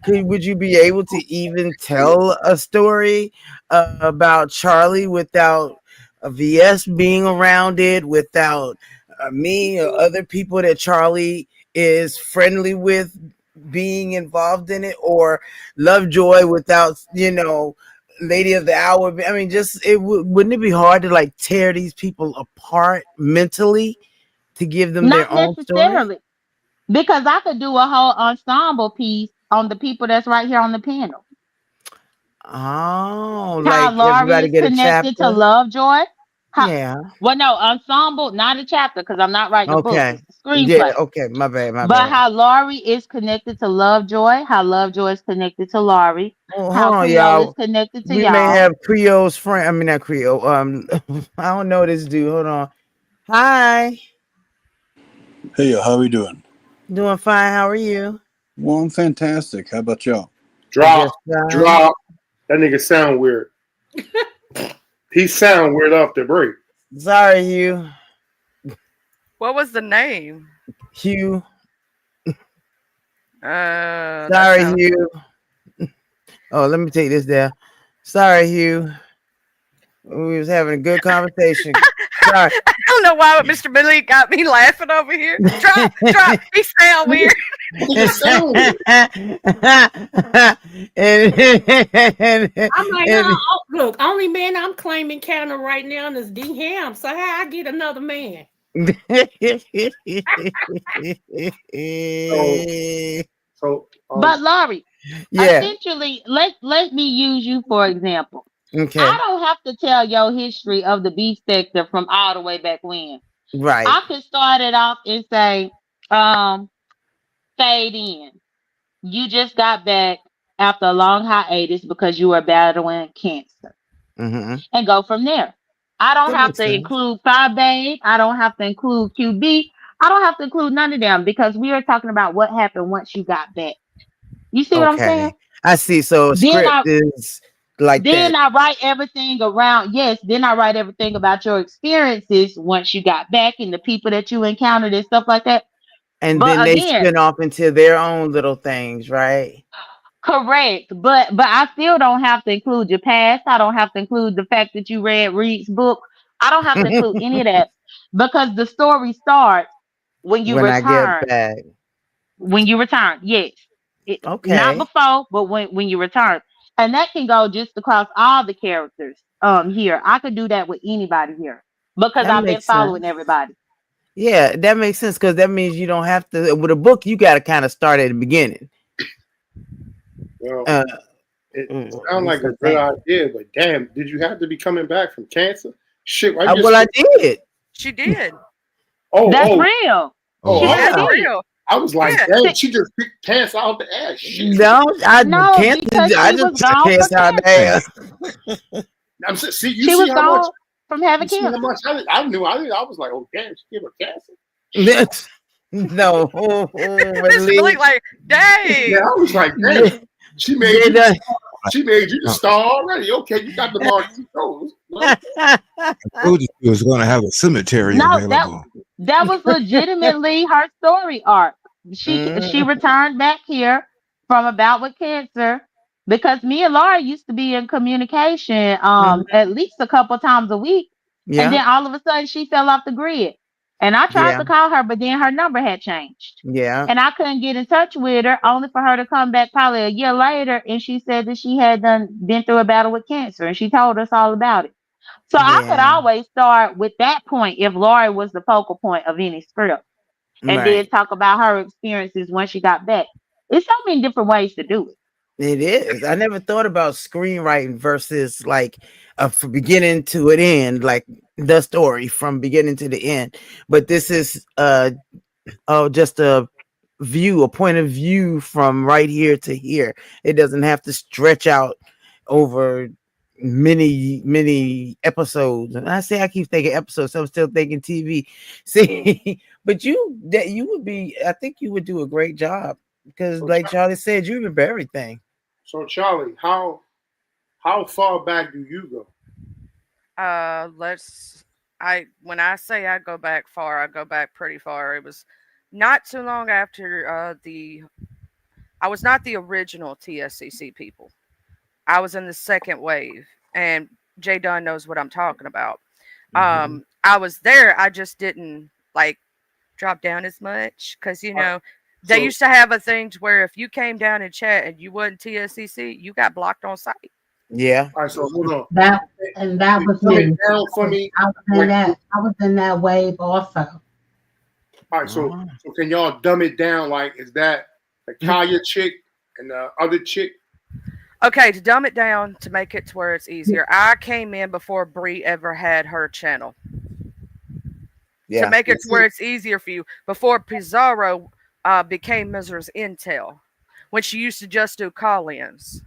H: Would you be able to even tell a story about Charlie without a VS being around it, without me or other people that Charlie is friendly with being involved in it, or Lovejoy without Lady of the Hour? I mean, just wouldn't it be hard to like tear these people apart mentally to give them their own story?
R: Because I could do a whole ensemble piece on the people that's right here on the panel.
H: Oh,
R: How
H: like
R: Laurie
H: everybody
R: is
H: get a
R: connected to
H: chapter?
R: Lovejoy.
H: Yeah.
R: Well, no, ensemble, not a chapter, because I'm not writing a book.
H: Okay.
R: It's a screenplay.
H: Yeah. Okay. My bad.
R: But how Laurie is connected to Lovejoy, how Lovejoy is connected to Laurie,
H: Oh,
R: how
H: hold on,
R: Creole is
H: y'all.
R: connected to
H: We
R: y'all.
H: may have Creole's friend. I mean, not Creole. I don't know this dude. Hold on. Hi.
S: Hey, how we doing?
H: Doing fine. How are you?
S: Well, I'm fantastic. How about y'all?
L: Drop. That nigga sound weird. He sound weird off the break.
H: Sorry, Hugh.
Q: What was the name?
H: Hugh.
Q: Sorry,
H: Hugh. Oh, let me take this down. Sorry, Hugh. We was having a good conversation. Sorry.
Q: I don't know why Mr. Malik got me laughing over here. Drop. He sound weird.
O: I'm like,
H: and-
O: look, only man I'm claiming counter right now is D Ham. So how I get another man?
R: But Laurie,
H: yeah.
R: essentially, let me use you for example.
H: Okay.
R: I don't have to tell your history of the beef sector from all the way back when.
H: Right.
R: I could start it off and say, fade in. You just got back after a long hiatus because you were battling cancer.
H: Mm-hmm.
R: And go from there. I don't
H: That
R: have
H: makes
R: to
H: sense.
R: include Five Babe. I don't have to include QB. I don't have to include none of them because we are talking about what happened once you got back. You see what I'm saying?
H: Okay. I see. So a
R: Then
H: script
R: I
H: is like that.
R: then I write everything around. Yes, then I write everything about your experiences once you got back and the people that you encountered and stuff like that.
H: And then
R: But
H: they
R: again,
H: spin off into their own little things, right?
R: correct. But I still don't have to include your past. I don't have to include the fact that you read Reed's book. I don't have to include any of that because the story starts when you
H: When I get
R: return.
H: back.
R: When you return, yes. Not
H: Okay.
R: before, but when you return. And that can go just across all the characters here. I could do that with anybody here because
H: That
R: I've been
H: makes sense.
R: following everybody.
H: Yeah, that makes sense because that means you don't have to. With a book, you got to kind of start at the beginning.
T: Well,
H: Uh,
T: it sounds like a good idea, but damn, did you have to be coming back from cancer? Shit, why you
H: well, I did.
Q: She did.
R: That's real. She
H: Yeah.
R: really did.
Q: Real.
T: I was like,
Q: Yeah.
T: damn, she just picked cancer out the ass. Shit.
H: No, I
R: No,
H: can't.
R: because
H: I
R: she
H: just
R: was gone
H: can't
R: from
H: out
R: cancer.
H: there.
T: I'm saying, see, you
R: She
T: see
R: was
T: how much
R: gone from having
T: you see how
R: cancer.
T: much I knew. I was like, oh damn, she gave her cancer.
H: No,
Q: Mr. Malik, like, dang.
T: Yeah, I was like, damn, she made
H: They
T: you.
H: done-
T: She made you the star already. Okay, you got the Martitos.
P: I told you she was going to have a cemetery
R: No,
P: available.
R: that was legitimately her story arc. She returned back here from a bout with cancer because me and Laura used to be in communication at least a couple times a week. And
H: Yeah,
R: then all of a sudden she fell off the grid. And I tried
H: yeah,
R: to call her, but then her number had changed.
H: yeah,
R: And I couldn't get in touch with her, only for her to come back probably a year later. And she said that she had been through a battle with cancer, and she told us all about it. So I could
H: yeah.
R: always start with that point if Lori was the focal point of any script, and then
H: Right.
R: talk about her experiences when she got back. There's so many different ways to do it.
H: It is. I never thought about screenwriting versus like from beginning to an end, like the story from beginning to the end. But this is just a point of view from right here to here. It doesn't have to stretch out over many episodes. And I say I keep thinking episodes, so I'm still thinking TV. See, but you would be, I think you would do a great job because like Charlie said, you remember everything.
T: So Charlie, how far back do you go?
Q: When I say I go back far, I go back pretty far. It was not too long after I was not the original TSCC people. I was in the second wave, and Jay Dunn knows what I'm talking about. I was there. I just didn't like drop down as much because they used to have a thing to where if you came down and chat and you wasn't TSCC, you got blocked on site.
H: Yeah.
T: All right, so hold on.
M: That was me.
T: Down for me.
M: I was in that wave also.
T: All right, so can y'all dumb it down? Like, is that the Kaya chick and the other chick?
Q: Okay, to dumb it down to make it to where it's easier, I came in before Bree ever had her channel.
H: Yeah.
Q: To make it to where it's easier for you, before PIZARRO became Mrs. Intel, when she used to just do call-ins.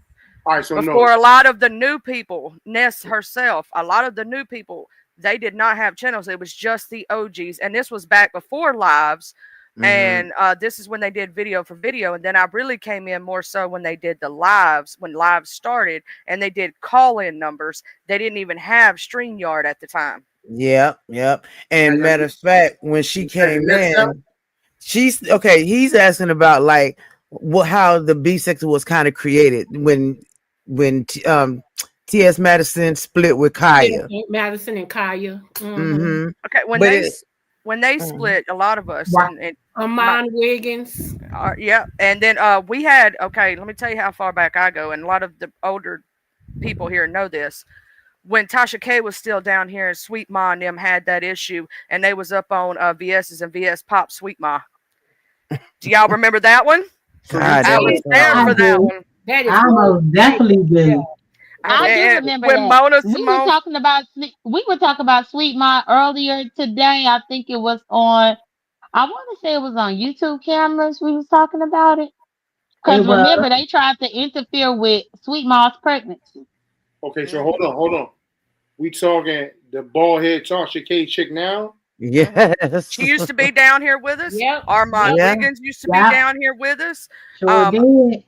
T: All right, so
Q: before a lot of the new people, Ness herself, a lot of the new people, they did not have channels. It was just the OGs, and this was back before lives. And this is when they did video for video. And then I really came in more so when they did the lives, when lives started, and they did call-in numbers. They didn't even have StreamYard at the time.
H: Yep. And matter of fact, when she came in, she's okay. He's asking about like how the B sector was kind of created when T.S. Madison split with Kaya.
O: Madison and Kaya.
H: Mm-hmm.
Q: Okay,
H: But
Q: when they split, a lot of us and
O: Amon Wiggins.
Q: yeah, and then we had let me tell you how far back I go, and a lot of the older people here know this. When Tasha K was still down here, and Sweet Ma and them had that issue, and they was up on VS's and VS Pop Sweet Ma. Do y'all remember that one?
H: God,
Q: I was there for that one.
O: That is
M: I most definitely do.
R: I do remember
Q: when
R: that.
Q: Mona
R: We
Q: Simone.
R: were talking about Sweet Ma earlier today. I think it was on. I want to say it was on YouTube cameras. We was talking about it because remember they tried to interfere with Sweet Ma's pregnancy.
T: Okay, so hold on. We talking the bald head Tasha K chick now?
H: Yes.
Q: She used to be down here with us.
O: Yep.
Q: Armand
H: Yeah.
Q: Wiggins used to be down here with us.
M: Sure did.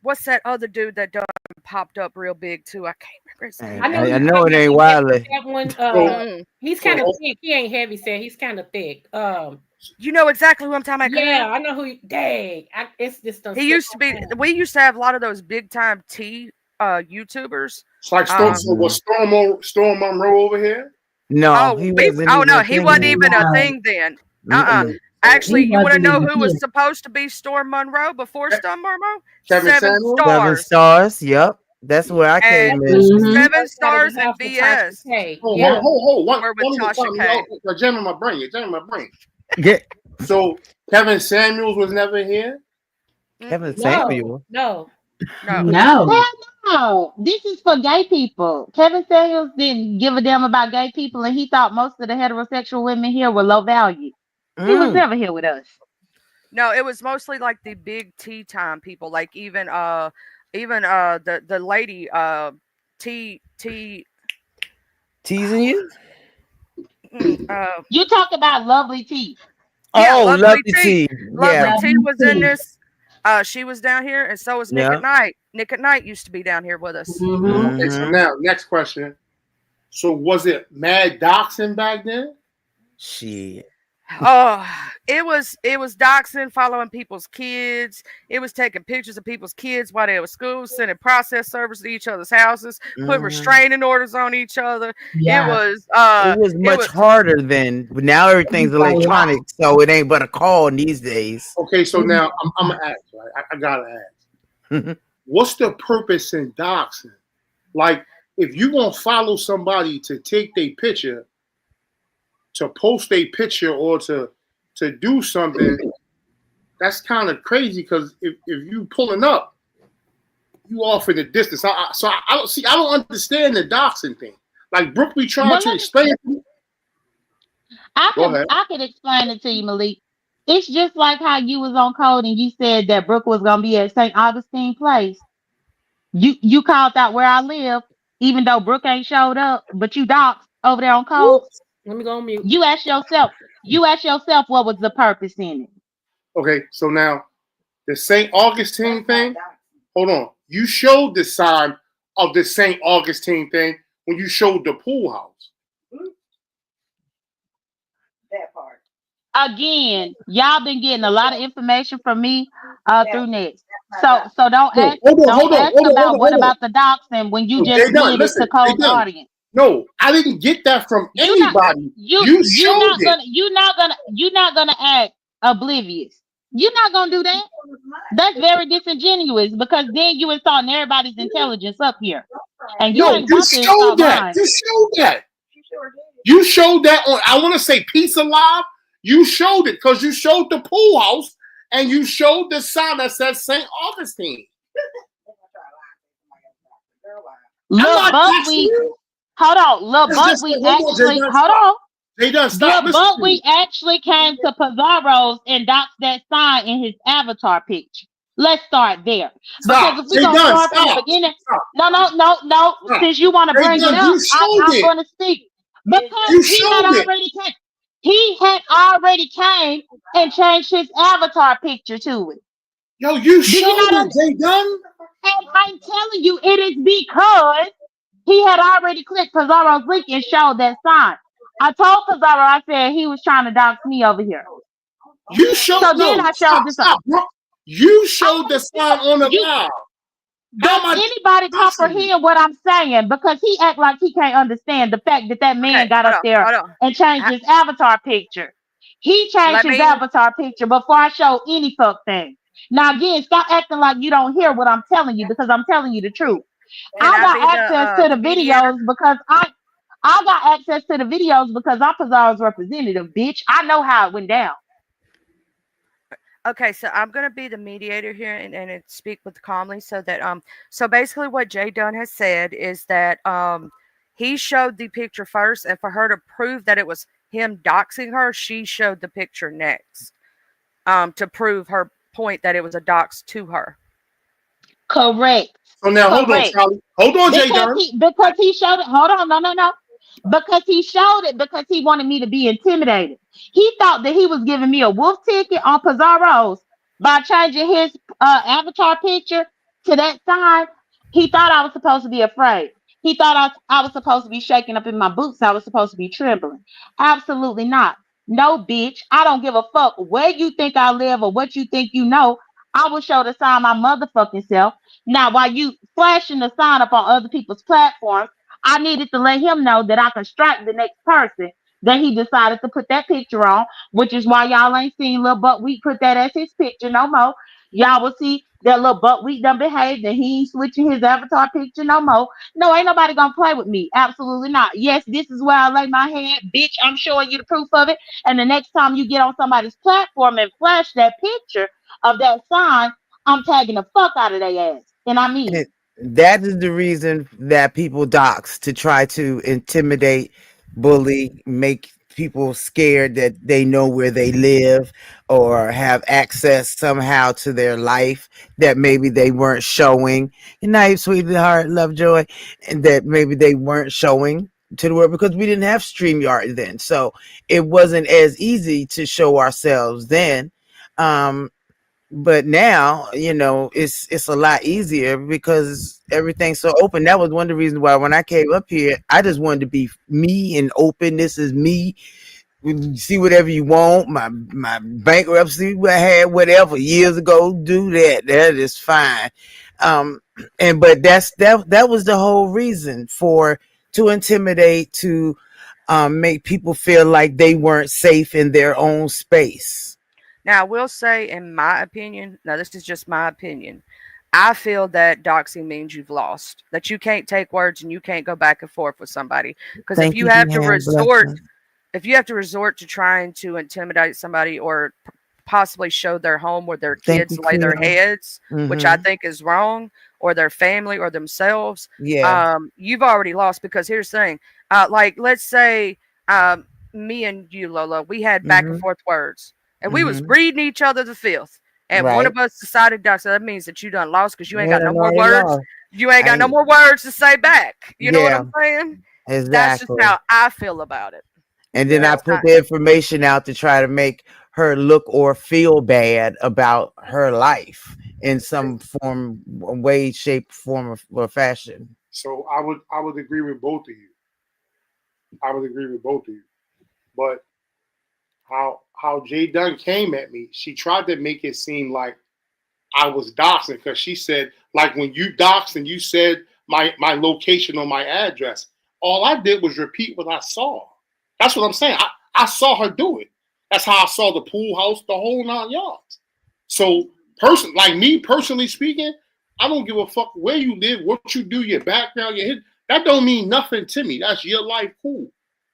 Q: What's that other dude that done popped up real big too? I can't remember his name.
H: I know it ain't Wiley.
O: That one. He's kind of thick. He ain't heavy set. He's kind of thick.
Q: You know exactly who I'm talking about.
O: Yeah, I know who. Dang, it's just.
Q: He used to be. We used to have a lot of those big time tea YouTubers.
T: It's like Storm Monroe over here.
H: No, he wasn't.
Q: He wasn't even a thing then. Actually, you want to know who was supposed to be Storm Monroe before Storm Monroe? Seven Stars.
H: 7 Stars. Yep, that's where I came in.
Q: 7 Stars and VS.
T: Hold.
Q: We're with Tasha K.
T: Jam in my brain. So Kevin Samuels was never here.
H: Kevin Samuels.
O: No.
R: No, this is for gay people. Kevin Samuels didn't give a damn about gay people, and he thought most of the heterosexual women here were low value. He was never here with us.
Q: No, it was mostly like the big tea time people, like even the lady
H: teasing you.
R: You talk about Lovely Tea.
Q: Yeah,
H: oh, Lovely Tea.
Q: Lovely Tea was in this. She was down here, and so was Nick at Night. Nick at Night used to be down here with us.
T: Okay, so now next question. So was it mad doxing back then?
H: Shit.
Q: Oh, it was doxing, following people's kids. It was taking pictures of people's kids while they were at school, sending process servers to each other's houses, putting restraining orders on each other.
H: Yeah.
Q: It was
H: much harder then. But now everything's electronic, so it ain't but a call these days.
T: Okay, so now I'm gonna ask. Right? I gotta ask. What's the purpose in doxing? Like, if you gonna follow somebody to take their picture, to post a picture, or to do something, that's kind of crazy. Because if you pulling up, you off in the distance. I don't understand the doxing thing. Like Brooke be trying to explain it to me.
R: I could explain it to you, Malik. It's just like how you was on code and you said that Brooke was gonna be at St. Augustine Place. You called out where I live, even though Brooke ain't showed up, but you doxed over there on code.
O: Let me go on mute.
R: You ask yourself what was the purpose in it.
T: Okay, so now the St. Augustine thing. Hold on. You showed the sign of the St. Augustine thing when you showed the pool house.
N: That part.
R: Again, y'all been getting a lot of information from me through Next. So don't ask about what about the doxing when you just did it to cold audience.
T: No, I didn't get that from anybody. You're
R: not gonna act oblivious. You're not gonna do that. That's very disingenuous because then you insulting everybody's intelligence up here. And you ain't got to insult mine.
T: You showed that. You showed that on, I want to say Pizza Live. You showed it because you showed the pool house and you showed the sign that says St. Augustine.
R: Look, hold on, look, but we actually hold on.
T: They done stop.
R: But we actually came to PIZARRO's and doxed that sign in his avatar picture. Let's start there.
T: Stop.
R: Because if we're gonna start from the beginning, no. Since you want to bring it up, I'm gonna speak. Because he had already came and changed his avatar picture to it.
T: Yo, you showed it, they done.
R: And I'm telling you, it is because he had already clicked PIZARRO's link and showed that sign. I told PIZARRO, I said he was trying to dox me over here.
T: You showed
R: then I showed this
T: up. You showed the sign on the live.
R: Does
T: How am I
R: anybody
T: doxing you?
R: comprehend what I'm saying? Because he act like he can't understand the fact that that man
Q: Okay,
R: got
Q: hold
R: up
Q: on,
R: there
Q: hold on.
R: and changed
Q: Ha-
R: his avatar picture. He changed
Q: Let
R: his
Q: me
R: avatar picture before I show any fuck thing. Now again, stop acting like you don't hear what I'm telling you because I'm telling you the truth.
Q: can
R: I
Q: I be
R: got
Q: the
R: access to the
Q: mediator?
R: videos because I got access to the videos because I'm Pizarro's representative, bitch. I know how it went down.
Q: Okay, so I'm gonna be the mediator here and speak with calmly so that so basically what Jay Dunn has said is that he showed the picture first, and for her to prove that it was him doxing her, she showed the picture next. To prove her point that it was a dox to her.
R: Correct.
T: So now hold on,
R: Correct.
T: Charlie. Hold on, Jay Dunn.
R: Because he showed it. Hold on, no. Because he showed it because he wanted me to be intimidated. He thought that he was giving me a wolf ticket on Pizarro's by changing his avatar picture to that side. He thought I was supposed to be afraid. He thought I was supposed to be shaking up in my boots. I was supposed to be trembling. Absolutely not. No, bitch. I don't give a fuck where you think I live or what you think you know. I will show the sign my motherfucking self. Now, while you flashing the sign up on other people's platforms, I needed to let him know that I can strike the next person that he decided to put that picture on, which is why y'all ain't seen Lil Buckwheat put that as his picture no more. Y'all will see that Lil Buckwheat done behaved and he ain't switching his avatar picture no more. No, ain't nobody gonna play with me. Absolutely not. Yes, this is where I lay my head. Bitch, I'm showing you the proof of it. And the next time you get on somebody's platform and flash that picture of that sign, I'm tagging the fuck out of their ass. And I mean it.
H: That is the reason that people dox to try to intimidate, bully, make people scared that they know where they live or have access somehow to their life that maybe they weren't showing. Good night, sweetheart, love, joy, and that maybe they weren't showing to the world because we didn't have StreamYard then. So it wasn't as easy to show ourselves then. But now, it's a lot easier because everything's so open. That was one of the reasons why when I came up here, I just wanted to be me and open. This is me. See whatever you want. My bankruptcy I had whatever years ago. Do that. That is fine. Um, but that was the whole reason for to intimidate, to make people feel like they weren't safe in their own space.
Q: Now, I will say, in my opinion, now this is just my opinion, I feel that doxing means you've lost, that you can't take words and you can't go back and forth with somebody. Because
H: Thank you, Deanne. Blessings.
Q: if you have to resort to trying to intimidate somebody or possibly show their home where their
H: Thank
Q: kids
H: you,
Q: lay their
H: Cleo.
Q: heads, which I
H: Mm-hmm.
Q: think is wrong, or their family or themselves,
H: Yeah.
Q: you've already lost. Because here's the thing, like let's say me and you, Lola, we had back and
H: Mm-hmm.
Q: forth words, and we was
H: Mm-hmm.
Q: reading each other to filth. And one
H: Right.
Q: of us decided dox. So that means that you done lost because you ain't
H: Yeah,
Q: got no
H: no,
Q: more
H: I ain't
Q: words.
H: lost.
Q: You ain't
H: I
Q: got no
H: ain't.
Q: more words to say back. You know what
H: Yeah,
Q: I'm saying? That's just
H: exactly.
Q: how I feel about it.
H: And then
T: Yeah.
H: I
Q: That's
H: put
Q: not.
H: the information out to try to make her look or feel bad about her life in some form, way, shape, form, or fashion.
T: So I would agree with both of you. I would agree with both of you. But how Jay Dunn came at me, she tried to make it seem like I was doxing because she said, like when you doxed and you said my location or my address, all I did was repeat what I saw. That's what I'm saying. I saw her do it. That's how I saw the pool house, the whole 9 yards. So like me personally speaking, I don't give a fuck where you live, what you do, your background, your hit. That don't mean nothing to me. That's your life, cool.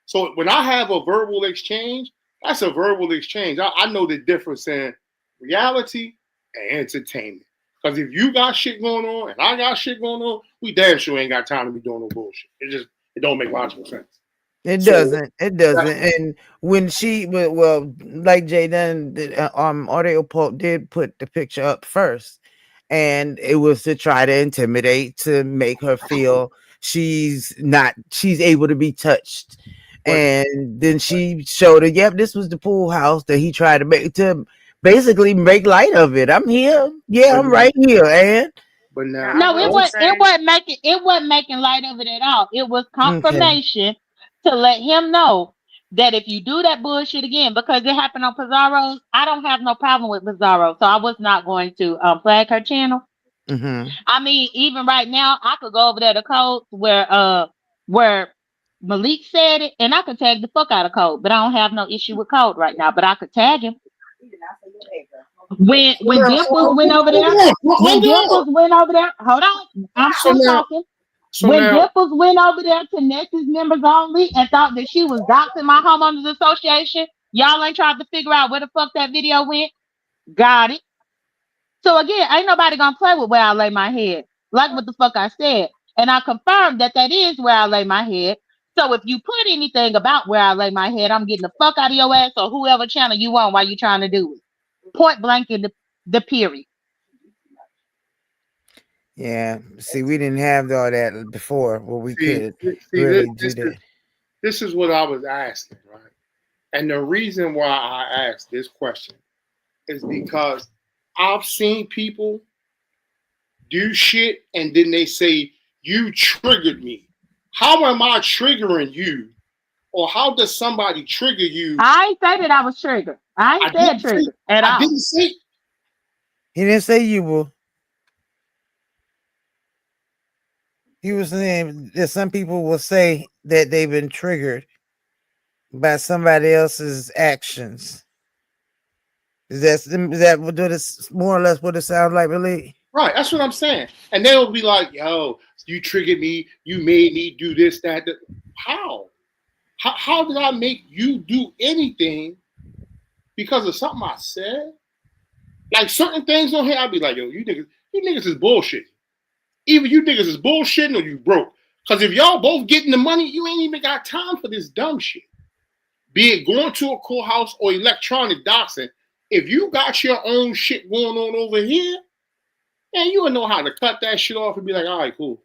T: So when I have a verbal exchange, that's a verbal exchange. I know the difference in reality and entertainment. Because if you got shit going on and I got shit going on, we damn sure ain't got time to be doing no bullshit. It don't make logical sense.
H: It
T: So
H: doesn't. It doesn't.
T: that's
H: And when well, like Jaden, Audio Pulp did put the picture up first, and it was to try to intimidate, to make her feel she's able to be touched.
T: but
H: And then she showed her, yep, this was the pool house that he tried to basically make light of it. I'm here. Yeah,
T: but
H: I'm
T: now
H: right here, and
T: but
Q: Now,
T: now
Q: I
R: No, it
Q: will
T: don't
R: was it
Q: say,
R: wasn't making it wasn't making light of it at all. It was
H: okay.
R: confirmation to let him know that if you do that bullshit again, because it happened on Pizarro's, I don't have no problem with Pizarro, so I was not going to flag her channel. I mean, even right now, I could go over there to Code where Malik said it, and I could tag the fuck out of Code, but I don't have no issue with Code right now. But I could tag him. When Dimples went over there, hold on, I'm still talking. When Dimples went over there to Nexus members only and thought that she was doxing my homeowners association, y'all ain't tried to figure out where the fuck that video went. Got it. So again, ain't nobody gonna play with where I lay my head, like what the fuck I said, and I confirmed that that is where I lay my head. So if you put anything about where I lay my head, I'm getting the fuck out of your ass or whoever channel you on while you trying to do it. Point blank in the period.
H: Yeah. See, we didn't have all that before where we could really do that.
T: This is what I was asking, right? And the reason why I asked this question is because I've seen people do shit and then they say, you triggered me. How am I triggering you? Or how does somebody trigger you?
R: I ain't say that I was triggered. I ain't said triggered at all.
T: I didn't say.
H: He didn't say you were. He was saying that some people will say that they've been triggered by somebody else's actions. Is that what it's more or less what it sounds like, really?
T: Right, that's what I'm saying. And they'll be like, yo, you triggered me, you made me do this, that. How? How did I make you do anything because of something I said? Like certain things on here, I'll be like, yo, you niggas is bullshit. Either you niggas is bullshitting or you broke. Because if y'all both getting the money, you ain't even got time for this dumb shit. Be it going to a courthouse or electronic doxing. If you got your own shit going on over here, man, you would know how to cut that shit off and be like, all right, cool.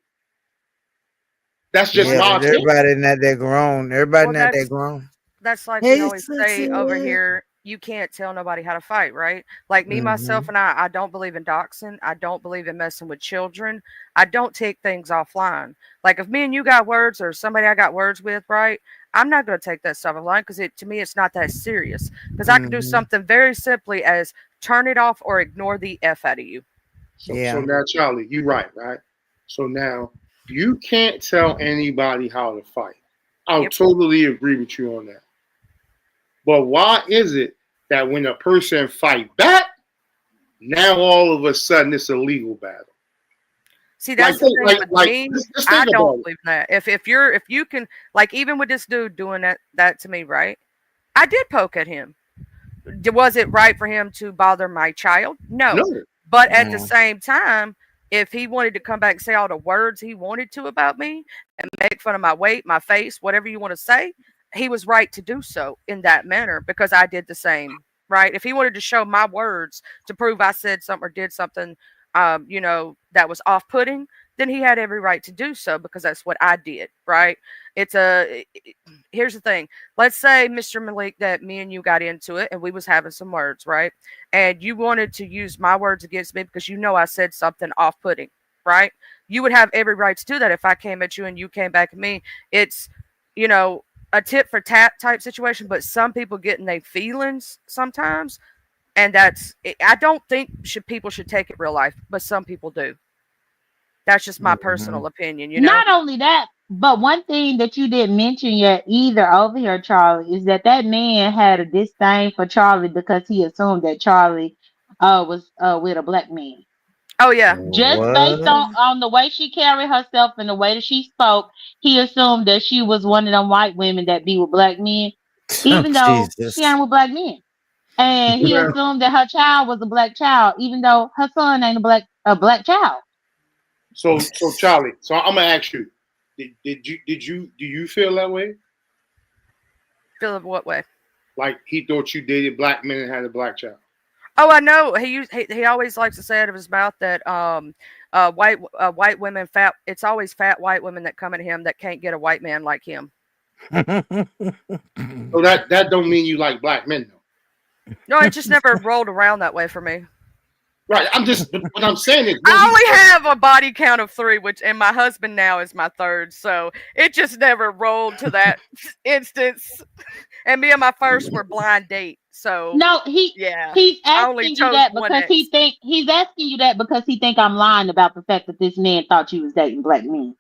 T: That's just my opinion.
H: Everybody not that grown. Everybody not that grown.
Q: That's like we always say over here, you can't tell nobody how to fight, right? Like me, myself, and I don't believe in doxing. I don't believe in messing with children. I don't take things offline. Like if me and you got words or somebody I got words with, right? I'm not going to take that stuff offline because to me, it's not that serious. Because I can do something very simply as turn it off or ignore the F out of you.
T: So now, Charlie, you right? So now you can't tell anybody how to fight. I totally agree with you on that. But why is it that when a person fight back, now all of a sudden it's a legal battle?
Q: See, that's the thing with me. I don't believe that. If you can, like, even with this dude doing that to me, right? I did poke at him. Was it right for him to bother my child? No. But at the same time, if he wanted to come back and say all the words he wanted to about me and make fun of my weight, my face, whatever you want to say, he was right to do so in that manner because I did the same, right? If he wanted to show my words to prove I said something or did something, that was off-putting, then he had every right to do so because that's what I did, right? Here's the thing. Let's say, Mr. Malik, that me and you got into it and we was having some words, right? And you wanted to use my words against me because I said something off-putting, right? You would have every right to do that if I came at you and you came back at me. It's, a tit for tat type situation, but some people get in their feelings sometimes. And I don't think people should take it real life, but some people do. That's just my personal opinion,
R: Not only that, but one thing that you didn't mention yet either over here, Charlie, is that man had a disdain for Charlie because he assumed that Charlie was with a black man.
Q: Oh yeah.
R: Just based on the way she carried herself and the way that she spoke, he assumed that she was one of them white women that be with black men, even though she ain't with black men. And he assumed that her child was a black child, even though her son ain't a black child.
T: So Charlie, I'm gonna ask you, do you feel that way?
Q: Feel what way?
T: Like he thought you dated black men and had a black child.
Q: Oh, I know. He always likes to say out of his mouth that white women fat. It's always fat white women that come at him that can't get a white man like him.
T: So that don't mean you like black men though.
Q: No, it just never rolled around that way for me.
T: Right. What I'm saying is
Q: I only have a body count of 3, and my husband now is my 3rd. So it just never rolled to that instance. And me and my first were blind dates. So
R: No,
Q: yeah,
R: he's
Q: I only
R: asking you
Q: chose
R: that
Q: one
R: because
Q: ex.
R: he's asking you that because he think I'm lying about the fact that this man thought you was dating black men.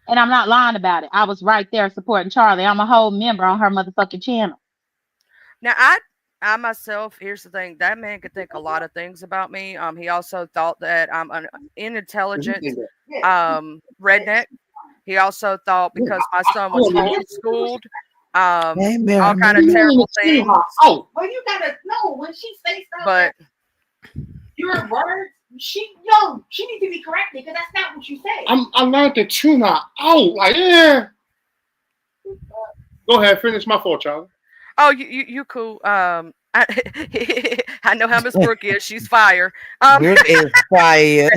R: And I'm not lying about it. I was right there supporting Charlie. I'm a whole member on her motherfucking channel.
Q: Now I myself, here's the thing, that man could think a lot of things about me. He also thought that I'm an unintelligent redneck. He also thought because my son was homeschooled,
H: Hey,
Q: all
H: Mary,
Q: kind of
H: Mary.
Q: terrible things.
N: Oh, well, you gotta know when she say stuff that
Q: But
N: your words, she needs to be corrected because that's not what you say.
T: I learned to tune her out. Like, yeah. Go ahead, finish my fault, Charlie.
Q: oh, you cool. I, I know how Miss Brooke is. She's fire.
H: Brooke is fire.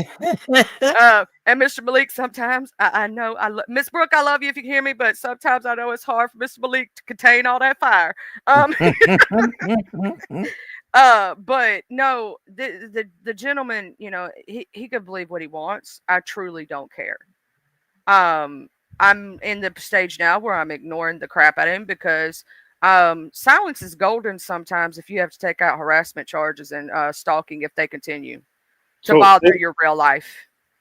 Q: And Mr. Malik, sometimes I know Miss Brooke, I love you if you can hear me, but sometimes I know it's hard for Mr. Malik to contain all that fire. But no, the gentleman, he can believe what he wants. I truly don't care. Um, I'm in the stage now where I'm ignoring the crap out of him because silence is golden sometimes if you have to take out harassment charges and stalking if they continue to bother your real life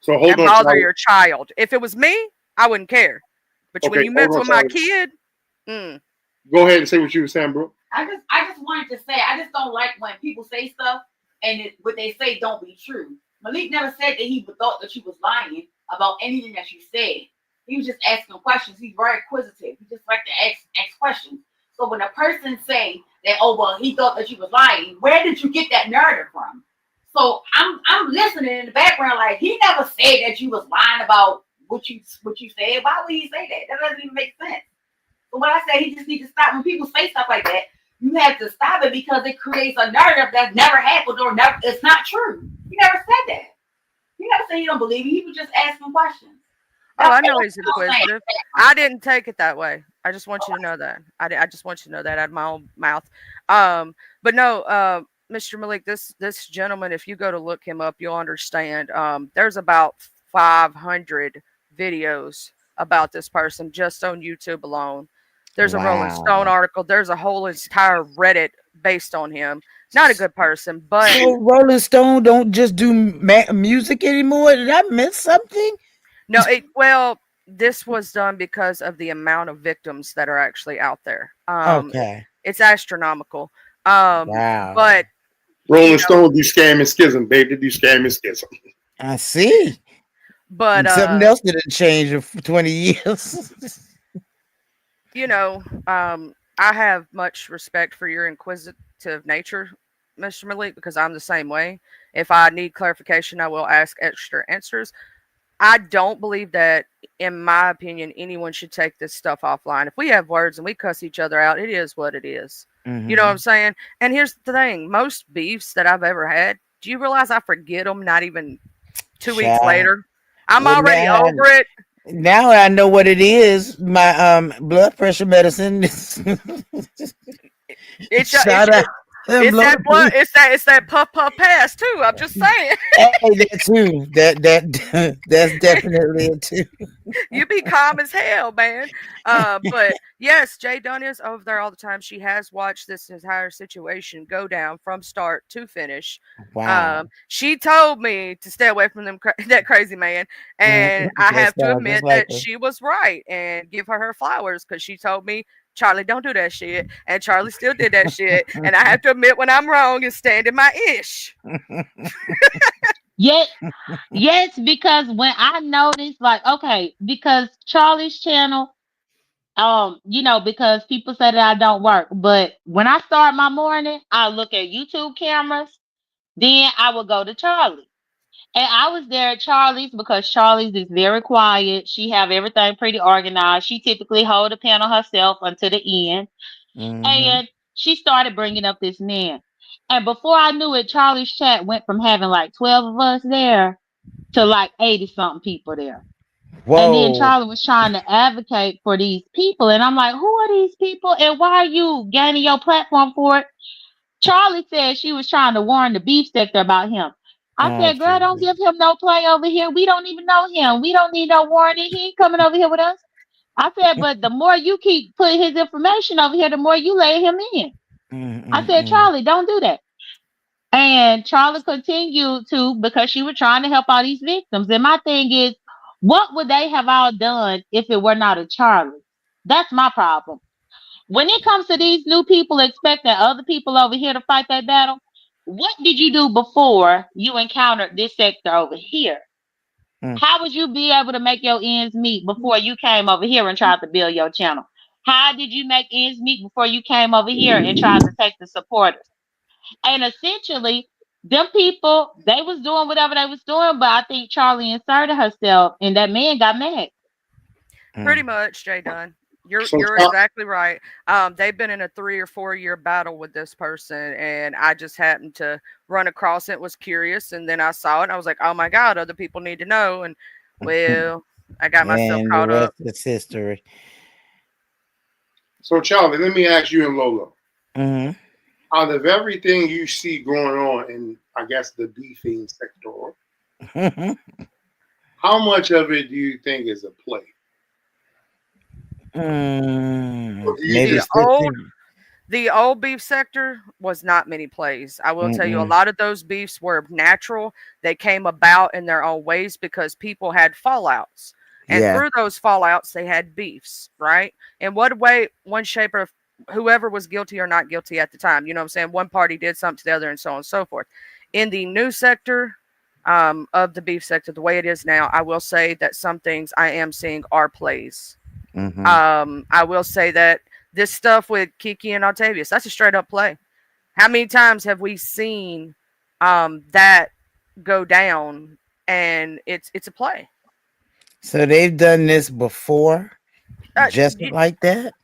T: hold
Q: and
T: on,
Q: bother
T: Charlie.
Q: your child. If it was me, I wouldn't care. But when
T: Okay,
Q: you mess
T: hold on,
Q: with my
T: Charlie.
Q: kid,
T: Go ahead and say what you were saying, bro.
N: I just wanted to say I just don't like when people say stuff and what they say don't be true. Malik never said that he thought that you was lying about anything that you said. He was just asking questions. He's very inquisitive. He just like to ask questions. So when a person say that, oh well, he thought that you was lying, where did you get that narrative from? So I'm listening in the background like he never said that you was lying about what you said. Why would he say that? That doesn't even make sense. So when I say he just needs to stop when people say stuff like that, you have to stop it because it creates a narrative that's never happened or never it's not true. He never said that. He never said he don't believe me. He was just asking questions.
Q: oh, I know he's inquisitive. I didn't take it that way. I just want you to know that. I just want you to know that out of my own mouth. But no, Mr. Malik, this gentleman, if you go to look him up, you'll understand. There's about 500 videos about this person just on YouTube alone. There's a Rolling Stone article. There's a whole entire Reddit based on him. Not a good person, but
H: So Rolling Stone don't just do music anymore? Did I miss something?
Q: no, well, this was done because of the amount of victims that are actually out there.
H: Okay.
Q: It's astronomical.
H: Wow.
Q: But
T: Rolling Stone do scam and schism, baby. They do scam and schism.
H: I see.
Q: But
H: something else didn't change in 20 years.
Q: I have much respect for your inquisitive nature, Mr. Malik, because I'm the same way. If I need clarification, I will ask extra answers. I don't believe that, in my opinion, anyone should take this stuff offline. If we have words and we cuss each other out, it is what it is.
H: Mm-hmm.
Q: You know what I'm saying? And here's the thing. Most beefs that I've ever had, do you realize I forget them not even 2 weeks later? I'm already over it.
H: Now I know what it is. My blood pressure medicine.
Q: It's that puff pass too. I'm just saying.
H: Hey, that too. That's definitely it too.
Q: You be calm as hell, man. But yes, Jay Dunn is over there all the time. She has watched this entire situation go down from start to finish.
H: Wow.
Q: She told me to stay away from that crazy man, and I have to admit that she was right and give her flowers because she told me, Charlie, don't do that shit. And Charlie still did that shit. And I have to admit when I'm wrong and stand in my ish.
R: Yes, because when I noticed, like, okay, because Charlie's channel, because people say that I don't work, but when I start my morning, I look at YouTube cameras, then I will go to Charlie. And I was there at Charlie's because Charlie's is very quiet. She have everything pretty organized. She typically hold the panel herself until the end.
H: Mm-hmm.
R: And she started bringing up this man. And before I knew it, Charlie's chat went from having like 12 of us there to like 80 something people there.
H: Whoa.
R: And then Charlie was trying to advocate for these people. And I'm like, who are these people? And why are you gaining your platform for it? Charlie said she was trying to warn the beef sector about him. I said, girl, don't give him no play over here. We don't even know him. We don't need no warning. He ain't coming over here with us. I said, but the more you keep putting his information over here, the more you let him in. I said, Charlie, don't do that. And Charlie continued to because she was trying to help all these victims. And my thing is, what would they have all done if it were not a Charlie? That's my problem. When it comes to these new people expecting other people over here to fight that battle, what did you do before you encountered this sector over here? How would you be able to make your ends meet before you came over here and tried to build your channel? How did you make ends meet before you came over here and tried to take the supporters? And essentially, them people, they was doing whatever they was doing, but I think Charlie inserted herself and that man got mad.
Q: Pretty much, Jay Dunn. You're
T: So,
Q: exactly right. They've been in a 3 or 4 year battle with this person, and I just happened to run across it. Was curious, and then I saw it. And I was like, "Oh my God, other people need to know." And well, I got myself
H: And the
Q: caught up.
H: rest is history.
T: So Charlie, let me ask you and Lola.
H: Mm-hmm.
T: Out of everything you see going on in, I guess, the beefing sector, how much of it do you think is a play?
Q: The old beef sector was not many plays. I will tell you, a lot of those beefs were natural. They came about in their own ways because people had fallouts. And through those fallouts, they had beefs, right? In what way, one shape or whoever was guilty or not guilty at the time, you know what I'm saying? One party did something to the other and so on and so forth. In the new sector of the beef sector, the way it is now, I will say that some things I am seeing are plays. I will say that this stuff with Kiki and Octavius, that's a straight up play. How many times have we seen that go down and it's a play?
H: So they've done this before, just like that?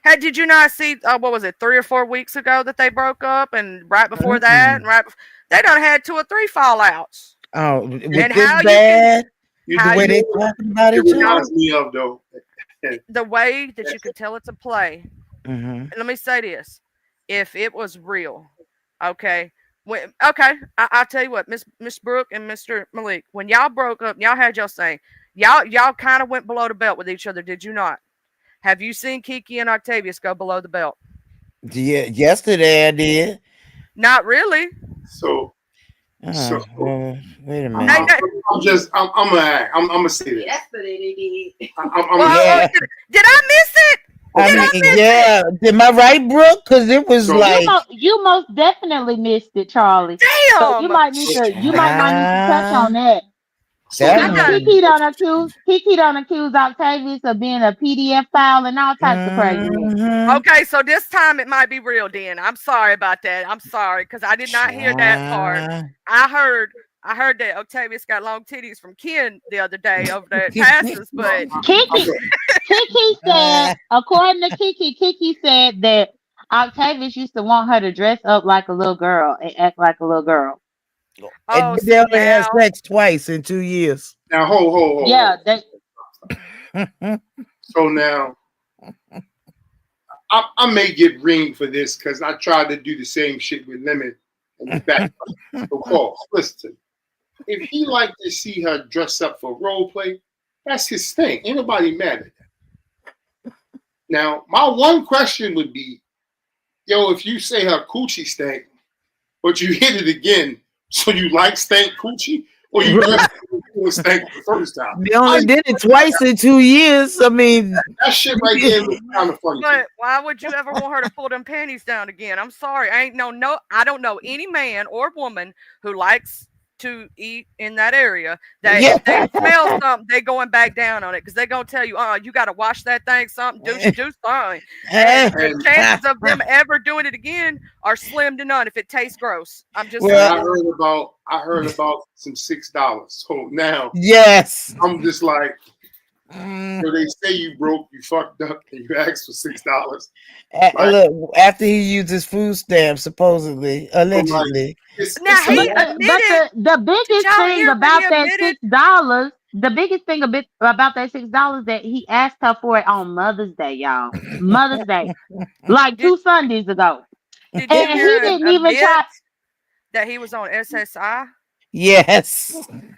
Q: Hey, did you not see, what was it, 3 or 4 weeks ago that they broke up? And right before that, and they done had 2 or 3 fallouts.
H: Oh, with
Q: and
H: this
Q: how
H: bad?
Q: You can,
H: The way they talking about each other?
T: Me of though.
Q: The way that you can tell it's a play. And let me say this: if it was real, okay, I'll tell you what, Miss Brooke and Mr. Malik, when y'all broke up, y'all had your saying, y'all kind of went below the belt with each other, did you not? Have you seen Kiki and Octavius go below the belt?
H: Yeah, yesterday I did.
Q: Not really.
T: So
H: wait a minute.
T: I'm gonna say this.
N: Yesterday they did.
Q: Did I miss it?
H: Am I right, Brooke? Because it was
R: You most definitely missed it, Charlie.
Q: Damn.
R: So you might not need to touch on that. Kiki don't accuse Octavius of being a PDF file and all types of craziness.
Q: Okay, so this time it might be real, then. I'm sorry about that. I'm sorry because I did not hear that part. I heard that Octavius got long titties from Ken the other day over there at Passes, but
R: Kiki said, according to Kiki said that Octavius used to want her to dress up like a little girl and act like a little girl.
H: And they only had sex twice in 2 years.
T: Now hold.
R: Yeah.
T: So now I may get ringed for this because I tried to do the same shit with Lemon and the back. So Paul, listen. If he like to see her dress up for role play, that's his thing. Ain't nobody mad at that. Now, my one question would be, if you say her coochie stank, but you hit it again, so you like stank coochie, or you stank the first time?
H: They only did it twice in 2 years. I mean,
T: that shit right there looks kind of funny.
Q: But why would you ever want her to pull them panties down again? I'm sorry. I don't know any man or woman who likes to eat in that area that if they smell something, they going back down on it because they're gonna tell you, you gotta wash that thing, something, do something. And the chances of them ever doing it again are slim to none if it tastes gross. I'm just saying.
T: I heard about some $6. So now I'm just like, they say you broke, you fucked up, and you asked for $6.
H: Look, after he used his food stamp, supposedly, allegedly.
R: The biggest thing about that $6, the biggest thing about that $6 that he asked her for it on Mother's Day, y'all. Mother's Day, like 2 Sundays ago.
Q: Did you hear he didn't even try that he was on SSI?
H: Yes.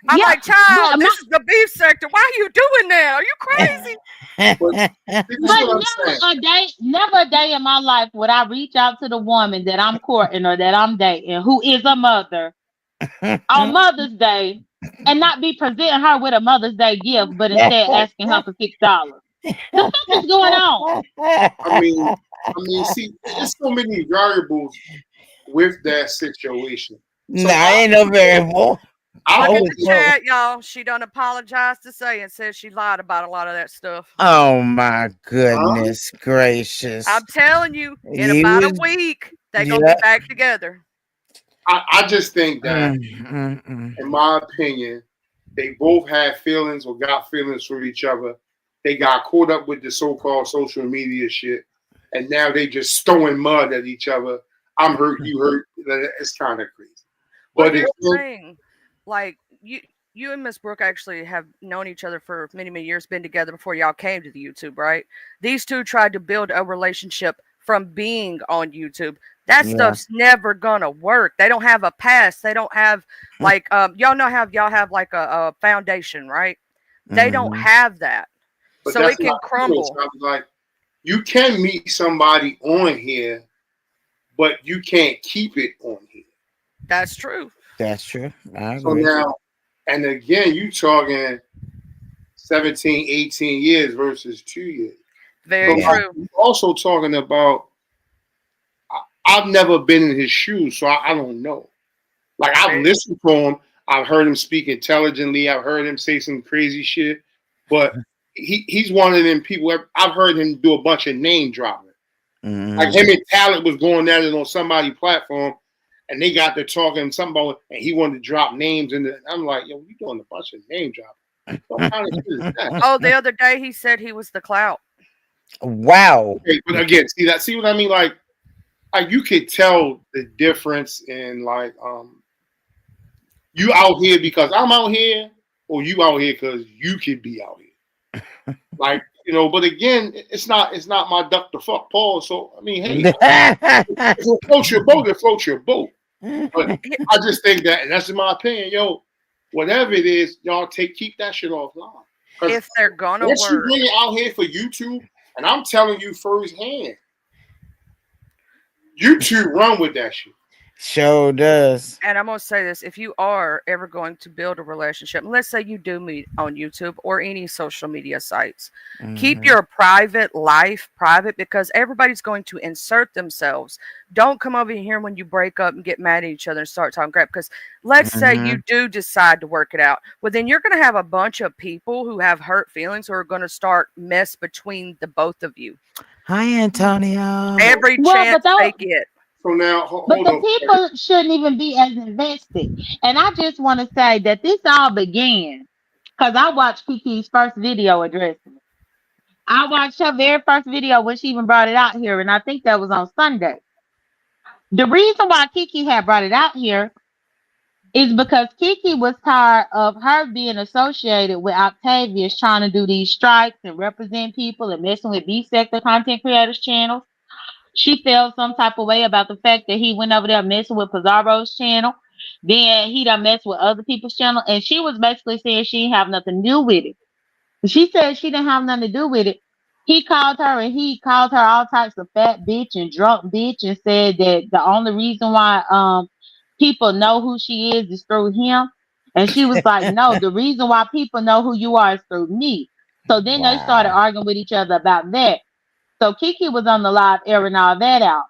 Q: I'm
R: Yeah,
Q: like, child,
R: but
Q: this is the beef sector. Why are you doing that? Are you crazy?
T: But this is
R: But
T: what I'm saying.
R: never a day in my life would I reach out to the woman that I'm courting or that I'm dating, who is a mother, on Mother's Day, and not be presenting her with a Mother's Day gift, but instead asking her for $6. The fuck is going on?
T: See, there's so many variables with that situation. So
H: Nah, ain't no variable.
T: I
Q: Look at
T: would
Q: the chat, y'all. She done apologized to say and said she lied about a lot of that stuff.
H: Oh my goodness gracious.
Q: I'm telling you, in
H: He
Q: about a
H: was
Q: week, they're gonna
H: yeah.
Q: be back together.
T: I just think that,
H: Mm.
T: in my opinion, they both had feelings or got feelings for each other. They got caught up with the so-called social media shit, and now they just throwing mud at each other. I'm hurt, you hurt. It's kind of crazy.
Q: Well,
T: But
Q: here's the
T: again,
Q: thing. Like you and Miss Brooke actually have known each other for many, many years, been together before y'all came to the YouTube, right? These two tried to build a relationship from being on YouTube. That
H: Yeah.
Q: stuff's never gonna work. They don't have a past. They don't have like y'all know how y'all have like a foundation, right? They don't
H: Mhm.
Q: have that.
T: but
Q: So
T: that's
Q: it can
T: not true. It
Q: crumble.
T: sounds like you can meet somebody on here, but you can't keep it on here.
Q: That's true.
H: That's true. I
T: So
H: agree.
T: now, and again, you talking 17, 18 years versus 2 years. So
Q: Very
H: Yeah.
Q: true.
T: I'm also talking about, I've never been in his shoes, so I don't know. Like, I've
Q: Very-
T: listened to him, I've heard him speak intelligently, I've heard him say some crazy shit, but he's one of them people. I've heard him do a bunch of name dropping. Like, him and Talent was going at it on somebody's platform, and they got to talking something about, and he wanted to drop names, and I'm like, yo, you doing a bunch of name dropping. What kind of shit is that?
Q: Oh, the other day he said he was the clout.
H: Wow.
T: Okay, but again, see what I mean? Like you could tell the difference in like you out here because I'm out here, or you out here because you could be out here. Like, but again, it's not my duck to fuck Paul. So I mean, hey, if it floats your boat, it floats your boat. But I just think that, and that's in my opinion, whatever it is, y'all keep that shit offline.
Q: If they're gonna
T: Once you
Q: work.
T: bring it out here for YouTube, and I'm telling you firsthand, YouTube run with that shit.
H: Sure does.
Q: And I'm gonna say this: if you are ever going to build a relationship, let's say you do meet on YouTube or any social media sites, keep your private life private, because everybody's going to insert themselves. Don't come over here when you break up and get mad at each other and start talking crap. Because let's say you do decide to work it out, well, then you're gonna have a bunch of people who have hurt feelings who are gonna start mess between the both of you.
H: Hi, Antonio.
Q: Every
R: Well,
Q: chance they get.
T: So now,
R: but
T: hold
R: the
T: on.
R: people shouldn't even be as invested. And I just want to say that this all began because I watched Kiki's first video addressing it. I watched her very first video when she even brought it out here, and I think that was on Sunday. The reason why Kiki had brought it out here is because Kiki was tired of her being associated with Octavius trying to do these strikes and represent people and messing with B sector content creators channels. She felt some type of way about the fact that he went over there messing with PIZARRO's channel. Then he done messed with other people's channel. And she was basically saying she didn't have nothing to do with it. She said she didn't have nothing to do with it. He called her and he called her all types of fat bitch and drunk bitch and said that the only reason why people know who she is through him. And she was like, no, the reason why people know who you are is through me. So then they started arguing with each other about that. So Kiki was on the live airing all that out.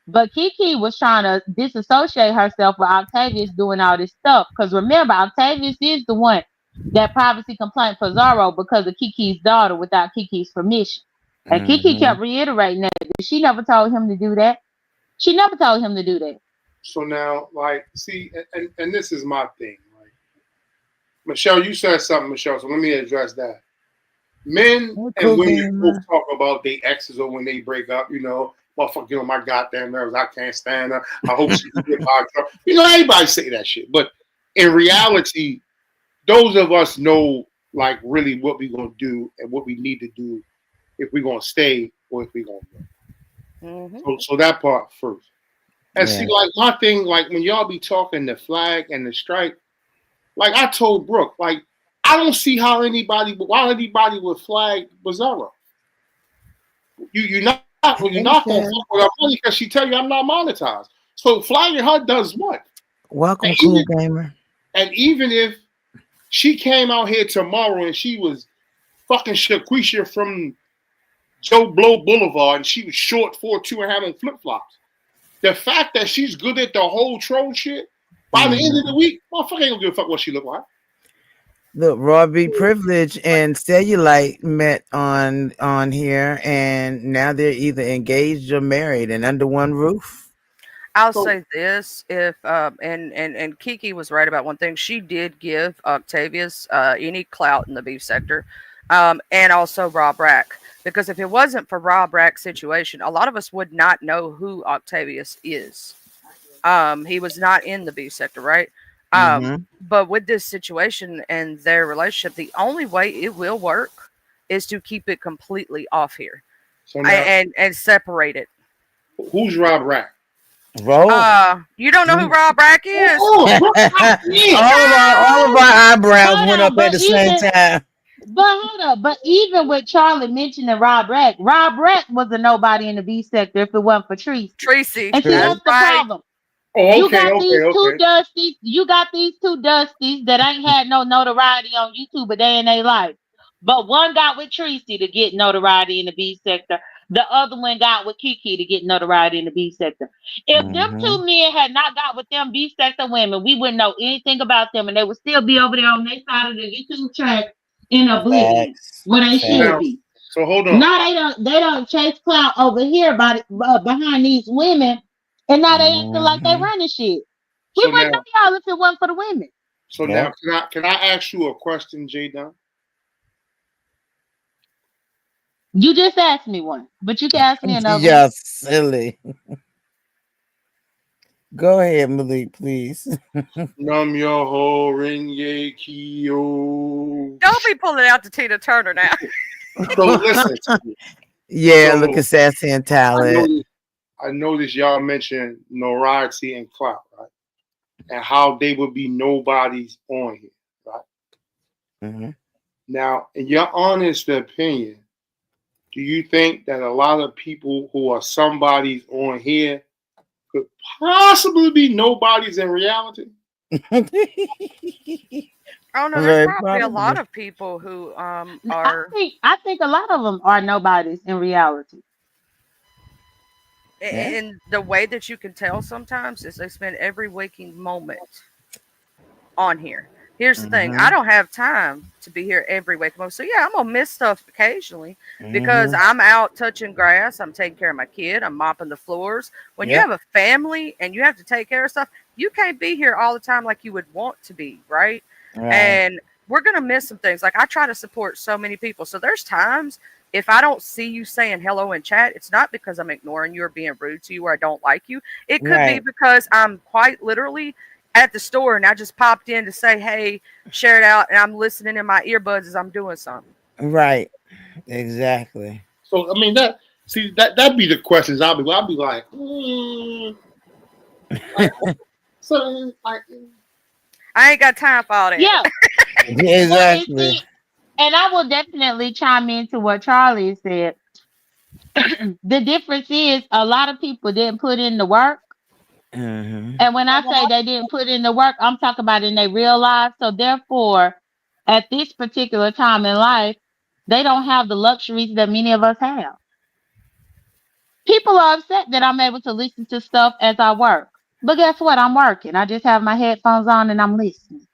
R: But Kiki was trying to disassociate herself with Octavius doing all this stuff. Because remember, Octavius is the one that privacy complaint for Zorro because of Kiki's daughter without Kiki's permission. And Kiki kept reiterating that she never told him to do that. She never told him to do that.
T: So now, like, see, and this is my thing. Like, Michelle, you said something, Michelle. So let me address that. Men and women both talk about their exes or when they break up. Motherfucker, my goddamn nerves. I can't stand her. I hope she can get by. Everybody say that shit. But in reality, those of us know, like, really what we're gonna do and what we need to do if we're gonna stay or if we're gonna go. So that part first. And see, like, my thing, like, when y'all be talking the flag and the strike, Like I told Brooke, like I don't see why anybody would flag PIZARRO. You're not gonna fuck with her money because she tell you I'm not monetized. So flagging her does what?
H: Welcome, cool gamer.
T: And even if she came out here tomorrow and she was fucking Shaquisha from Joe Blow Boulevard and she was short 4'2" and having flip flops. The fact that she's good at the whole troll shit, by the end of the week, motherfucker ain't gonna give a fuck what she look like.
H: Look, Raw B Privilege and Cellulite met on here, and now they're either engaged or married and under one roof.
Q: I'll say this: if and Kiki was right about one thing. She did give Octavius any clout in the beef sector, and also Rob Rack. Because if it wasn't for Rob Rack's situation, a lot of us would not know who Octavius is. He was not in the beef sector, right? But with this situation and their relationship, the only way it will work is to keep it completely off here,
T: so now,
Q: and separate it.
T: Who's Rob Rack?
Q: You don't know who Rob Rack is?
H: all of our eyebrows went up at the same time.
R: But hold up, but even with Charlie mentioning Rob Rack was a nobody in the B sector if it wasn't for Tracy. And see, that's the problem. You got these two Dusties. You got these two Dusties that ain't had no notoriety on YouTube a day in their life. But one got with Tracy to get notoriety in the B sector. The other one got with Kiki to get notoriety in the B sector. If them two men had not got with them B sector women, we wouldn't know anything about them, and they would still be over there on their side of the YouTube track in oblivion where they should be.
T: So hold on.
R: Now they don't chase clout over here behind these women, and now they acting like they running shit. We wouldn't know y'all if it wasn't for the women.
T: So now, can I ask you a question, J Don?
R: You just asked me one, but you can ask me another.
H: You're silly. Go ahead, Malik, please.
T: Num your whole ringe kyo.
Q: Don't be pulling out the Tina Turner now.
T: So listen.
H: Look at Sassy and Talent.
T: I noticed y'all mentioned notoriety and clout, right? And how they would be nobodies on here, right? Now, in your honest opinion, do you think that a lot of people who are somebodies on here could possibly be nobodies in reality?
Q: Oh no, there's probably a lot of people who are.
R: I think a lot of them are nobodies in reality.
Q: And the way that you can tell sometimes is they spend every waking moment on here. Here's the thing. I don't have time to be here every waking moment. So yeah, I'm gonna miss stuff occasionally because I'm out touching grass, I'm taking care of my kid, I'm mopping the floors. When you have a family and you have to take care of stuff, you can't be here all the time like you would want to be, right? And we're gonna miss some things. Like I try to support so many people. So there's times if I don't see you saying hello in chat, it's not because I'm ignoring you or being rude to you or I don't like you. It could be because I'm quite literally at the store and I just popped in to say, hey, share it out, and I'm listening in my earbuds as I'm doing something.
H: Right. Exactly.
T: So I mean that'd be the questions I'll be like, so like
Q: I ain't got time for all that.
R: Yeah.
H: Exactly.
R: And I will definitely chime into what Charlie said. The difference is a lot of people didn't put in the work. And when I say they didn't put in the work, I'm talking about in their real life. So therefore, at this particular time in life, they don't have the luxuries that many of us have. People are upset that I'm able to listen to stuff as I work. But guess what? I'm working. I just have my headphones on and I'm listening.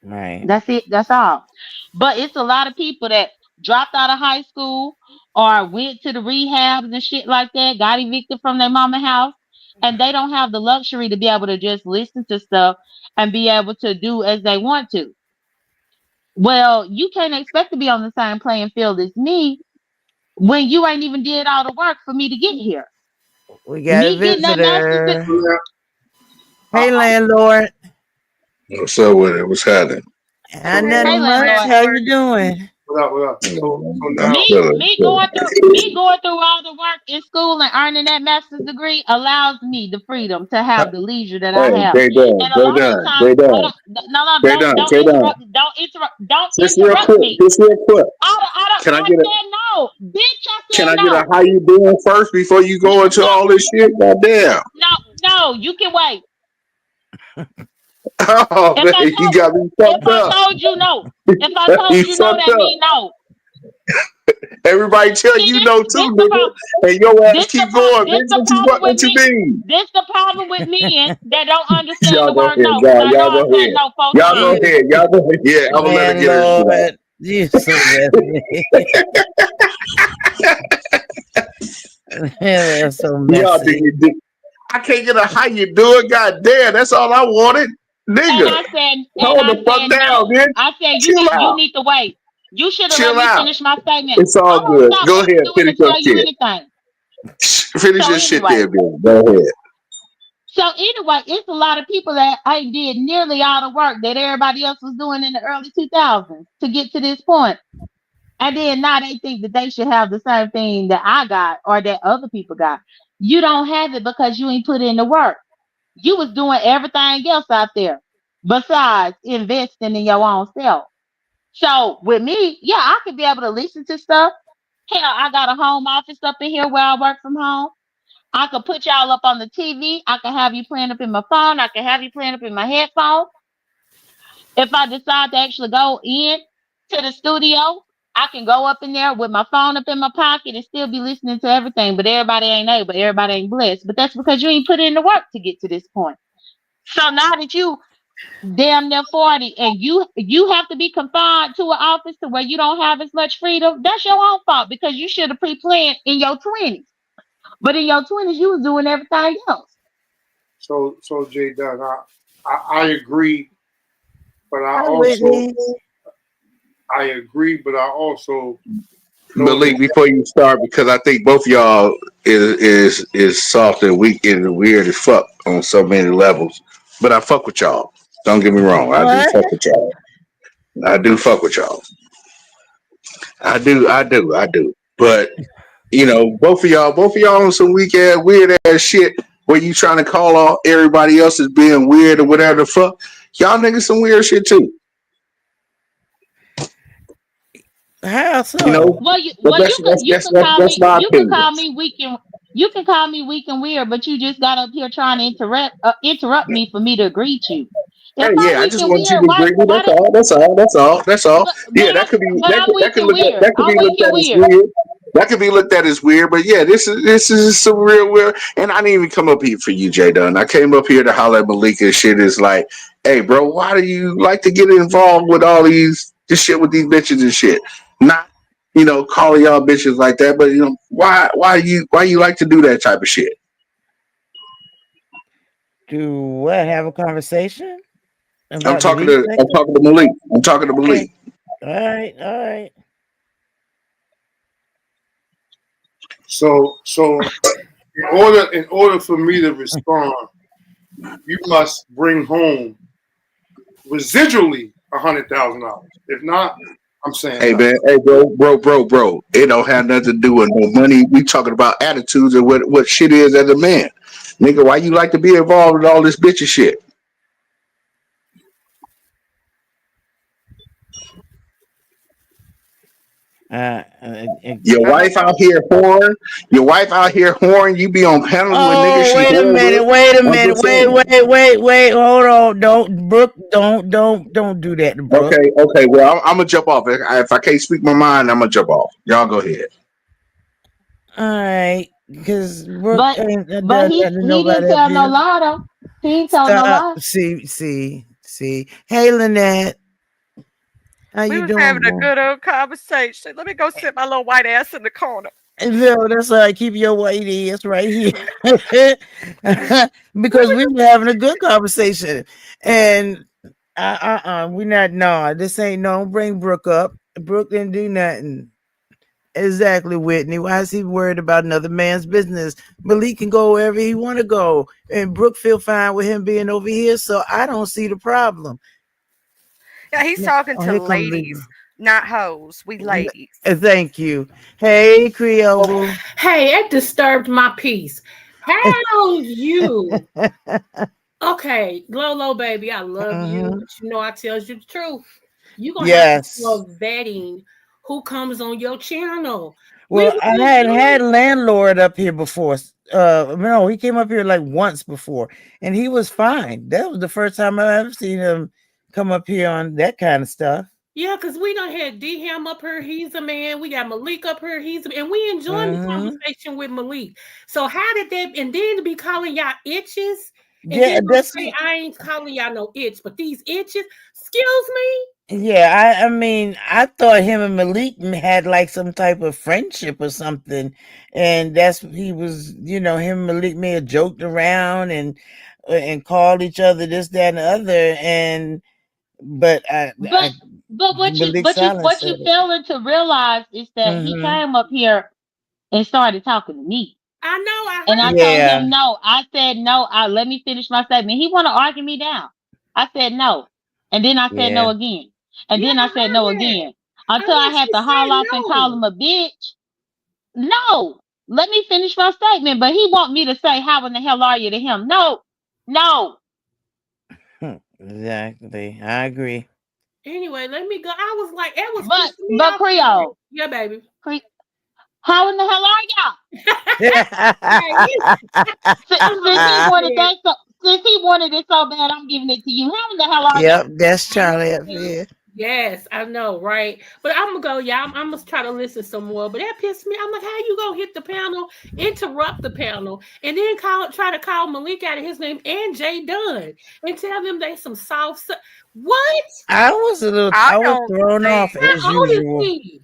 H: Right.
R: That's it. That's all. But it's a lot of people that dropped out of high school or went to the rehabs and shit like that, got evicted from their mama house, and they don't have the luxury to be able to just listen to stuff and be able to do as they want to. Well, you can't expect to be on the same playing field as me when you ain't even did all the work for me to get here.
H: We got a visitor. Hey, landlord.
U: What's up with it? What's happening?
H: Nothing much. How you doing?
T: What up? What up? So now,
R: Me going through all the work in school and earning that master's degree allows me the freedom to have the leisure that I
S: Hey,
R: have.
S: Jay Done,
R: And a
S: Jay
R: lot of the
S: Done,
R: time,
S: Jay
R: hold
S: Done,
R: on, no,
S: Jay Done,
R: don't
S: Jay Done.
R: don't
S: Just real
R: interrupt
S: quick,
R: me.
S: just real quick.
R: I
S: Can I get a
R: said no, bitch. I
S: can
R: said
S: I get a
R: no.
S: how you doing first before you go into
R: No,
S: all this shit? Goddamn.
R: no. You can wait.
S: Oh
R: If
S: man,
R: I
S: you
R: told
S: got me
R: if
S: fucked
R: I
S: up.
R: told you no, if I
S: You
R: told you no,
S: fucked
R: that
S: up.
R: mean no.
S: Everybody tell
R: See
S: you
R: this
S: no
R: this
S: too,
R: the
S: nigga.
R: problem.
S: And your ass
R: This the
S: keep going,
R: this
S: bitch.
R: the
S: What you
R: problem
S: what,
R: with
S: what you
R: me.
S: mean?
R: This the problem with men that don't understand
S: Y'all
R: the
S: go
R: word
S: ahead,
R: no. Cause I know
S: y'all
R: I
S: go
R: said
S: ahead.
R: no 4 times.
S: Y'all go ahead. Y'all go ahead. Yeah, I'm gonna let her
H: Man,
S: get her shit out.
H: Lord, you so messy. That's so
S: Y'all
H: messy.
S: dig. I can't get a how you doing. God damn, that's all I wanted.
R: And
S: Nigga. Hold
R: I
S: the fuck
R: said
S: down,
R: no.
S: bitch.
R: I said
S: Chill
R: you
S: out.
R: need to wait. You should have let
S: Chill
R: me
S: out.
R: finish my statement.
S: It's all
R: I won't
S: good.
R: stop
S: Go ahead,
R: arguing to
S: finish your
R: tell you
S: shit.
R: anything.
S: Finish
R: So
S: your shit
R: anyway,
S: there, bitch. Go ahead.
R: it's a lot of people that I did nearly all the work that everybody else was doing in the early 2000s to get to this point. And then now they think that they should have the same thing that I got or that other people got. You don't have it because you ain't put in the work. You was doing everything else out there besides investing in your own self. So with me, yeah, I could be able to listen to stuff. Hell, I got a home office up in here where I work from home. I could put y'all up on the TV. I can have you playing up in my phone. I can have you playing up in my headphones. If I decide to actually go in to the studio, I can go up in there with my phone up in my pocket and still be listening to everything. But everybody ain't able. Everybody ain't blessed. But that's because you ain't put in the work to get to this point. So now that you damn near 40 and you have to be confined to an office to where you don't have as much freedom, that's your own fault because you should have pre-planned in your 20s. But in your 20s, you was doing everything else.
T: so Jay Dunn, I agree, but
H: Hi, Whitney.
T: I agree, but I also know
S: Malik,
T: that.
S: before you start, because I think both of y'all is soft and weak and weird as fuck on so many levels. But I fuck with y'all. Don't get me wrong. I do
H: What?
S: fuck with y'all. I do fuck with y'all. I do. But both of y'all on some weak ass, weird ass shit where you trying to call all everybody else as being weird or whatever the fuck. Y'all niggas some weird shit too.
H: How
S: You
H: so?
S: know, but
R: You can call
S: that's
R: me
S: my opinion.
R: weak and you can call me weak and weird, but you just got up here trying to interrupt me for me to greet you.
S: Hey,
R: If I'm
S: yeah, I
R: weak
S: just
R: and
S: want you
R: weird,
S: to agree with
R: why
S: that's
R: did
S: all. That's all. That's all. That's all. Yeah,
R: but I'm
S: that
R: weak
S: could
R: and
S: look at
R: weird.
S: that could
R: I'm
S: be
R: weak
S: looked
R: and
S: at as
R: weird.
S: weird. That could be looked at as weird, but yeah, this is some real weird. And I didn't even come up here for you, Jay Dunn. I came up here to holler at Malika. Shit is like, hey, bro, why do you like to get involved with all this shit with these bitches and shit? Not calling y'all bitches like that, but why you like to do that type of shit?
H: Do what? Have a conversation
S: I'm
H: about the
S: talking
H: V
S: to I'm
H: second?
S: talking to Malik. I'm talking to
H: Okay.
S: Malik.
H: All right. All right.
T: So in order for me to respond, you must bring home residually $100,000. If not, I'm saying
S: Hey
T: no.
S: man, hey bro. It don't have nothing to do with no money. We talking about attitudes and what shit is as a man. Nigga, why you like to be involved with all this bitchy shit?
H: Uh, uh,
S: Your
H: uh,
S: wife out here whoring. Your wife out here whoring. You be on panels with niggas
H: oh,
S: she
H: wait a
S: whore with.
H: minute. Wait a
S: I'm
H: minute.
S: just saying.
H: Wait. Hold on. Don't, Brooke. Don't do that to Brooke.
S: Okay. Well, I'm gonna jump off. If I can't speak my mind, I'm gonna jump off. Y'all go ahead.
H: All right. Because Brooke
R: But
H: ain't
R: but
H: does
R: he
H: that to
R: he didn't
H: nobody up
R: tell no
H: here.
R: lie though. He ain't told no
H: Stop.
R: lie.
H: See. Hey, Lynette. How
Q: We
H: you
Q: was
H: doing,
Q: having a
H: bro?
Q: good old conversation. Let me go sit my little white ass in the corner.
H: No, that's all right. Keep your white ass right here.
Q: We
H: Because
Q: was
H: we were having a good conversation. And we not no, this ain't no bring Brooke up. Brooke didn't do nothing. Exactly, Whitney. Why is he worried about another man's business? Malik can go wherever he want to go. And Brooke feel fine with him being over here, so I don't see the problem.
Q: yeah, he's talking
H: Oh,
Q: to
H: here come Libra.
Q: ladies. not hoes. We ladies.
H: Thank you. Hey, Creole.
O: Hey, it disturbed my peace. How you? Okay, Lolo, baby, I love you,
H: Mhm.
O: but you know I tells you the truth. You're gonna have to
H: Yes.
O: start vetting who comes on your channel. We
H: Well,
O: were
H: I
O: just
H: had
O: doing
H: landlord up here before. No, he came up here like once before, and he was fine. That was the first time I ever seen him come up here on that kind of stuff.
O: yeah, because we done had D Ham up here, he's a man. We got Malik up here, and we enjoying the
H: Hmm.
O: conversation with Malik. So how did that and then to be calling y'all itches and
H: Yeah,
O: then gonna
H: that's
O: say I ain't calling y'all no itch, but these itches, excuse me?
H: yeah. I mean, I thought him and Malik had like some type of friendship or something, and that's he was. Him and Malik may have joked around and called each other this, that, and the other, and but
R: But but what you
H: Malik
R: but you
H: Silence
R: what you
H: said it.
R: failing to realize is that he
H: Hmm.
R: came up here and started talking to me.
O: I know, I
R: And I
O: heard
R: told
O: that.
H: Yeah,
R: him no. I said no. Let me finish my statement. He want to argue me down. I said no, and then I said no
H: yeah.
R: again, and
O: Yeah,
R: then
O: I
R: I said
O: heard
R: no
O: that.
R: again
O: I'm
R: until I
O: like,
R: had
O: she
R: to haul
O: said
R: off and call
O: no.
R: him a bitch. No, let me finish my statement. But he want me to say how in the hell are you to him? No, no.
H: Exactly. I agree.
O: Anyway, let me go. I was like, it was pissing me
R: But
O: off.
R: Creole,
O: Yeah, baby.
R: how in the hell are y'all?
O: Yeah, you. I'm
R: Since he
O: over
R: wanted
O: it.
R: that, since he wanted it so bad, I'm giving it to you. How in the hell are y'all?
H: Yep, that's Charlie up here.
O: Yes, I know, right? But I'm gonna go, yeah. I'm gonna try to listen some more. But that pissed me. I'm like, how you gonna hit the panel, interrupt the panel, and then try to call Malik out of his name and Jay Dunn and tell them they some what?
Q: I
H: I was
Q: don't
H: thrown
Q: think.
H: off as
O: How old is
H: usual.
O: he?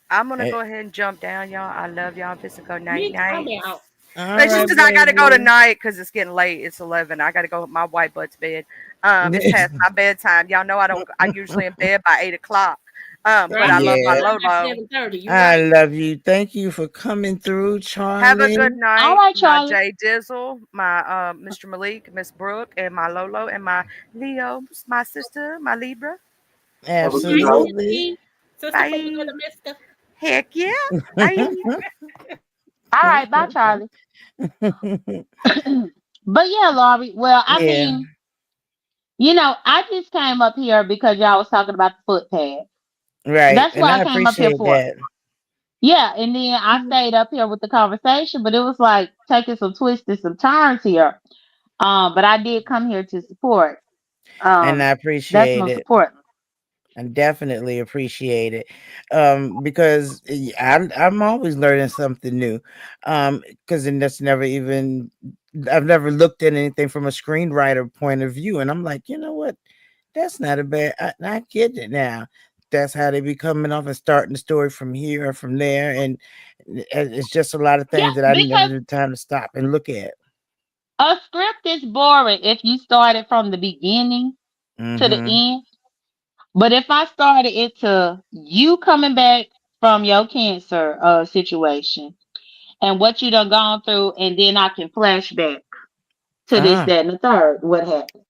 Q: I'm gonna
H: Eh,
Q: go ahead and jump down, y'all. I love y'all. I'm just go night
O: Me, I'm
Q: night.
O: out.
H: All
Q: It's just
H: right,
Q: because I gotta go
H: baby.
Q: tonight because it's getting late. It's 11. I gotta go with my white butt to bed. It's past my bedtime. Y'all know I don't. I usually in bed by 8 o'clock. But
O: Right,
Q: I
O: you
Q: love my
H: Yeah,
O: started by
Q: Lolo.
O: 7:30. You
H: I
O: right.
H: love you. Thank you for coming through,
Q: Have a good
H: Charlie.
R: All
Q: night,
R: right,
Q: my
R: Charlie.
Q: Jay Dizzle, my Mr. Malik, Miss Brooke, and my Lolo, and my Leo, my sister, my Libra.
S: Have a
O: Good
S: good
O: night,
S: night.
H: Absolutely.
O: Missy. Sister from
Q: Bye.
O: another mister.
Q: Heck yeah. Bye.
R: All right, bye, Charlie. But yeah, Laurie. Well, I
H: Yeah,
R: mean, I just came up here because y'all was talking about the footpad.
H: right.
R: That's what
H: And
R: I
H: I
R: came up here
H: appreciate
R: for.
H: that.
R: Yeah, and then I stayed up here with the conversation, but it was like taking some twists and some turns here. But I did come here to support.
H: And I
R: That's
H: appreciate
R: my
H: it.
R: support.
H: I definitely appreciate it. Because I'm always learning something new. Because then that's never even I've never looked at anything from a screenwriter point of view. And I'm like, you know what? That's not a bad I get it now. That's how they be coming off and starting the story from here or from there. And it's just a lot of
R: Yeah,
H: things that I never
R: because
H: had time to stop and look at.
R: a script is boring if you start it from the beginning to the
H: Mm-hmm.
R: end. But if I started it to you coming back from your cancer situation and what you done gone through, and then I can flashback to this,
H: Uh-huh.
R: that, and the third, what happened.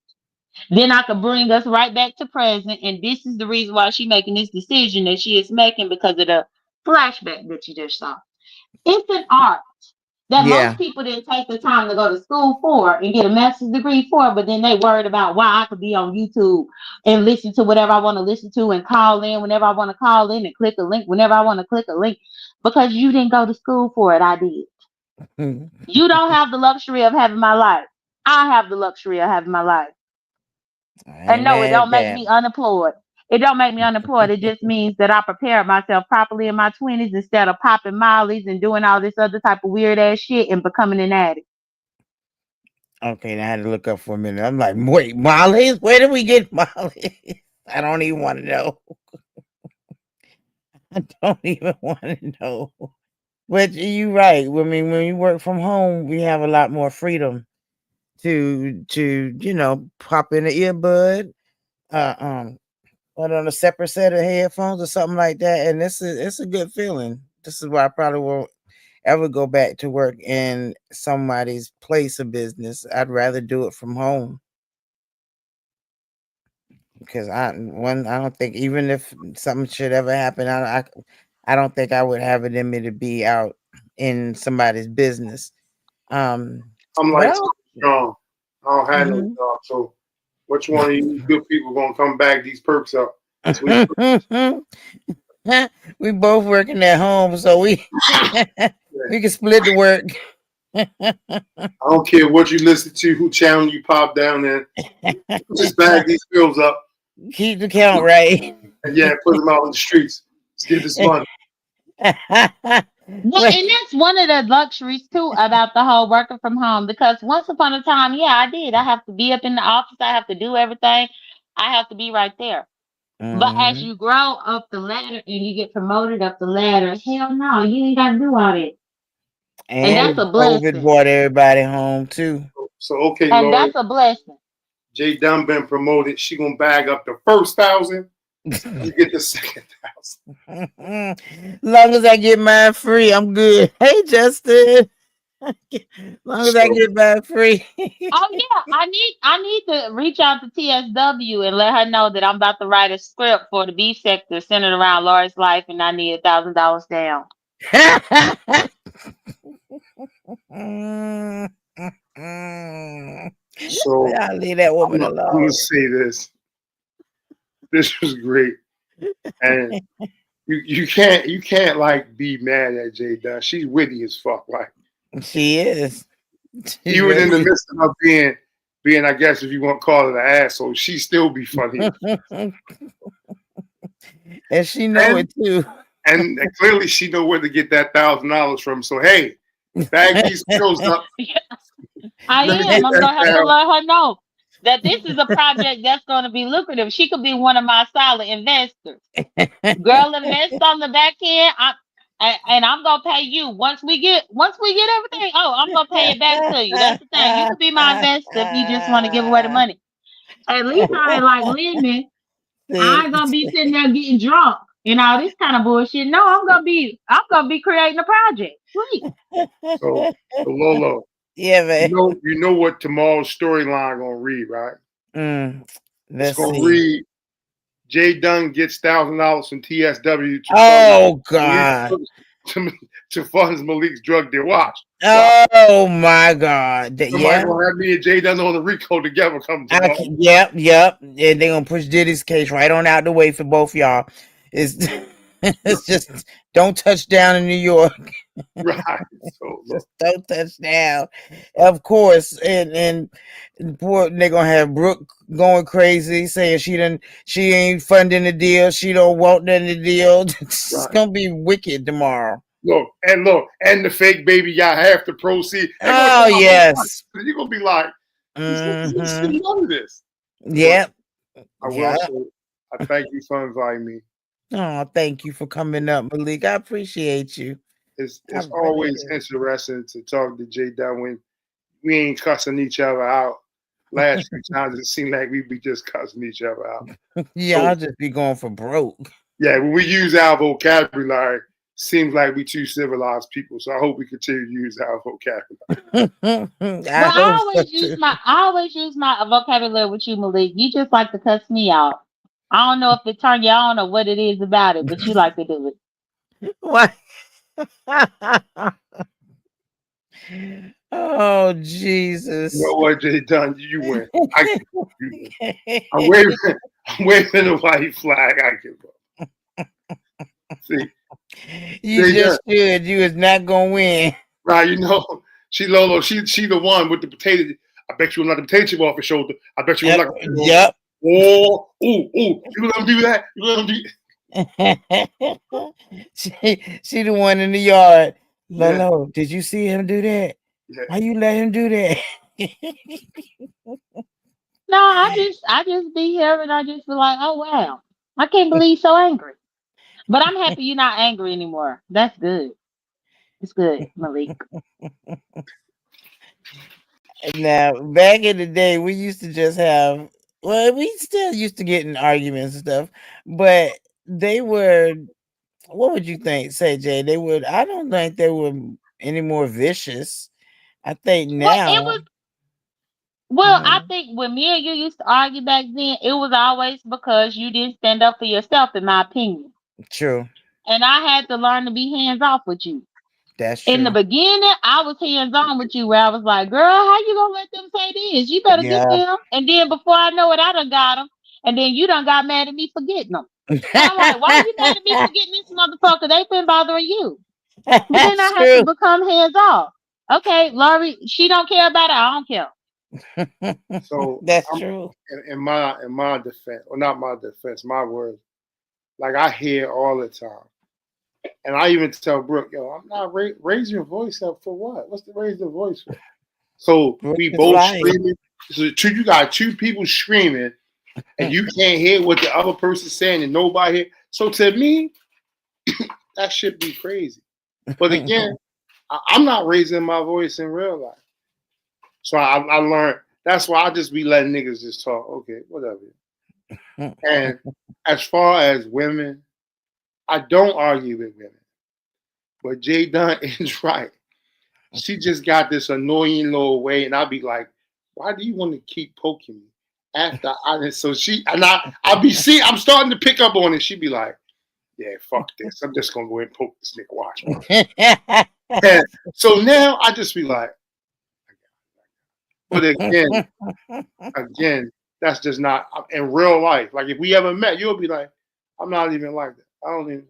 R: Then I could bring us right back to present, and this is the reason why she making this decision that she is making because of the flashback that you just saw. It's an art that most
H: Yeah.
R: people didn't take the time to go to school for and get a master's degree for, but then they worried about why I could be on YouTube and listen to whatever I want to listen to and call in whenever I want to call in and click a link whenever I want to click a link because you didn't go to school for it. I did. You don't have the luxury of having my life. I have the luxury of having my life.
H: I
R: And
H: ain't
R: no, it
H: mad at
R: don't make
H: that.
R: me unemployed. It don't make me unemployed. It just means that I prepared myself properly in my 20s instead of popping mollies and doing all this other type of weird ass shit and becoming an addict.
H: Okay, now I had to look up for a minute. I'm like, wait, Molly's? Where did we get Molly? I don't even want to know. I don't even want to know. But you're right. I mean, when you work from home, we have a lot more freedom to pop in the earbud, uh, um, put on a separate set of headphones or something like that, and it's a good feeling. This is why I probably won't ever go back to work in somebody's place of business. I'd rather do it from home. because I don't think even if something should ever happen, I don't think I would have it in me to be out in somebody's business.
T: I'm
H: But
T: like strong. I don't have no
H: Mhm.
T: job. So which one of you good people gonna come back these perks up? So
H: we both working at home, so we we can split the work.
T: I don't care what you listen to, who channel you pop down in. Just bag these bills up.
H: Keep the count right.
T: And yeah, put them out in the streets. Let's get this money.
R: Well, and that's one of the luxuries too about the whole working from home. Because once upon a time, yeah, I did. I have to be up in the office. I have to do everything. I have to be right there. But as
H: Mhm.
R: you grow up the ladder and you get promoted up the ladder, hell no, you ain't got to do all that. And that's
H: And
R: a
H: COVID
R: blessing.
H: brought everybody home too.
T: So okay,
R: And
T: Lori,
R: that's a blessing.
T: Jay Dunn been promoted. She gonna bag up the first 1,000. You get the second 1,000.
H: Long as I get mine free, I'm good. Hey, Justin. Long as I
T: So
H: get mine free.
R: Oh yeah, I need to reach out to TSW and let her know that I'm about to write a script for the B sector centered around Laura's life, and I need $1,000 down.
T: So
H: I'll leave that
T: I'm
H: woman
T: gonna
H: alone.
T: say this. This was great, and you can't like be mad at Jay Dunn. She's witty as fuck. Like
H: She is. She
T: even in the
H: really
T: midst of her being, I guess if you want to call it an asshole, she still be funny.
H: is. And she know
T: And
H: it too.
T: and clearly she know where to get that $1,000 from. So hey, bag these pills up.
R: I
T: Let me
R: am.
T: get
R: I'm
T: that
R: gonna have to
T: down.
R: let her know that this is a project that's gonna be lucrative. She could be one of my solid investors. Girl, invest on the back end. And I'm gonna pay you once we get everything. Oh, I'm gonna pay it back to you. That's the thing. You could be my investor if you just want to give away the money. At least I ain't like lending. I
H: See,
R: ain't gonna be sitting there getting drunk and all this kind of bullshit. No, I'm gonna be creating a project. Sweet.
T: So Lolo,
H: yeah, man.
T: you know what tomorrow's storyline gonna read, right?
H: Mm,
T: It's
H: let's
T: gonna
H: see.
T: read Jay Dunn gets $1,000 from TSW to fund
H: Oh
T: Malik
H: God.
T: to, to fund Malik's drug deal. Watch.
H: Oh my God.
T: Somebody
H: Yeah.
T: gonna have me and Jay Dunn on the Rico together come tomorrow.
H: Yep. And they're gonna push Diddy's case right on out the way for both y'all. It's it's just don't touch down in New York.
T: Right. So look.
H: Just don't touch down. Of course. And poor they're gonna have Brooke going crazy, saying she ain't funding the deal, she don't want none of the deal. It's
T: Right.
H: gonna be wicked tomorrow.
T: Look, and the fake baby got half the proceed. They're gonna
H: Oh
T: tell my whole life.
H: yes.
T: You're gonna be like, you
H: Mm-hmm.
T: see none of this. But
H: Yep.
T: I will
H: Yep.
T: say, I thank you for inviting me.
H: Oh, thank you for coming up, Malik. I appreciate you. I
T: It's
H: really
T: always
H: do.
T: interesting to talk to Jay Dunn when we ain't cussing each other out. Last few times it seemed like we be just cussing each other out.
H: Yeah,
T: So
H: I'll just be going for broke.
T: yeah, when we use our vocabulary, seems like we two civilized people. So I hope we continue to use our vocabulary.
H: I
R: Well,
H: hope so too.
R: I always use my vocabulary with you, Malik. You just like to cuss me out. I don't know if it turned you on or what it is about it, but you like to do it.
H: What? Oh
T: You know
H: Jesus.
T: what, Jay Dunn, you win. I give up. You win. I'm waving the white flag. I give up. See,
H: You
T: Jay Dunn,
H: just should. You is not gonna win.
T: right? You know, she Lolo, she the one with the potato. I bet you will not the potato chip off her shoulder. I bet you will
H: Yep.
T: not.
H: Yep.
T: Oh, ooh. You let them do that. You let them do.
H: she the one in the yard.
T: Yeah,
H: Lolo, did you see him do that?
T: yeah.
H: Why you let him do that?
R: No, I just be here and I just be like, oh wow, I can't believe he's so angry. But I'm happy you're not angry anymore. That's good. It's good, Malik.
H: Now, back in the day, we used to just have, well, we still used to get in arguments and stuff, but they were, what would you say, Jay? I don't think they were any more vicious. I think
R: Well, it was
H: now,
R: Well, I think when me and you used to argue back then, it was always because you didn't stand up for yourself, in my opinion.
H: True.
R: And I had to learn to be hands off with you.
H: That's
R: In the
H: true.
R: beginning, I was hands on with you, where I was like, "Girl, how you gonna let them say this? You better get
H: Yeah.
R: them." And then before I know it, I done got them, and then you done got mad at me for getting them. And I'm like, "Why you mad at me for getting this motherfucker? They been bothering you." But then I
H: That's
R: had to
H: true.
R: become hands off. Okay, Lori, she don't care about it. I don't care.
T: So
H: That's
T: I'm
H: true.
T: in my defense, or not my defense, my words. Like I hear all the time, and I even tell Brooke, "Yo, I'm not raise your voice up for what? What's the raise the voice for?" So
H: Brooke
T: we
H: is
T: both
H: lying.
T: screaming. So you got two people screaming, and you can't hear what the other person's saying, and nobody hear. So to me, that should be crazy. But again, I'm not raising my voice in real life. So I learned that's why I just be letting niggas just talk. Okay, whatever. And as far as women, I don't argue with women. But Jay Dunn is right. She just got this annoying little way, and I'll be like, why do you want to keep poking me? After I so she and I'll be see I'm starting to pick up on it. She be like, yeah, fuck this. I'm just gonna go ahead and poke this nigga. Watch. And so now I just be like, but again, that's just not in real life. Like if we ever met, you'll be like, I'm not even like that. I don't even.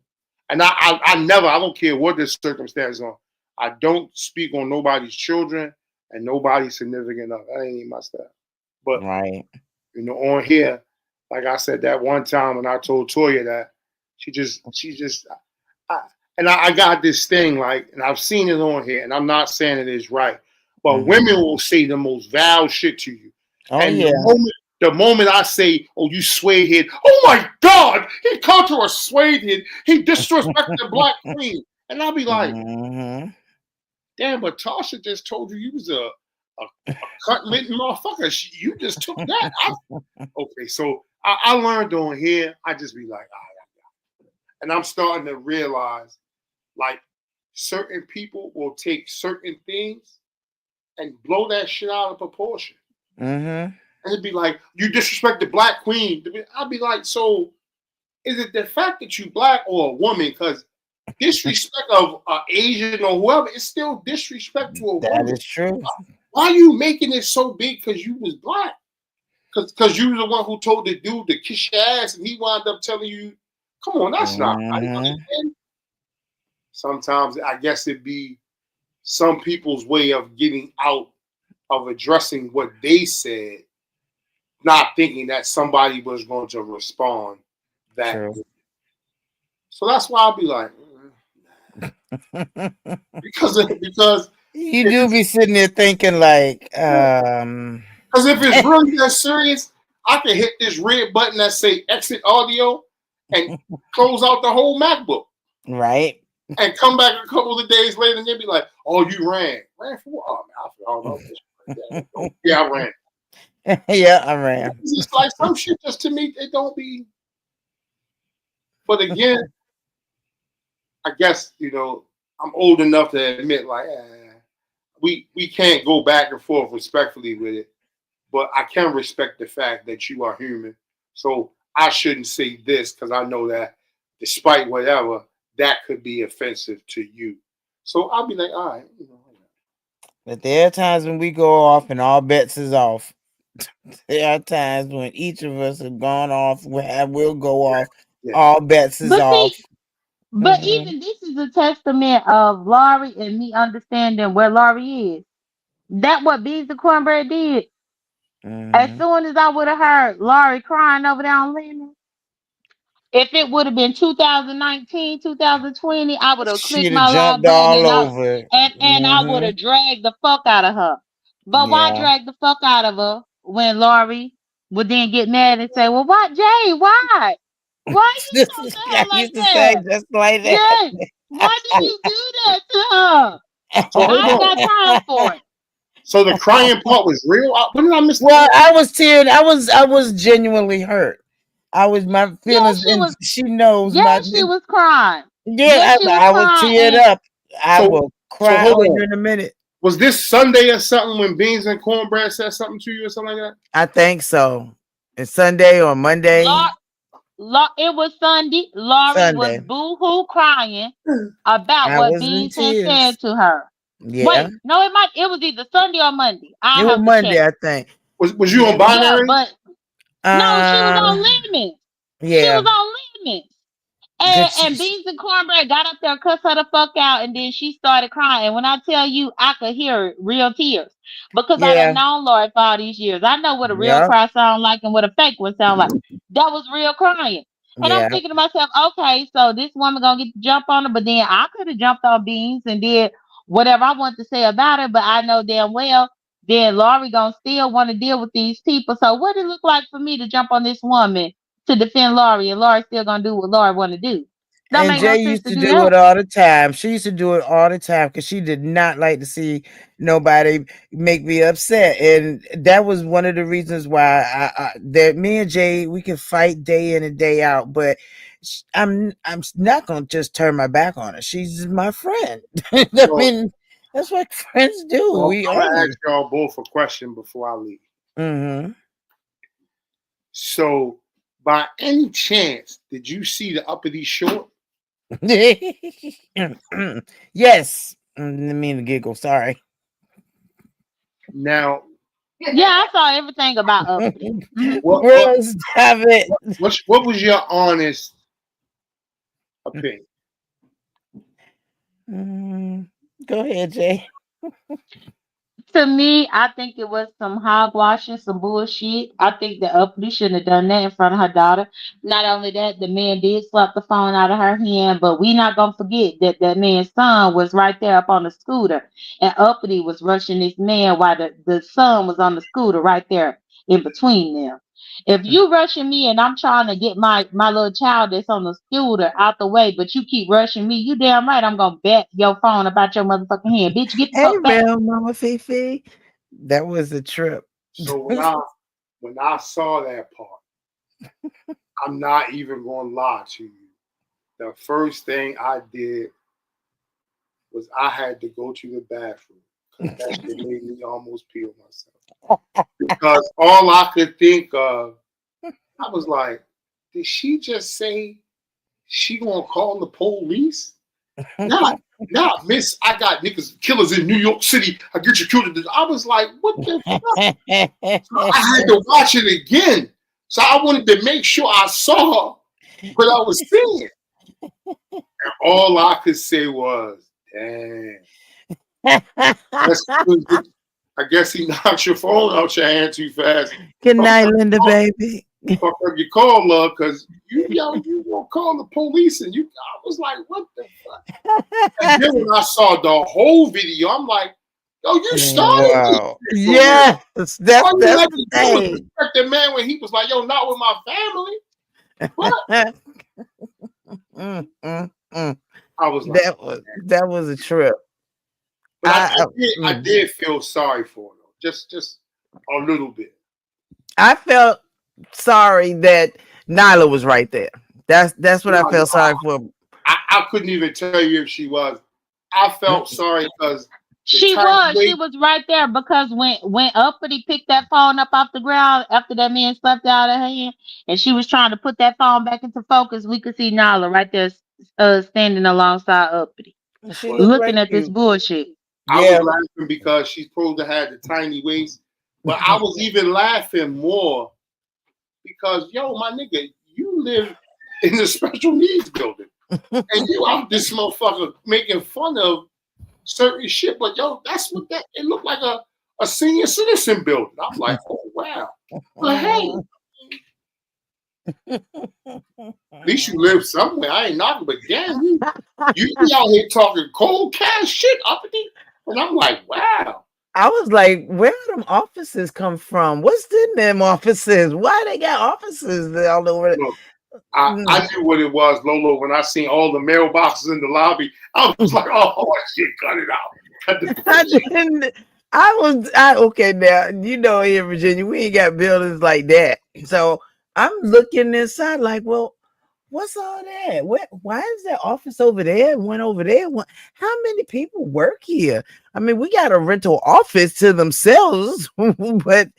T: And I never. I don't care what the circumstance on. I don't speak on nobody's children and nobody's significant other. That ain't even my style. But
H: Right.
T: on here, like I said that one time when I told Toya that she just, I got this thing like, and I've seen it on here, and I'm not saying it is right, but women will say the most vile shit to you.
H: Oh
T: And
H: yeah.
T: the moment I say, "Oh, you suede head," oh my God, he called her a suede head. He disrespected the black queen, and I'll be like, damn, but Tasha just told you was a cut litten motherfucker. You just took that. Okay, so I learned on here. I just be like, and I'm starting to realize, like, certain people will take certain things and blow that shit out of proportion.
H: Mm-hmm.
T: And it'd be like, you disrespect the black queen. I'd be like, so is it the fact that you black or a woman? Because disrespect of Asian or whoever is still disrespect to a
H: That
T: woman.
H: is true.
T: Why are you making it so big because you was black? Because you were the one who told the dude to kiss your ass and he wound up telling you, come on, that's not right. Sometimes I guess it'd be some people's way of getting out of addressing what they said, not thinking that somebody was going to respond that
H: True.
T: way. So that's why I'll be like, because
H: You do be sitting there thinking like,
T: because if it's really that serious, I can hit this red button that say exit audio and close out the whole MacBook.
H: Right.
T: And come back a couple of days later and they'll be like, oh, you ran. Ran for what? Oh, man, yeah, I ran.
H: Yeah, I ran.
T: It's like some shit just to me, it don't be. But again, I guess, I'm old enough to admit, like, we can't go back and forth respectfully with it. But I can respect the fact that you are human. So I shouldn't say this because I know that despite whatever, that could be offensive to you. So I'll be like, all right.
H: But there are times when we go off and all bets is off. There are times when each of us have gone off, we'll go off, all bets is
R: But
H: off.
R: see, but even this is a testament of Laurie and me understanding where Laurie is. That what Bees the Cornbread did. As soon as I would have heard Laurie crying over there on Lennon, if it would have been 2019, 2020, I would have clicked
H: She'd have
R: my live
H: jumped
R: button
H: all
R: and
H: over it.
R: I would have dragged the fuck out of her. But why
H: Yeah.
R: drag the fuck out of her when Laurie would then get mad and say, "Well, what, Jay? Why? Why you talk to her
H: I
R: like
H: used to say
R: that?
H: just like that.
R: Jay, why did you do that to her?"
T: So hold
R: I ain't
T: on.
R: got time for it.
T: So the crying part was real? When did I miss
H: Well, I was teared. I was genuinely hurt. My feelings, and she knows my.
R: She was crying.
H: Yeah,
R: She was
H: I was
R: crying.
H: teared
R: And
H: up. I
T: So
H: will
T: so
H: cry
T: hold
H: on you
T: on.
H: in a minute.
T: Was this Sunday or something when Beans and Cornbread said something to you or something like that?
H: I think so. It's Sunday or Monday.
R: It was Sunday. Laurie was
H: Sunday.
R: boo-hoo crying about
H: I
R: what
H: was in
R: Beans had said
H: tears.
R: to her.
H: Yeah.
R: Wait, no, it was either Sunday or Monday. I
H: It was
R: have to
H: Monday,
R: check.
H: I think.
T: Was you on
R: Yeah,
T: binary?
R: but no, she was on limits. She
H: Yeah.
R: was on limits.
H: Good.
R: And Beans and Cornbread got up there, cussed her the fuck out, and then she started crying. And when I tell you, I could hear it, real tears. Because I done
H: Yeah.
R: known Lord for all these years. I know what a real
H: Yep.
R: cry sound like and what a fake one sound like. That was real crying. And I'm
H: Yeah.
R: thinking to myself, okay, so this woman gonna get to jump on her, but then I could have jumped on Beans and did whatever I want to say about her, but I know damn well then Laurie gonna still want to deal with these people. So what it look like for me to jump on this woman to defend Laurie, and Laurie still gonna do what Laurie want to do? Don't
H: And
R: make no
H: Jay
R: sense
H: used
R: to
H: to
R: do
H: do
R: that.
H: it all the time. She used to do it all the time because she did not like to see nobody make me upset, and that was one of the reasons why that me and Jay we can fight day in and day out. But I'm not gonna just turn my back on her. She's my friend. I
T: So,
H: mean, that's what friends do.
T: so
H: We
T: I'm gonna
H: argue.
T: ask y'all both a question before I leave.
H: Mm-hmm.
T: So, by any chance, did you see the uppity short?
H: Yes. I didn't mean to giggle. Sorry.
T: Now,
R: Yeah, I saw everything about uppity.
T: what
H: Bro, stop it.
T: what was your honest opinion?
H: Go ahead, Jay.
R: To me, I think it was some hogwashing, some bullshit. I think that uppity shouldn't have done that in front of her daughter. Not only that, the man did slap the phone out of her hand, but we not gonna forget that that man's son was right there up on the scooter, and uppity was rushing this man while the son was on the scooter right there in between them. If you rushing me and I'm trying to get my little child that's on the scooter out the way, but you keep rushing me, you damn right I'm gonna bet your phone about your motherfucking hand, bitch. Get the
H: Hey,
R: fuck back.
H: real Mama Fifi. That was a trip.
T: So when I saw that part, I'm not even gonna lie to you. The first thing I did was I had to go to the bathroom because that shit made me almost peel myself. Because all I could think of, I was like, did she just say she gonna call the police? Not, miss, I got niggas killers in New York City. I get you killed. I was like, what the fuck? So I had to watch it again. So I wanted to make sure I saw what I was seeing. And all I could say was, damn. I guess he knocked your phone out your hand too fast.
H: Good night, Linda, baby.
T: Fuck up your call, love, because you won't call the police, and I was like, what the fuck? And then when I saw the whole video, I'm like, yo, you started this
H: Wow.
T: shit.
H: Yes, that's the thing.
T: The man when he was like, yo, not with my family. What? I was like,
H: that was a trip.
T: But I did feel sorry for her, though. Just a little bit.
H: I felt sorry that Nyla was right there. That's what I felt sorry for.
T: I couldn't even tell you if she was. I felt sorry because
R: she was right there because when uppity picked that phone up off the ground after that man slapped out of her hand and she was trying to put that phone back into focus, we could see Nyla right there standing alongside uppity, looking at this bullshit.
T: I was laughing because she's supposed to have the tiny waist, but I was even laughing more because, yo, my nigga, you live in the special needs building, and you out this motherfucker making fun of certain shit. But yo, that's what it looked like a senior citizen building. I'm like, oh wow. But hey, at least you live somewhere. I ain't knocking, but damn, you be out here talking cold cash shit uppity. And I'm like, wow.
H: I was like, where do them offices come from? What's in them offices? Why they got offices all over?
T: Look, I knew what it was, Lolo. When I seen all the mailboxes in the lobby, I was like, oh shit, cut it out.
H: Okay, now you know here in Virginia we ain't got buildings like that. So I'm looking inside like, well, What's all that? Why is that office over there? One over there? How many people work here? I mean, we got a rental office to themselves, but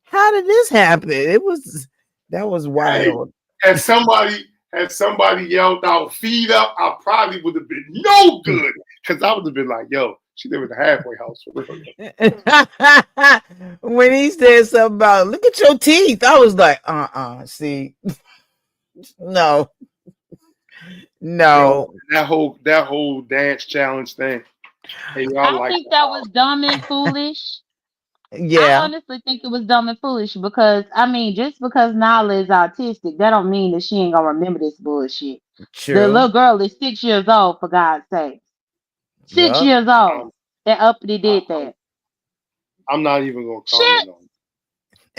H: how did this happen? That was
T: Hey,
H: wild.
T: had somebody yelled out "feed up," I probably would have been no good because I would have been like, "Yo, she live in a halfway house for real."
H: When he said something about look at your teeth, I was like, see, no.
T: Yo, that whole dance challenge thing. Hey, y'all
R: I
T: like
R: think that was dumb and foolish. I
H: Yeah,
R: honestly think it was dumb and foolish because I mean, just because Nala is autistic, that don't mean that she ain't gonna remember this bullshit. The
H: true.
R: little girl is 6 years old, for God's sake. Six
H: Yeah.
R: years old. That uppity did that.
T: I'm not even gonna
R: She
T: comment on it.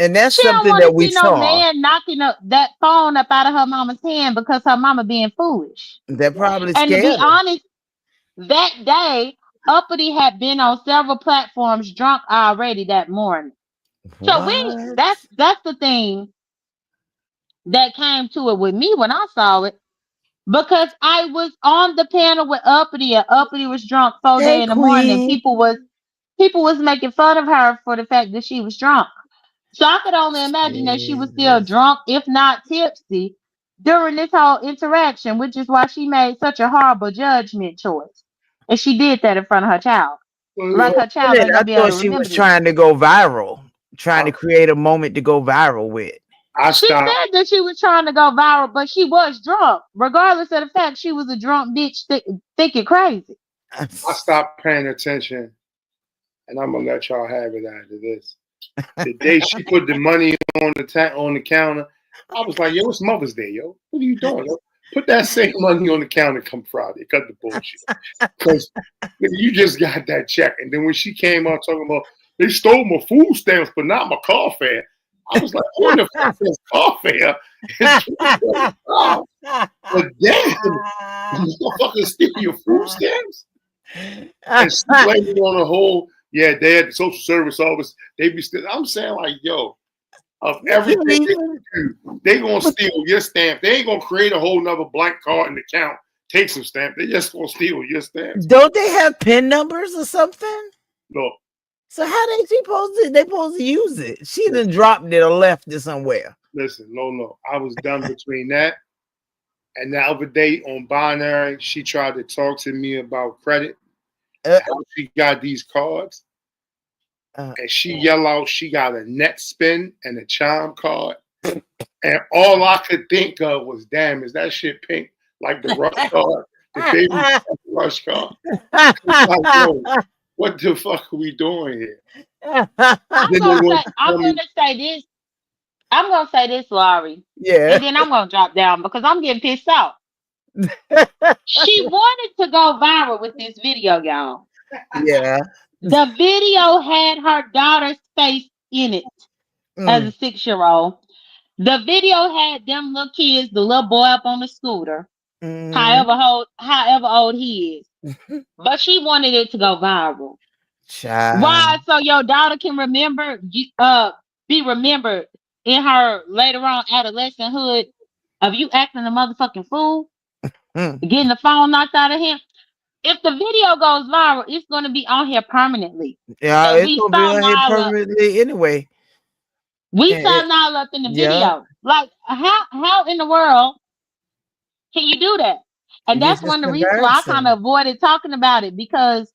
H: And that's
R: she don't
H: something
R: want
H: that
R: to
H: we
R: see no
H: saw.
R: man knocking that phone up out of her mama's hand because her mama being foolish.
H: That probably
R: And to be
H: scared her.
R: honest, that day, Uppity had been on several platforms drunk already that morning. So
H: What?
R: that's the thing that came to it with me when I saw it. Because I was on the panel with Uppity and Uppity was drunk 4 day
H: Hey,
R: in the morning and
H: Queen.
R: people was making fun of her for the fact that she was drunk. So I could only imagine that she was still
H: Jesus.
R: drunk, if not tipsy, during this whole interaction, which is why she made such a horrible judgment choice. And she did that in front of her child. Like her child ain't
H: I
R: gonna be able
H: thought
R: to
H: she
R: remember
H: was
R: this.
H: trying to go viral, trying to create a moment to go viral with.
T: I
R: She
T: stopped.
R: said that she was trying to go viral, but she was drunk. Regardless of the fact she was a drunk bitch thinking crazy.
T: I stopped paying attention, and I'm gonna let y'all have it after this. The day she put the money on the counter, I was like, "Yo, it's Mother's Day, yo. What are you doing, yo? Put that same money on the counter come Friday. Cut the bullshit, because you just got that check." And then when she came out talking about they stole my food stamps, but not my car fare, I was like, "Who in the fuck is car fare?" Oh, but damn, motherfuckers steal your food stamps, and she blamed it on the whole. Yeah, they had the social service office. They be still. I'm saying like, yo, of
H: Would you
T: everything they
H: even?
T: do, they gonna steal your stamp. They ain't gonna create a whole nother blank card in the account. Take some stamp. They just gonna steal your stamps.
H: Don't they have pin numbers or something?
T: Look,
H: So how they supposed to use it? She done dropped it or left it somewhere.
T: listen, no. I was done between that and the other day on Binary. She tried to talk to me about credit, how she got these cards. And she yell out she got a net spin and a chime card. And all I could think of was, damn, is that shit pink? Like the rush card, the baby rush card. Like, yo, what the fuck are we doing here?
R: I'm
T: Then they
R: gonna
T: want
R: say
T: to
R: I'm
T: tell me,
R: gonna say this. I'm gonna say this, Laurie.
H: Yeah.
R: And then I'm gonna drop down because I'm getting pissed off. She wanted to go viral with this video, y'all.
H: Yeah.
R: The video had her daughter's face in it as a 6-year-old. The video had them little kids, the little boy up on the scooter, however old he is. But she wanted it to go viral.
H: Child.
R: Why? So your daughter can be remembered in her later on adolescenthood of you acting a motherfucking fool, getting the phone knocked out of him. If the video goes viral, it's going to be on here permanently.
H: Yeah,
R: And
H: it's gonna be on here permanently anyway.
R: We
H: And
R: saw Nala up in the
H: yeah,
R: video. Like, how in the world can you do that? And
H: it's
R: that's
H: just
R: one of the reasons why I kind
H: embarrassing.
R: of avoided talking about it because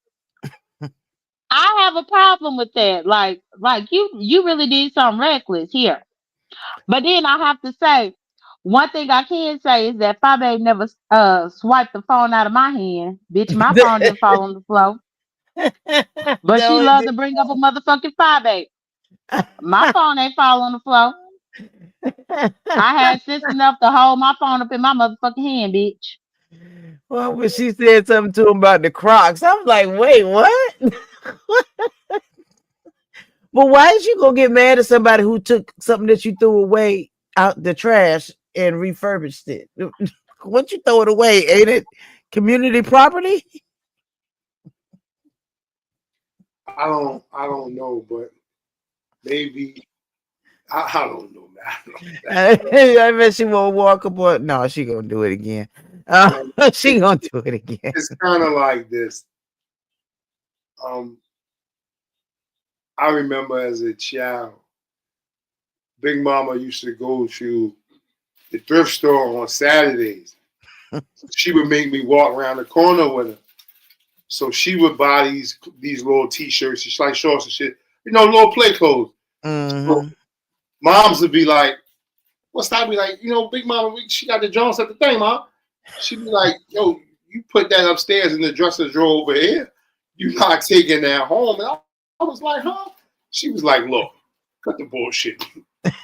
R: I have a problem with that. Like you really did something reckless here. But then I have to say, one thing I can say is that Fabe never swiped the phone out of my hand. Bitch, my phone didn't fall on the floor. But she
H: No,
R: loved to bring up a motherfucking Fabe. My phone ain't fall on the floor. I had sense enough to hold my phone up in my motherfucking hand, bitch.
H: well, when she said something to him about the Crocs, I was like, wait, what? But why is you gonna get mad at somebody who took something that you threw away out the trash and refurbished it? Once you throw it away, ain't it community property?
T: I don't know, but maybe I don't know, man.
H: I bet she won't walk up on. No, she gonna do it again. She gonna do it again.
T: It's kind of like this. I remember as a child, Big Mama used to go to the thrift store on Saturdays. She would make me walk around the corner with her. So she would buy these little t-shirts, she's like shorts and shit, little play clothes. So moms would be like, what's that? Be like, Big Mama, she got the Jones at the thing, Mom. She'd be like, yo, you put that upstairs in the dresser drawer over here. You're not taking that home. And I was like, huh? She was like, look, cut the bullshit.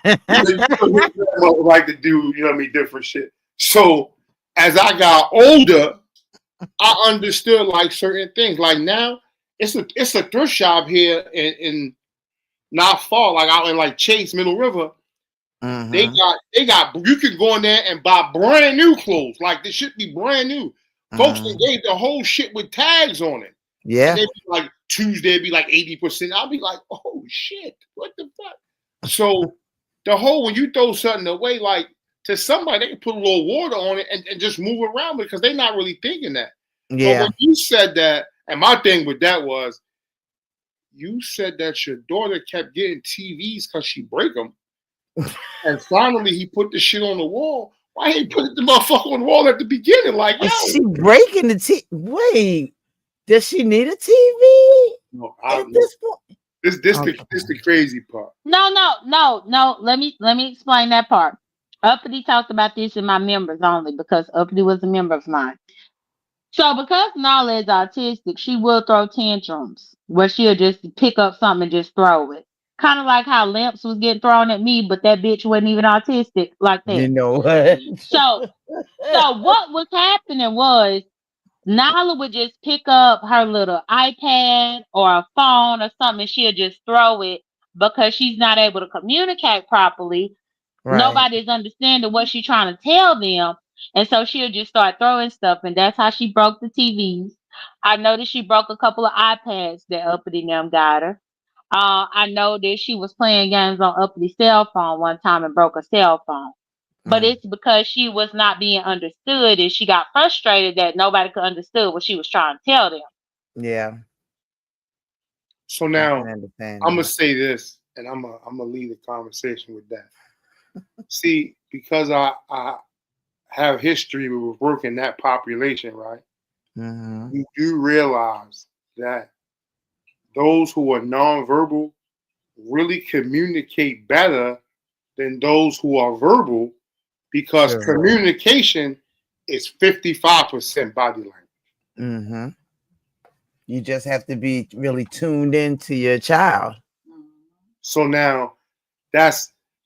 T: You like to do, different shit. So as I got older, I understood like certain things. Like now, it's a thrift shop here in not far, like out in like Chase, Middle River. They got you can go in there and buy brand new clothes. Like they should be brand new. Folks, they gave the whole shit with tags on it.
H: Yeah.
T: And they'd be like Tuesday be like 80%. I'll be like, oh shit, what the fuck? So the whole when you throw something away, like to somebody, they can put a little water on it and just move around because they're not really thinking that.
H: Yeah.
T: But when you said that, and my thing with that was, you said that your daughter kept getting TVs because she break them, and finally he put the shit on the wall. Why he put the motherfucker on the wall at the beginning? Like, yo,
H: she breaking the TV. Wait, does she need a TV?
T: No,
H: at this point?
T: This the crazy part.
R: No. Let me explain that part. Uppity talked about this in my members only because Uppity was a member of mine. So because Nala is autistic, she will throw tantrums where she'll just pick up something and just throw it. Kind of like how Lamps was getting thrown at me, but that bitch wasn't even autistic like that.
H: You know what?
R: So what was happening was Nala would just pick up her little iPad or a phone or something and she'll just throw it because she's not able to communicate properly.
H: Right.
R: Nobody's understanding what she's trying to tell them. And so she'll just start throwing stuff. And that's how she broke the TVs. I noticed she broke a couple of iPads that Uppity them got her. I know that she was playing games on Uppity's cell phone one time and broke a cell phone. But it's because she was not being understood and she got frustrated that nobody could understand what she was trying to tell them.
H: Yeah.
T: So now
H: I understand
T: I'm gonna
H: that.
T: say this, and I'm gonna lead the conversation with that. See, because I have history with working that population, right? You do realize that those who are nonverbal really communicate better than those who are verbal because communication is 55% body language.
H: You just have to be really tuned into your child.
T: So now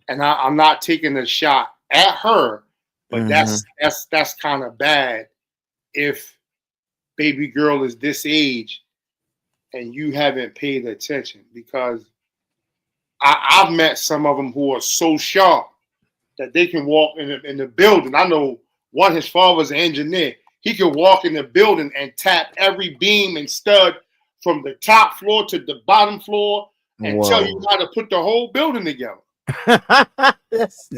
T: I'm not taking a shot at her, but that's kind of bad if baby girl is this age and you haven't paid attention, because I've met some of them who are so sharp that they can walk in the building. I know one, his father's an engineer. He can walk in the building and tap every beam and stud from the top floor to the bottom floor and tell you how to put the whole building together.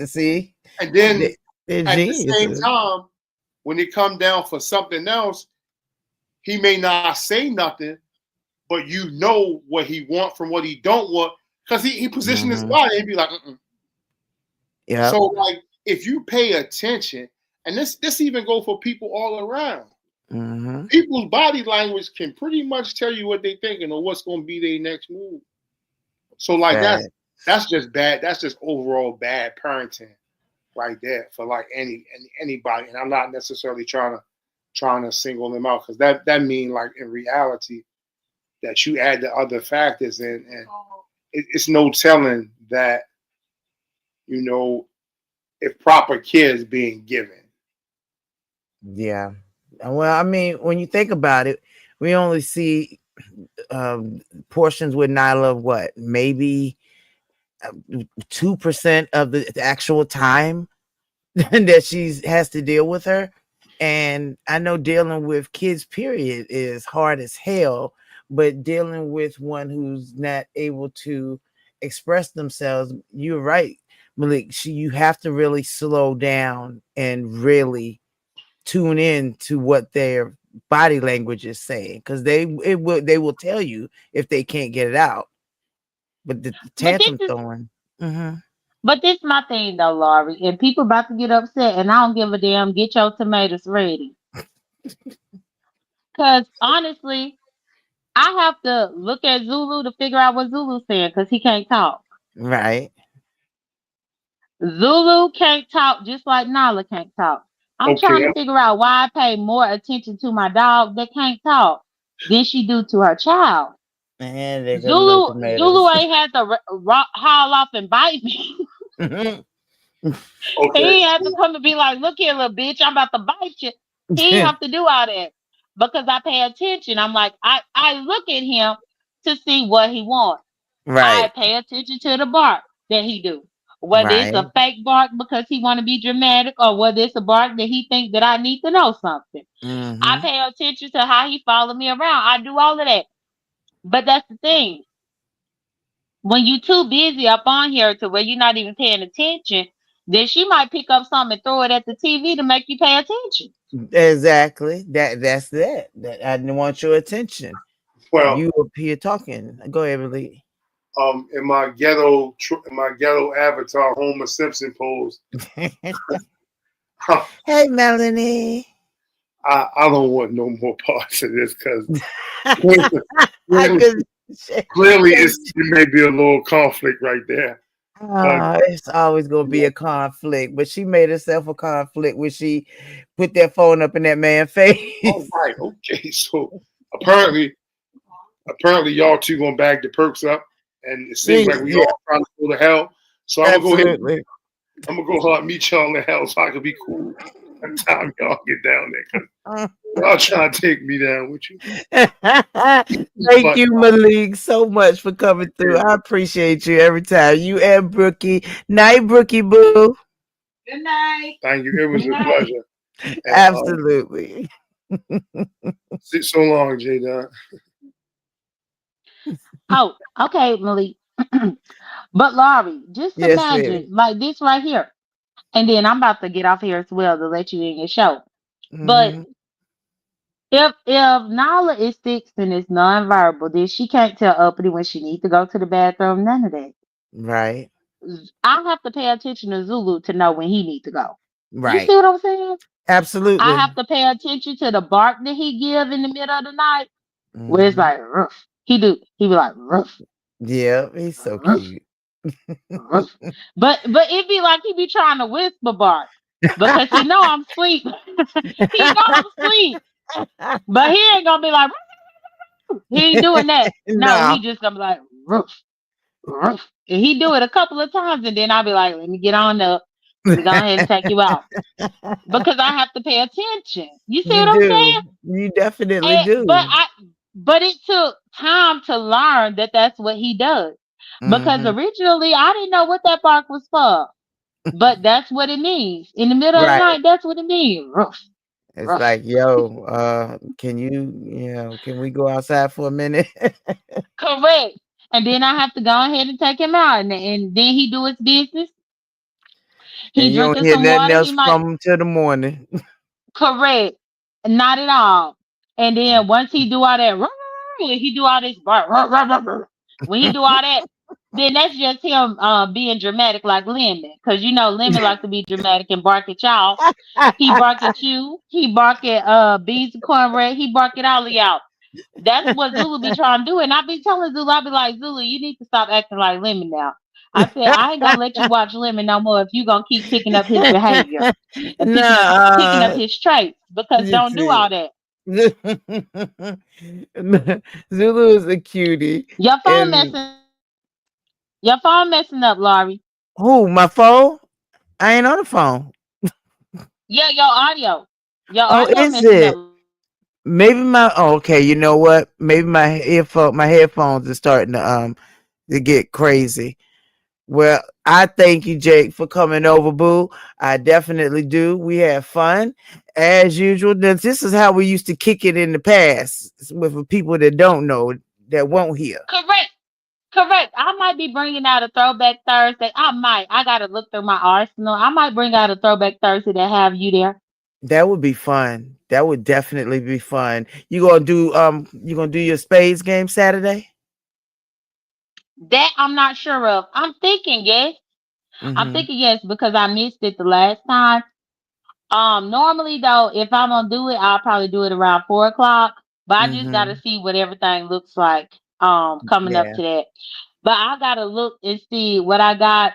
H: See?
T: And then at the same time, when it come down for something else, he may not say nothing, but you know what he want from what he don't want, because he positioned his body. He'd be like,
H: yeah.
T: So like, if you pay attention, and this even go for people all around. People's body language can pretty much tell you what they thinking or what's going to be their next move. So like that's just bad. That's just overall bad parenting right there for like anybody. And I'm not necessarily trying to single them out, because that mean like in reality that you add the other factors in, and it's no telling that, if proper care is being given.
H: Yeah. Well, I mean, when you think about it, we only see portions with Nyla of what, maybe 2% of the actual time that she has to deal with her. And I know dealing with kids, period, is hard as hell, but dealing with one who's not able to express themselves. You're right, Malik. You have to really slow down and really tune in to what their body language is saying, because they will tell you if they can't get it out. But the
R: But this
H: tantrum
R: is
H: throwing, hmm
R: but this my thing though, Laurie. And people about to get upset, and I don't give a damn. Get your tomatoes ready. Cause honestly, I have to look at Zulu to figure out what Zulu's saying because he can't talk.
H: right?
R: Zulu can't talk just like Nala can't talk. I'm
T: Okay,
R: trying to figure out why I pay more attention to my dog that can't talk than she do to her child.
H: And they got little
R: Zulu
H: tomatoes.
R: ain't had to howl off and bite me. He
T: okay.
R: ain't have to come and be like, "Look here, little bitch, I'm about to bite you." He ain't have to do all that because I pay attention. I'm like, I look at him to see what he wants. I
H: Right,
R: pay attention to the bark that he do. Whether it's
H: right.
R: a fake bark because he want to be dramatic, or whether it's a bark that he think that I need to know something. I
H: Hmm.
R: pay attention to how he follow me around. I do all of that. But that's the thing. When you too busy up on here to where you're not even paying attention, then she might pick up something and throw it at the TV to make you pay attention.
H: Exactly. That's that. That I didn't want your attention.
T: Well,
H: You up here talking. Go ahead, Billy.
T: in my ghetto avatar Homer Simpson pose, I,
H: Hey, Melanie.
T: I don't want no more parts of this because
H: I
T: clearly,
H: could.
T: clearly it may be a little conflict right there. But
H: It's always gonna be a conflict, but she made herself a conflict when she put that phone up in that man's
T: all
H: face.
T: right, okay. So apparently, y'all two gonna bag the perks up, and it seems like we
H: Yeah,
T: all trying to go to hell. So I'm gonna go ahead.
H: absolutely.
T: I'm gonna go meet y'all in hell so I can be cool by the time y'all get down there. Cause y'all trying to take me down with you.
H: Thank
T: But
H: you, Malik, so much for coming through. I appreciate you every time. You and Brookie. Night, Brookie Boo.
N: Good night.
T: thank you. It was
R: Good
T: a
R: night.
T: pleasure. And
H: Absolutely.
T: so long, J Don.
R: Oh, okay, Malik. But Laurie, just
H: Yes, baby.
R: imagine like this right here. And then I'm about to get off here as well to let you in your show. But
H: Hmm.
R: if Nala is 6 and is nonverbal, then she can't tell Uppity when she needs to go to the bathroom. None of that.
H: Right.
R: I have to pay attention to Zulu to know when he needs to go. You
H: Right.
R: see what I'm saying? I
H: Absolutely.
R: have to pay attention to the bark that he give in the middle of the night, where it's
H: Hmm.
R: like roof. He be like roof,
H: Yeah, he's so
R: roof,
H: cute.
R: roof. But it be like he be trying to whisper bark because he know I'm asleep. He know I'm asleep, but he ain't gonna be like he ain't doing that. No,
H: No.
R: he just gonna be like roof, roof. And he do it a couple of times, and then I'll be like, let me get on up. Let me go ahead and take you out because I have to pay attention. You see
H: You
R: what I'm
H: do.
R: saying?
H: You definitely
R: And,
H: do.
R: but it took time to learn that that's what he does because
H: Hmm.
R: originally I didn't know what that bark was for, but that's what it means in the middle of the
H: Right.
R: night. That's what it means. Ruff,
H: It's
R: ruff.
H: like, yo, can can we go outside for a minute?
R: Correct. And then I have to go ahead and take him out, and then he do his business.
H: And
R: He
H: you don't
R: drinking
H: hear
R: some
H: nothing
R: water. He
H: else
R: might.
H: from them till the morning.
R: Correct. Not at all. And then once he do all that, when he do all this bark, when he do all that, then that's just him being dramatic like Lemon. Because you know Lemon like to be dramatic and bark at y'all. He bark at you. He bark at Beans and Cornbread. He bark at all of y'all. That's what Zulu be trying to do. And I be telling Zulu, I be like, Zulu, you need to stop acting like Lemon now. I said, I ain't gonna let you watch Lemon no more if you gonna keep picking up his behavior and picking up
H: No,
R: his traits because
H: you
R: don't do
H: see.
R: all that.
H: Zulu is a cutie.
R: Your phone
H: And
R: messing your phone messing up, Laurie.
H: who, my phone? I ain't on the phone.
R: Yeah, your audio. Your
H: Oh,
R: audio
H: is
R: messing
H: it?
R: up.
H: Maybe okay, you know what? Maybe my headphones are starting to get crazy. Well, I thank you, Jake, for coming over, boo. I definitely do. We had fun as usual. This is how we used to kick it in the past with people that don't know, that won't hear.
R: Correct. Correct. I might be bringing out a Throwback Thursday. I might. I gotta look through my arsenal. I might bring out a Throwback Thursday that have you there.
H: That would be fun. That would definitely be fun. You gonna do your spades game Saturday?
R: That I'm not sure of. I'm thinking yes. I'm
H: Mm-hmm.
R: thinking yes because I missed it the last time. Normally though, if I'm gonna do it, I'll probably do it around 4 o'clock. But I just gotta
H: Mm-hmm.
R: see what everything looks like coming up
H: Yeah.
R: to that. But I gotta look and see what I got.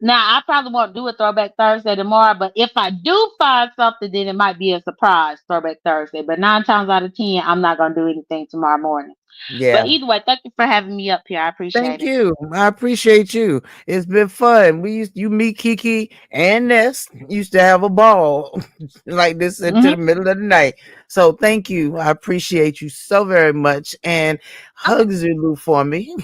R: Now I probably won't do a Throwback Thursday tomorrow, but if I do find something, then it might be a surprise Throwback Thursday. But 9 times out of 10, I'm not gonna do anything tomorrow morning. But
H: Yeah.
R: either way, thank you for having me up here. I appreciate
H: Thank
R: it.
H: you. I appreciate you. It's been fun. You meet Kiki and Ness used to have a ball like this into the
R: Hmm.
H: middle of the night. So thank you. I appreciate you so very much. And hug Zulu for me.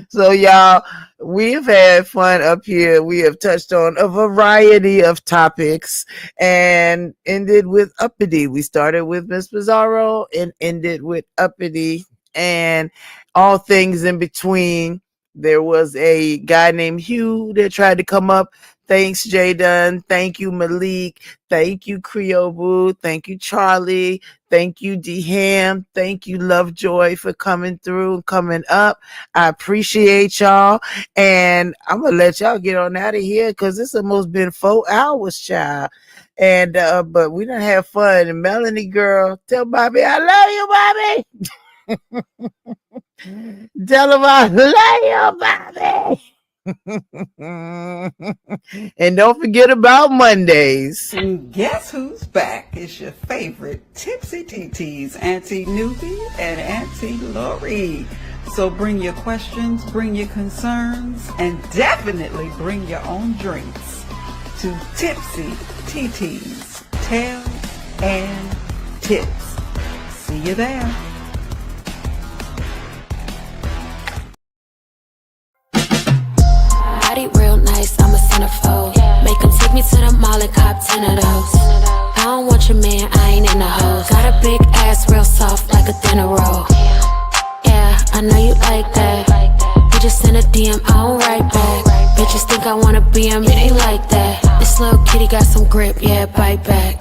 H: So y'all, we've had fun up here. We have touched on a variety of topics and ended with uppity. We started with Miss Pizarro and ended with uppity and all things in between. There was a guy named Hugh that tried to come up. Thanks, Jay Dunn. Thank you, Malik. Thank you, Creole Boo. Thank you, Charlie. Thank you, D Ham. Thank you, Lovejoy, for coming through and coming up. I appreciate y'all. And I'm gonna let y'all get on out of here because it's almost been 4 hours, child. And but we done have fun. And Melanie girl, tell Bobby I love you, Bobby. Tell him I love you, Bobby. And don't forget about Mondays.
U: And guess who's back? It's your favorite Tipsy TTs, Auntie Newbie and Auntie Lori. So bring your questions, bring your concerns, and definitely bring your own drinks to Tipsy TTs, Tales and Tips. See you there.
B: Body real nice, I'm a centerfold. Make him take me to the mall and cop 10 of those. I don't want your man, I ain't in the hoes. Got a big ass, real soft like a dinner roll. Yeah, I know you like that. You just send a DM, I don't write back. Bitches think I wanna be him, it ain't like that. This little kitty got some grip, yeah, bite back.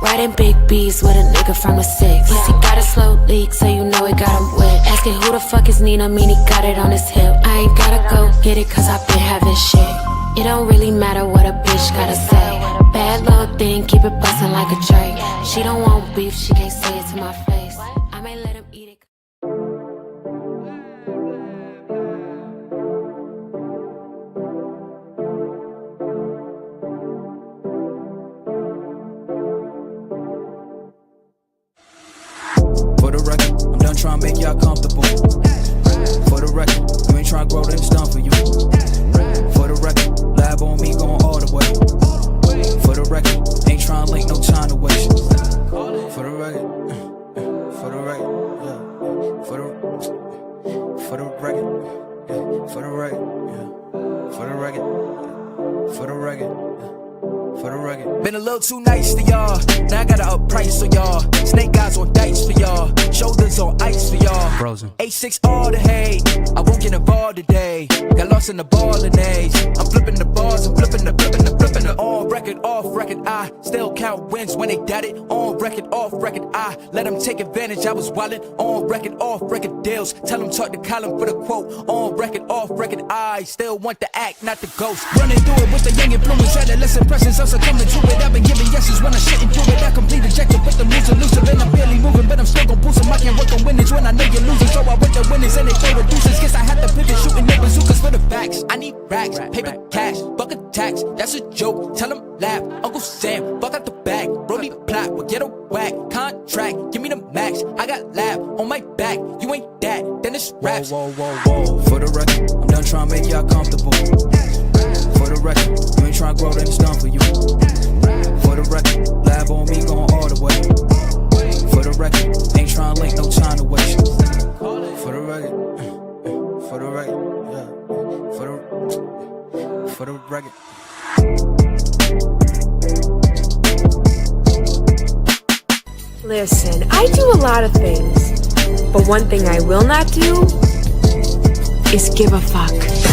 B: Riding big B's with a nigga from the 6. He got a slow leak, so you know it got him wet. Asking who the fuck is Nina, mean he got it on his hip. I ain't gotta go get it, cause I've been having shit. It don't really matter what a bitch gotta say. Bad little thing, keep it bustin' like a tray. She don't want beef, she can't say it to my face. I may let him eat it.
C: For the record, I'm done trying to make y'all comfortable. For the record, you ain't trying to grow, then it's done for you. For the record, lab on me going all the way. For the record, ain't trying to link, no time to waste. For the record, for the record, yeah. For the record, yeah. For the record, yeah. For the record, for the record, for the record. Been a little too nice to y'all. Now I gotta up price for y'all. Snake eyes on dice for y'all. Shoulders on ice for y'all. Frozen. A6 all the hate. I won't get involved today. Got lost in the ball and age. I'm flipping the bars. I'm flipping the. On record, off record. I still count wins when they got it. On record, off record. I let them take advantage. I was wildin'. On record, off record deals. Tell them talk to Colin for the quote. On record, off record. I still want the act, not the ghost. Running through it with the young influence. Adolescent presence. I'm succumbing to it. I've been giving yeses when I shouldn't do it. I complete ejected, but the moves elusive. And I'm barely moving, but I'm still gon' boost them. I can't work on winnings when I know you're losing. So I went to winnings and they throw the deuces. Guess I had to pivot, shooting no bazookas for the facts. I need racks, paper cash, buck attacks. That's a joke, tell them laugh. Uncle Sam, fuck out the bag. Brody plot, will get a whack. Contract, give me the max. I got lab on my back. You ain't that, then it's raps. Whoa, whoa, whoa, whoa. For the record, I'm done trying to make y'all comfortable. For the record, you ain't trying to grow, then it's done for you. For the record, lab on me going all the way. For the record, ain't trying to link, no time to waste. For the record, for the record, yeah. For the record.
D: Listen, I do a lot of things, but one thing I will not do is give a fuck.